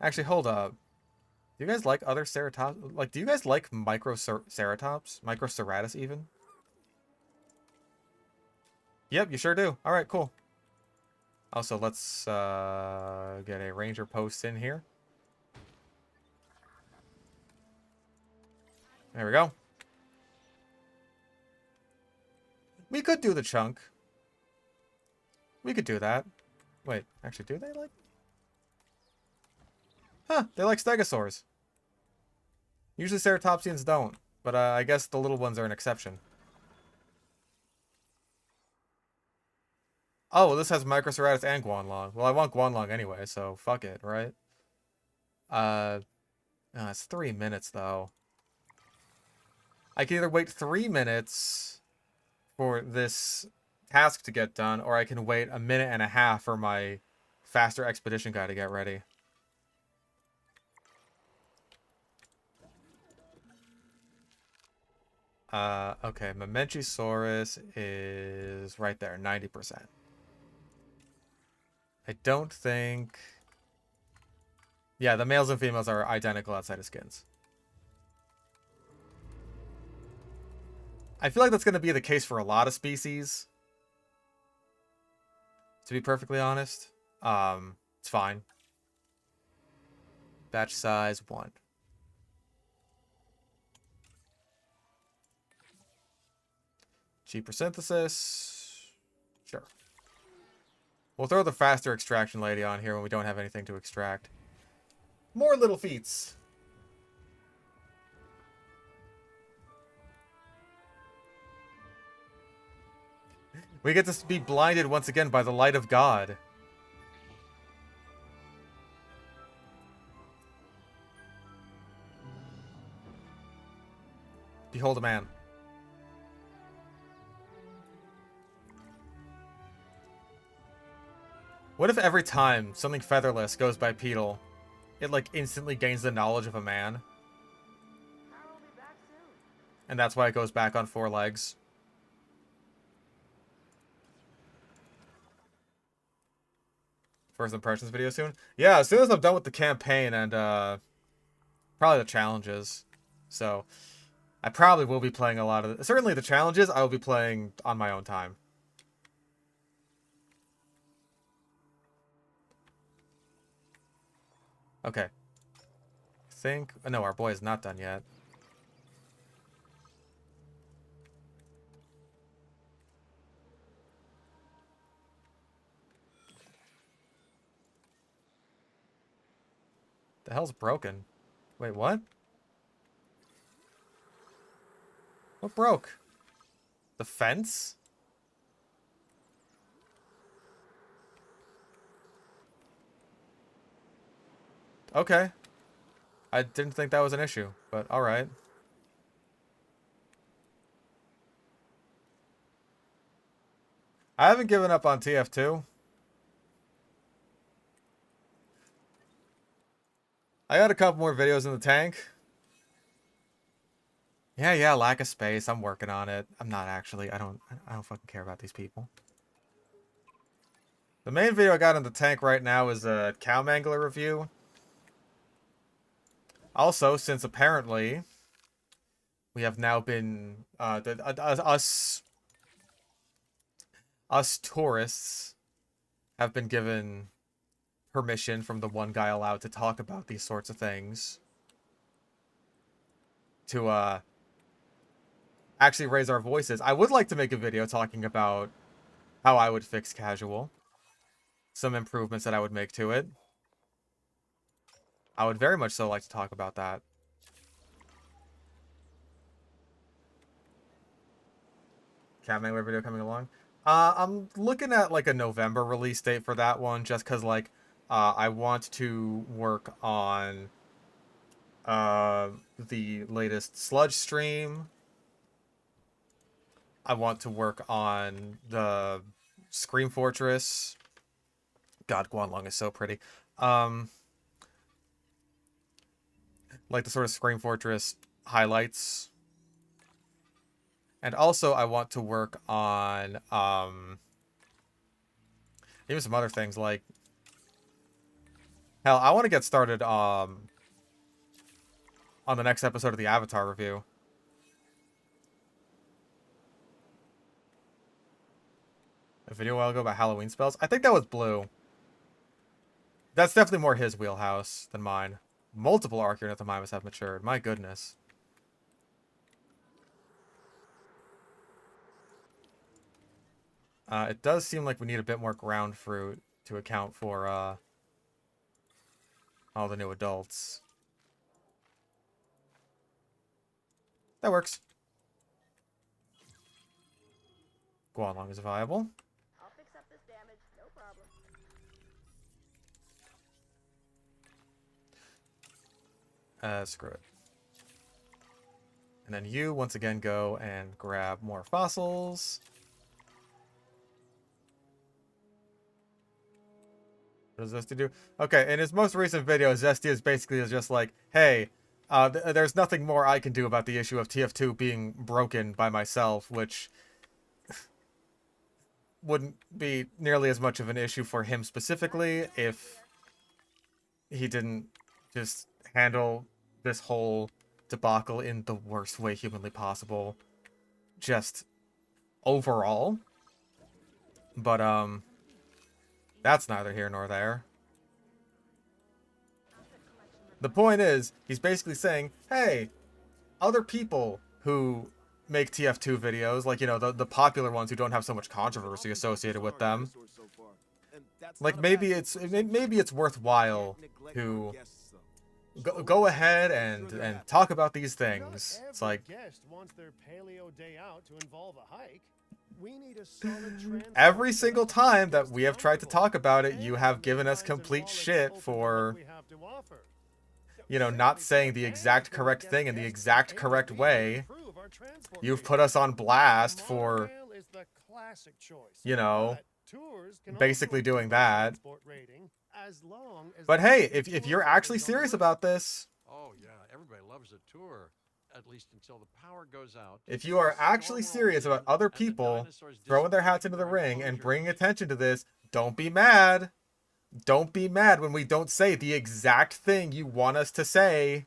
Actually, hold up. Do you guys like other Ceratops? Like, do you guys like Microceratops? Microceratus, even? Yep, you sure do. Alright, cool. Also, let's get a ranger post in here. There we go. We could do the chunk. We could do that. Wait, actually, do they like... Huh, they like stegosaurs. Usually ceratopsians don't, but I guess the little ones are an exception. Oh, well, this has Microceratus and Guanlong. Well, I want Guanlong anyway, so fuck it, right? It's 3 minutes, though. I can either wait 3 minutes for this task to get done, or I can wait 1.5 minutes for my faster expedition guy to get ready. Okay, Mamenchisaurus is right there, 90%. I don't think... Yeah, the males and females are identical outside of skins. I feel like that's going to be the case for a lot of species. To be perfectly honest. It's fine. Batch size 1. Cheaper synthesis. Sure. We'll throw the faster extraction lady on here when we don't have anything to extract. More little feats. We get to be blinded once again by the light of God. Behold a man. What if every time something featherless goes bipedal, it like instantly gains the knowledge of a man? And that's why it goes back on 4 legs. First impressions video soon? Yeah, as soon as I'm done with the campaign and probably the challenges. So I probably will be playing a lot of... Certainly the challenges I will be playing on my own time. Okay. I think... Oh, no, our boy is not done yet. The hell's broken? Wait, what? What broke? The fence? Okay. I didn't think that was an issue, but alright. I haven't given up on TF2. I got a couple more videos in the tank. Yeah, lack of space. I'm working on it. I'm not actually. I don't fucking care about these people. The main video I got in the tank right now is a cow mangler review. Also, since apparently we have now been us tourists have been given permission from the one guy allowed to talk about these sorts of things to actually raise our voices. I would like to make a video talking about how I would fix casual. Some improvements that I would make to it. I would very much so like to talk about that. Cat Mangler video coming along. I'm looking at like a November release date for that one, just because like I want to work on the latest Sludge stream. I want to work on the Scream Fortress. God, Guanlong is so pretty. Like the sort of Scream Fortress highlights. And also I want to work on even some other things like hell, I want to get started on the next episode of the Avatar review. A video a while ago about Halloween spells. I think that was Blue. That's definitely more his wheelhouse than mine. Multiple Archeon Mimas have matured. My goodness. It does seem like we need a bit more ground fruit to account for all the new adults. That works. Guanlong is viable. I'll fix up this damage, no problem. Screw it. And then you, once again, go and grab more fossils. What does Zesty do? Okay, in his most recent video, Zesty is basically just like, hey, there's nothing more I can do about the issue of TF2 being broken by myself, which wouldn't be nearly as much of an issue for him specifically if he didn't just handle this whole debacle in the worst way humanly possible. Just overall. But, that's neither here nor there. The point is, he's basically saying, hey, other people who make TF2 videos, like, you know, the popular ones who don't have so much controversy associated with them, like, maybe it's worthwhile to go ahead and talk about these things. It's like, every single time that we have tried to talk about it, you have given us complete shit for, you know, not saying the exact correct thing in the exact correct way. You've put us on blast for, you know, basically doing that. But hey, if you're actually serious about this... Oh yeah, everybody loves a tour. At least until the power goes out. If you are actually serious about other people throwing their hats into the ring and bringing attention to this, don't be mad. Don't be mad when we don't say the exact thing you want us to say.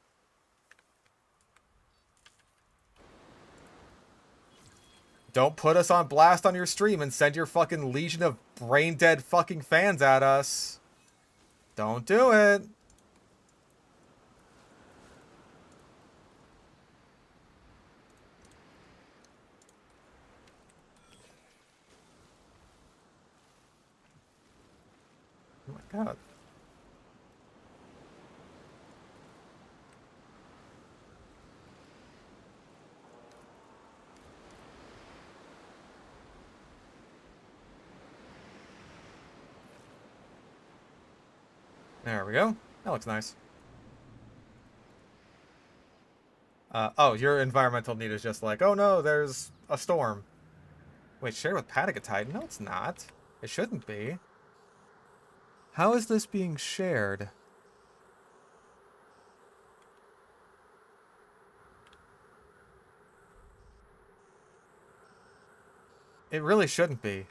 Don't put us on blast on your stream and send your fucking legion of brain-dead fucking fans at us. Don't do it. Oh my god. There we go. That looks nice. Oh, your environmental need is just like, oh no, there's a storm. Wait, shared with Patagatite? No, it's not. It shouldn't be. How is this being shared? It really shouldn't be.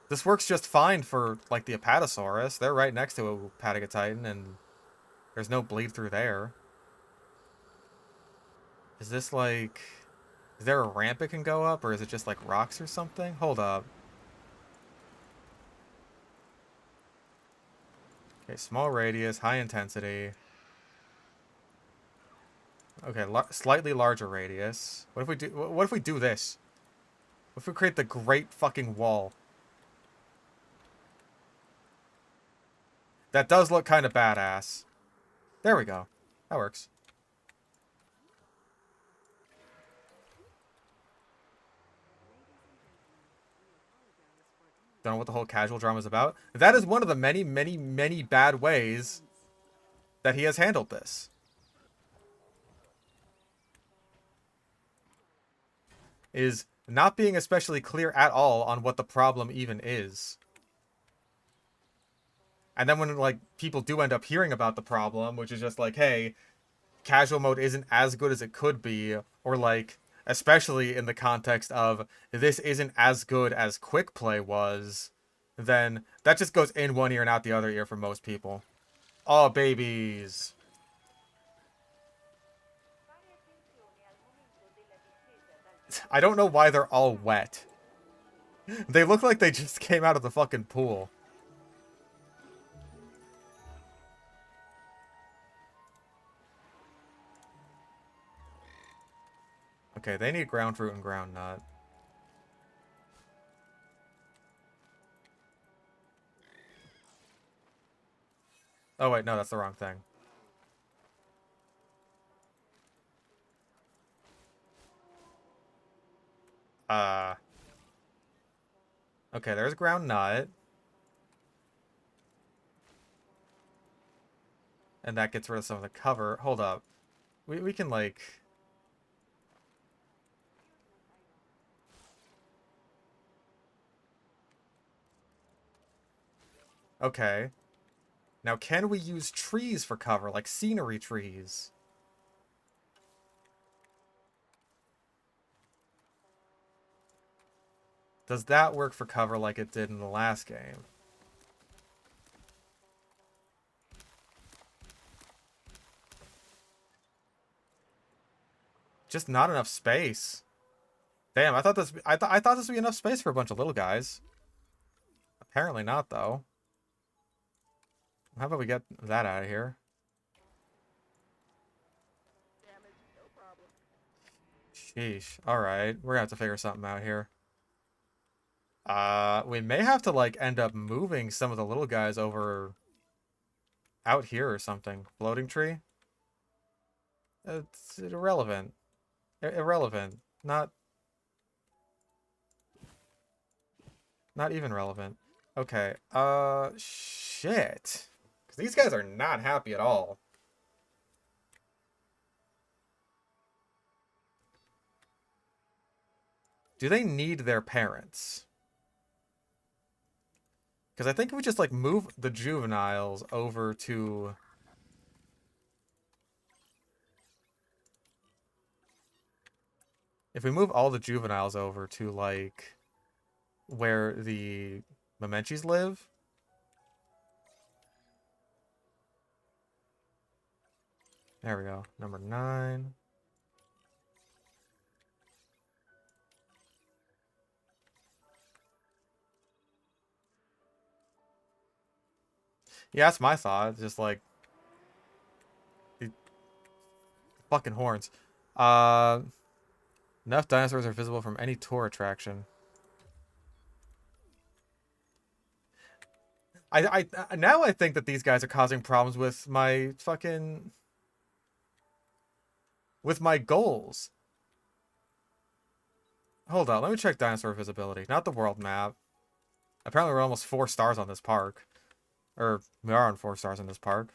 This works just fine for, like, the Apatosaurus. They're right next to a Patagotitan, and There's no bleed through there. Is this like... Is there a ramp it can go up, or is it just like rocks or something? Hold up. Okay, small radius, high intensity. Okay, slightly larger radius. What if we do? What if we do this? What if we create the great fucking wall? That does look kind of badass. There we go. That works. Don't know what the whole casual drama is about. That is one of the many, many, many bad ways that he has handled this. Is not being especially clear at all on what the problem even is. And then when, like, people do end up hearing about the problem, which is just like, hey, casual mode isn't as good as it could be, or like, especially in the context of this isn't as good as quick play was, then that just goes in one ear and out the other ear for most people. Oh, babies. I don't know why they're all wet. They look like they just came out of the fucking pool. Okay, they need ground fruit and ground nut. Oh wait, no, that's the wrong thing. Okay, there's ground nut. And that gets rid of some of the cover. Hold up. We can, like... Okay. Now, can we use trees for cover, like scenery trees? Does that work for cover like it did in the last game? Just not enough space. Damn, I thought this would be enough space for a bunch of little guys. Apparently not, though. How about we get that out of here? Sheesh. Alright, we're gonna have to figure something out here. We may have to, like, end up moving some of the little guys over out here or something. Floating tree? It's irrelevant. Irrelevant. Not even relevant. Okay. Shit. Because these guys are not happy at all. Do they need their parents? Because I think if we just, like, move the juveniles over to... If we move all the juveniles over to, like, where the Memenchis live... There we go. Number 9. Yeah, that's my thought. It's just like... The fucking horns. Enough dinosaurs are visible from any tour attraction. Now I think that these guys are causing problems with my fucking... with my goals. Hold on, let me check dinosaur visibility. Not the world map. Apparently we're almost 4 stars on this park. Or, we are on 4 stars in this park.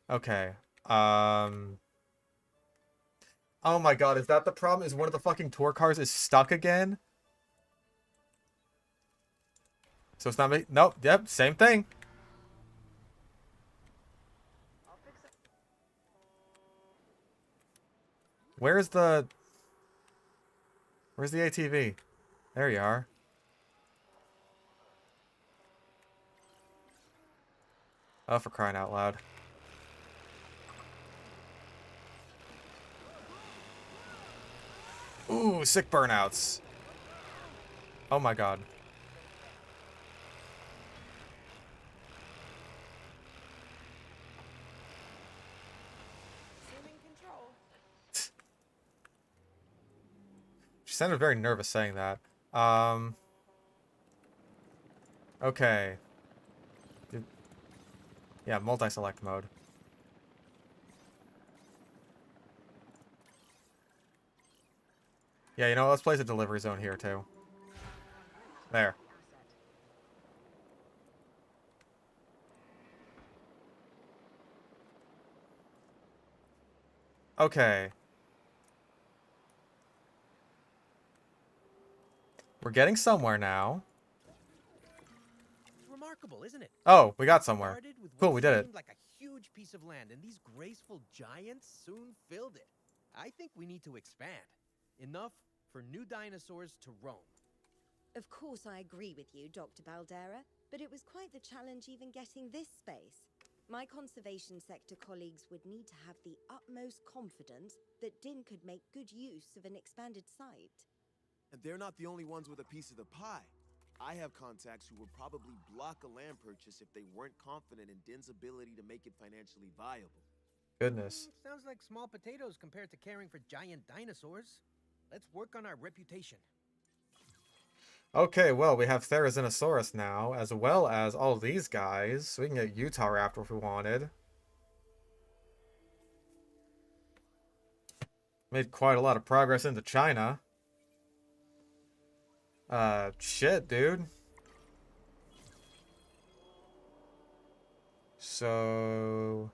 Okay. Oh my god, is that the problem? Is one of the fucking tour cars is stuck again? So it's not me? Nope, yep, same thing. Where's the ATV? There you are. Oh, for crying out loud. Ooh, sick burnouts. Oh my god. She sounded very nervous saying that. Okay. Yeah, multi-select mode. Yeah, you know, let's place a delivery zone here, too. There. Okay. We're getting somewhere now. It's remarkable, isn't it? Oh, we got somewhere. Started with Cool, what we did it. seemed like a huge piece of land, and these graceful giants soon filled it. I think we need to expand. Enough for new dinosaurs to roam. Of course, I agree with you, Dr. Baldera, but it was quite the challenge even getting this space. My conservation sector colleagues would need to have the utmost confidence that Din could make good use of an expanded site. And they're not the only ones with a piece of the pie. I have contacts who would probably block a land purchase if they weren't confident in Din's ability to make it financially viable. Goodness. Sounds like small potatoes compared to caring for giant dinosaurs. Let's work on our reputation. Okay, well, we have Therizinosaurus now, as well as all these guys. So we can get Utah Raptor if we wanted. Made quite a lot of progress into China. Shit, dude. So...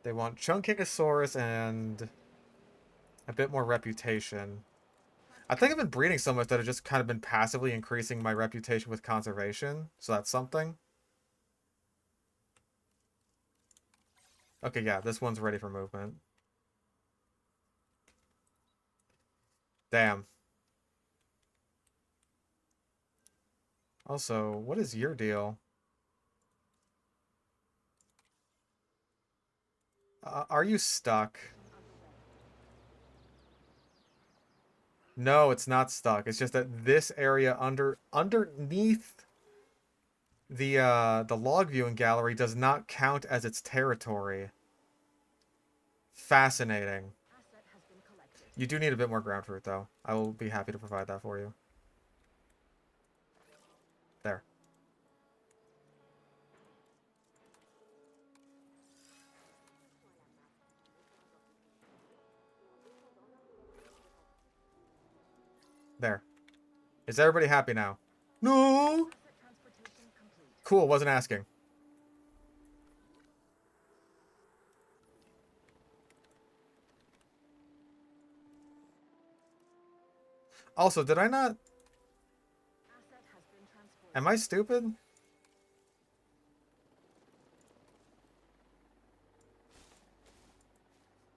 they want Chunkingosaurus and a bit more reputation. I think I've been breeding so much that I've just kind of been passively increasing my reputation with conservation. So that's something. Okay, yeah, this one's ready for movement. Damn. Also, what is your deal? Are you stuck? No, it's not stuck. It's just that this area underneath the log viewing gallery does not count as its territory. Fascinating. You do need a bit more ground fruit, though. I will be happy to provide that for you. There. There. Is everybody happy now? No! Cool, wasn't asking. Also, did I not... Am I stupid?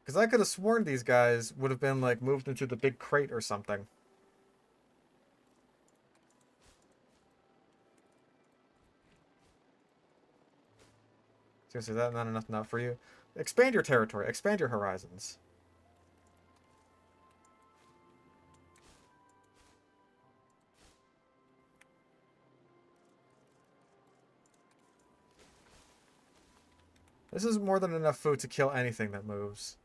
Because I could have sworn these guys would have been, like, moved into the big crate or something. Seriously, is that not enough for you? Expand your territory. Expand your horizons. This is more than enough food to kill anything that moves.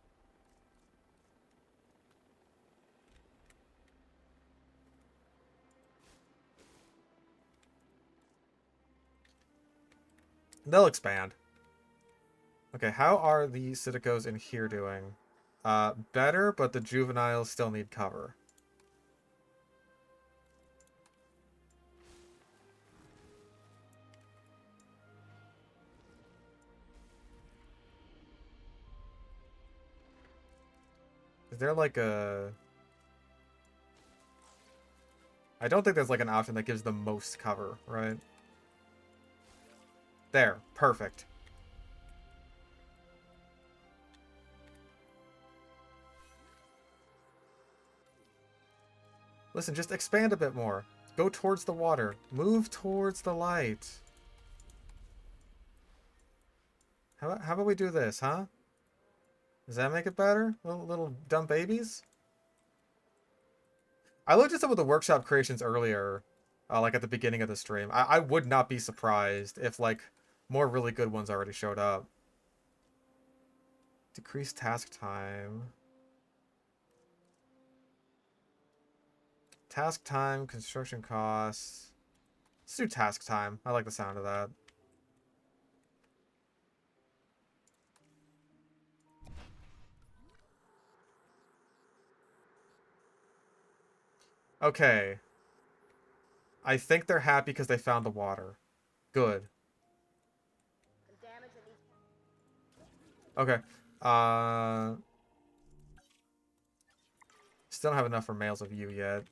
They'll expand. Okay, how are the Psittacos in here doing? Better, but the juveniles still need cover. Is there like a... I don't think there's like an option that gives the most cover, right? There, perfect. Listen, just expand a bit more. Go towards the water. Move towards the light. How about we do this, huh? Does that make it better? Little dumb babies? I looked at some of the workshop creations earlier, like at the beginning of the stream. I would not be surprised if, like, more really good ones already showed up. Decrease task time. Task time, construction costs. Let's do task time. I like the sound of that. Okay. I think they're happy because they found the water. Good. Okay. Still don't have enough for males of you yet.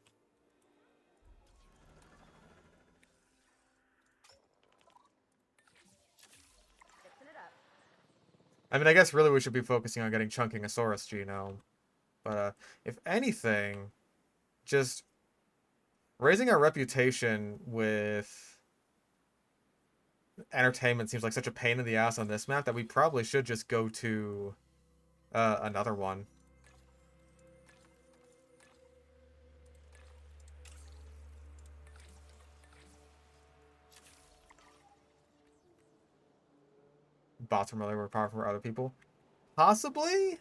I mean, I guess really we should be focusing on getting Chunkingosaurus genome. But if anything, just raising our reputation with entertainment seems like such a pain in the ass on this map that we probably should just go to another one. Bots are really more powerful for other people. Possibly?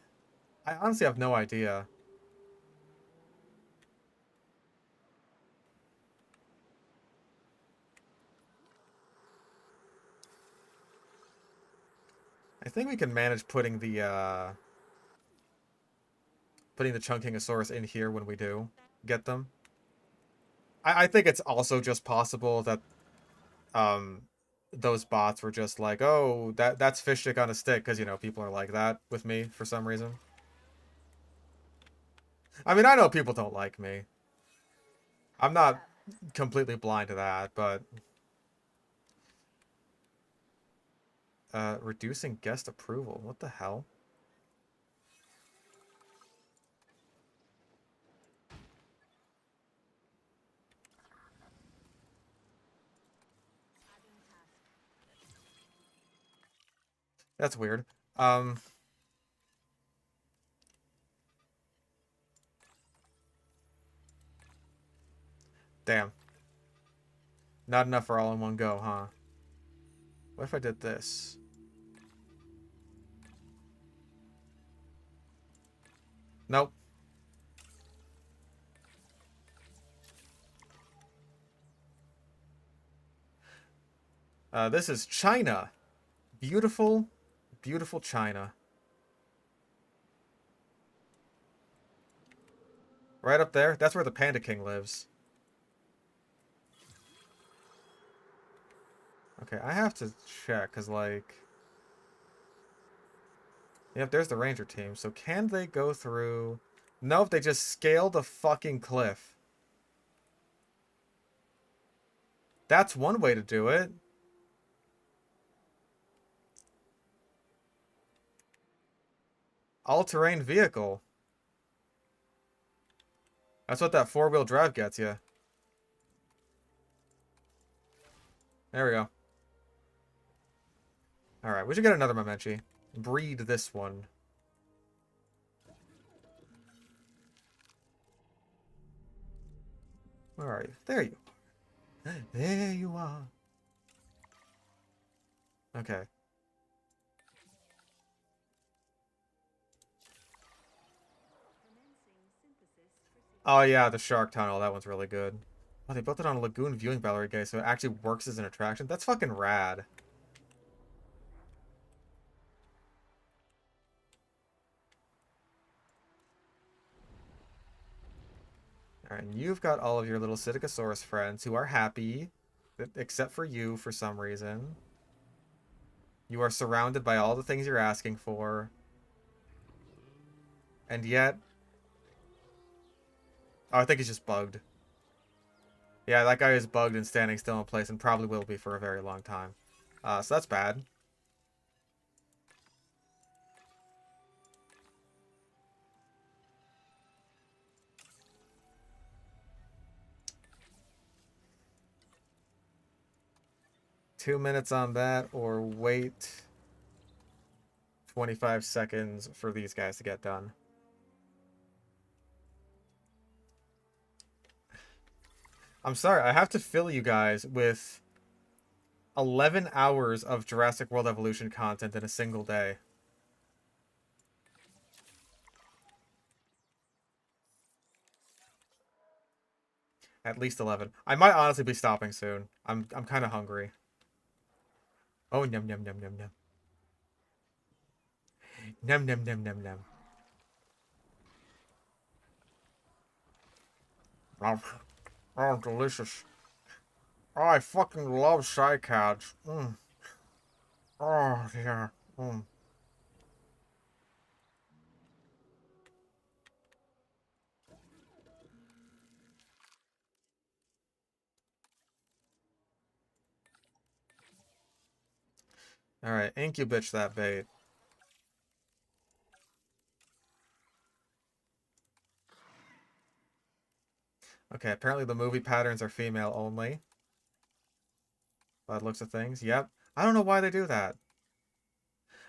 I honestly have no idea. I think we can manage putting the Chunkingosaurus in here when we do get them. I think it's also just possible that those bots were just like, oh, that's fish stick on a stick, because, you know, people are like that with me for some reason. I mean, I know people don't like me. I'm not completely blind to that, but reducing guest approval. What the hell? That's weird. Damn. Not enough for all in one go, huh? What if I did this? Nope. This is China. Beautiful, beautiful China. Right up there. That's where the Panda King lives. Okay, I have to check, because, like... Yep, there's the ranger team. So can they go through... Nope, they just scaled the fucking cliff. That's one way to do it. All-terrain vehicle. That's what that four-wheel drive gets you. There we go. Alright, we should get another Momenchi. Breed this one. Where are you? There you are. There you are. Okay. Oh yeah, the shark tunnel. That one's really good. Oh, they built it on a lagoon viewing gallery, guys, so it actually works as an attraction. That's fucking rad. Alright, and you've got all of your little Psittacosaurus friends who are happy, except for you for some reason. You are surrounded by all the things you're asking for. And yet... Oh, I think he's just bugged. Yeah, that guy is bugged and standing still in place and probably will be for a very long time. So that's bad. Two minutes on that, or wait 25 seconds for these guys to get done. I'm sorry, I have to fill you guys with 11 hours of Jurassic World Evolution content in a single day. At least 11. I might honestly be stopping soon. I'm kind of hungry. Oh, yum yum yum yum yum. Num num num num num. Oh, delicious. Oh, I fucking love cycads. Mm. Oh, yeah. Mm. Alright, incubitch that bait. Okay, apparently the movie patterns are female only. By the looks of things, yep. I don't know why they do that.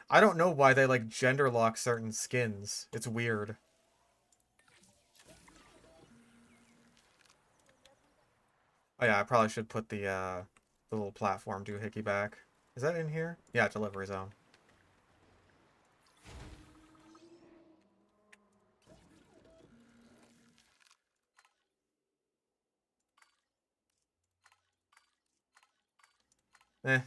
I don't know why they, like, gender lock certain skins. It's weird. Oh yeah, I probably should put the little platform doohickey back. Is that in here? Yeah, delivery zone. Eh.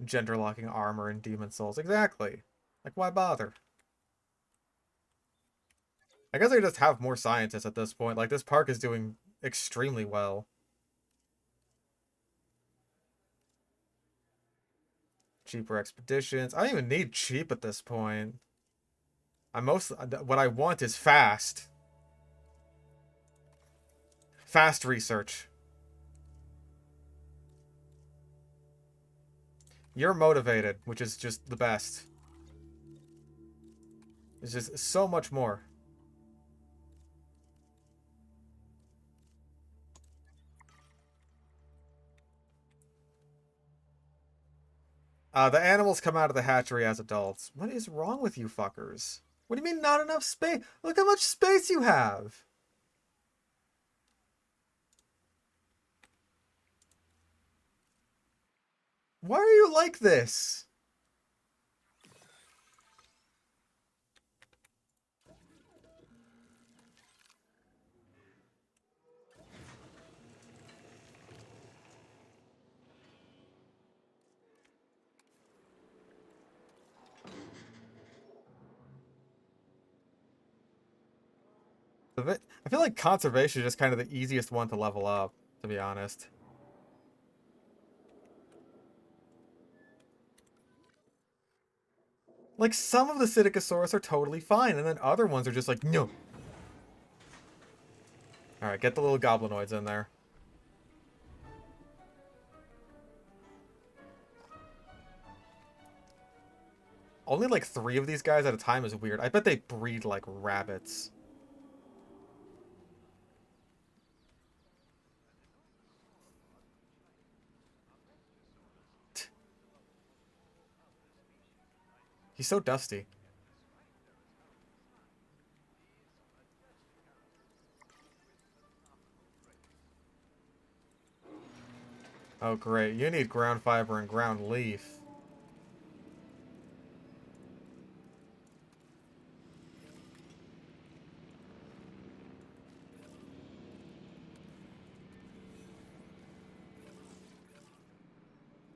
Gender locking armor and demon souls. Exactly. Like, why bother? I guess I just have more scientists at this point. Like, this park is doing extremely well. Cheaper expeditions. I don't even need cheap at this point. What I want is fast. Fast research. You're motivated, which is just the best. It's just so much more. The animals come out of the hatchery as adults. What is wrong with you fuckers? What do you mean not enough space? Look how much space you have! Why are you like this? I feel like conservation is just kind of the easiest one to level up, to be honest. Like, some of the Psittacosaurus are totally fine, and then other ones are just like, no. Alright, get the little goblinoids in there. Only like 3 of these guys at a time is weird. I bet they breed like rabbits. He's so dusty. Oh great, you need ground fiber and ground leaf.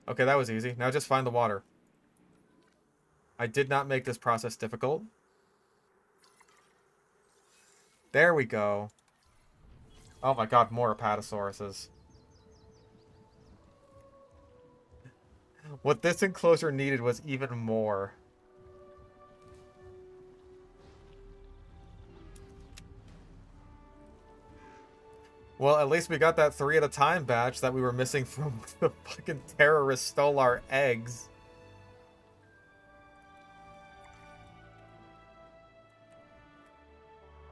Okay, that was easy. Now just find the water. I did not make this process difficult. There we go. Oh my god, more Apatosauruses. What this enclosure needed was even more. Well, at least we got that 3 at a time batch that we were missing from the fucking terrorists stole our eggs.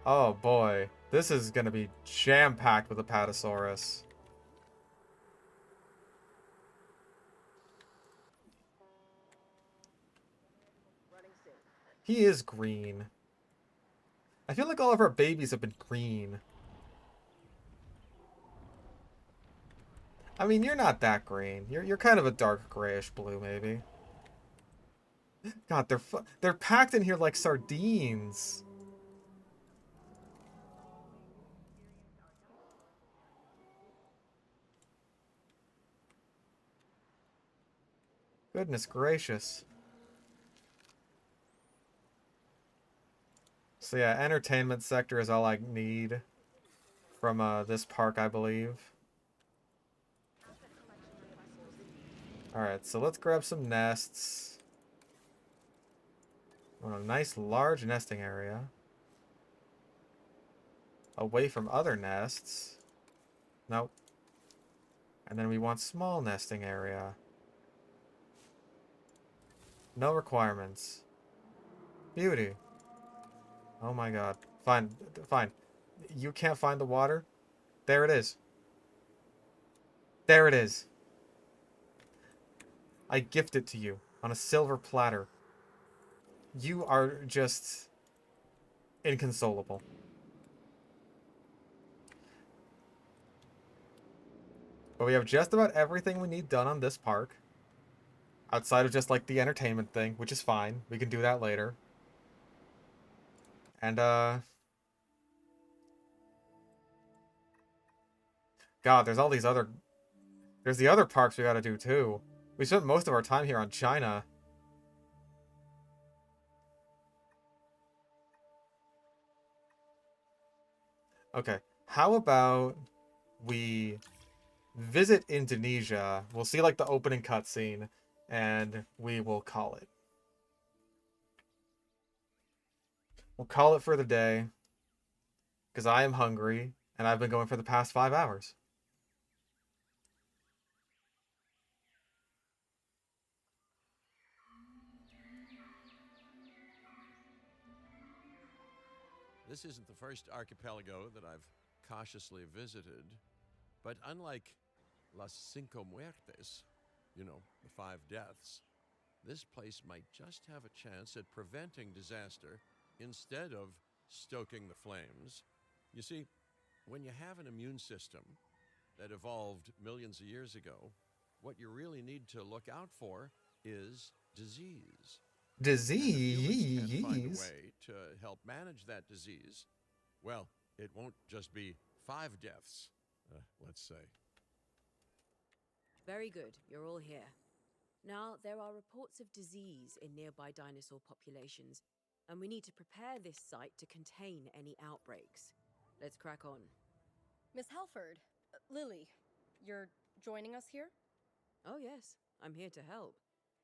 Oh boy, this is gonna be jam-packed with Apatosaurus. He is green. I feel like all of our babies have been green. I mean, you're not that green. You're kind of a dark grayish blue, maybe. God, they're packed in here like sardines. Goodness gracious. So yeah, entertainment sector is all I need from this park, I believe. Alright, so let's grab some nests. Want a nice large nesting area. Away from other nests. Nope. And then we want small nesting area. No requirements. Beauty. Oh my god. Fine. Fine. You can't find the water? There it is. There it is. I gift it to you on a silver platter. You are just inconsolable. But we have just about everything we need done on this park. Outside of just like the entertainment thing, which is fine. We can do that later. And God, there's all these other... There's the other parks we gotta do too. We spent most of our time here on China. Okay, how about we visit Indonesia? We'll see like the opening cutscene, and we will call it. We'll call it for the day, because I am hungry, and I've been going for the past 5 hours. This isn't the first archipelago that I've cautiously visited, but unlike Las Cinco Muertes, you know, the 5 deaths, this place might just have a chance at preventing disaster instead of stoking the flames. You see, when you have an immune system that evolved millions of years ago, what you really need to look out for is disease. Disease? And if humans can't find a way to help manage that disease, well, it won't just be 5 deaths, let's say. Very good, you're all here. Now, there are reports of disease in nearby dinosaur populations, and we need to prepare this site to contain any outbreaks. Let's crack on. Miss Halford, Lily, you're joining us here? Oh yes, I'm here to help.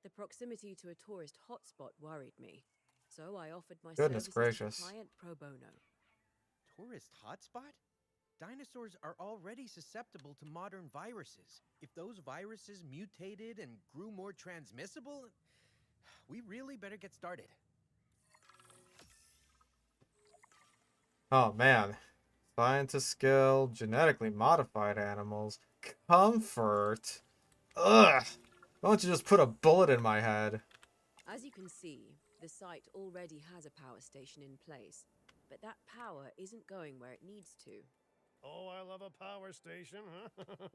The proximity to a tourist hotspot worried me, so I offered my services to the client pro bono. Tourist hotspot? Dinosaurs are already susceptible to modern viruses. If those viruses mutated and grew more transmissible, we really better get started. Oh man. Scientist skill, genetically modified animals, comfort. Ugh! Why don't you just put a bullet in my head? As you can see, the site already has a power station in place, but that power isn't going where it needs to. Oh, I love a power station, huh?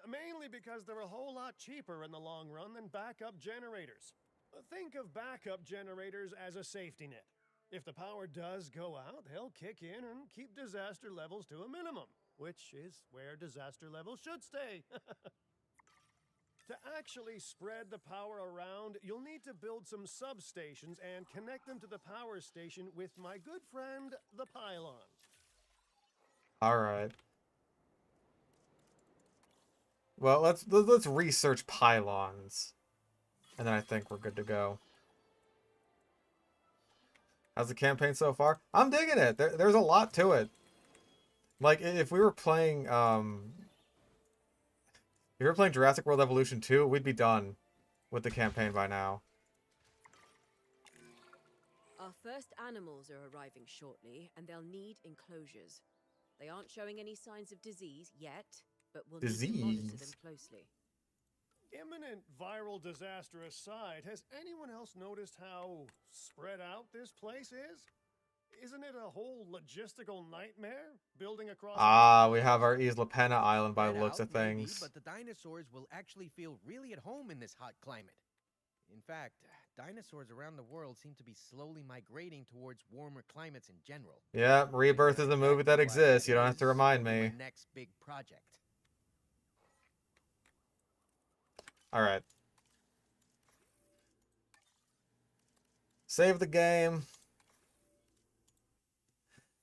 Mainly because they're a whole lot cheaper in the long run than backup generators. Think of backup generators as a safety net. If the power does go out, they'll kick in and keep disaster levels to a minimum, which is where disaster levels should stay. To actually spread the power around, you'll need to build some substations and connect them to the power station with my good friend, the pylon. Alright. Well, let's research pylons. And then I think we're good to go. How's the campaign so far? I'm digging it. There's a lot to it. Like, if we were playing, Jurassic World Evolution 2, we'd be done with the campaign by now. Our first animals are arriving shortly, and they'll need enclosures. They aren't showing any signs of disease yet, but we'll need to monitor them closely. Imminent viral disaster aside, has anyone else noticed how spread out this place is? Isn't it a whole logistical nightmare building across? Ah, we have our Isla Pena island by the looks of Maybe, things. but the dinosaurs will actually feel really at home in this hot climate. In fact, dinosaurs around the world seem to be slowly migrating towards warmer climates in general. Yeah, Rebirth is a movie that exists. You don't have to remind me. Next big project. All right. Save the game.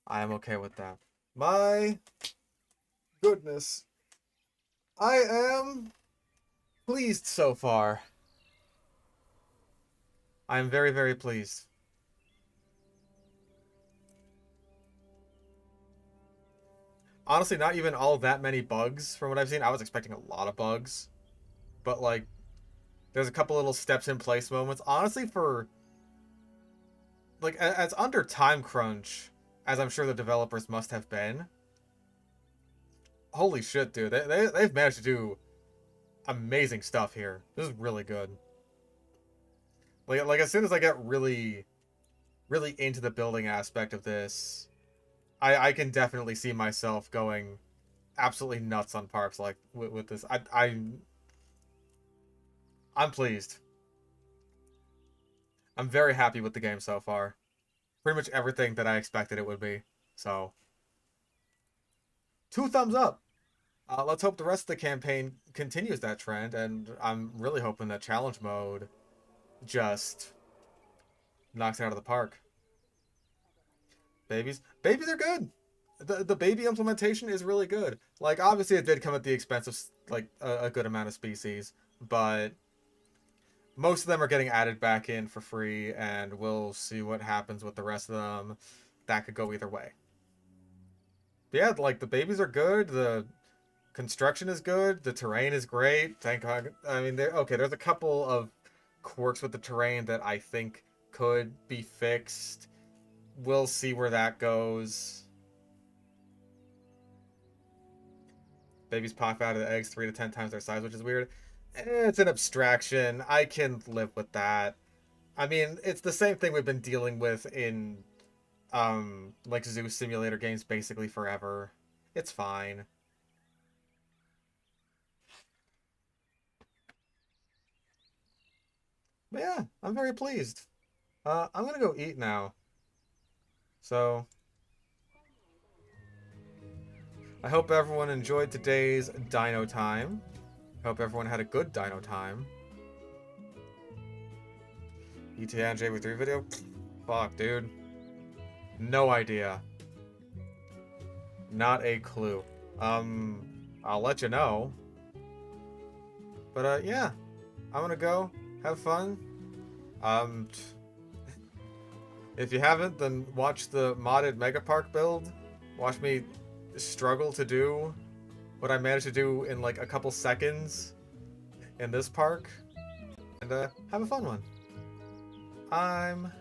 I am okay with that. My goodness. I am pleased so far. I am very, very pleased. Honestly, not even all that many bugs from what I've seen. I was expecting a lot of bugs. But, like, there's a couple little steps in place moments. Honestly, for, like, as under time crunch, as I'm sure the developers must have been. Holy shit, dude. They've managed to do amazing stuff here. This is really good. Like as soon as I get really into the building aspect of this, I can definitely see myself going absolutely nuts on parks like with this. I'm pleased. I'm very happy with the game so far. Pretty much everything that I expected it would be. So, 2 thumbs up. Let's hope the rest of the campaign continues that trend, and I'm really hoping that challenge mode just knocks it out of the park. Babies are good. The baby implementation is really good. Like, obviously it did come at the expense of like a good amount of species, but most of them are getting added back in for free, and we'll see what happens with the rest of them. That could go either way. But yeah, like, the babies are good, the construction is good, the terrain is great, thank God. I mean, there's a couple of quirks with the terrain that I think could be fixed. We'll see where that goes. Babies pop out of the eggs 3 to 10 times their size, which is weird. It's an abstraction. I can live with that. I mean, it's the same thing we've been dealing with in, like, zoo simulator games basically forever. It's fine. But yeah, I'm very pleased. I'm gonna go eat now. So, I hope everyone enjoyed today's Dino Time. Hope everyone had a good Dino Time. ETA and JV3 video? Fuck, dude. No idea. Not a clue. I'll let you know. But, yeah. I'm gonna go. Have fun. If you haven't, then watch the modded Mega Park build. Watch me struggle to do what I managed to do in like a couple seconds in this park. And have a fun one. I'm